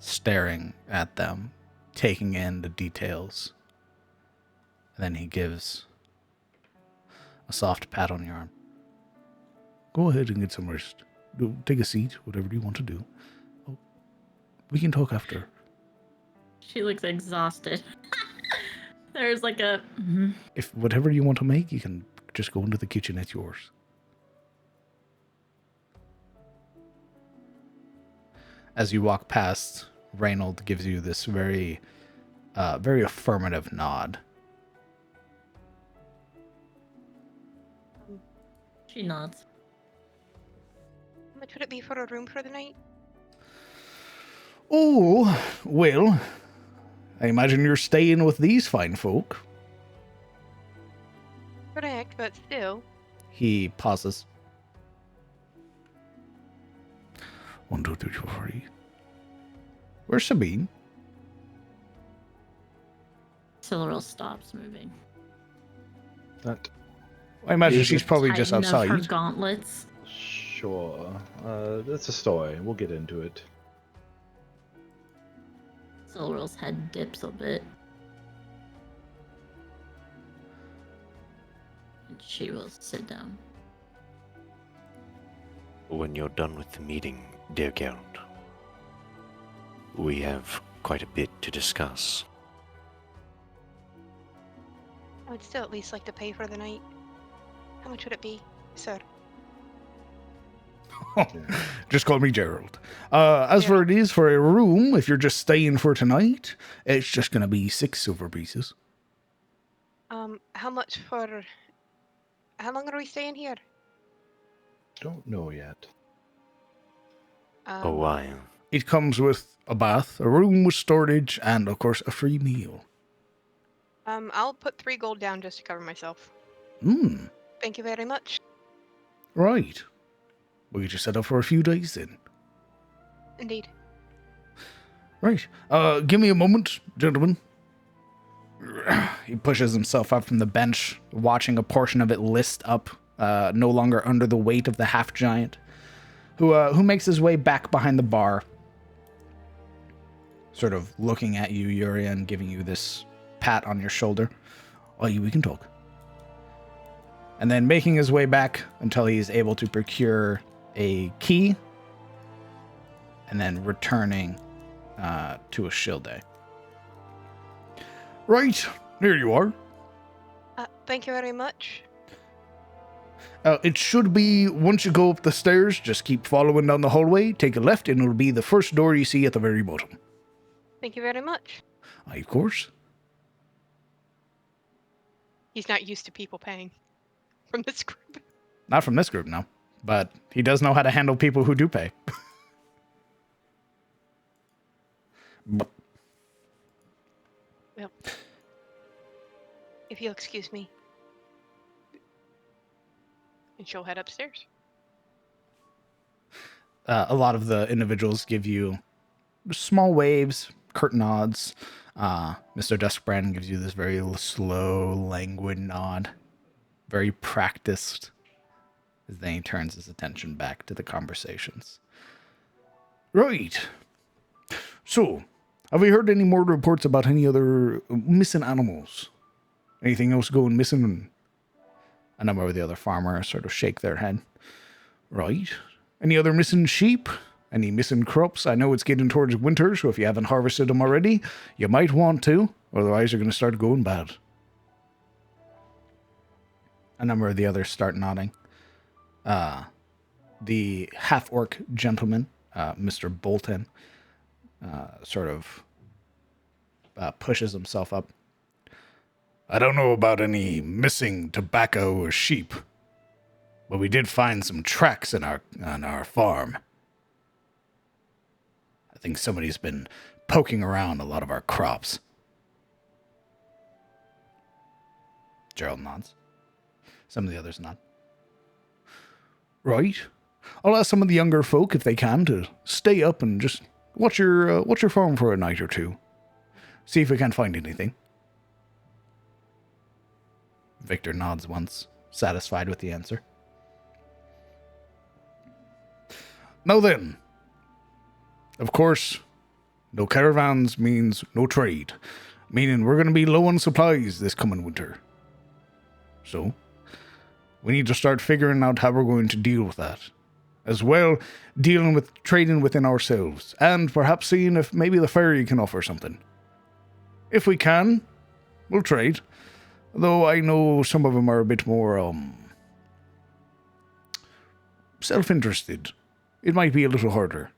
staring at them, taking in the details. And then he gives a soft pat on your arm. Go ahead and get some rest. Go take a seat, whatever you want to do. Oh, we can talk after. She looks exhausted. There's like a. If whatever you want to make, you can just go into the kitchen. It's yours. As you walk past, Reynold gives you this very affirmative nod. She nods. How much would it be for a room for the night? Oh, well, I imagine you're staying with these fine folk. Correct, but still. He pauses. 1, 2, 3, 4, 3. Where's Sabine? Silveril stops moving. That I imagine Is she's it probably just Tighten of outside. her gauntlets. sure. That's a story. We'll get into it. Silveril's head dips a bit. And she will sit down. When you're done with the meeting, dear Geralt, we have quite a bit to discuss. I would still at least like to pay for the night. How much would it be, sir? Just call me Gerald. As for it is for a room, if you're just staying for tonight, it's just going to be 6 silver pieces. How much for... How long are we staying here? Don't know yet. A while. It comes with a bath, a room with storage, and, of course, a free meal. I'll put 3 gold down just to cover myself. Thank you very much. Right. We'll get you set up for a few days then. Indeed. Right. Give me a moment, gentlemen. He pushes himself up from the bench, watching a portion of it list up, no longer under the weight of the half-giant, who makes his way back behind the bar, sort of looking at you, Urian, giving you this pat on your shoulder. Oh, we can talk. And then making his way back until he's able to procure a key, and then returning to a shilde. Right, here you are. Thank you very much. It should be, once you go up the stairs, just keep following down the hallway, take a left, and it'll be the first door you see at the very bottom. Thank you very much. Of course. He's not used to people paying from this group. Not from this group, no. But he does know how to handle people who do pay. Well, if you'll excuse me. And she'll head upstairs. A lot of the individuals give you small waves, curt nods. Mr. Duskbrand gives you this very slow, languid nod. Very practiced. As then he turns his attention back to the conversations. Right. So, have we heard any more reports about any other missing animals? Anything else going missing? A number of the other farmers sort of shake their head. Right. Any other missing sheep? Any missing crops? I know it's getting towards winter, so if you haven't harvested them already, you might want to. Otherwise, you're going to start going bad. A number of the others start nodding. The half-orc gentleman, Mr. Bolton, sort of pushes himself up. I don't know about any missing tobacco or sheep, but we did find some tracks on our farm. I think somebody's been poking around a lot of our crops. Gerald nods. Some of the others nod. Right. I'll ask some of the younger folk, if they can, to stay up and just watch your farm for a night or two. See if we can't find anything. Victor nods once, satisfied with the answer. Now then, of course, no caravans means no trade, meaning we're going to be low on supplies this coming winter. So, we need to start figuring out how we're going to deal with that. As well, dealing with trading within ourselves, and perhaps seeing if maybe the ferry can offer something. If we can, we'll trade. Though I know some of them are a bit more, self-interested. It might be a little harder.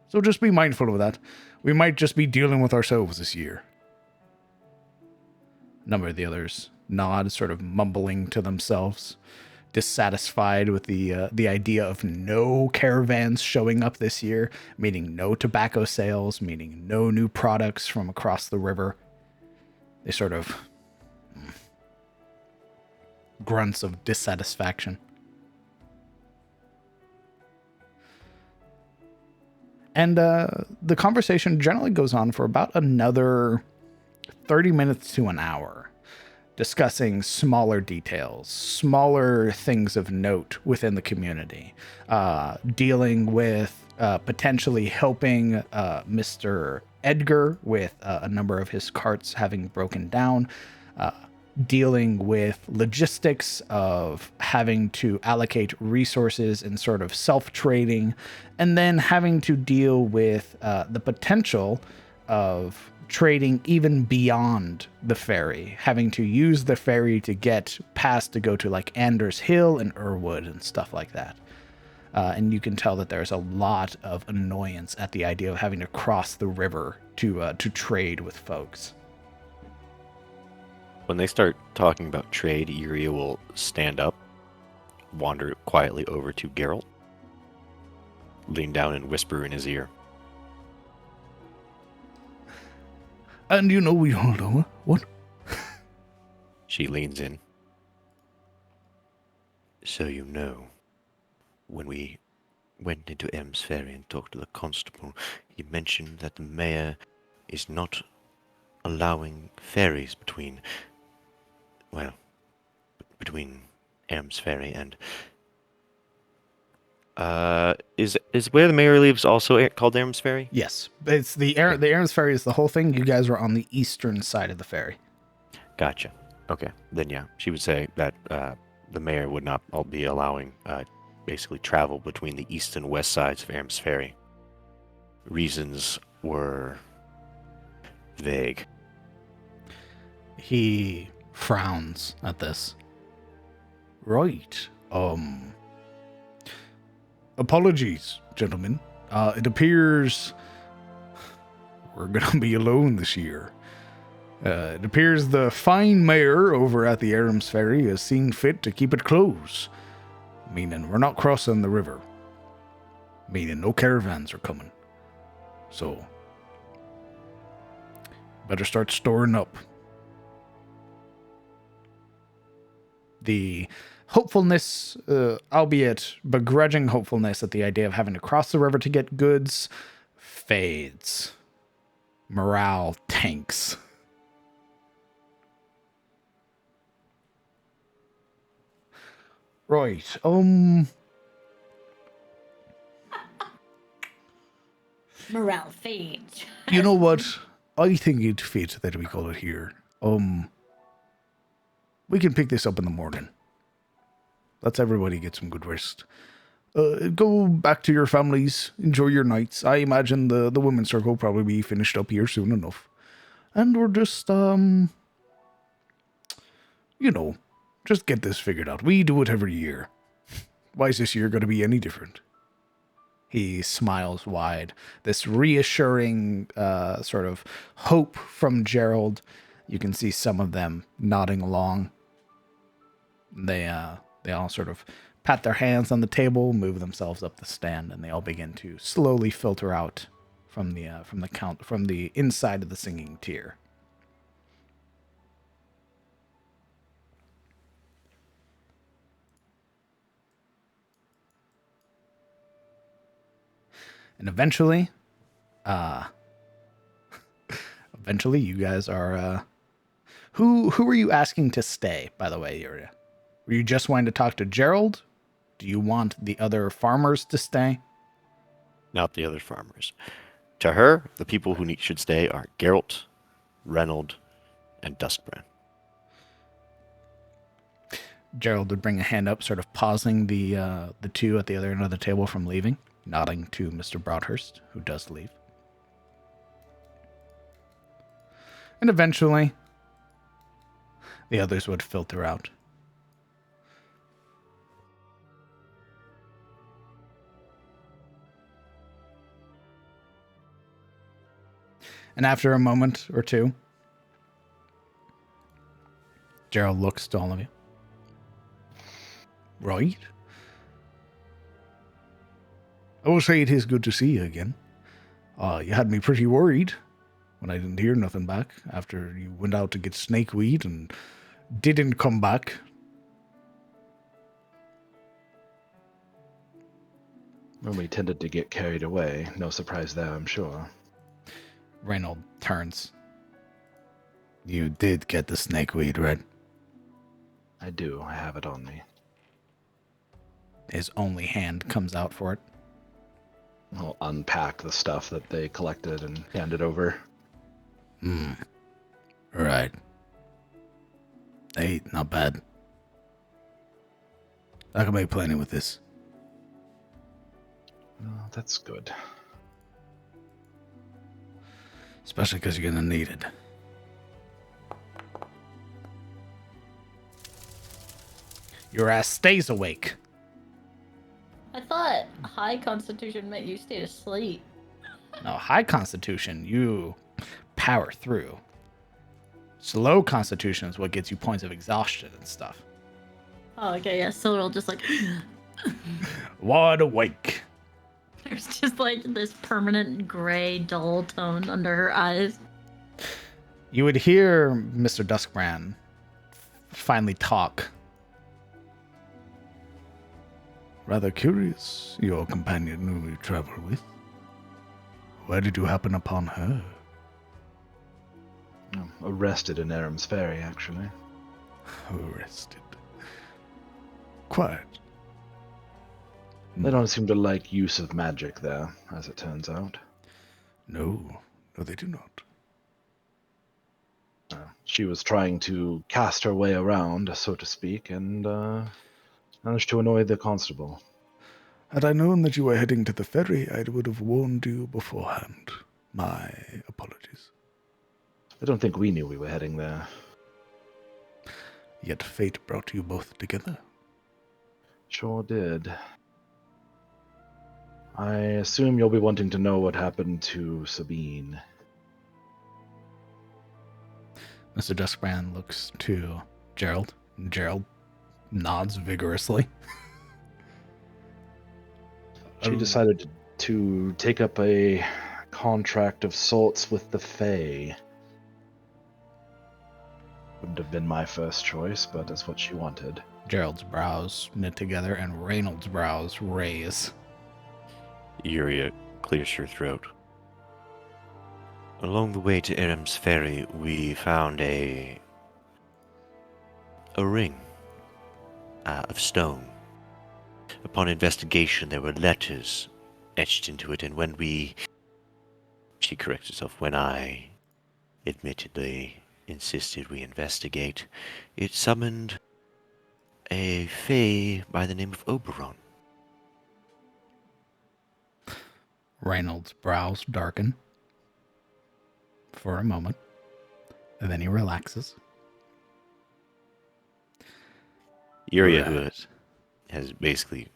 So just be mindful of that. We might just be dealing with ourselves this year. A number of the others nod, sort of mumbling to themselves, dissatisfied with the idea of no caravans showing up this year, meaning no tobacco sales, meaning no new products from across the river. They sort of grunts of dissatisfaction. And the conversation generally goes on for about another 30 minutes to an hour, discussing smaller details, smaller things of note within the community, dealing with potentially helping Mr. Edgar with a number of his carts having broken down, dealing with logistics of having to allocate resources and sort of self-trading, and then having to deal with the potential of trading even beyond the ferry, having to use the ferry to get past to go to like Anders Hill and Irwood and stuff like that. And you can tell that there's a lot of annoyance at the idea of having to cross the river to trade with folks. When they start talking about trade, Iria will stand up, wander quietly over to Geralt, lean down and whisper in his ear. And you know we all know what? She leans in. So you know, when we went into Elm's Ferry and talked to the constable, he mentioned that the mayor is not allowing ferries between Elm's Ferry and... Is where the mayor lives also called Elm's Ferry? Yes, it's the Aaron's Ferry is the whole thing. You guys are on the eastern side of the ferry. Gotcha. Okay, then yeah, she would say that the mayor would not all be allowing basically travel between the east and west sides of Elm's Ferry. Reasons were vague. He frowns at this. Right. Apologies, gentlemen. It appears we're gonna be alone this year. It appears the fine mayor over at the Aram's Ferry has seen fit to keep it closed, meaning we're not crossing the river, meaning no caravans are coming. So, better start storing up. The hopefulness, albeit begrudging hopefulness at the idea of having to cross the river to get goods, fades. Morale tanks. Right, Morale fades. you know what? I think it fits that we call it here. We can pick this up in the morning. Let's everybody get some good rest. Go back to your families. Enjoy your nights. I imagine the women's circle will probably be finished up here soon enough. And we're just, just get this figured out. We do it every year. Why is this year going to be any different? He smiles wide. This reassuring sort of hope from Gerald. You can see some of them nodding along. They all sort of pat their hands on the table, move themselves up the stand, and they all begin to slowly filter out from the inside of the singing tier. And eventually, you guys are. Who were you asking to stay? By the way, Yuria, were you just wanting to talk to Gerald? Do you want the other farmers to stay? Not the other farmers. To her, the people who should stay are Geralt, Reynold, and Duskbrand. Gerald would bring a hand up, sort of pausing the two at the other end of the table from leaving, nodding to Mr. Broadhurst, who does leave. And eventually, the others would filter out. And after a moment or two, Gerald looks to all of you. Right. I will say it is good to see you again. You had me pretty worried when I didn't hear nothing back after you went out to get snakeweed and didn't come back. When we tended to get carried away. No surprise there, I'm sure. Reynold turns. You did get the snakeweed, right? I do. I have it on me. His only hand comes out for it. I'll unpack the stuff that they collected and hand it over. Right. Hey, not bad. I can make plenty with this. Oh, that's good. Especially because you're going to need it. Your ass stays awake. I thought high constitution meant you stayed asleep. No, high constitution, you power through. Slow constitution is what gets you points of exhaustion and stuff. Oh, okay, yeah, Silver'll just like... Wide awake. There's just like this permanent gray dull tone under her eyes. You would hear Mr. Duskbrand finally talk. Rather curious, your companion who you travel with. Where did you happen upon her? Arrested in Aram's Ferry, actually. Arrested. Quiet. They don't seem to like use of magic there, as it turns out. No, they do not. She was trying to cast her way around, so to speak, and managed to annoy the constable. Had I known that you were heading to the ferry, I would have warned you beforehand. My apologies. I don't think we knew we were heading there. Yet fate brought you both together. Sure did. I assume you'll be wanting to know what happened to Sabine. Mr. Duskbrand looks to Gerald. Gerald nods vigorously. She decided to take up a contract of sorts with the Fae. Wouldn't have been my first choice, but that's what she wanted. Gerald's brows knit together and Reynold's brows raise. Yuria clears her throat. Along the way to Aram's Ferry, we found a ring of stone. Upon investigation, there were letters etched into it, and she corrects herself, when I admittedly insisted we investigate, it summoned a fae by the name of Oberon. Reynold's brows darken for a moment, and then he relaxes. Yuria, who has basically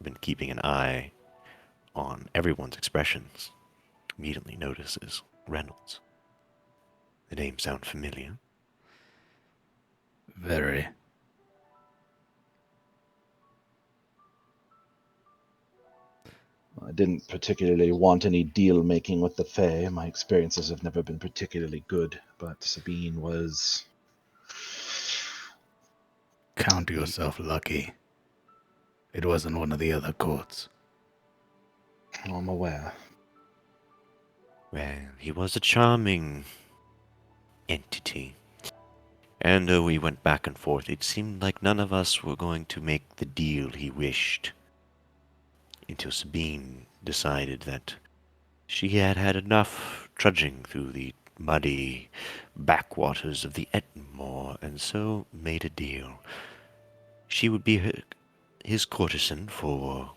been keeping an eye on everyone's expressions, immediately notices Reynolds. The name sound familiar? Very. I didn't particularly want any deal making with the Fae. My experiences have never been particularly good, but Sabine was... Count yourself lucky. It wasn't one of the other courts. I'm aware. Well, he was a charming entity. And though we went back and forth, it seemed like none of us were going to make the deal he wished. Until Sabine decided that she had had enough trudging through the muddy backwaters of the Ettenmoor, and so made a deal. She would be his courtesan for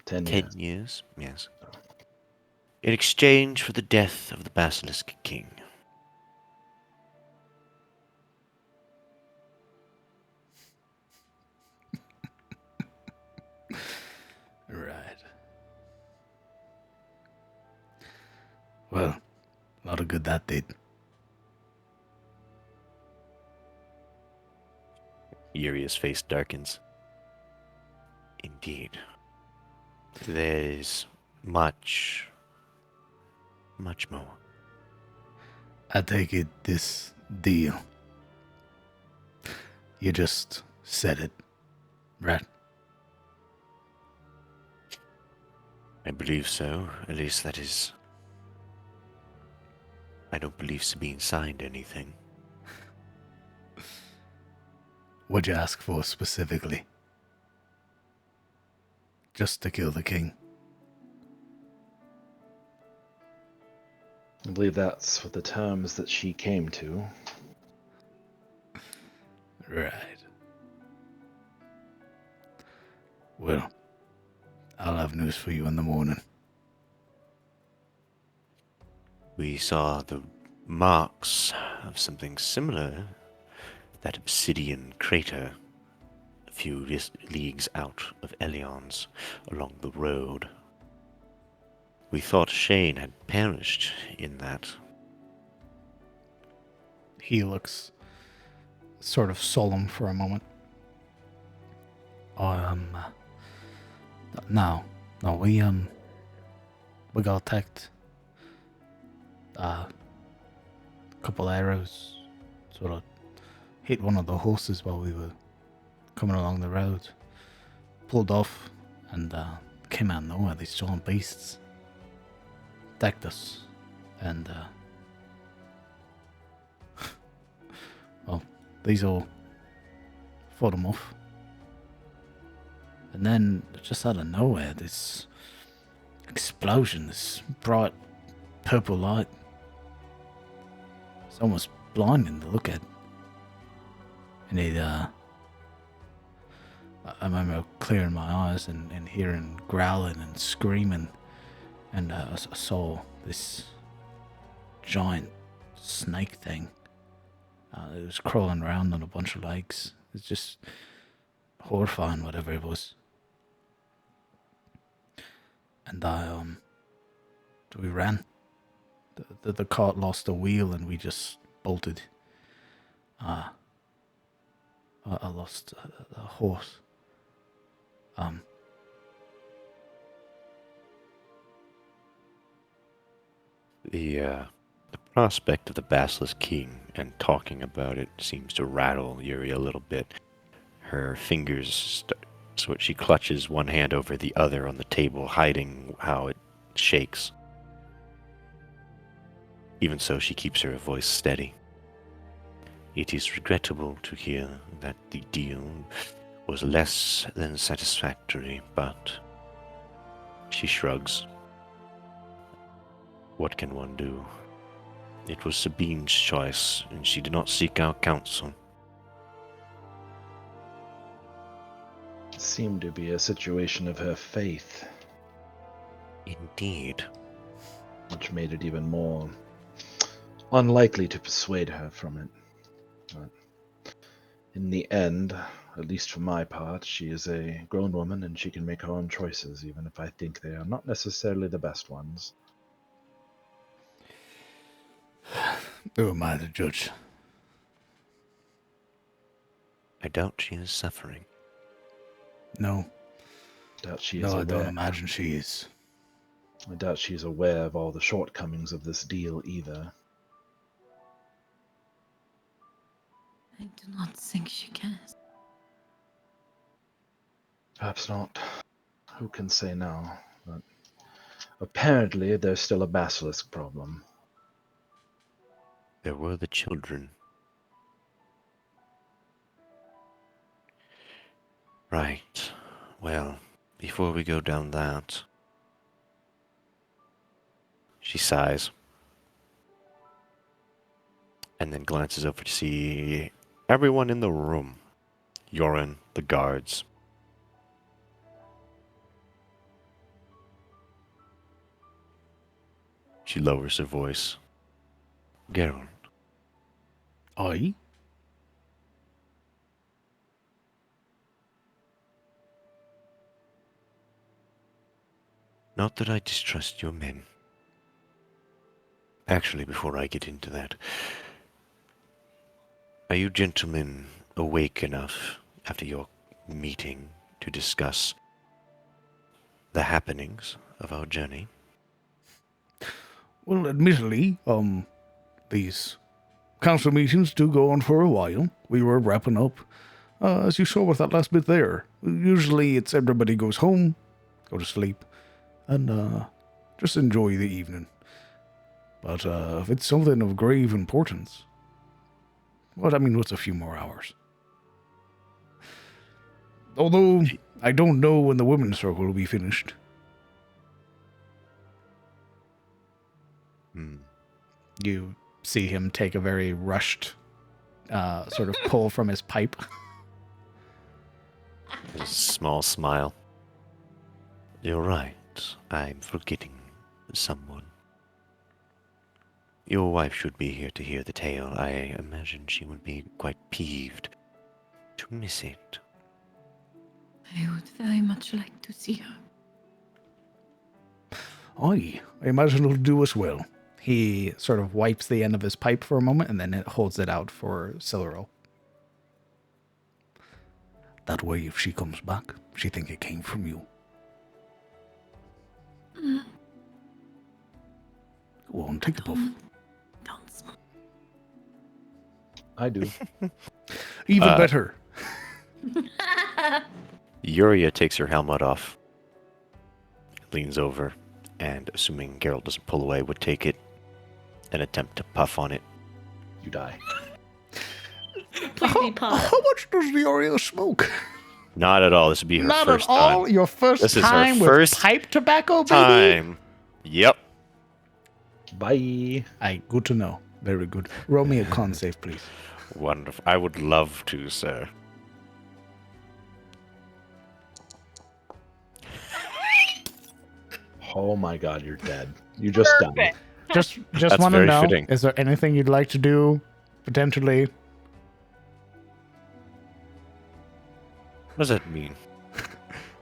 10 10 years. years, yes, in exchange for the death of the Basilisk King. Right. Well, a lot of good that did. Yuria's face darkens. Indeed. There's much, much more. I take it this deal. You just said it, right? I believe so. At least that is. I don't believe Sabine signed anything. What'd you ask for specifically? Just to kill the king. I believe that's what the terms that she came to. Right. Well, I'll have news for you in the morning. We saw the marks of something similar, that obsidian crater, a few leagues out of Elions along the road. We thought Shane had perished in that. He looks sort of solemn for a moment. No, we got attacked. A couple arrows sort of hit one of the horses while we were coming along the road. Pulled off and came out of nowhere. These giant beasts attacked us, and well, these all fought them off. And then, just out of nowhere, this explosion, this bright purple light. It's almost blinding to look at. And I remember clearing my eyes and hearing growling and screaming. And I saw this giant snake thing. It was crawling around on a bunch of legs. It's just horrifying, whatever it was. And we ran. The cart lost the wheel and we just bolted. I lost a horse. The prospect of the Basilisk King and talking about it seems to rattle Yuri a little bit. Her fingers so she clutches one hand over the other on the table, hiding how it shakes. Even so, she keeps her voice steady. It is regrettable to hear that the deal was less than satisfactory, but she shrugs. What can one do? It was Sabine's choice, and she did not seek our counsel. It seemed to be a situation of her faith, Indeed. which made it even more unlikely to persuade her from it. But in the end, at least for my part, she is a grown woman and she can make her own choices, even if I think they are not necessarily the best ones. Who am I to judge? I doubt she is suffering. No. Doubt she is No, I aware. don't imagine she is. I doubt she's aware of all the shortcomings of this deal either. I do not think she cares. Perhaps not. Who can say now? But Apparently, there's still a basilisk problem. There were the children. Right. Well, before we go down that... She sighs. And then glances over to see everyone in the room. Yoren, the guards. She lowers her voice. Geralt, Aye? not that I distrust your men. Actually, before I get into that, are you gentlemen awake enough after your meeting to discuss the happenings of our journey? Well, admittedly, these council meetings do go on for a while. We were wrapping up, as you saw with that last bit there. Usually it's everybody goes home, go to sleep, and just enjoy the evening. But if it's something of grave importance, well, I mean, what's a few more hours? Although, I don't know when the women's circle will be finished. You see him take a very rushed sort of pull from his pipe. A small smile. You're right. I'm forgetting someone. Your wife should be here to hear the tale. I imagine she would be quite peeved to miss it. I would very much like to see her. Aye, I imagine it'll do us well. He sort of wipes the end of his pipe for a moment and then it holds it out for Silverl. That way, if she comes back, she think it came from you. Go on, take a puff. Don't smoke. I do. Even better. Yuria takes her helmet off, leans over, and assuming Geralt doesn't pull away, would take it and attempt to puff on it. You die. Completely pot. How much does the Oreo smoke? Not at all. This would be her Not first at all. time. Your first This is her time first with pipe tobacco, baby. Time. Yep. Bye. Aye, good to know. Very good. Roll me a con save, please. Wonderful. I would love to, sir. Oh my god, you're dead. You just died. Perfect. Just That's want to very know, fitting. is there anything you'd like to do, potentially? What does that mean?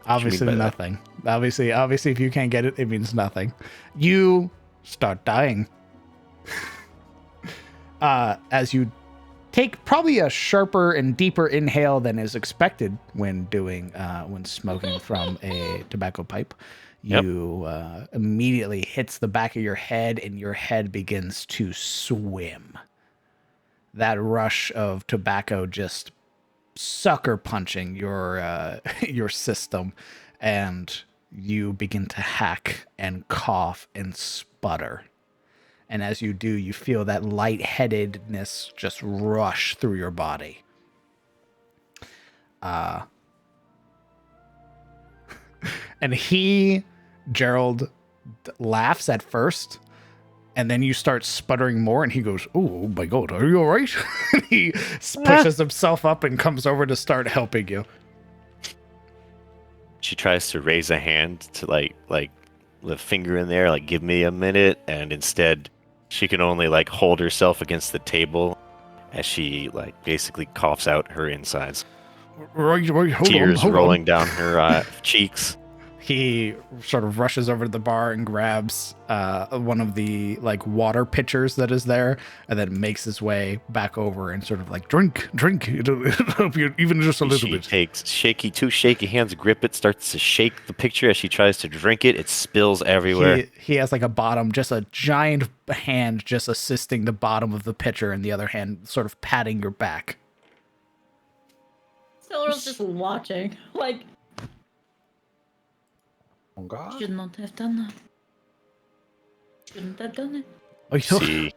Obviously by that? nothing. Obviously, if you can't get it, it means nothing. You start dying. As you take probably a sharper and deeper inhale than is expected when smoking from a tobacco pipe. Yep. You immediately hits the back of your head and your head begins to swim. That rush of tobacco just sucker punching your your system, and you begin to hack and cough and sputter. And as you do, you feel that lightheadedness just rush through your body. And Gerald, laughs at first, and then you start sputtering more, and he goes, "Oh my god, are you all right?" He pushes himself up and comes over to start helping you. She tries to raise a hand to like the finger in there, like give me a minute, and instead she can only like hold herself against the table as she like basically coughs out her insides. Right, hold Tears on. rolling down her cheeks. He sort of rushes over to the bar and grabs one of the like water pitchers that is there, and then makes his way back over and sort of like drink. It'll help you even just a little She bit. takes two shaky hands, grip it, starts to shake the picture as she tries to drink it. It spills everywhere. He has like a bottom, just a giant hand just assisting the bottom of the pitcher, and the other hand sort of patting your back. Silver's just watching. Like, Oh god. Should not have done that. Shouldn't have done it. I thought, See,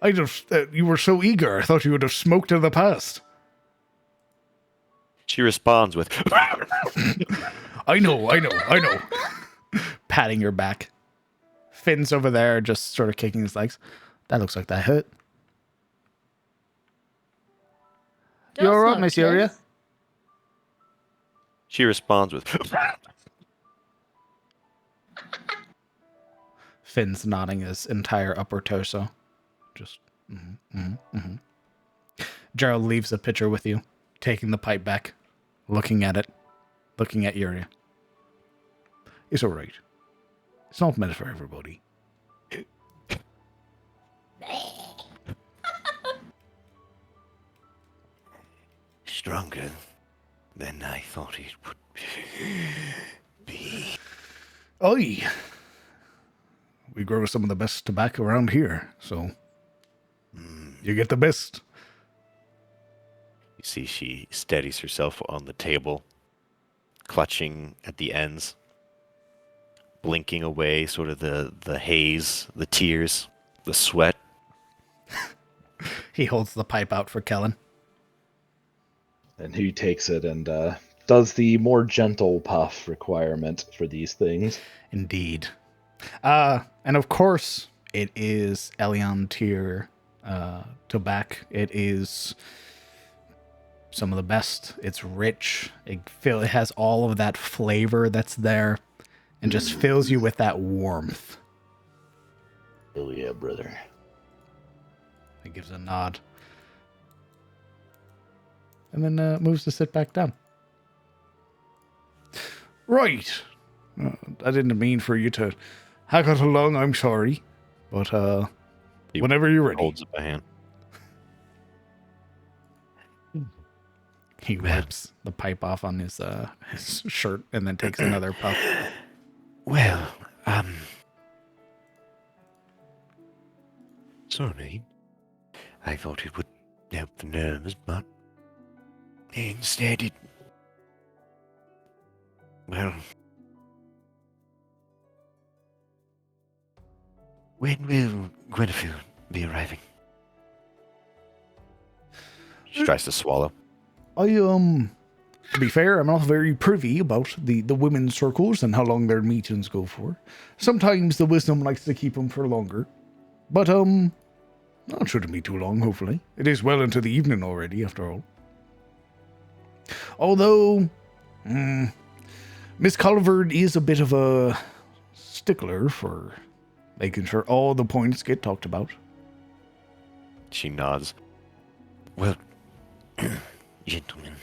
I just, you were so eager. I thought you would have smoked in the past. she responds with, I know. Patting your back. Finn's over there just sort of kicking his legs. That looks like that hurt. You Don't alright, smoke, Miss Yuria? Liz. she responds with, Finn's nodding his entire upper torso. Just, Gerald leaves the picture with you, taking the pipe back, looking at it, looking at Yuria. It's alright. It's not meant for everybody. Stronger than I thought it would be. Oi! We grow some of the best tobacco around here, so you get the best. you see she steadies herself on the table, clutching at the ends, blinking away sort of the haze, the tears, the sweat. He holds the pipe out for Kellen. And he takes it and does the more gentle puff requirement for these things. Indeed. And of course, it is Elion tier tobacco. It is some of the best. It's rich. It has all of that flavor that's there and just fills you with that warmth. Oh yeah, brother. He gives a nod. And then moves to sit back down. Right. I didn't mean for you to hack it along, I'm sorry. But He whenever you're ready. Holds up a hand. He wipes the pipe off on his shirt and then takes another puff. Well, sorry. I thought it would help the nerves, but instead it... Well... When will Gwenevere be arriving? She tries to swallow. I, to be fair, I'm not very privy about the women's circles and how long their meetings go for. Sometimes the wisdom likes to keep them for longer. But, it shouldn't be too long, hopefully. It is well into the evening already, after all. Although, Miss Colvard is a bit of a stickler for making sure all the points get talked about. She nods. Well, gentlemen,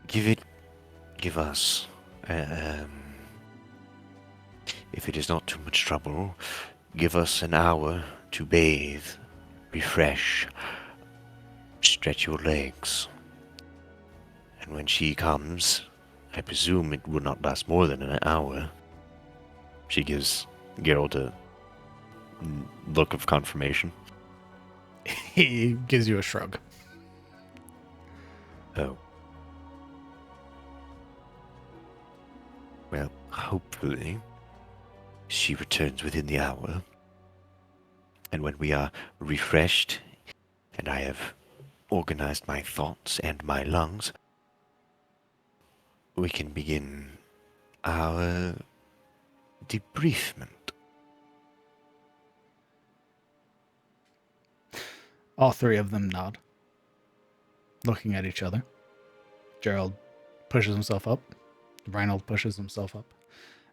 give us, if it is not too much trouble, give us an hour to bathe, refresh, stretch your legs. And when she comes, I presume it will not last more than an hour. She gives Geralt a look of confirmation. He gives you a shrug. Oh. Well, hopefully, she returns within the hour. And when we are refreshed, and I have organized my thoughts and my lungs, we can begin our debriefment. All three of them nod, looking at each other. Gerald pushes himself up. Reinhold pushes himself up.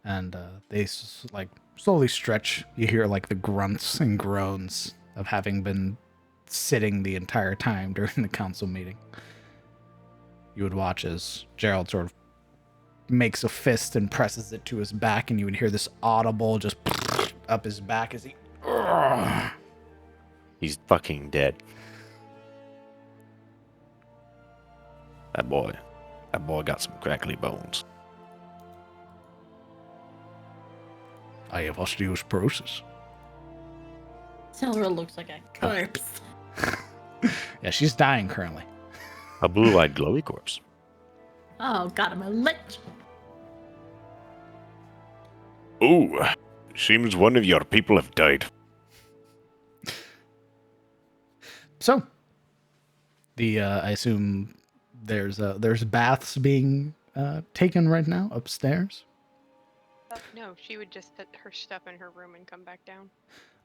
And they slowly stretch. You hear like the grunts and groans of having been sitting the entire time during the council meeting. You would watch as Gerald sort of makes a fist and presses it to his back, and you would hear this audible just up his back as he... He's fucking dead. That boy got some crackly bones. I have osteoporosis. Silver looks like a corpse. Yeah, she's dying currently. A blue-eyed glowy corpse. Oh, got him a lich. Oh, seems one of your people have died. So, I assume there's baths being taken right now upstairs. No, she would just put her stuff in her room and come back down.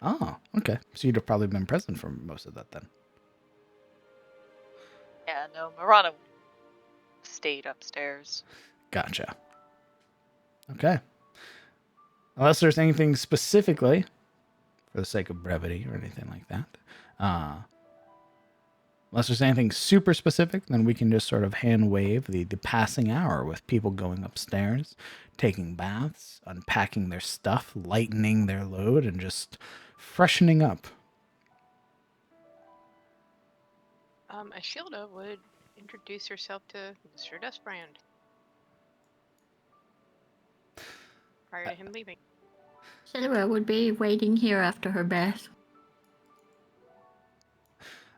Oh, okay. So you'd have probably been present for most of that then. Yeah, no, Marana stayed upstairs. Gotcha. Okay. Unless there's anything specifically, for the sake of brevity or anything like that, unless there's anything super specific, then we can just sort of hand wave the passing hour with people going upstairs, taking baths, unpacking their stuff, lightening their load, and just freshening up. Ashilda would introduce herself to Mr. Dustbrand prior to him leaving. Shadowell would be waiting here after her bath.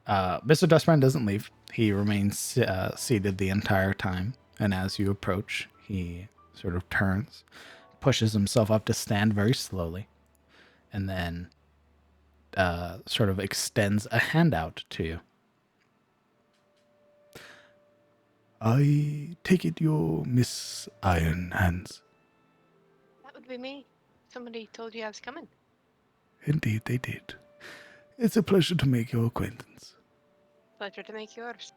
Mr. Dustbrand doesn't leave. He remains seated the entire time. And as you approach, he sort of turns, pushes himself up to stand very slowly, and then sort of extends a hand out to you. I take it you're Miss Iron Hands. That would be me. Somebody told you I was coming. Indeed, they did. It's a pleasure to make your acquaintance. Pleasure to make yours.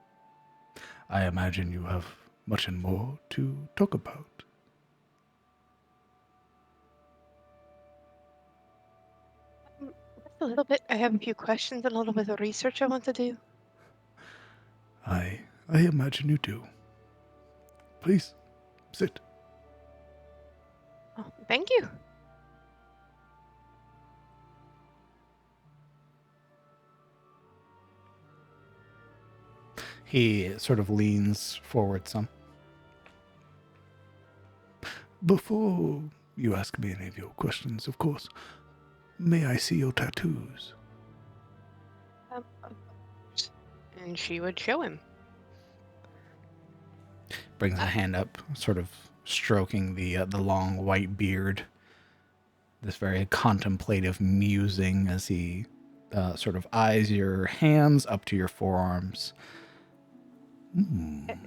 I imagine you have much and more to talk about. Just a little bit. I have a few questions and a little bit of research I want to do. I imagine you do. Please, sit. Oh, thank you. He sort of leans forward some. Before you ask me any of your questions, of course, may I see your tattoos? Of course. And she would show him. Brings a hand up, sort of stroking the long white beard. This very contemplative musing as he sort of eyes your hands up to your forearms. And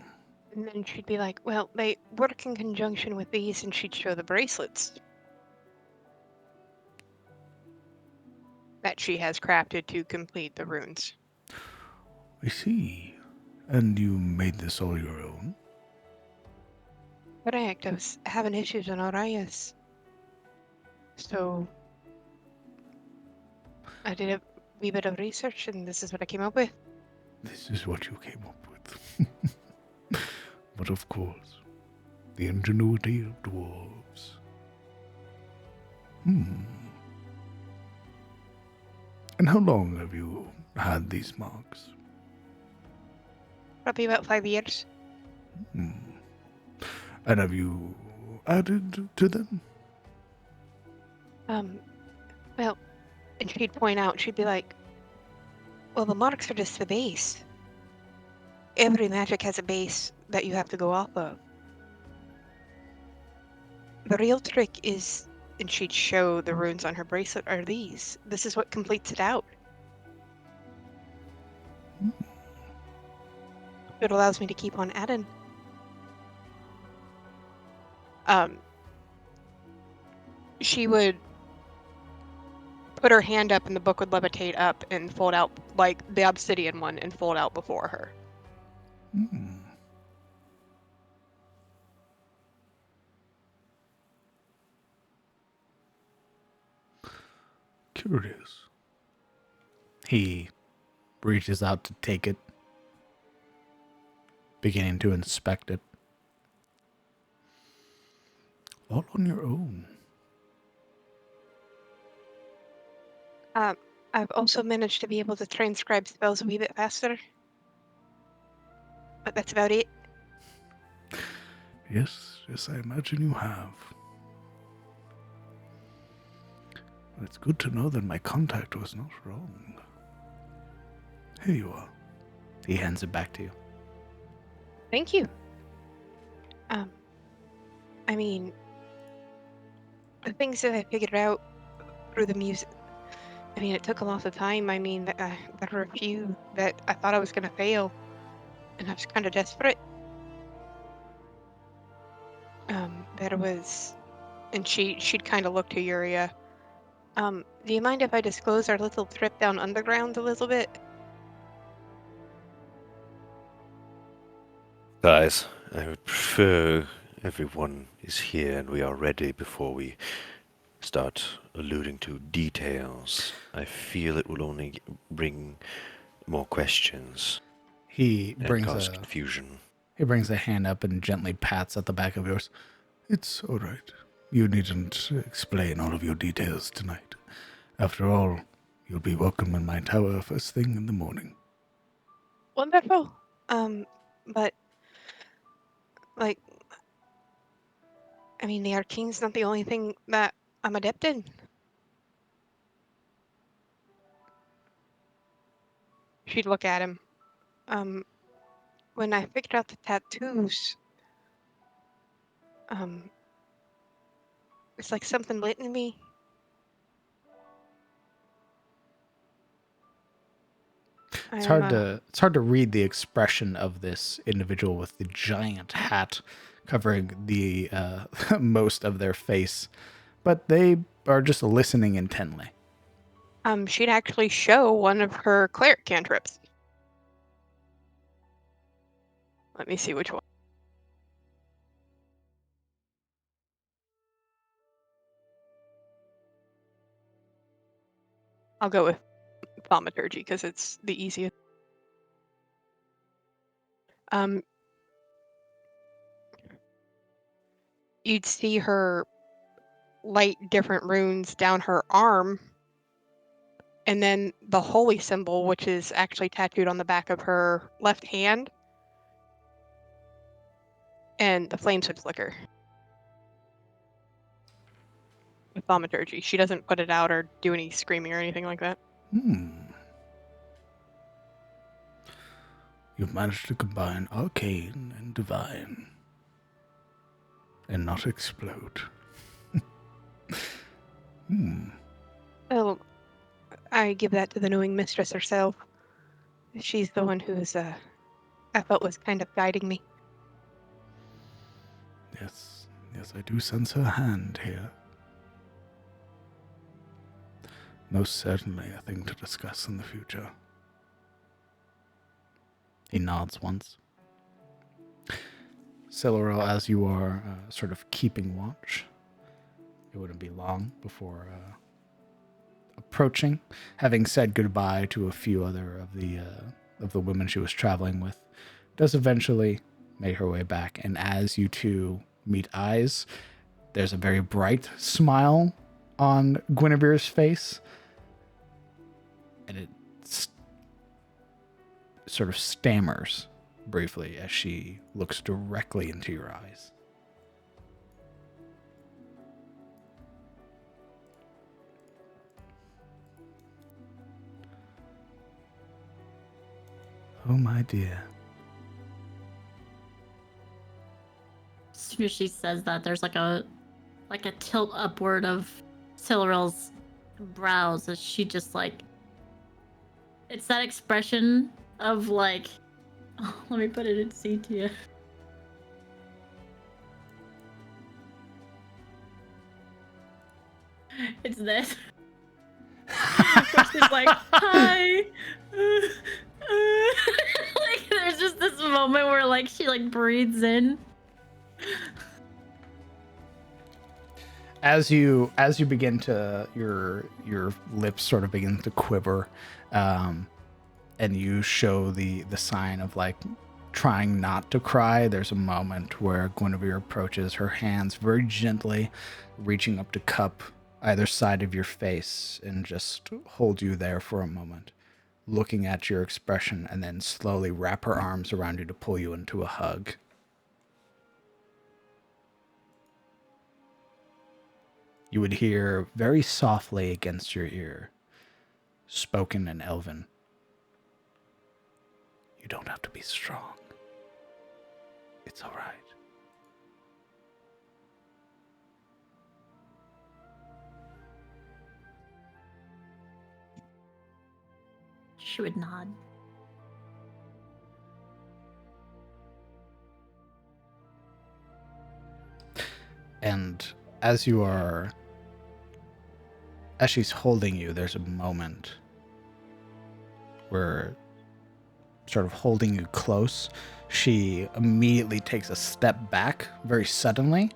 then she'd be like, well, they work in conjunction with these, and she'd show the bracelets that she has crafted to complete the runes. I see. And you made this all your own? Correct. I was having issues in Orias. So I did a wee bit of research, and this is what I came up with. This is what you came up with. But of course, the ingenuity of dwarves. And how long have you had these marks? Probably about 5 years. And have you added to them? Well, and she'd point out, she'd be like, well, the marks are just the base. Every magic has a base that you have to go off of. The real trick is, and she'd show the runes on her bracelet, are these. This is what completes it out. It allows me to keep on adding. She would put her hand up and the book would levitate up and fold out, like the obsidian one, and fold out before her. Curious. He reaches out to take it, beginning to inspect it. All on your own. I've also managed to be able to transcribe spells a wee bit faster. But that's about it. Yes, I imagine you have. It's good to know that my contact was not wrong. Here you are. He hands it back to you. Thank you. I mean, the things that I figured out through the music. I mean, it took a lot of time. I mean, there were a few that I thought I was going to fail, and I was kind of desperate. There was, and she'd kind of look to Yuria. Do you mind if I disclose our little trip down underground a little bit? Guys, I would prefer everyone is here and we are ready before we start alluding to details. I feel it will only bring more questions He and brings cause a confusion. hand up and gently pats at the back of yours. It's all right. You needn't explain all of your details tonight. After all, you'll be welcome in my tower first thing in the morning. Wonderful. But like, I mean, the arcane's not the only thing that I'm adept in. She'd look at him. When I figured out the tattoos, it's like something lit in me. It's hard to read the expression of this individual with the giant hat covering the most of their face, but they are just listening intently. She'd actually show one of her cleric cantrips. Let me see which one. I'll go with thaumaturgy because it's the easiest. You'd see her light different runes down her arm, and then the holy symbol, which is actually tattooed on the back of her left hand, and the flames would flicker. With thaumaturgy, she doesn't put it out or do any screaming or anything like that. You've managed to combine arcane and divine and not explode. Oh, I give that to the knowing mistress herself. She's the one who's, I felt was kind of guiding me. Yes, I do sense her hand here. Most certainly a thing to discuss in the future. He nods once. Siluril, as you are sort of keeping watch, it wouldn't be long before approaching, having said goodbye to a few other of the women she was traveling with, does eventually make her way back. And as you two meet eyes, there's a very bright smile on Guinevere's face, and it sort of stammers briefly as she looks directly into your eyes. Oh, my dear. As soon as she says that, there's like a tilt upward of Siluril's brows as she just like, it's that expression of like, oh, let me put it in C to you. It's this. Where she's like, hi. Like, there's just this moment where like she like breathes in. As you begin to your lips sort of begin to quiver, and you show the sign of like trying not to cry, there's a moment where Guinevere approaches, her hands very gently reaching up to cup either side of your face and just hold you there for a moment, looking at your expression, and then slowly wrap her arms around you to pull you into a hug. You would hear very softly against your ear, spoken in Elven, "You don't have to be strong. It's all right." She would nod. And as she's holding you, there's a moment where, sort of holding you close, she immediately takes a step back very suddenly,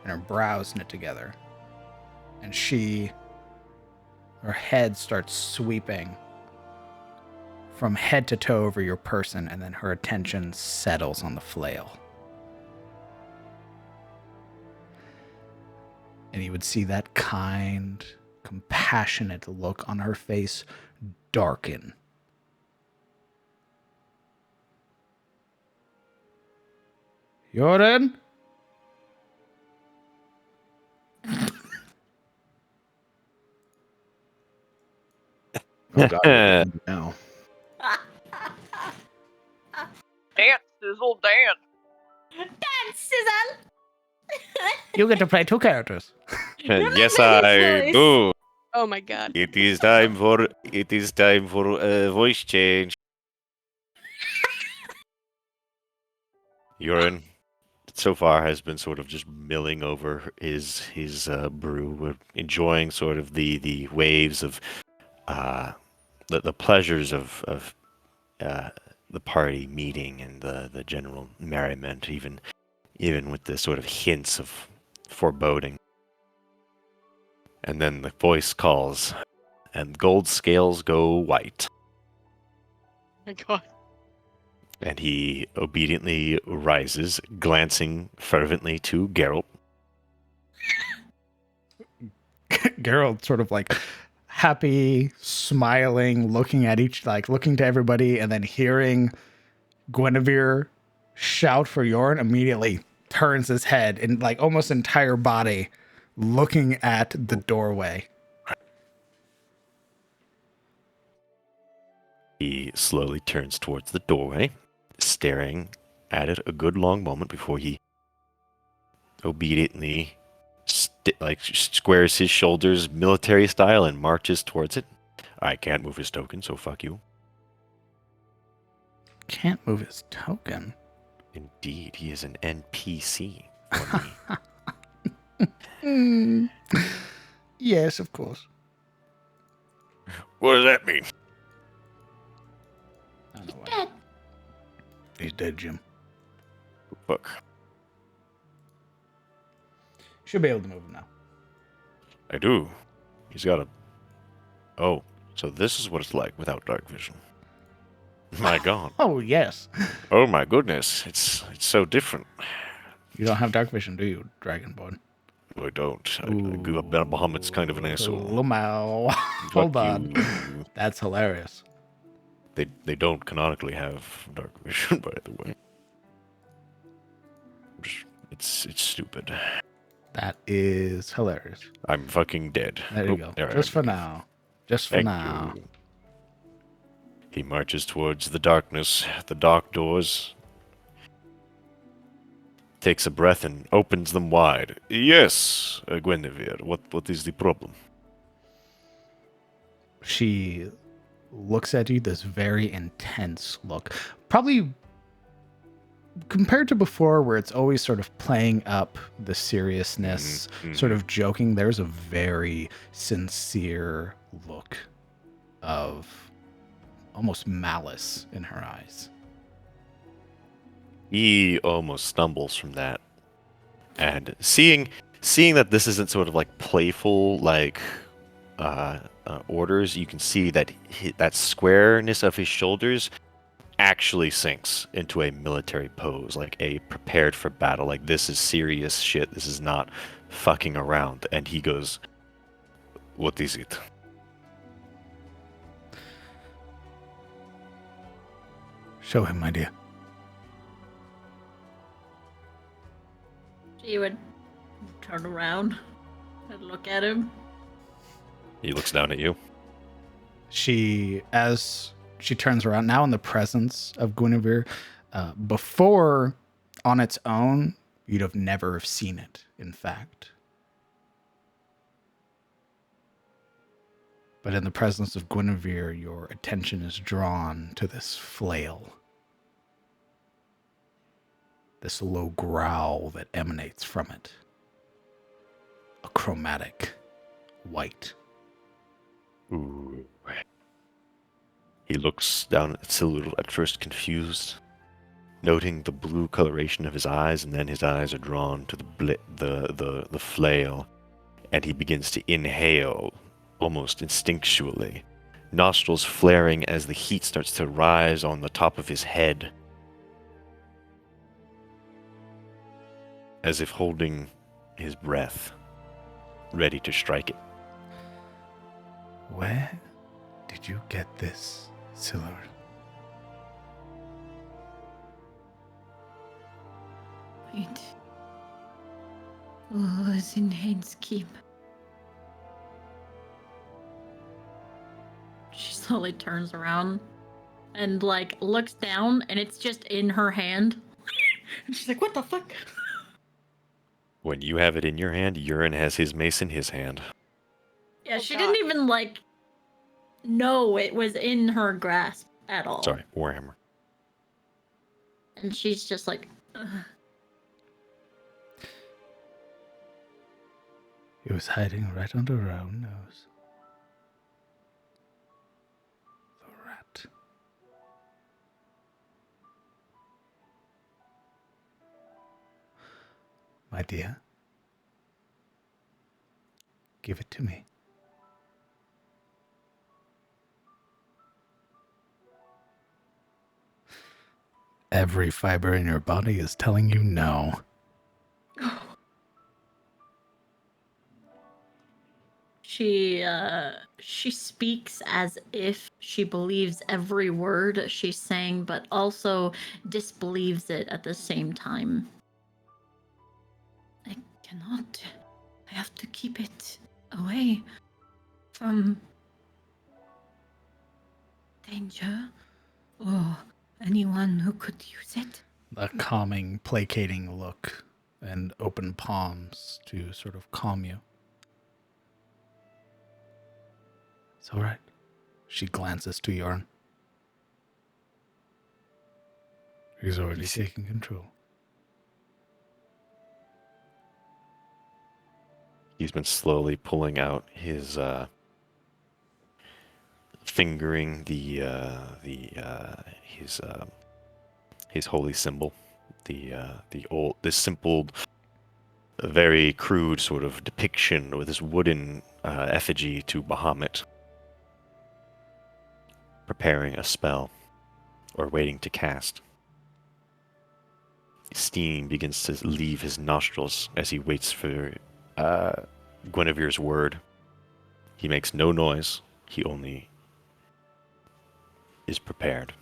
and her brows knit together. And her head starts sweeping from head to toe over your person, and then her attention settles on the flail. And you would see that kind, compassionate look on her face darken. Yoren? Oh god, we're getting now. Dance, sizzle, dance. Sizzle! You get to play two characters. Yes, Remember his I voice. do. Oh my god. It is time for voice change. Urine so far has been sort of just milling over his brew. We're enjoying sort of the waves of the pleasures of the party meeting and the general merriment, even with the sort of hints of foreboding. And then the voice calls, and gold scales go white. Oh my god. And he obediently rises, glancing fervently to Geralt. Geralt sort of like happy, smiling, looking to everybody, and then hearing Guinevere shout for Yorn, immediately turns his head and like almost entire body looking at the doorway. He slowly turns towards the doorway, staring at it a good long moment before he obediently squares his shoulders military style and marches towards it. I can't move his token, so fuck you. Can't move his token. Indeed, he is an NPC for me. Yes, of course. What does that mean? I don't know why. Dead. He's dead, Jim. Fuck. Should be able to move him now. I do. He's got a... Oh, so this is what it's like without dark vision. My god. Oh, yes. Oh my goodness. It's so different. You don't have dark vision, do you, Dragonborn? I don't. I grew up Bahamut's kind of an asshole. Lumau. Fuck Hold on. you. That's hilarious. They don't canonically have dark vision, by the way. It's stupid. That is hilarious. I'm fucking dead. There you Oh, go. there I Just am. for now. Just for Thank now. you. He marches towards the darkness, the dark doors, takes a breath and opens them wide. Yes, Guinevere, what is the problem? She looks at you, this very intense look. Probably compared to before, where it's always sort of playing up the seriousness, sort of joking, there's a very sincere look of almost malice in her eyes. He almost stumbles from that. And seeing that this isn't sort of like playful, like orders, you can see that that squareness of his shoulders actually sinks into a military pose, like a prepared for battle. Like, this is serious shit. This is not fucking around. And he goes, "What is it?" Show him, my dear. She would turn around and look at him. He looks down at you. As she turns around, now in the presence of Guinevere, before on its own, you'd have never have seen it, in fact. But in the presence of Guinevere, your attention is drawn to this flail. This low growl that emanates from it. A chromatic white. Ooh. He looks down at Silver, at first confused, noting the blue coloration of his eyes, and then his eyes are drawn to the flail, and he begins to inhale almost instinctually, nostrils flaring as the heat starts to rise on the top of his head, as if holding his breath, ready to strike it. Where did you get this, Silver? It was in Hade's keep. She slowly turns around and like looks down, and it's just in her hand. And she's like, "What the fuck?" When you have it in your hand, Urine has his mace in his hand. Yeah, Oh, she God. didn't even like know it was in her grasp at all. Sorry, Warhammer. And she's just like, "Ugh." He was hiding right under her own nose. The rat. My dear, give it to me. Every fiber in your body is telling you no. She speaks as if she believes every word she's saying, but also disbelieves it at the same time. I cannot. I have to keep it away from danger or anyone who could use it. A calming, placating look and open palms to sort of calm you. It's all right. She glances to Yorn. He's already taking control. He's been slowly pulling out his, fingering his holy symbol, this simple, very crude sort of depiction with this wooden effigy to Bahamut, preparing a spell or waiting to cast. Steam begins to leave his nostrils as he waits for Guinevere's word. He makes no noise. He only is prepared.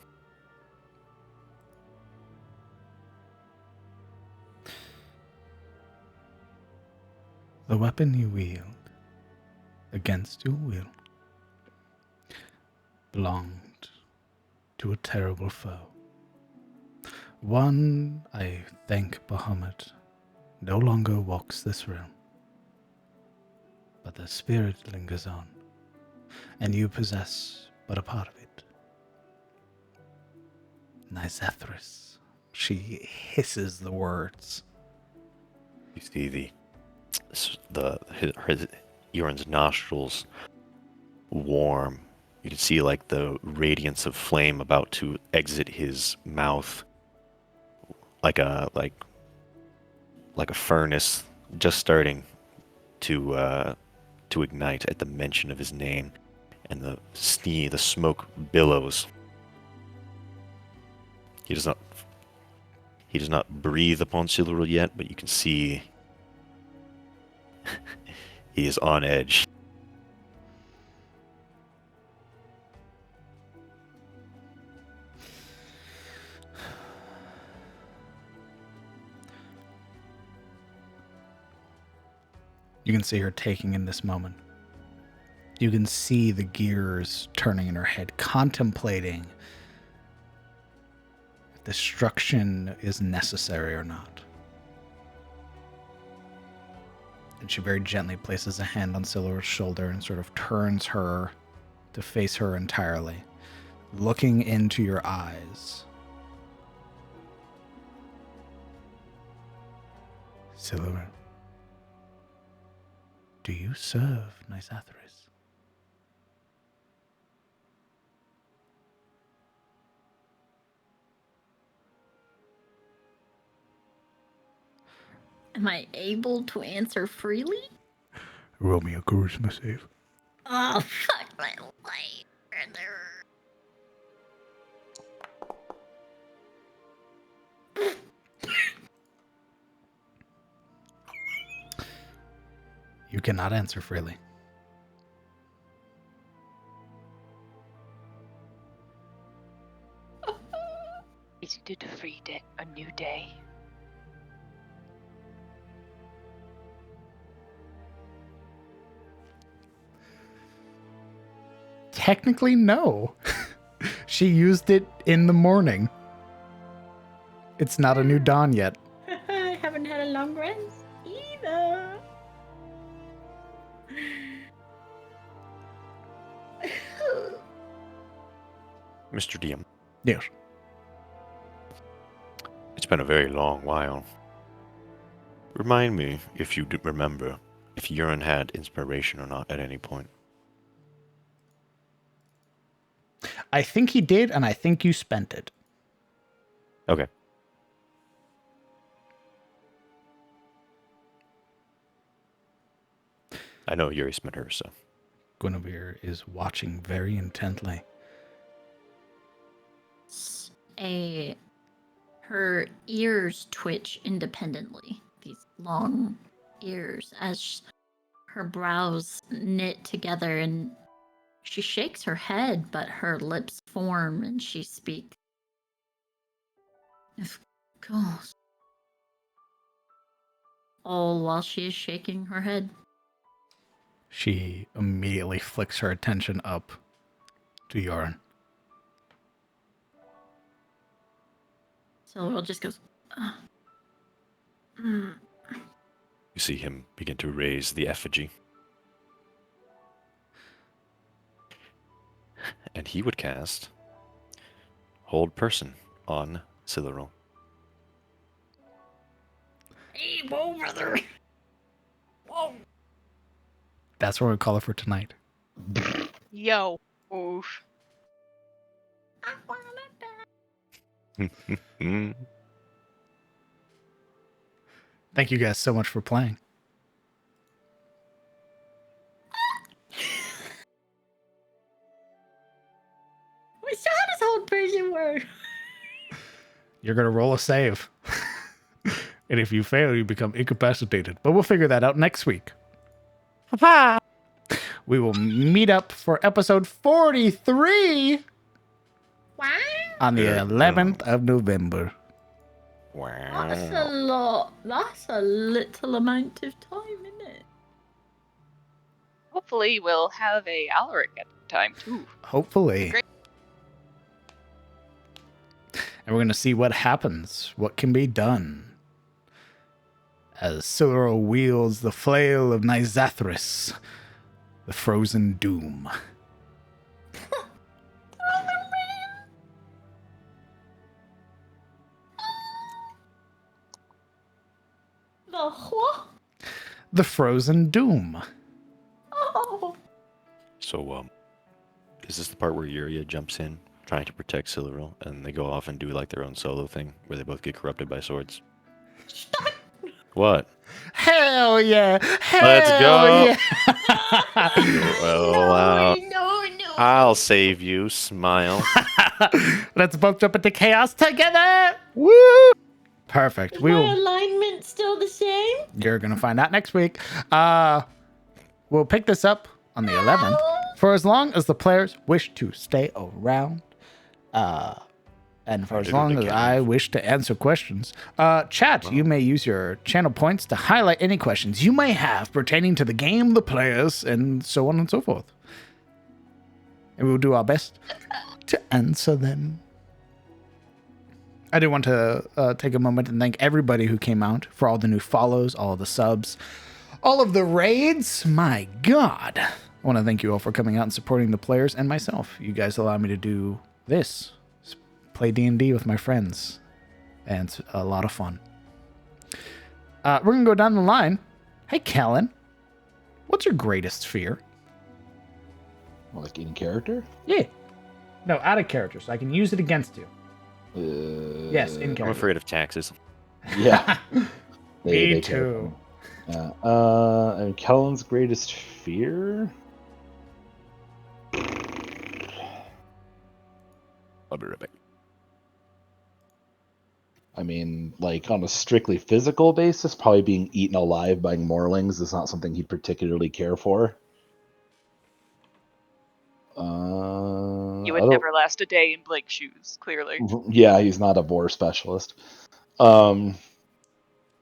The weapon you wield against your will belonged to a terrible foe. One, I thank Bahamut, no longer walks this realm. But the spirit lingers on, and you possess but a part of it. Nysethris. She hisses the words. You see his Urin's nostrils warm. You can see like the radiance of flame about to exit his mouth, like a furnace just starting to ignite at the mention of his name, and the smoke billows. He does not breathe upon Siluril yet, but you can see he is on edge. You can see her taking in this moment. You can see the gears turning in her head, contemplating if destruction is necessary or not. And she very gently places a hand on Silur's shoulder and sort of turns her to face her entirely, looking into your eyes. Silver, do you serve Nisathris? Am I able to answer freely? Roll me a charisma save. Oh, fuck my life. You cannot answer freely. Isn't it a free day, a new day? Technically, no. She used it in the morning. It's not a new dawn yet. I haven't had a long rest either. Mr. DM, Yes. it's been a very long while. Remind me, if you do remember, if Urine had inspiration or not at any point. I think he did, and I think you spent it. Okay. I know Yuri spent hers, so. Guinevere is watching very intently. Her ears twitch independently. These long ears as her brows knit together, and she shakes her head, but her lips form and she speaks. Of course. All while she is shaking her head. She immediately flicks her attention up to Yoren. Silverl just goes, You see him begin to raise the effigy. And he would cast Hold Person on Silverl. Hey, whoa, brother! Whoa! That's what we call it for tonight. Yo. Oof. I wanna die. Thank you guys so much for playing. Wait, so how does Hold Person work? You're going to roll a save. And if you fail, you become incapacitated. But we'll figure that out next week. We will meet up for episode 43 Wow. on the 11th of November. That's a Wow. lot. That's a little amount of time, isn't it? Hopefully, we'll have a Alaric at the time too. Hopefully. Great. And we're going to see what happens, what can be done. As Siluro wields the flail of Nisathris, the frozen doom. The what? The frozen doom. Oh. So, is this the part where Yuria jumps in, trying to protect Silveril, and they go off and do like their own solo thing, where they both get corrupted by swords? What? Hell yeah! Hell Let's go. Yeah! Well, No. I'll save you. Smile. Let's both jump into chaos together! Woo! Perfect. Is We my will. alignment still the same? You're gonna find out next week. We'll pick this up on the 11th for as long as the players wish to stay around. And for as long as I wish to answer questions. Chat, you may use your channel points to highlight any questions you may have pertaining to the game, the players, and so on and so forth. And we'll do our best to answer them. I do want to take a moment and thank everybody who came out for all the new follows, all the subs, all of the raids. My God, I want to thank you all for coming out and supporting the players and myself. You guys allow me to do this, play D&D with my friends, and it's a lot of fun. We're going to go down the line. Hey, Kellen, what's your greatest fear? Like in character? Yeah. No, out of character, so I can use it against you. Yes, in I'm character. afraid of taxes. Yeah. Me care too. for me. Yeah. And Kellen's greatest fear? I'll be right back. I mean, like on a strictly physical basis, probably being eaten alive by Morlings is not something he'd particularly care for. You would never last a day in Blake's shoes, clearly. Yeah, he's not a boar specialist. But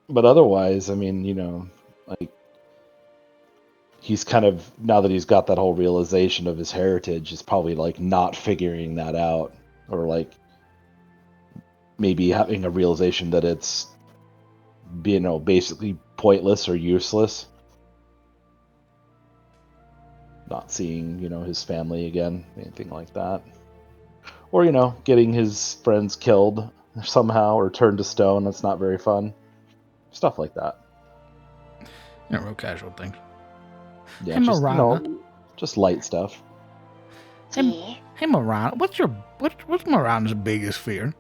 otherwise, I mean, you know, like he's kind of, now that he's got that whole realization of his heritage, is probably like not figuring that out, or like maybe having a realization that it's, you know, basically pointless or useless. Not seeing, you know, his family again, anything like that. Or, you know, getting his friends killed somehow or turned to stone. That's not very fun. Stuff like that. You know, real casual things. Yeah, Hey, just, you Miranda. know, just light stuff. See? Hey, Miranda, what's Miranda's biggest fear?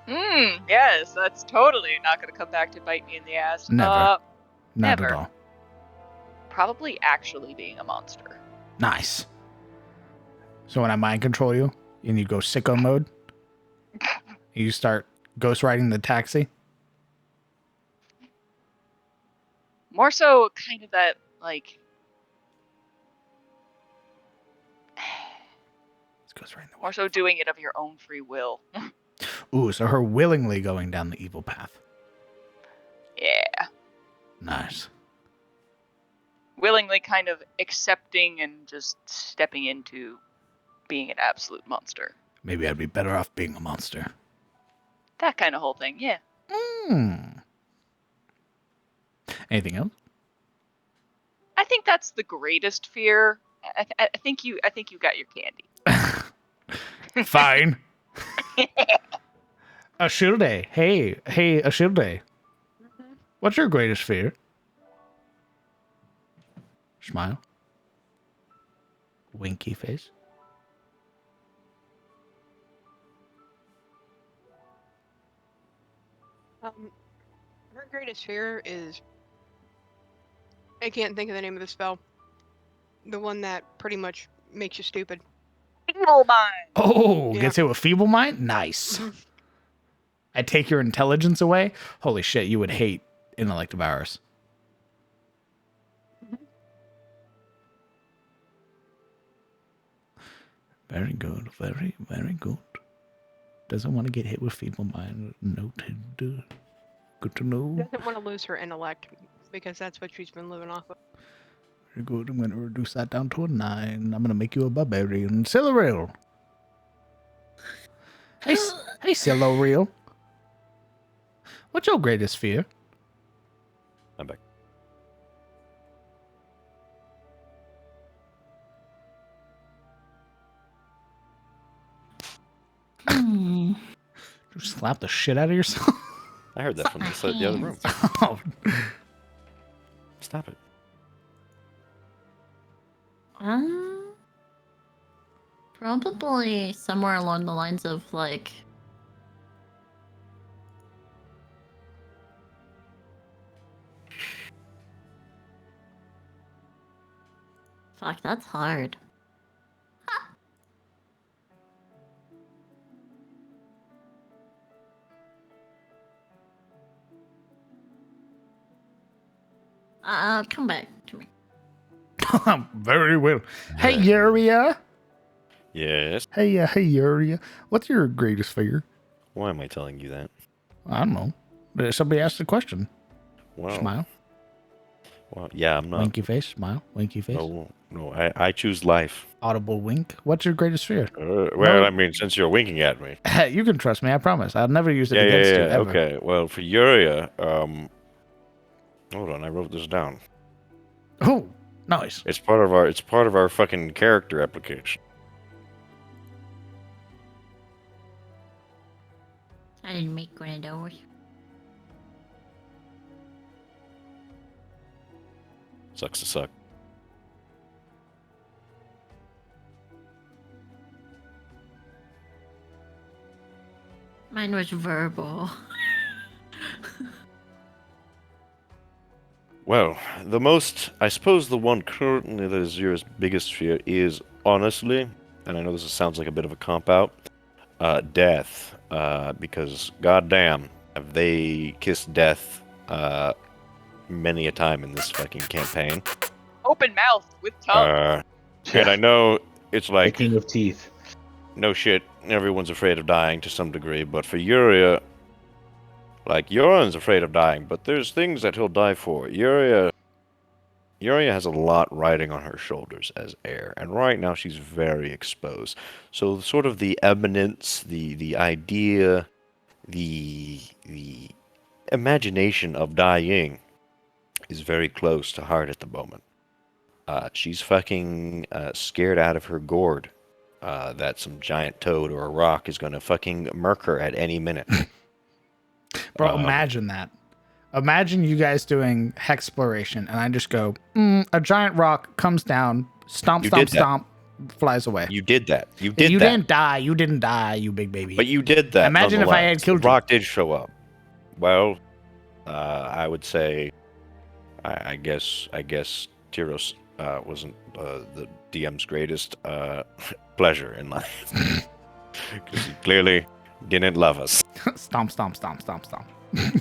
Yes, that's totally not going to come back to bite me in the ass. Never. Not never. at all. Probably actually being a monster. Nice. So when I mind control you and you go sicko mode, you start ghost riding the taxi. More so kind of that, like... It's ghost riding the More so doing it of your own free will. Ooh, so her willingly going down the evil path. Yeah. Nice. Willingly kind of accepting and just stepping into being an absolute monster. Maybe I'd be better off being a monster. That kind of whole thing, yeah. Anything else? I think that's the greatest fear. I think you got your candy. Fine. Ashilde. Hey, Ashilde. What's your greatest fear? Smile. Winky face. Her greatest fear is, I can't think of the name of the spell. The one that pretty much makes you stupid. Feeble mind. Oh, Yeah. gets hit with feeble mind? Nice. I take your intelligence away? Holy shit, you would hate intellect devourers. Very good, very, very good. Doesn't want to get hit with feeble mind. Noted. Good to know. Doesn't want to lose her intellect because that's what she's been living off of. Very good. I'm going to reduce that down to a 9. I'm going to make you a barbarian. Silveril. Hey, Silveril. What's your greatest fear? I'm back. You slap the shit out of yourself? I heard that from the other room. Oh. Stop it. Probably somewhere along the lines of like. Fuck, that's hard. Come back to me. Very well. Hey, Yuria. Yes. Hey, Yuria. What's your greatest fear? Why am I telling you that? I don't know. Somebody asked the question. Well, Smile. Well, yeah, I'm not. Winky face. Smile. Winky face. No. I choose life. Audible wink. What's your greatest fear? Well, I mean, since you're winking at me. You can trust me. I promise. I'll never use it against you ever. Okay. Well, for Yuria, hold on. I wrote this down. Oh, Nice. It's part of our fucking character application. I didn't make one of those. Sucks to suck. Mine was verbal. Well, I suppose the one currently that is your biggest fear is, honestly, and I know this sounds like a bit of a cop-out, death. Because, goddamn, have they kissed death, many a time in this fucking campaign. Open mouth with tongue. And I know it's like, Picking of teeth. no shit, everyone's afraid of dying to some degree, but for Yuria, like, Yoren's afraid of dying, but there's things that he'll die for. Yuria has a lot riding on her shoulders as heir, and right now she's very exposed. So sort of the eminence, the idea, the imagination of dying is very close to heart at the moment. She's fucking scared out of her gourd that some giant toad or a rock is gonna fucking murk her at any minute. Bro, imagine that. Imagine you guys doing hexploration, and I just go, a giant rock comes down, stomp, You stomp, did that. stomp, flies away. You did that. You And did you that. didn't die. You didn't die, you big baby. But you did that. Imagine if I had nonetheless. killed The you. rock did show up. Well, I would say, I guess Tyros wasn't the DM's greatest pleasure in life, because he clearly didn't love us. Stomp, stomp, stomp, stomp, stomp.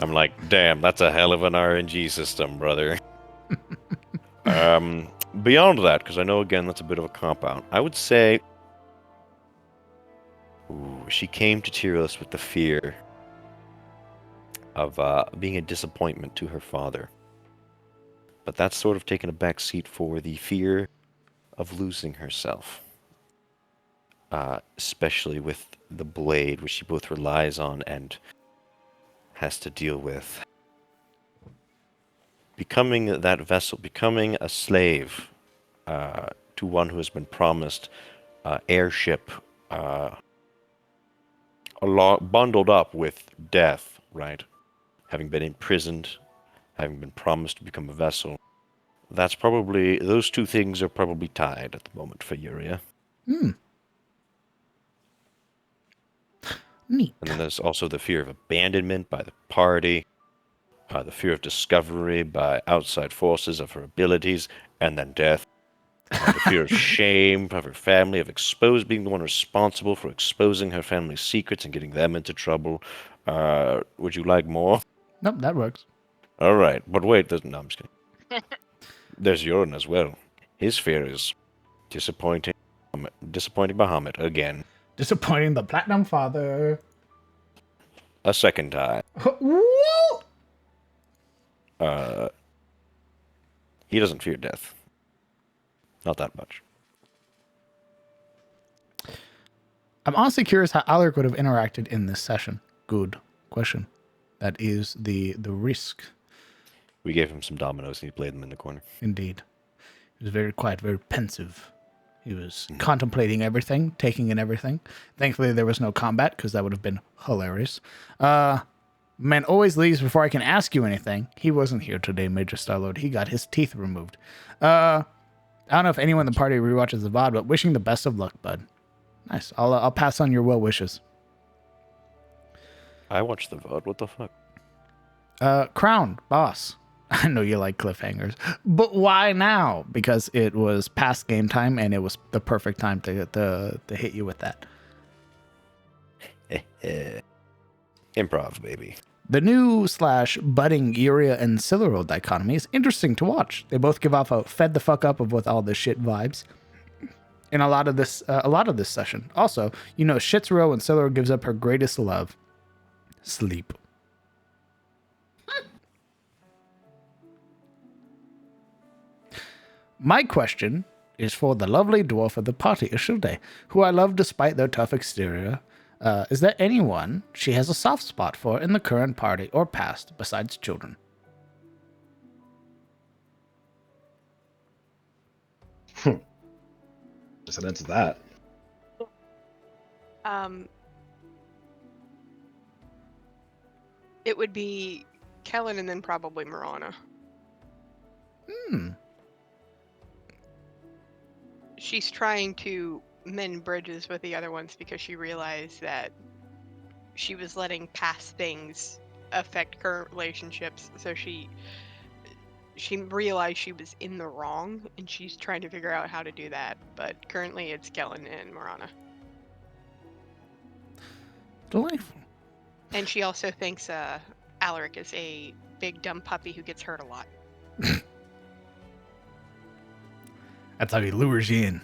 I'm like, damn, that's a hell of an RNG system, brother. Beyond that, because I know, again, that's a bit of a cop-out, I would say she came to Tyros with the fear of being a disappointment to her father. But that's sort of taken a back seat for the fear of losing herself. Especially with the blade, which she both relies on and has to deal with. Becoming that vessel, becoming a slave to one who has been promised heirship, bundled up with death, right? Having been imprisoned, having been promised to become a vessel. Those two things are probably tied at the moment for Yuria. Neat. And then there's also the fear of abandonment by the party, the fear of discovery by outside forces of her abilities, and then death. The fear of shame of her family, of being the one responsible for exposing her family's secrets and getting them into trouble. Would you like more? Nope, that works. All right, but wait, no, I'm just kidding. There's Yoren as well. His fear is disappointing Bahamut again. Disappointing the Platinum Father. A second time. Woo! He doesn't fear death. Not that much. I'm honestly curious how Alaric would have interacted in this session. Good question. That is the risk. We gave him some dominoes and he played them in the corner. Indeed. He was very quiet, very pensive. He was contemplating everything, taking in everything. Thankfully, there was no combat, because that would have been hilarious. Man always leaves before I can ask you anything. He wasn't here today, Major Starlord. He got his teeth removed. I don't know if anyone in the party rewatches the VOD, but wishing the best of luck, bud. Nice. I'll pass on your well wishes. I watched the VOD. What the fuck? Crown, boss. I know you like cliffhangers, but why now? Because it was past game time, and it was the perfect time to hit you with that. Improv, baby. The new / budding Yuria and Siluro dichotomy is interesting to watch. They both give off a fed the fuck up of with all this shit vibes. In a lot of this session. Also, Shitsuro and Siluro gives up her greatest love, sleep. My question is for the lovely dwarf of the party, Ishilde, who I love despite their tough exterior. Is there anyone she has a soft spot for in the current party or past besides children? Precedence of that. It would be Kellen and then probably Marana. She's trying to mend bridges with the other ones because she realized that she was letting past things affect current relationships. So she realized she was in the wrong, and she's trying to figure out how to do that. But currently, it's Kellen and Marana. Delightful. And she also thinks Alaric is a big dumb puppy who gets hurt a lot. That's how he lures you in.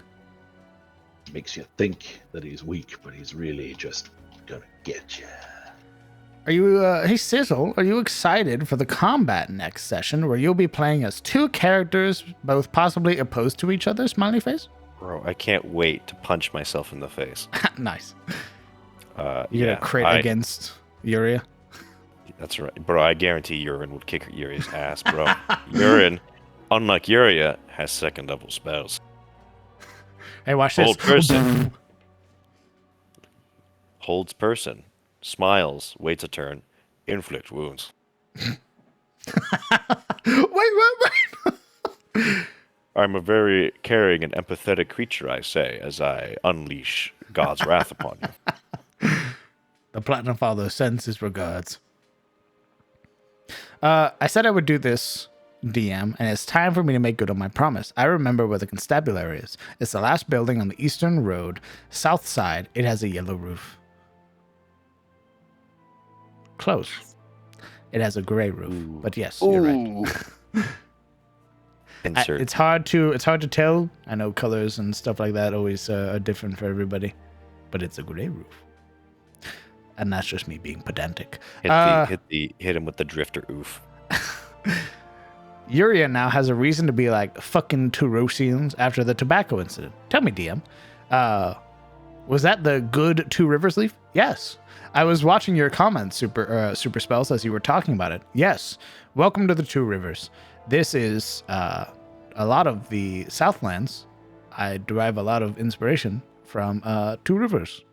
Makes you think that he's weak, but he's really just gonna get you. Are you, hey Sizzle, are you excited for the combat next session where you'll be playing as two characters, both possibly opposed to each other, smiley face? Bro, I can't wait to punch myself in the face. Nice. You get a crit against Yuria? That's right. Bro, I guarantee Urin would kick Yuria's ass, bro. Urin, unlike Yuria, has second level spells. Hey, watch Hold this. person. Holds person. Smiles. Waits a turn. Inflict wounds. Wait. I'm a very caring and empathetic creature, I say, as I unleash God's wrath upon you. The Platinum Father sends his regards. I said I would do this, DM, and it's time for me to make good on my promise. I remember where the constabulary is. It's the last building on the eastern road, south side. It has a yellow roof. Close. It has a gray roof, but yes, you're right. Insert. It's hard to tell. I know colors and stuff like that always are different for everybody, but it's a gray roof, and that's just me being pedantic. Hit him with the drifter oof. Yuria now has a reason to be like fucking Turosians after the tobacco incident. Tell me, DM, was that the good Two Rivers leaf? Yes. I was watching your comments, Super Spells, as you were talking about it. Yes. Welcome to the Two Rivers. This is a lot of the Southlands. I derive a lot of inspiration from Two Rivers.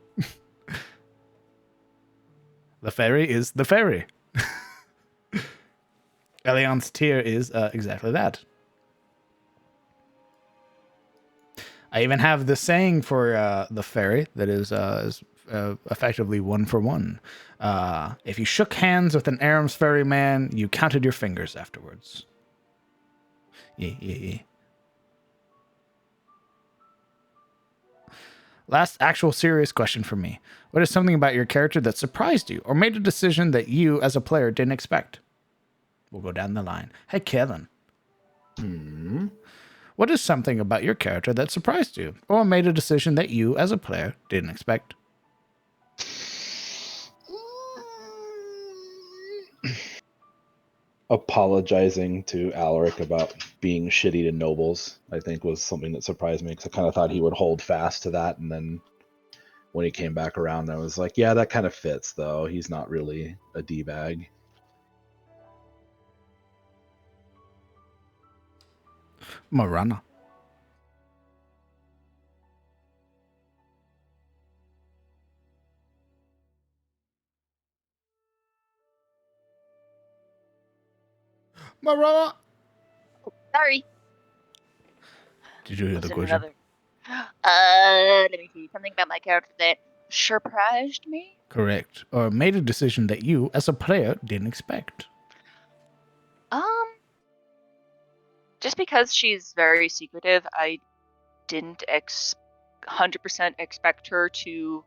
The ferry is the ferry. Elian's tier is exactly that. I even have the saying for the ferry that is effectively 1 for 1. If you shook hands with an Aram's ferryman, you counted your fingers afterwards. Yeah. Last actual serious question for me. What is something about your character that surprised you or made a decision that you as a player didn't expect? We'll go down the line. Hey, Kevin. What is something about your character that surprised you or made a decision that you as a player didn't expect? Apologizing to Alaric about being shitty to nobles, I think, was something that surprised me because I kind of thought he would hold fast to that, and then when he came back around, I was like, yeah, that kind of fits, though. He's not really a D-bag. Marana. Marana. Sorry. Did you hear the Listen, question? let me see. Something about my character that surprised me? Correct. Or made a decision that you, as a player, didn't expect. Just because she's very secretive, I didn't 100% expect her to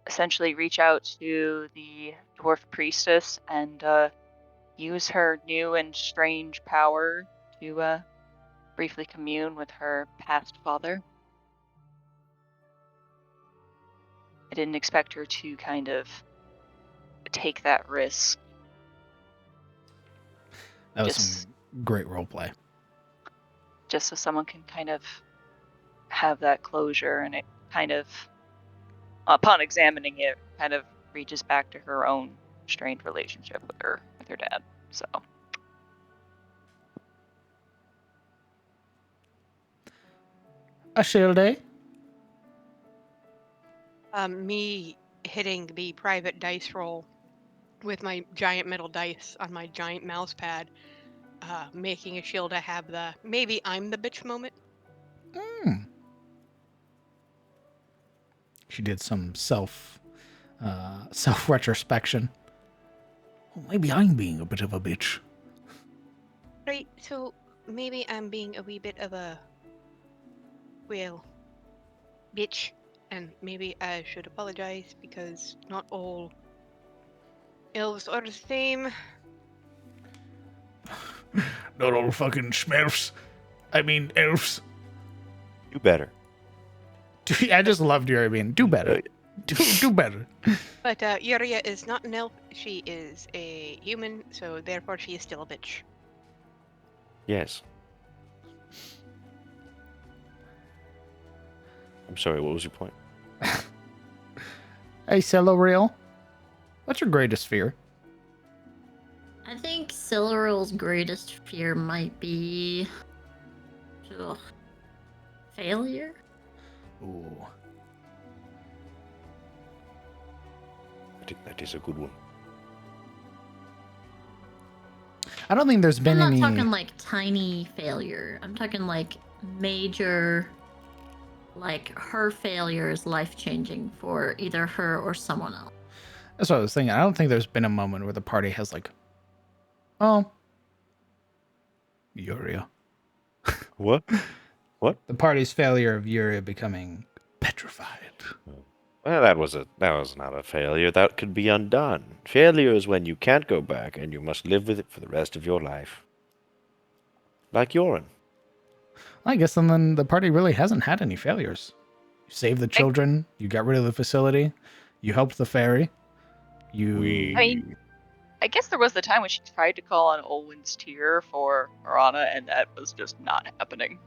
essentially reach out to the dwarf priestess and use her new and strange power to briefly commune with her past father. I didn't expect her to kind of take that risk. That was some great roleplay. Just so someone can kind of have that closure, and it kind of, upon examining it, kind of reaches back to her own strained relationship with her dad. So A shield, eh? Me hitting the private dice roll with my giant metal dice on my giant mouse pad, making a shield to have the maybe I'm the bitch moment. She did some self retrospection. Well, maybe I'm being a bit of a bitch. Right, so maybe I'm being a wee bit of a, well, bitch, and maybe I should apologize because not all elves are the same. Not all fucking smurfs. I mean, elves. Do better. I just loved your being. Do better. Do better. But Yuria is not an elf, she is a human, so therefore she is still a bitch. Yes. I'm sorry, what was your point? Hey, Celoriel. What's your greatest fear? I think Siluriel's greatest fear might be failure. Ooh. I think that is a good one. I don't think there's been I'm not any. talking like tiny failure. I'm talking like major, like her failure is life changing for either her or someone else. That's what I was thinking. I don't think there's been a moment where the party has like, oh, Yuria. What? What? The party's failure of Yuria becoming petrified. Well, that was not a failure. That could be undone. Failure is when you can't go back and you must live with it for the rest of your life. Like Yorin. I guess then the party really hasn't had any failures. You saved the children. You got rid of the facility. You helped the fairy. You. I mean, I guess there was the time when she tried to call on Olwen's tear for Marana, and that was just not happening.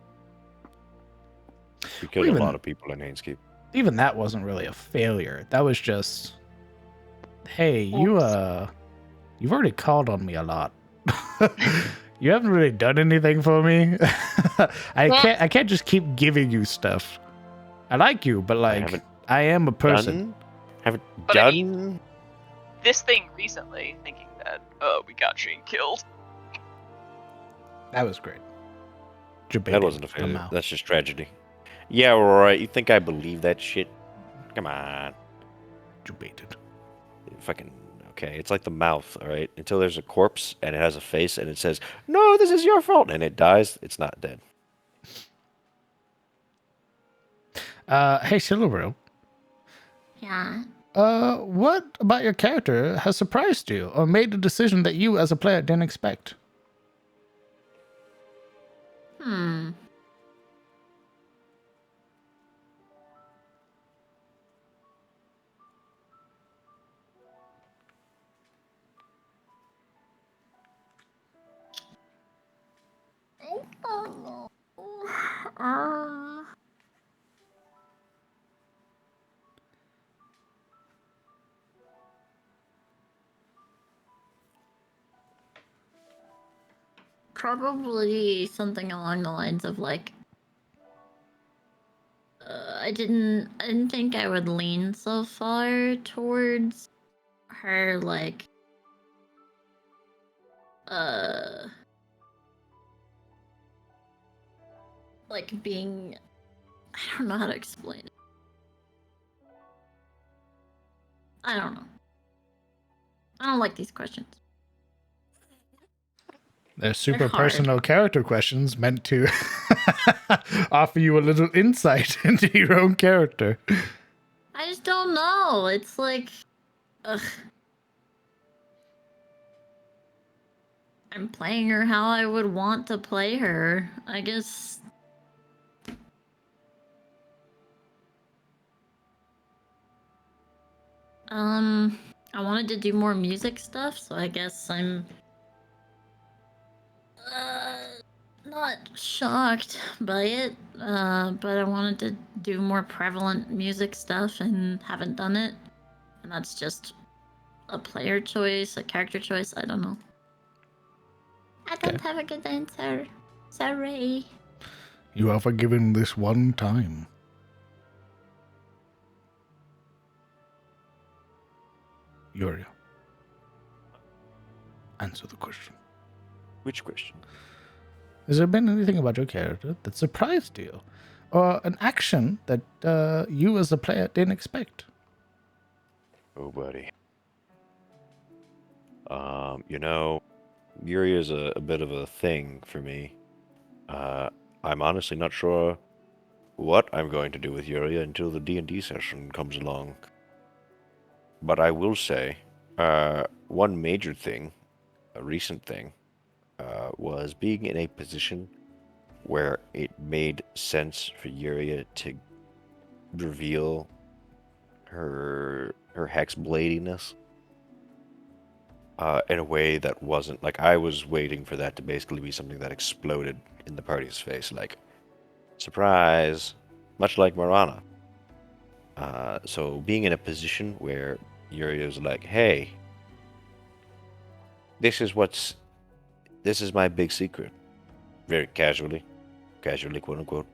We killed a lot of people in Haineskeep. Even that wasn't really a failure. That was just, hey, you've already called on me a lot. You haven't really done anything for me. I can't just keep giving you stuff. I like you, but like I am a person. Haven't But done. I mean, this thing recently, thinking that we got Shane killed. That was great. That wasn't a failure. That's just tragedy. Yeah, right. You think I believe that shit? Come on. Debated. Fucking okay. It's like the mouth, all right? Until there's a corpse and it has a face and it says, "No, this is your fault," and it dies, it's not dead. Hey, Silverbill. Yeah. What about your character has surprised you or made a decision that you as a player didn't expect? I don't know. Probably something along the lines of like, I didn't think I would lean so far towards her like being, I don't know how to explain it. I don't know. I don't like these questions. They're super personal character questions meant to offer you a little insight into your own character. I just don't know. It's like, ugh. I'm playing her how I would want to play her. I guess. I wanted to do more music stuff, so I guess I'm not shocked by it, but I wanted to do more prevalent music stuff and haven't done it. And that's just a player choice, a character choice, I don't know. I don't have a good answer. Sorry. You are forgiven this one time. Yuria, answer the question. Which question? Has there been anything about your character that surprised you? Or an action that you as a player didn't expect? Oh, buddy. Yuri is a bit of a thing for me. I'm honestly not sure what I'm going to do with Yuri until the D&D session comes along. But I will say, one major thing, a recent thing, was being in a position where it made sense for Yuria to reveal her hex bladiness in a way that wasn't like I was waiting for that to basically be something that exploded in the party's face, like surprise, much like Marana. So being in a position where Yuria was like, "Hey, this is my big secret," very casually, quote unquote.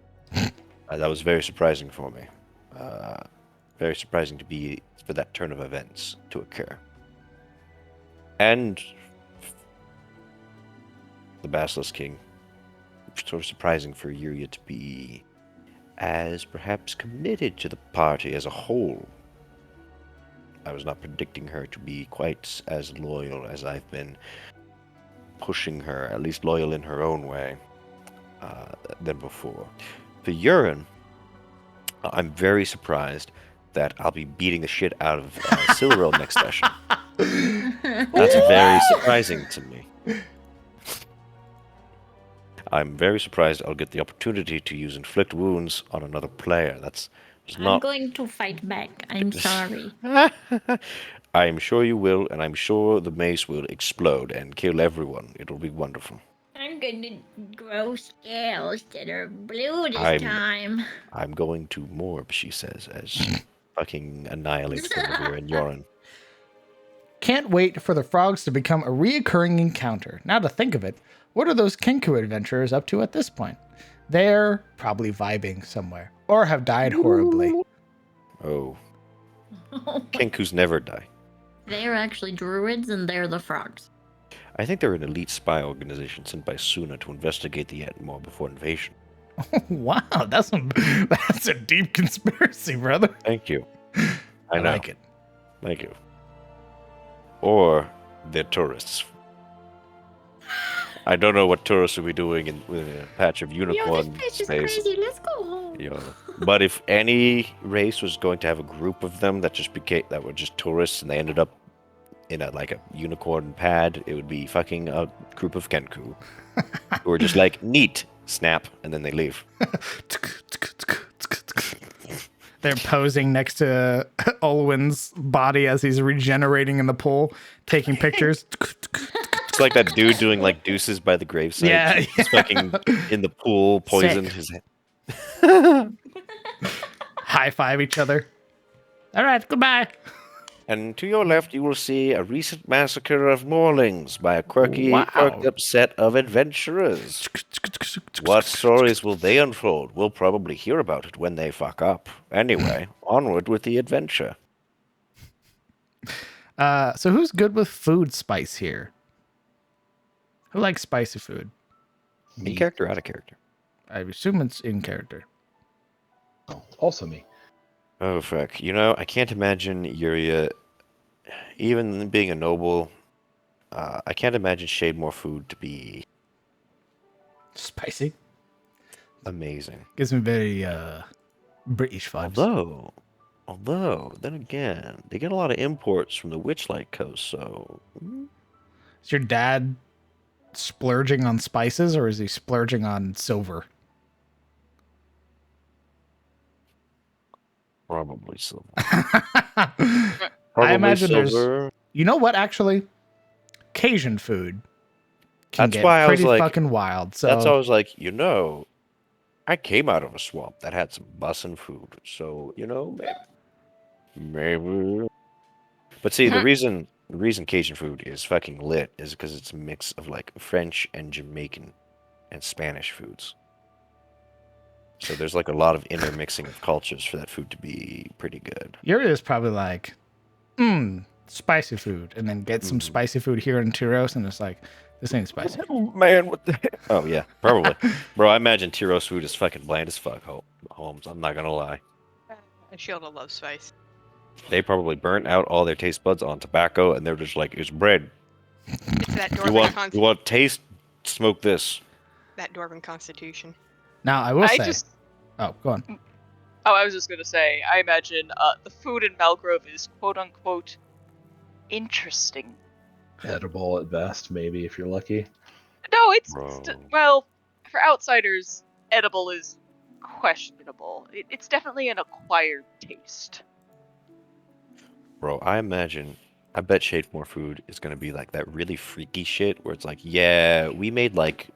That was very surprising for me. Very surprising for that turn of events to occur. And the Basilisk King, sort of surprising for Yuria to be as perhaps committed to the party as a whole. I was not predicting her to be quite as loyal as I've been pushing her, at least loyal in her own way, than before. For Yurin, I'm very surprised that I'll be beating the shit out of Silveril next session. That's very surprising to me. I'm very surprised I'll get the opportunity to use inflict wounds on another player. That's I'm not. going to fight back. I'm sorry. I'm sure you will, and I'm sure the mace will explode and kill everyone. It'll be wonderful. I'm going to grow scales that are blue this I'm- time. I'm going to morb, she says, as she fucking annihilates Guinevere and Yoren. Can't wait for the frogs to become a reoccurring encounter. Now to think of it, what are those Kenku adventurers up to at this point? They're probably vibing somewhere, or have died horribly. Oh, Kenkus never die. They're actually druids and they're the frogs. I think they're an elite spy organization sent by Suna to investigate the Atmore before invasion. Wow, that's a deep conspiracy, brother. Thank you. I know. like it. Thank you. Or they're tourists. I don't know what tourists will be doing with a patch of unicorn Yo, this place is space. crazy. Let's go home. You know. But if any race was going to have a group of them that were just tourists and they ended up in a unicorn pad, it would be fucking a group of Kenku who are just like neat, snap, and then they leave. They're posing next to Olwen's body as he's regenerating in the pool, taking pictures. It's like that dude doing like deuces by the gravesite. Yeah, He's fucking in the pool, poisoned his head. High five each other. All right, goodbye. And to your left, you will see a recent massacre of Morlings by a quirky, quirked up set of adventurers. What stories will they unfold? We'll probably hear about it when they fuck up. Anyway, onward with the adventure. So who's good with food spice here? Who likes spicy food? In character, out of character. I assume it's in character. Oh, also me. Oh, fuck. You know, I can't imagine Yuria, even being a noble, I can't imagine Shademore food to be Spicy? amazing. Gives me very British vibes. Although, then again, they get a lot of imports from the Witchlight Coast, so... Is your dad splurging on spices, or is he splurging on silver? Probably silver. I imagine silver. there's... You know what, actually? Cajun food can That's get why I was pretty like, fucking wild. So that's why I was like, I came out of a swamp that had some bussin' food, so, maybe. But see, the reason Cajun food is fucking lit is because it's a mix of like French and Jamaican and Spanish foods. So there's like a lot of intermixing of cultures for that food to be pretty good. Yuri is probably like, spicy food, and then get some spicy food here in Tyros, and it's like, this ain't spicy. Oh, man, what the heck? Oh, yeah, probably. Bro, I imagine Tyros food is fucking bland as fuck, Holmes. I'm not gonna lie. Ashilda loves spice. They probably burnt out all their taste buds on tobacco, and they're just like, it's bread. It's that You dwarven, want taste? Smoke this. that dwarven constitution. Now, I will say... Oh, go on. Oh, I was just gonna say, I imagine the food in Malgrove is quote unquote interesting. Edible at best, maybe if you're lucky. No, it's Bro. well, for outsiders, edible is questionable. It's definitely an acquired taste. Bro, I bet Shademore food is gonna be like that really freaky shit where it's like, yeah, we made like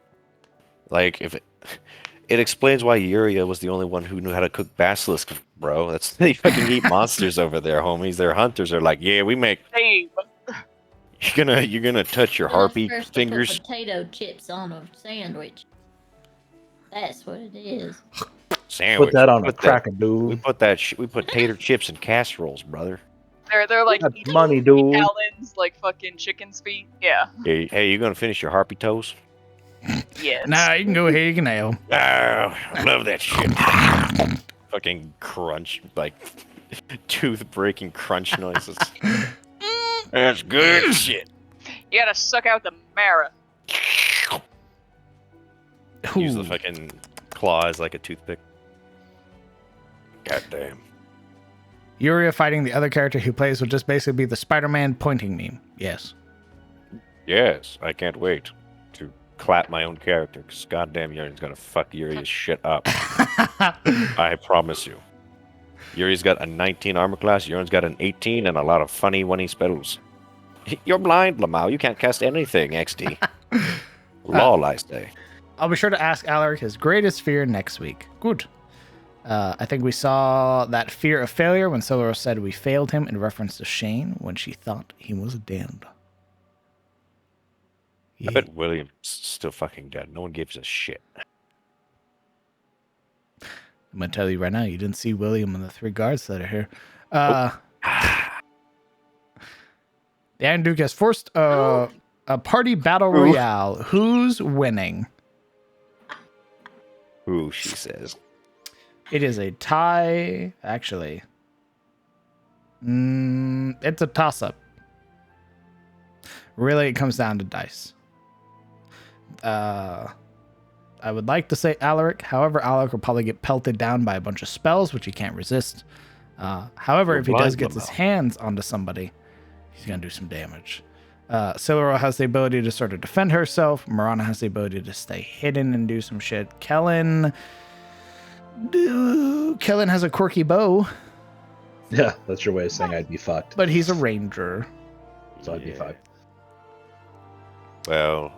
if it explains why Yuria was the only one who knew how to cook basilisk, bro. That's they fucking eat monsters over there, homies. Their hunters are like, yeah, we make. Same. You're gonna touch your harpy First fingers. Put potato chips on a sandwich. That's what it is. Sandwich. Put that on a We crackadoo. put tater chips in casseroles, brother. They're like That's eating money, dude. gallons, like fucking chicken's feet. Yeah. Hey, you gonna finish your harpy toes? Yes. Nah, you can go ahead, you can nail. Oh, I love that shit. Fucking crunch, like tooth-breaking crunch noises. That's good shit. You gotta suck out the marrow. Use the Ooh. fucking claws like a toothpick. God damn. Yuria fighting the other character he plays would just basically be the Spider-Man pointing meme. Yes. Yes, I can't wait to clap my own character, because goddamn Yuri's gonna fuck Yuri's shit up. I promise you. Yuri's got a 19 armor class, Yurin's got an 18, and a lot of funny spells. You're blind, Lamau. You can't cast anything, XD. Lol, I say. I'll be sure to ask Alaric his greatest fear next week. Good. I think we saw that fear of failure when Solero said we failed him in reference to Shane when she thought he was dead. I bet William's still fucking dead. No one gives a shit. I'm going to tell you right now, you didn't see William and the three guards that are here. The Iron Duke has forced a party battle royale. Who's winning? Ooh, she says. It is a tie. Actually, it's a toss-up. Really, it comes down to dice. I would like to say Alaric. However, Alaric will probably get pelted down by a bunch of spells, which he can't resist. However, You're if he does blind, get his Lamau. hands onto somebody, he's going to do some damage. Siluro has the ability to sort of defend herself. Marana has the ability to stay hidden and do some shit. Kellen has a quirky bow, Yeah, that's your way of saying I'd be fucked. but he's a ranger. So I'd be Yeah. fucked. Well,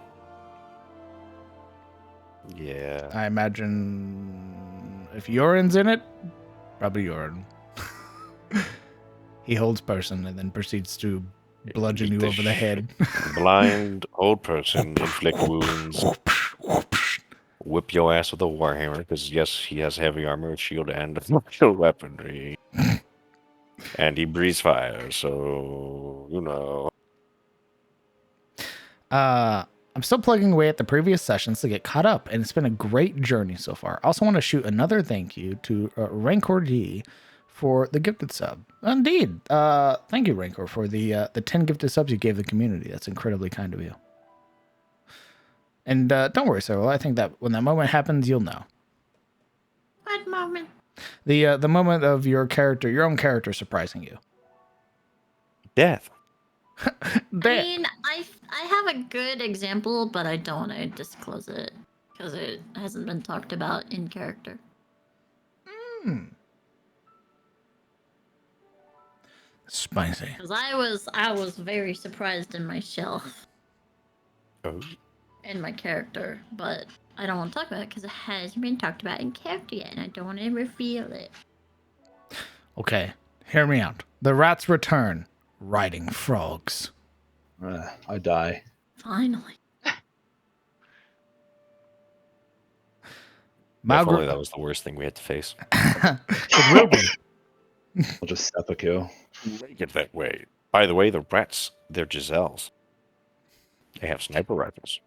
yeah. I imagine if Yoren's in it, probably Yoren. He holds person and then proceeds to bludgeon Beat you the over the head. Blind old person, inflict wounds, whip your ass with a warhammer, because yes, he has heavy armor, shield, and martial weaponry. And he breathes fire, so, you know. I'm still plugging away at the previous sessions to get caught up, and it's been a great journey so far. I also want to shoot another thank you to Rancor D for the gifted sub. Indeed. Thank you, Rancor, for the 10 gifted subs you gave the community. That's incredibly kind of you. And don't worry, Cyril. I think that when that moment happens, you'll know. What moment? The moment of your own character surprising you. Death. I mean, I have a good example, but I don't want to disclose it because it hasn't been talked about in character. Spicy. Because I was very surprised in myself, Oh. in my character, but I don't want to talk about it because it hasn't been talked about in character yet, and I don't want to reveal it. Okay, hear me out. The rats return, riding frogs. I die. Finally. If only Malgro- that was the worst thing we had to face. it will be. I'll just seppuku. Make it that way. By the way, the rats, they're Giselles. They have sniper rifles.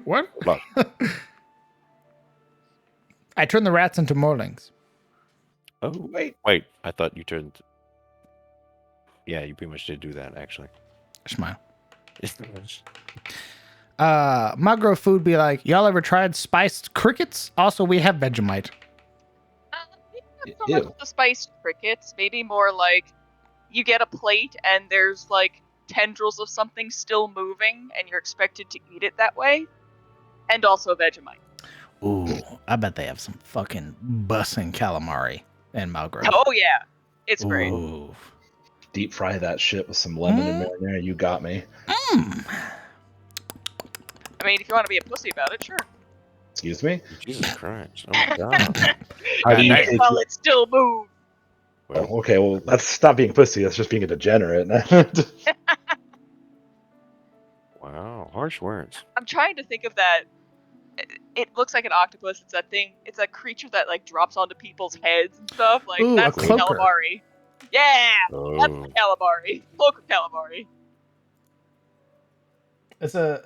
What? Look. I turn the rats into morlings. Oh, Wait. wait. I thought you turned. Yeah, you pretty much did do that, actually. Smile. Magro food be like, y'all ever tried spiced crickets? Also, we have Vegemite. Maybe not so much Ew. the spiced crickets. Maybe more like you get a plate and there's like tendrils of something still moving, and you're expected to eat it that way. And also Vegemite. Ooh, I bet they have some fucking bussin' calamari in Malgrove. Oh yeah, it's great. Ooh. Deep fry that shit with some lemon and marinara. You got me. Mm. I mean, if you want to be a pussy about it, sure. Excuse me? Jesus Christ. Oh my God. How do you Nice. take While it still moves. Well, Oh, okay, well, that's not being pussy. That's just being a degenerate. wow. Harsh words. I'm trying to think of that. It looks like an octopus. It's that thing. It's a creature that like drops onto people's heads and stuff. Like Ooh, a that's the cloaker. calamari. Yeah, that's Oh. the calamari. Cloaker calamari. It's a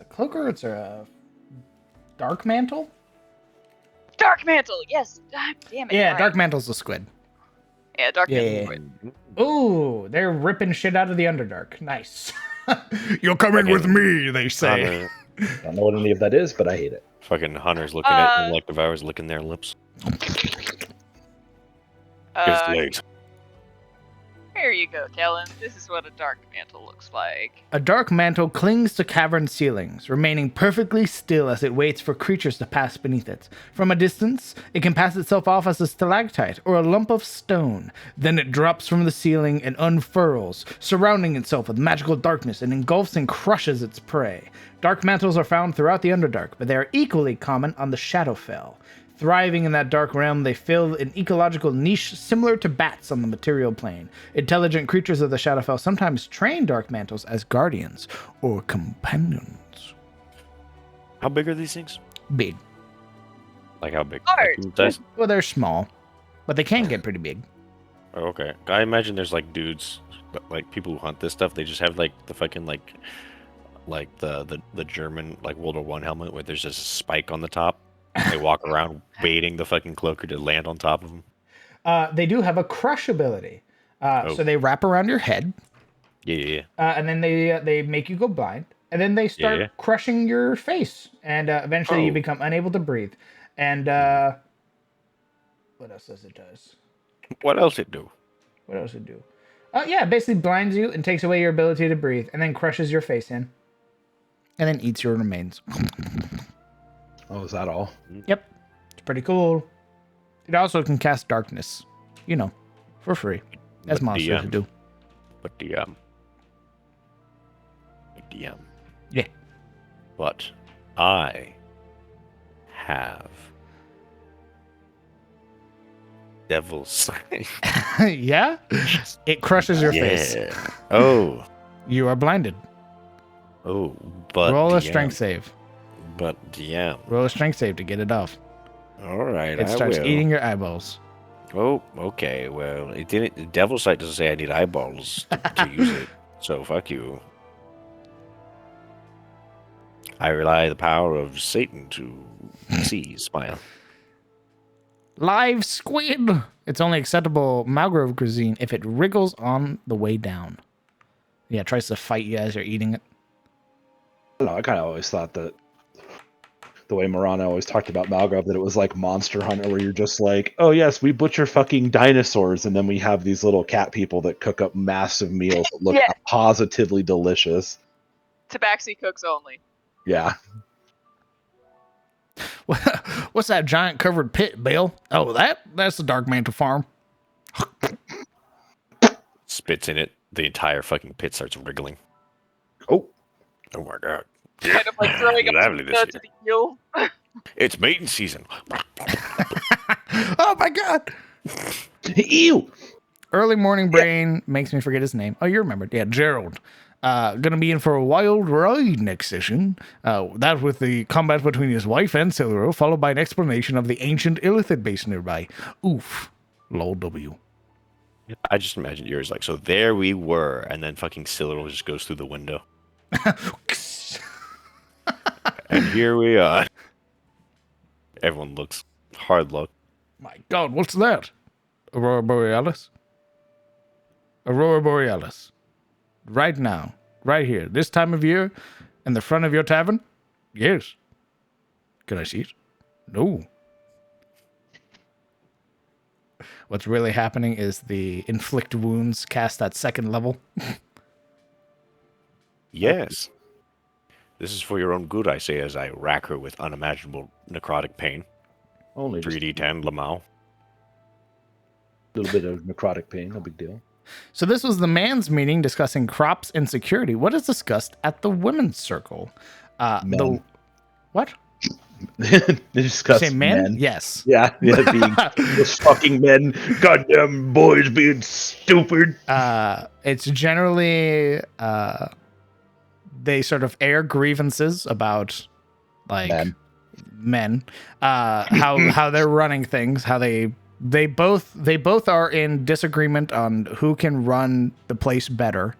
cloaker. It's a dark mantle. Dark mantle. Yes. God damn it. Yeah, right. dark mantle's a squid. Yeah, dark Yeah, mantle. yeah, Right. Ooh, they're ripping shit out of the Underdark. Nice. You're coming Okay. with me, they say. Hunter, I don't know what any of that is, but I hate it. fucking Hunter's looking at them like Devour's licking their lips. Here's the legs. Here you go, Kellen. This is what a dark mantle looks like. A dark mantle clings to cavern ceilings, remaining perfectly still as it waits for creatures to pass beneath it. From a distance, it can pass itself off as a stalactite or a lump of stone. Then it drops from the ceiling and unfurls, surrounding itself with magical darkness and engulfs and crushes its prey. Dark mantles are found throughout the Underdark, but they are equally common on the Shadowfell. Thriving in that dark realm, they fill an ecological niche similar to bats on the material plane. Intelligent creatures of the Shadowfell sometimes train dark mantles as guardians or companions. How big are these things? Big. Like how big? Hard. Like, size? Well, they're small, but they can get pretty big. Oh, okay. I imagine there's like dudes, like people who hunt this stuff. They just have like the fucking like the German like World War One helmet where there's just a spike on the top. They walk around baiting the fucking cloaker to land on top of them. They do have a crush ability. Oh. So they wrap around your head, Yeah. and then they make you go blind, and then they start Yeah. crushing your face, and eventually you Oh. become unable to breathe. And what else does it does? What else it do? What else it do? Yeah, it basically blinds you and takes away your ability to breathe, and then crushes your face in, and then eats your remains. Oh, is that all? Yep, it's pretty cool. It also can cast darkness, for free, as But monsters the, do. But the Yeah. But I have devil's sight. Yeah, it crushes your face. Oh. You are blinded. Oh. But Roll a DM. strength save. But DM. Roll a strength save to get it off. All right. It starts I will. eating your eyeballs. Oh, okay. Well, it didn't. The devil's sight doesn't say I need eyeballs to use it. So fuck you. I rely on the power of Satan to see. Smile. Live squid. It's only acceptable Malgrove cuisine if it wriggles on the way down. Yeah, it tries to fight you as you're eating it. I don't know. I kind of always thought that the way Marana always talked about Malgrove, that it was like Monster Hunter, where you're just like, oh yes, we butcher fucking dinosaurs, and then we have these little cat people that cook up massive meals that look Yeah. positively delicious. Tabaxi cooks only. Yeah. What's that giant covered pit, Bill? Oh, that's the Dark Mantle Farm. Spits in it. The entire fucking pit starts wriggling. Oh, Oh my god. Kind of like throwing Lovely a this pizza to the heel. It's mating season. Oh my god! ew! Early morning brain makes me forget his name. Oh, you remembered. Yeah, Gerald. Gonna be in for a wild ride next session. That with the combat between his wife and Siluro, followed by an explanation of the ancient Illithid base nearby. Oof. Lol W. I just imagine yours like, so there we were, and then fucking Cyril just goes through the window. And here we are. Everyone looks hard look. My God, what's that? Aurora Borealis? Aurora Borealis. Right now. Right here. This time of year. In the front of your tavern? Yes. Can I see it? No. What's really happening is the inflict wounds cast at second level. Yes. This is for your own good, I say, as I rack her with unimaginable necrotic pain. Only just 3d10, Lamau. a little bit of necrotic pain, no big deal. So this was the man's meeting discussing crops and security. What is discussed at the women's circle? Men. What? They discuss Say men? men. Yes. Yeah, being those fucking men, goddamn boys being stupid. It's generally they sort of air grievances about like men, how they're running things, how they both are in disagreement on who can run the place better.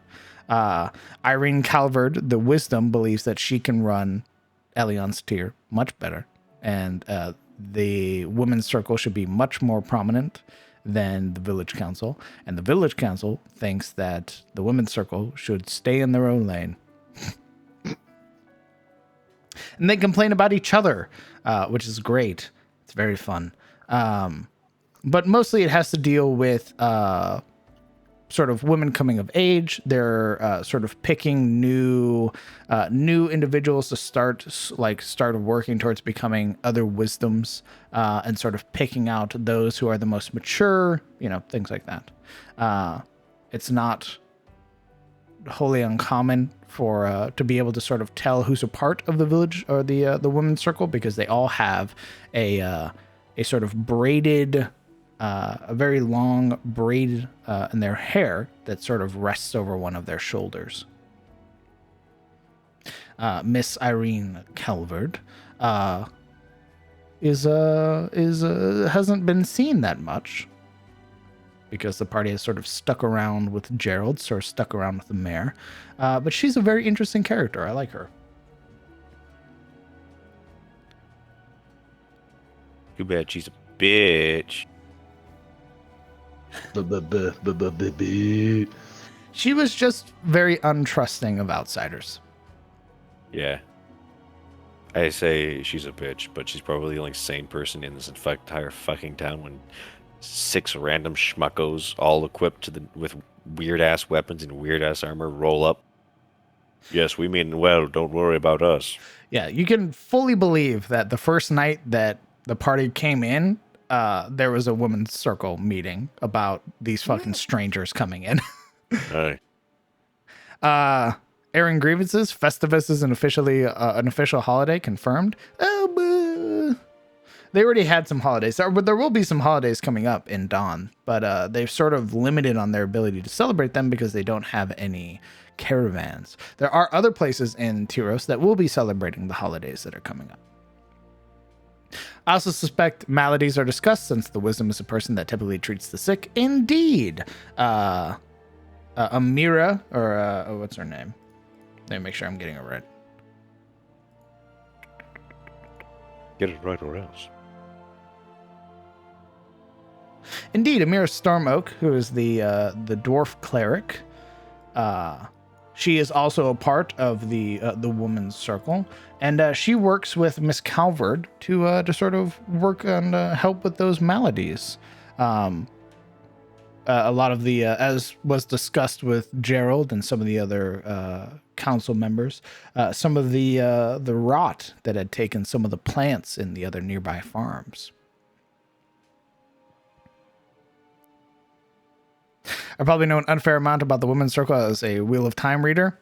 Irene Calvert, the wisdom, believes that she can run Elion's tier much better, and the women's circle should be much more prominent than the village council, and the village council thinks that the women's circle should stay in their own lane. And they complain about each other, which is great. It's very fun. But mostly it has to deal with sort of women coming of age. They're sort of picking new individuals to start working towards becoming other wisdoms, and sort of picking out those who are the most mature, things like that. It's not wholly uncommon for to be able to sort of tell who's a part of the village or the women's circle, because they all have a sort of braided, a very long braid in their hair that sort of rests over one of their shoulders. Miss Irene Calvert hasn't been seen that much, because the party has sort of stuck around with Gerald, sort of stuck around with the mayor. But she's a very interesting character. I like her. Too bad she's a bitch. She was just very untrusting of outsiders. Yeah. I say she's a bitch, but she's probably the only sane person in this entire fucking town when 6 random schmuckos, all equipped with weird-ass weapons and weird-ass armor, roll up. Yes, we mean well, don't worry about us. Yeah, you can fully believe that the first night that the party came in, there was a women's circle meeting about these fucking strangers coming in. Hey. Airing grievances. Festivus is an official holiday confirmed. They already had some holidays. There will be some holidays coming up in Dawn, but they've sort of limited on their ability to celebrate them because they don't have any caravans. There are other places in Tyros that will be celebrating the holidays that are coming up. I also suspect maladies are discussed, since the wisdom is a person that typically treats the sick. Indeed. Amira, or what's her name? Let me make sure I'm getting it right. Get it right or else. Indeed, Amira Stormoak, who is the dwarf cleric. She is also a part of the woman's circle, and she works with Miss Calvert to sort of work on help with those maladies. A lot of the, as was discussed with Gerald and some of the other council members, some of the rot that had taken some of the plants in the other nearby farms. I probably know an unfair amount about the women's circle as a Wheel of Time reader.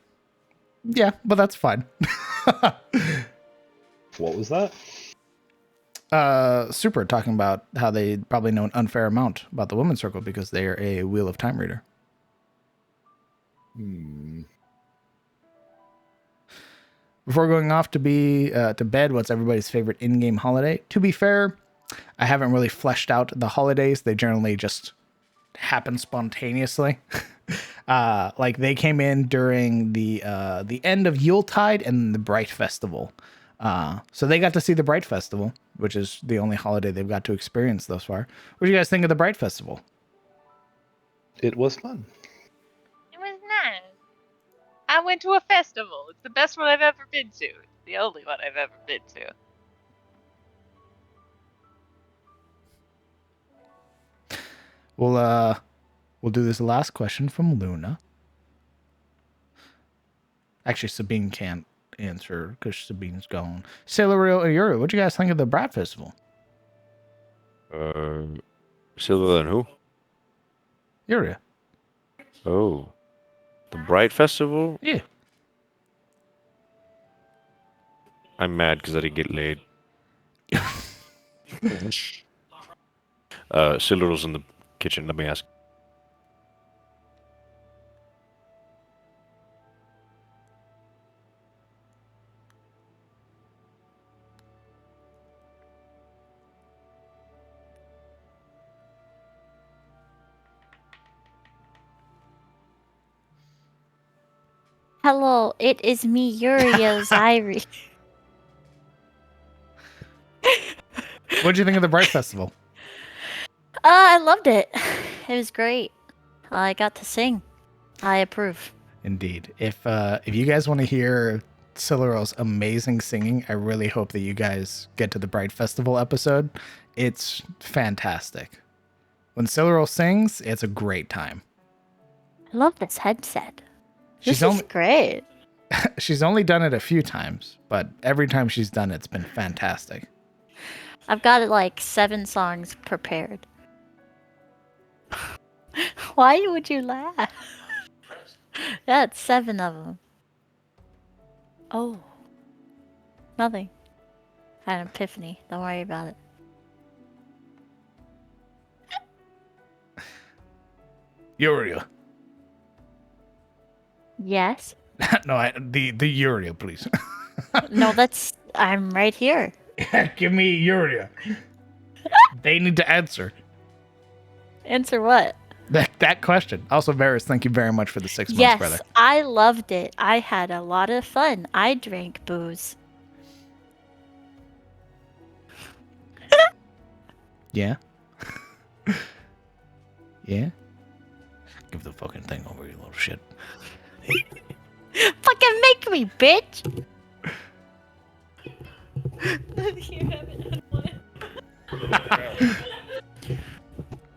Yeah, but that's fine. What was that? Super talking about how they probably know an unfair amount about the women's circle because they are a Wheel of Time reader. Before going off to be to bed, what's everybody's favorite in-game holiday? To be fair, I haven't really fleshed out the holidays. They generally just happen spontaneously. Like they came in during the end of Yuletide and the Bright Festival. So they got to see the Bright Festival, which is the only holiday they've got to experience thus far. What do you guys think of the Bright Festival? It was fun. It was nice. I went to a festival. It's the best one I've ever been to. It's the only one I've ever been to. We'll do this last question from Luna. Actually, Sabine can't answer because Sabine's gone. Sailor Real and Yuri, what do you guys think of the Brat Festival? Silver and who? Yuri. Oh. The Bright Festival? Yeah. I'm mad because I didn't get laid. Silver's in the kitchen, let me ask. Hello, it is me, Uriel Zyri. What do you think of the Bright Festival? I loved it. It was great. I got to sing. I approve. Indeed. If you guys want to hear Silurel's amazing singing, I really hope that you guys get to the Bright Festival episode. It's fantastic. When Silurel sings, it's a great time. I love this headset. She's This is great. She's only done it a few times, but every time she's done it, it's been fantastic. I've got like 7 songs prepared. Why would you laugh? Yeah, it's 7 of them. Oh. Nothing. Had an epiphany. Don't worry about it. Uriel. Yes? No, the Uriel, please. No, I'm right here. Give me Uriel. They need to answer Answer what? that question. Also, Varys, thank you very much for the 6 months, Yes, brother. I loved it. I had a lot of fun. I drank booze. Yeah? Yeah? Give the fucking thing over, you little shit. Fucking make me, bitch!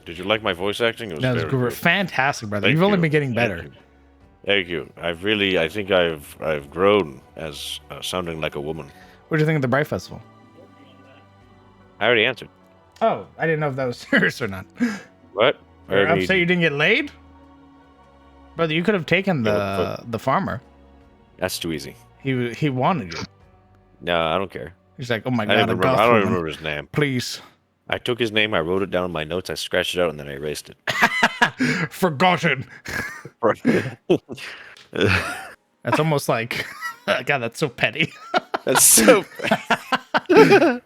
Did you like my voice acting? It was That was very great. good. Fantastic, brother. Thank You've only you. been getting Thank better. you. Thank you. I think I've grown as sounding like a woman. What do you think of the Bright Festival? I already answered. Oh, I didn't know if that was serious or not. What? I You're already- upset you didn't get laid? Brother, you could have taken Yeah, the farmer. That's too easy. He wanted you. No, I don't care. He's like, oh my I god, don't a remember. goth I don't woman. remember his name. Please. I took his name. I wrote it down in my notes. I scratched it out and then I erased it. Forgotten. That's almost like, God, that's so petty. That's so. It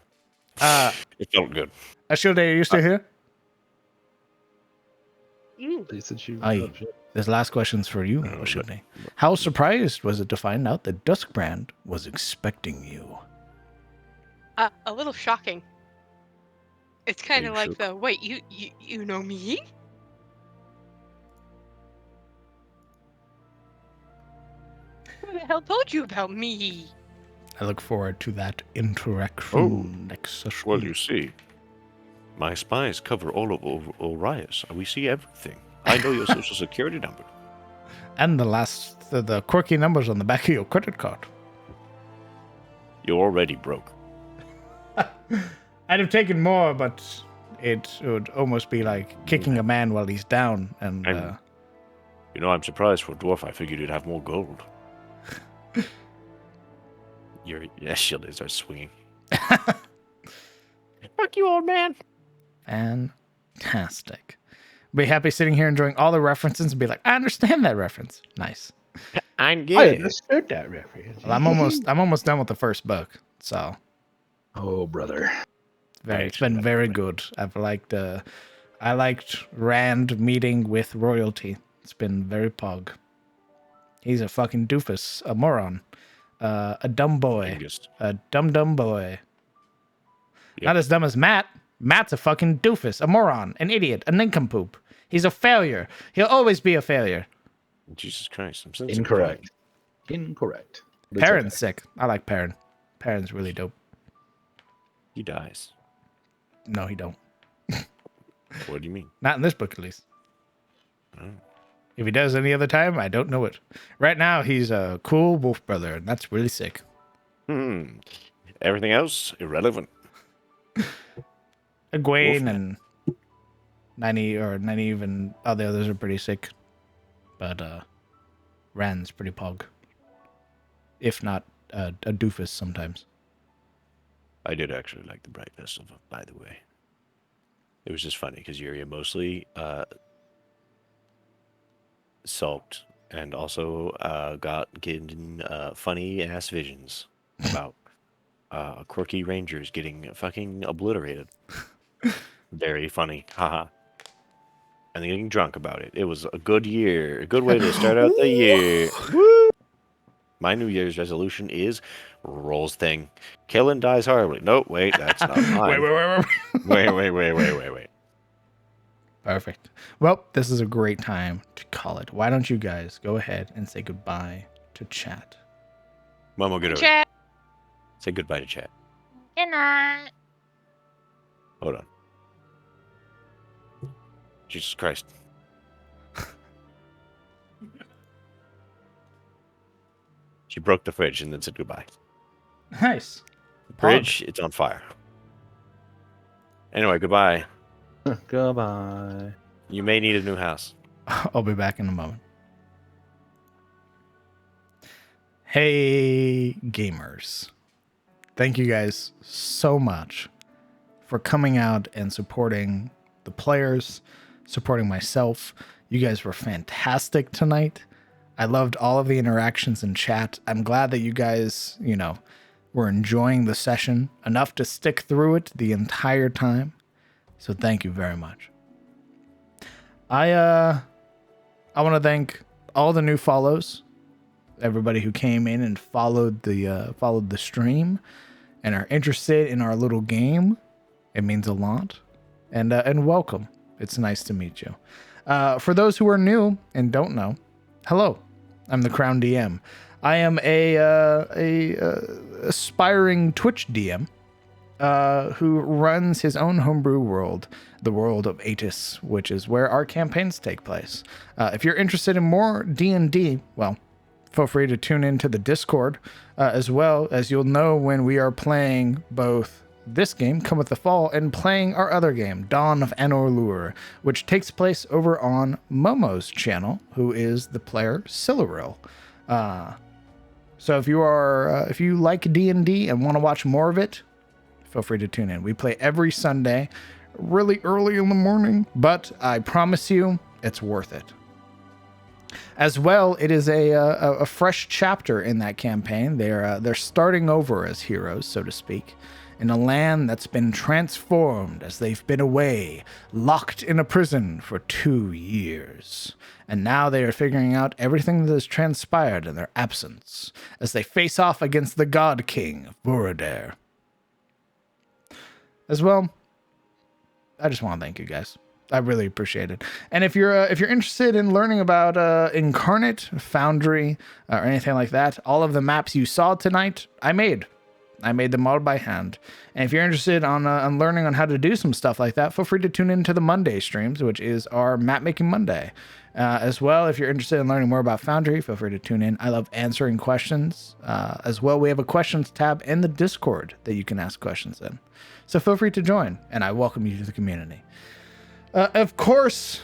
felt good. Ashilde, are you still here? They said she Aye. oh, shit. This last question's for you, Ashilde. How surprised was it to find out that Duskbrand was expecting you? A little shocking. It's kind of you like shook? the wait, you know me? Who the hell told you about me? I look forward to that interaction next session. Well, you see, my spies cover all of Orias. We see everything. I know your social security number. And the quirky numbers on the back of your credit card. You're already broke. I'd have taken more, but it would almost be like kicking a man while he's down. And You know, I'm surprised for a dwarf. I figured you'd have more gold. Your shield starts swinging. Fuck you, old man. fantastic. Be happy sitting here enjoying all the references and be like, I understand that reference. Nice. I'm I good. understood that reference. Well, I'm almost done with the first book, so Oh, brother. it's been very good. I liked Rand meeting with royalty. It's been very pog. He's a fucking doofus, a moron, a dumb boy, Youngest. a dumb boy. Yep. Not as dumb as Matt. Matt's a fucking doofus, a moron, an idiot, a nincompoop. He's a failure. He'll always be a failure. Jesus Christ. I'm sensing Incorrect. Incorrect. But it's Perrin's okay. sick. I like Perrin. Perrin's really dope. He dies. No, he don't. What do you mean? Not in this book, at least. Oh. If he does any other time, I don't know it. Right now, he's a cool wolf brother, and that's really sick. Everything else, irrelevant. Egwene Wolfman. and Nynaeve and all the others are pretty sick. But Rand's pretty pog. If not a doofus sometimes. I did actually like the Bright Festival, by the way. It was just funny because Yuria mostly sulked and also got getting funny ass visions about quirky rangers getting fucking obliterated. Very funny, haha. And then getting drunk about it. It was a good year, a good way to start out the year. Woo! My New Year's resolution is Roll's thing. Kellen dies horribly. Nope, wait, that's not mine. Wait. Perfect. Well, this is a great time to call it. Why don't you guys go ahead and say goodbye to chat? Momo, get over. Chat. Say goodbye to chat. Good night. Hold on. Jesus Christ. She broke the fridge and then said goodbye. Nice. Fridge, it's on fire. Anyway, goodbye. Goodbye. You may need a new house. I'll be back in a moment. Hey, gamers. Thank you guys so much for coming out and supporting the players, supporting myself. You guys were fantastic tonight. I loved all of the interactions in chat. I'm glad that you guys, were enjoying the session enough to stick through it the entire time. So thank you very much. I want to thank all the new follows, everybody who came in and followed the stream and are interested in our little game. It means a lot. And welcome. It's nice to meet you. For those who are new and don't know, hello. I'm the Crown DM. I am a aspiring Twitch DM who runs his own homebrew world, the world of Atis, which is where our campaigns take place. If you're interested in more D&D, well, feel free to tune into the Discord, as well as you'll know when we are playing both this game, Cometh the Fall, and playing our other game, Dawn of Anor, which takes place over on Momo's channel, who is the player Siluril. So if you like D&D and want to watch more of it, feel free to tune in. We play every Sunday, really early in the morning, but I promise you, it's worth it. As well, it is a fresh chapter in that campaign. They're starting over as heroes, so to speak, in a land that's been transformed as they've been away, locked in a prison for 2 years. And now they are figuring out everything that has transpired in their absence as they face off against the God King, Borodair. As well, I just want to thank you guys. I really appreciate it. And if you're interested in learning about Incarnate, Foundry, or anything like that, all of the maps you saw tonight, I made them all by hand. And if you're interested on learning on how to do some stuff like that, feel free to tune into the Monday streams, which is our Map Making Monday. As well, if you're interested in learning more about Foundry, feel free to tune in. I love answering questions. As well, we have a questions tab in the Discord that you can ask questions in. So feel free to join, and I welcome you to the community. Of course,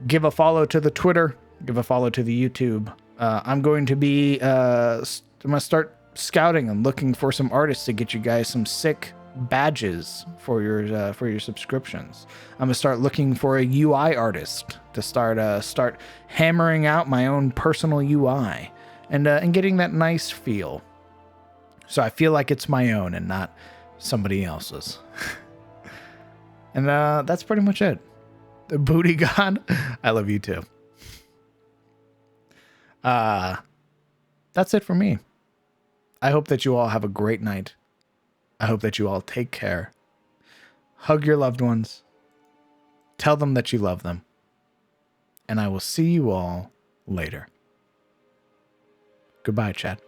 give a follow to the Twitter, give a follow to the YouTube. I'm going to start scouting and looking for some artists to get you guys some sick badges for your subscriptions. I'm gonna start looking for a UI artist to start hammering out my own personal UI. and getting that nice feel. So I feel like it's my own and not somebody else's. And that's pretty much it. The Booty God, I love you too. That's it for me. I hope that you all have a great night. I hope that you all take care. Hug your loved ones. Tell them that you love them. And I will see you all later. Goodbye, chat.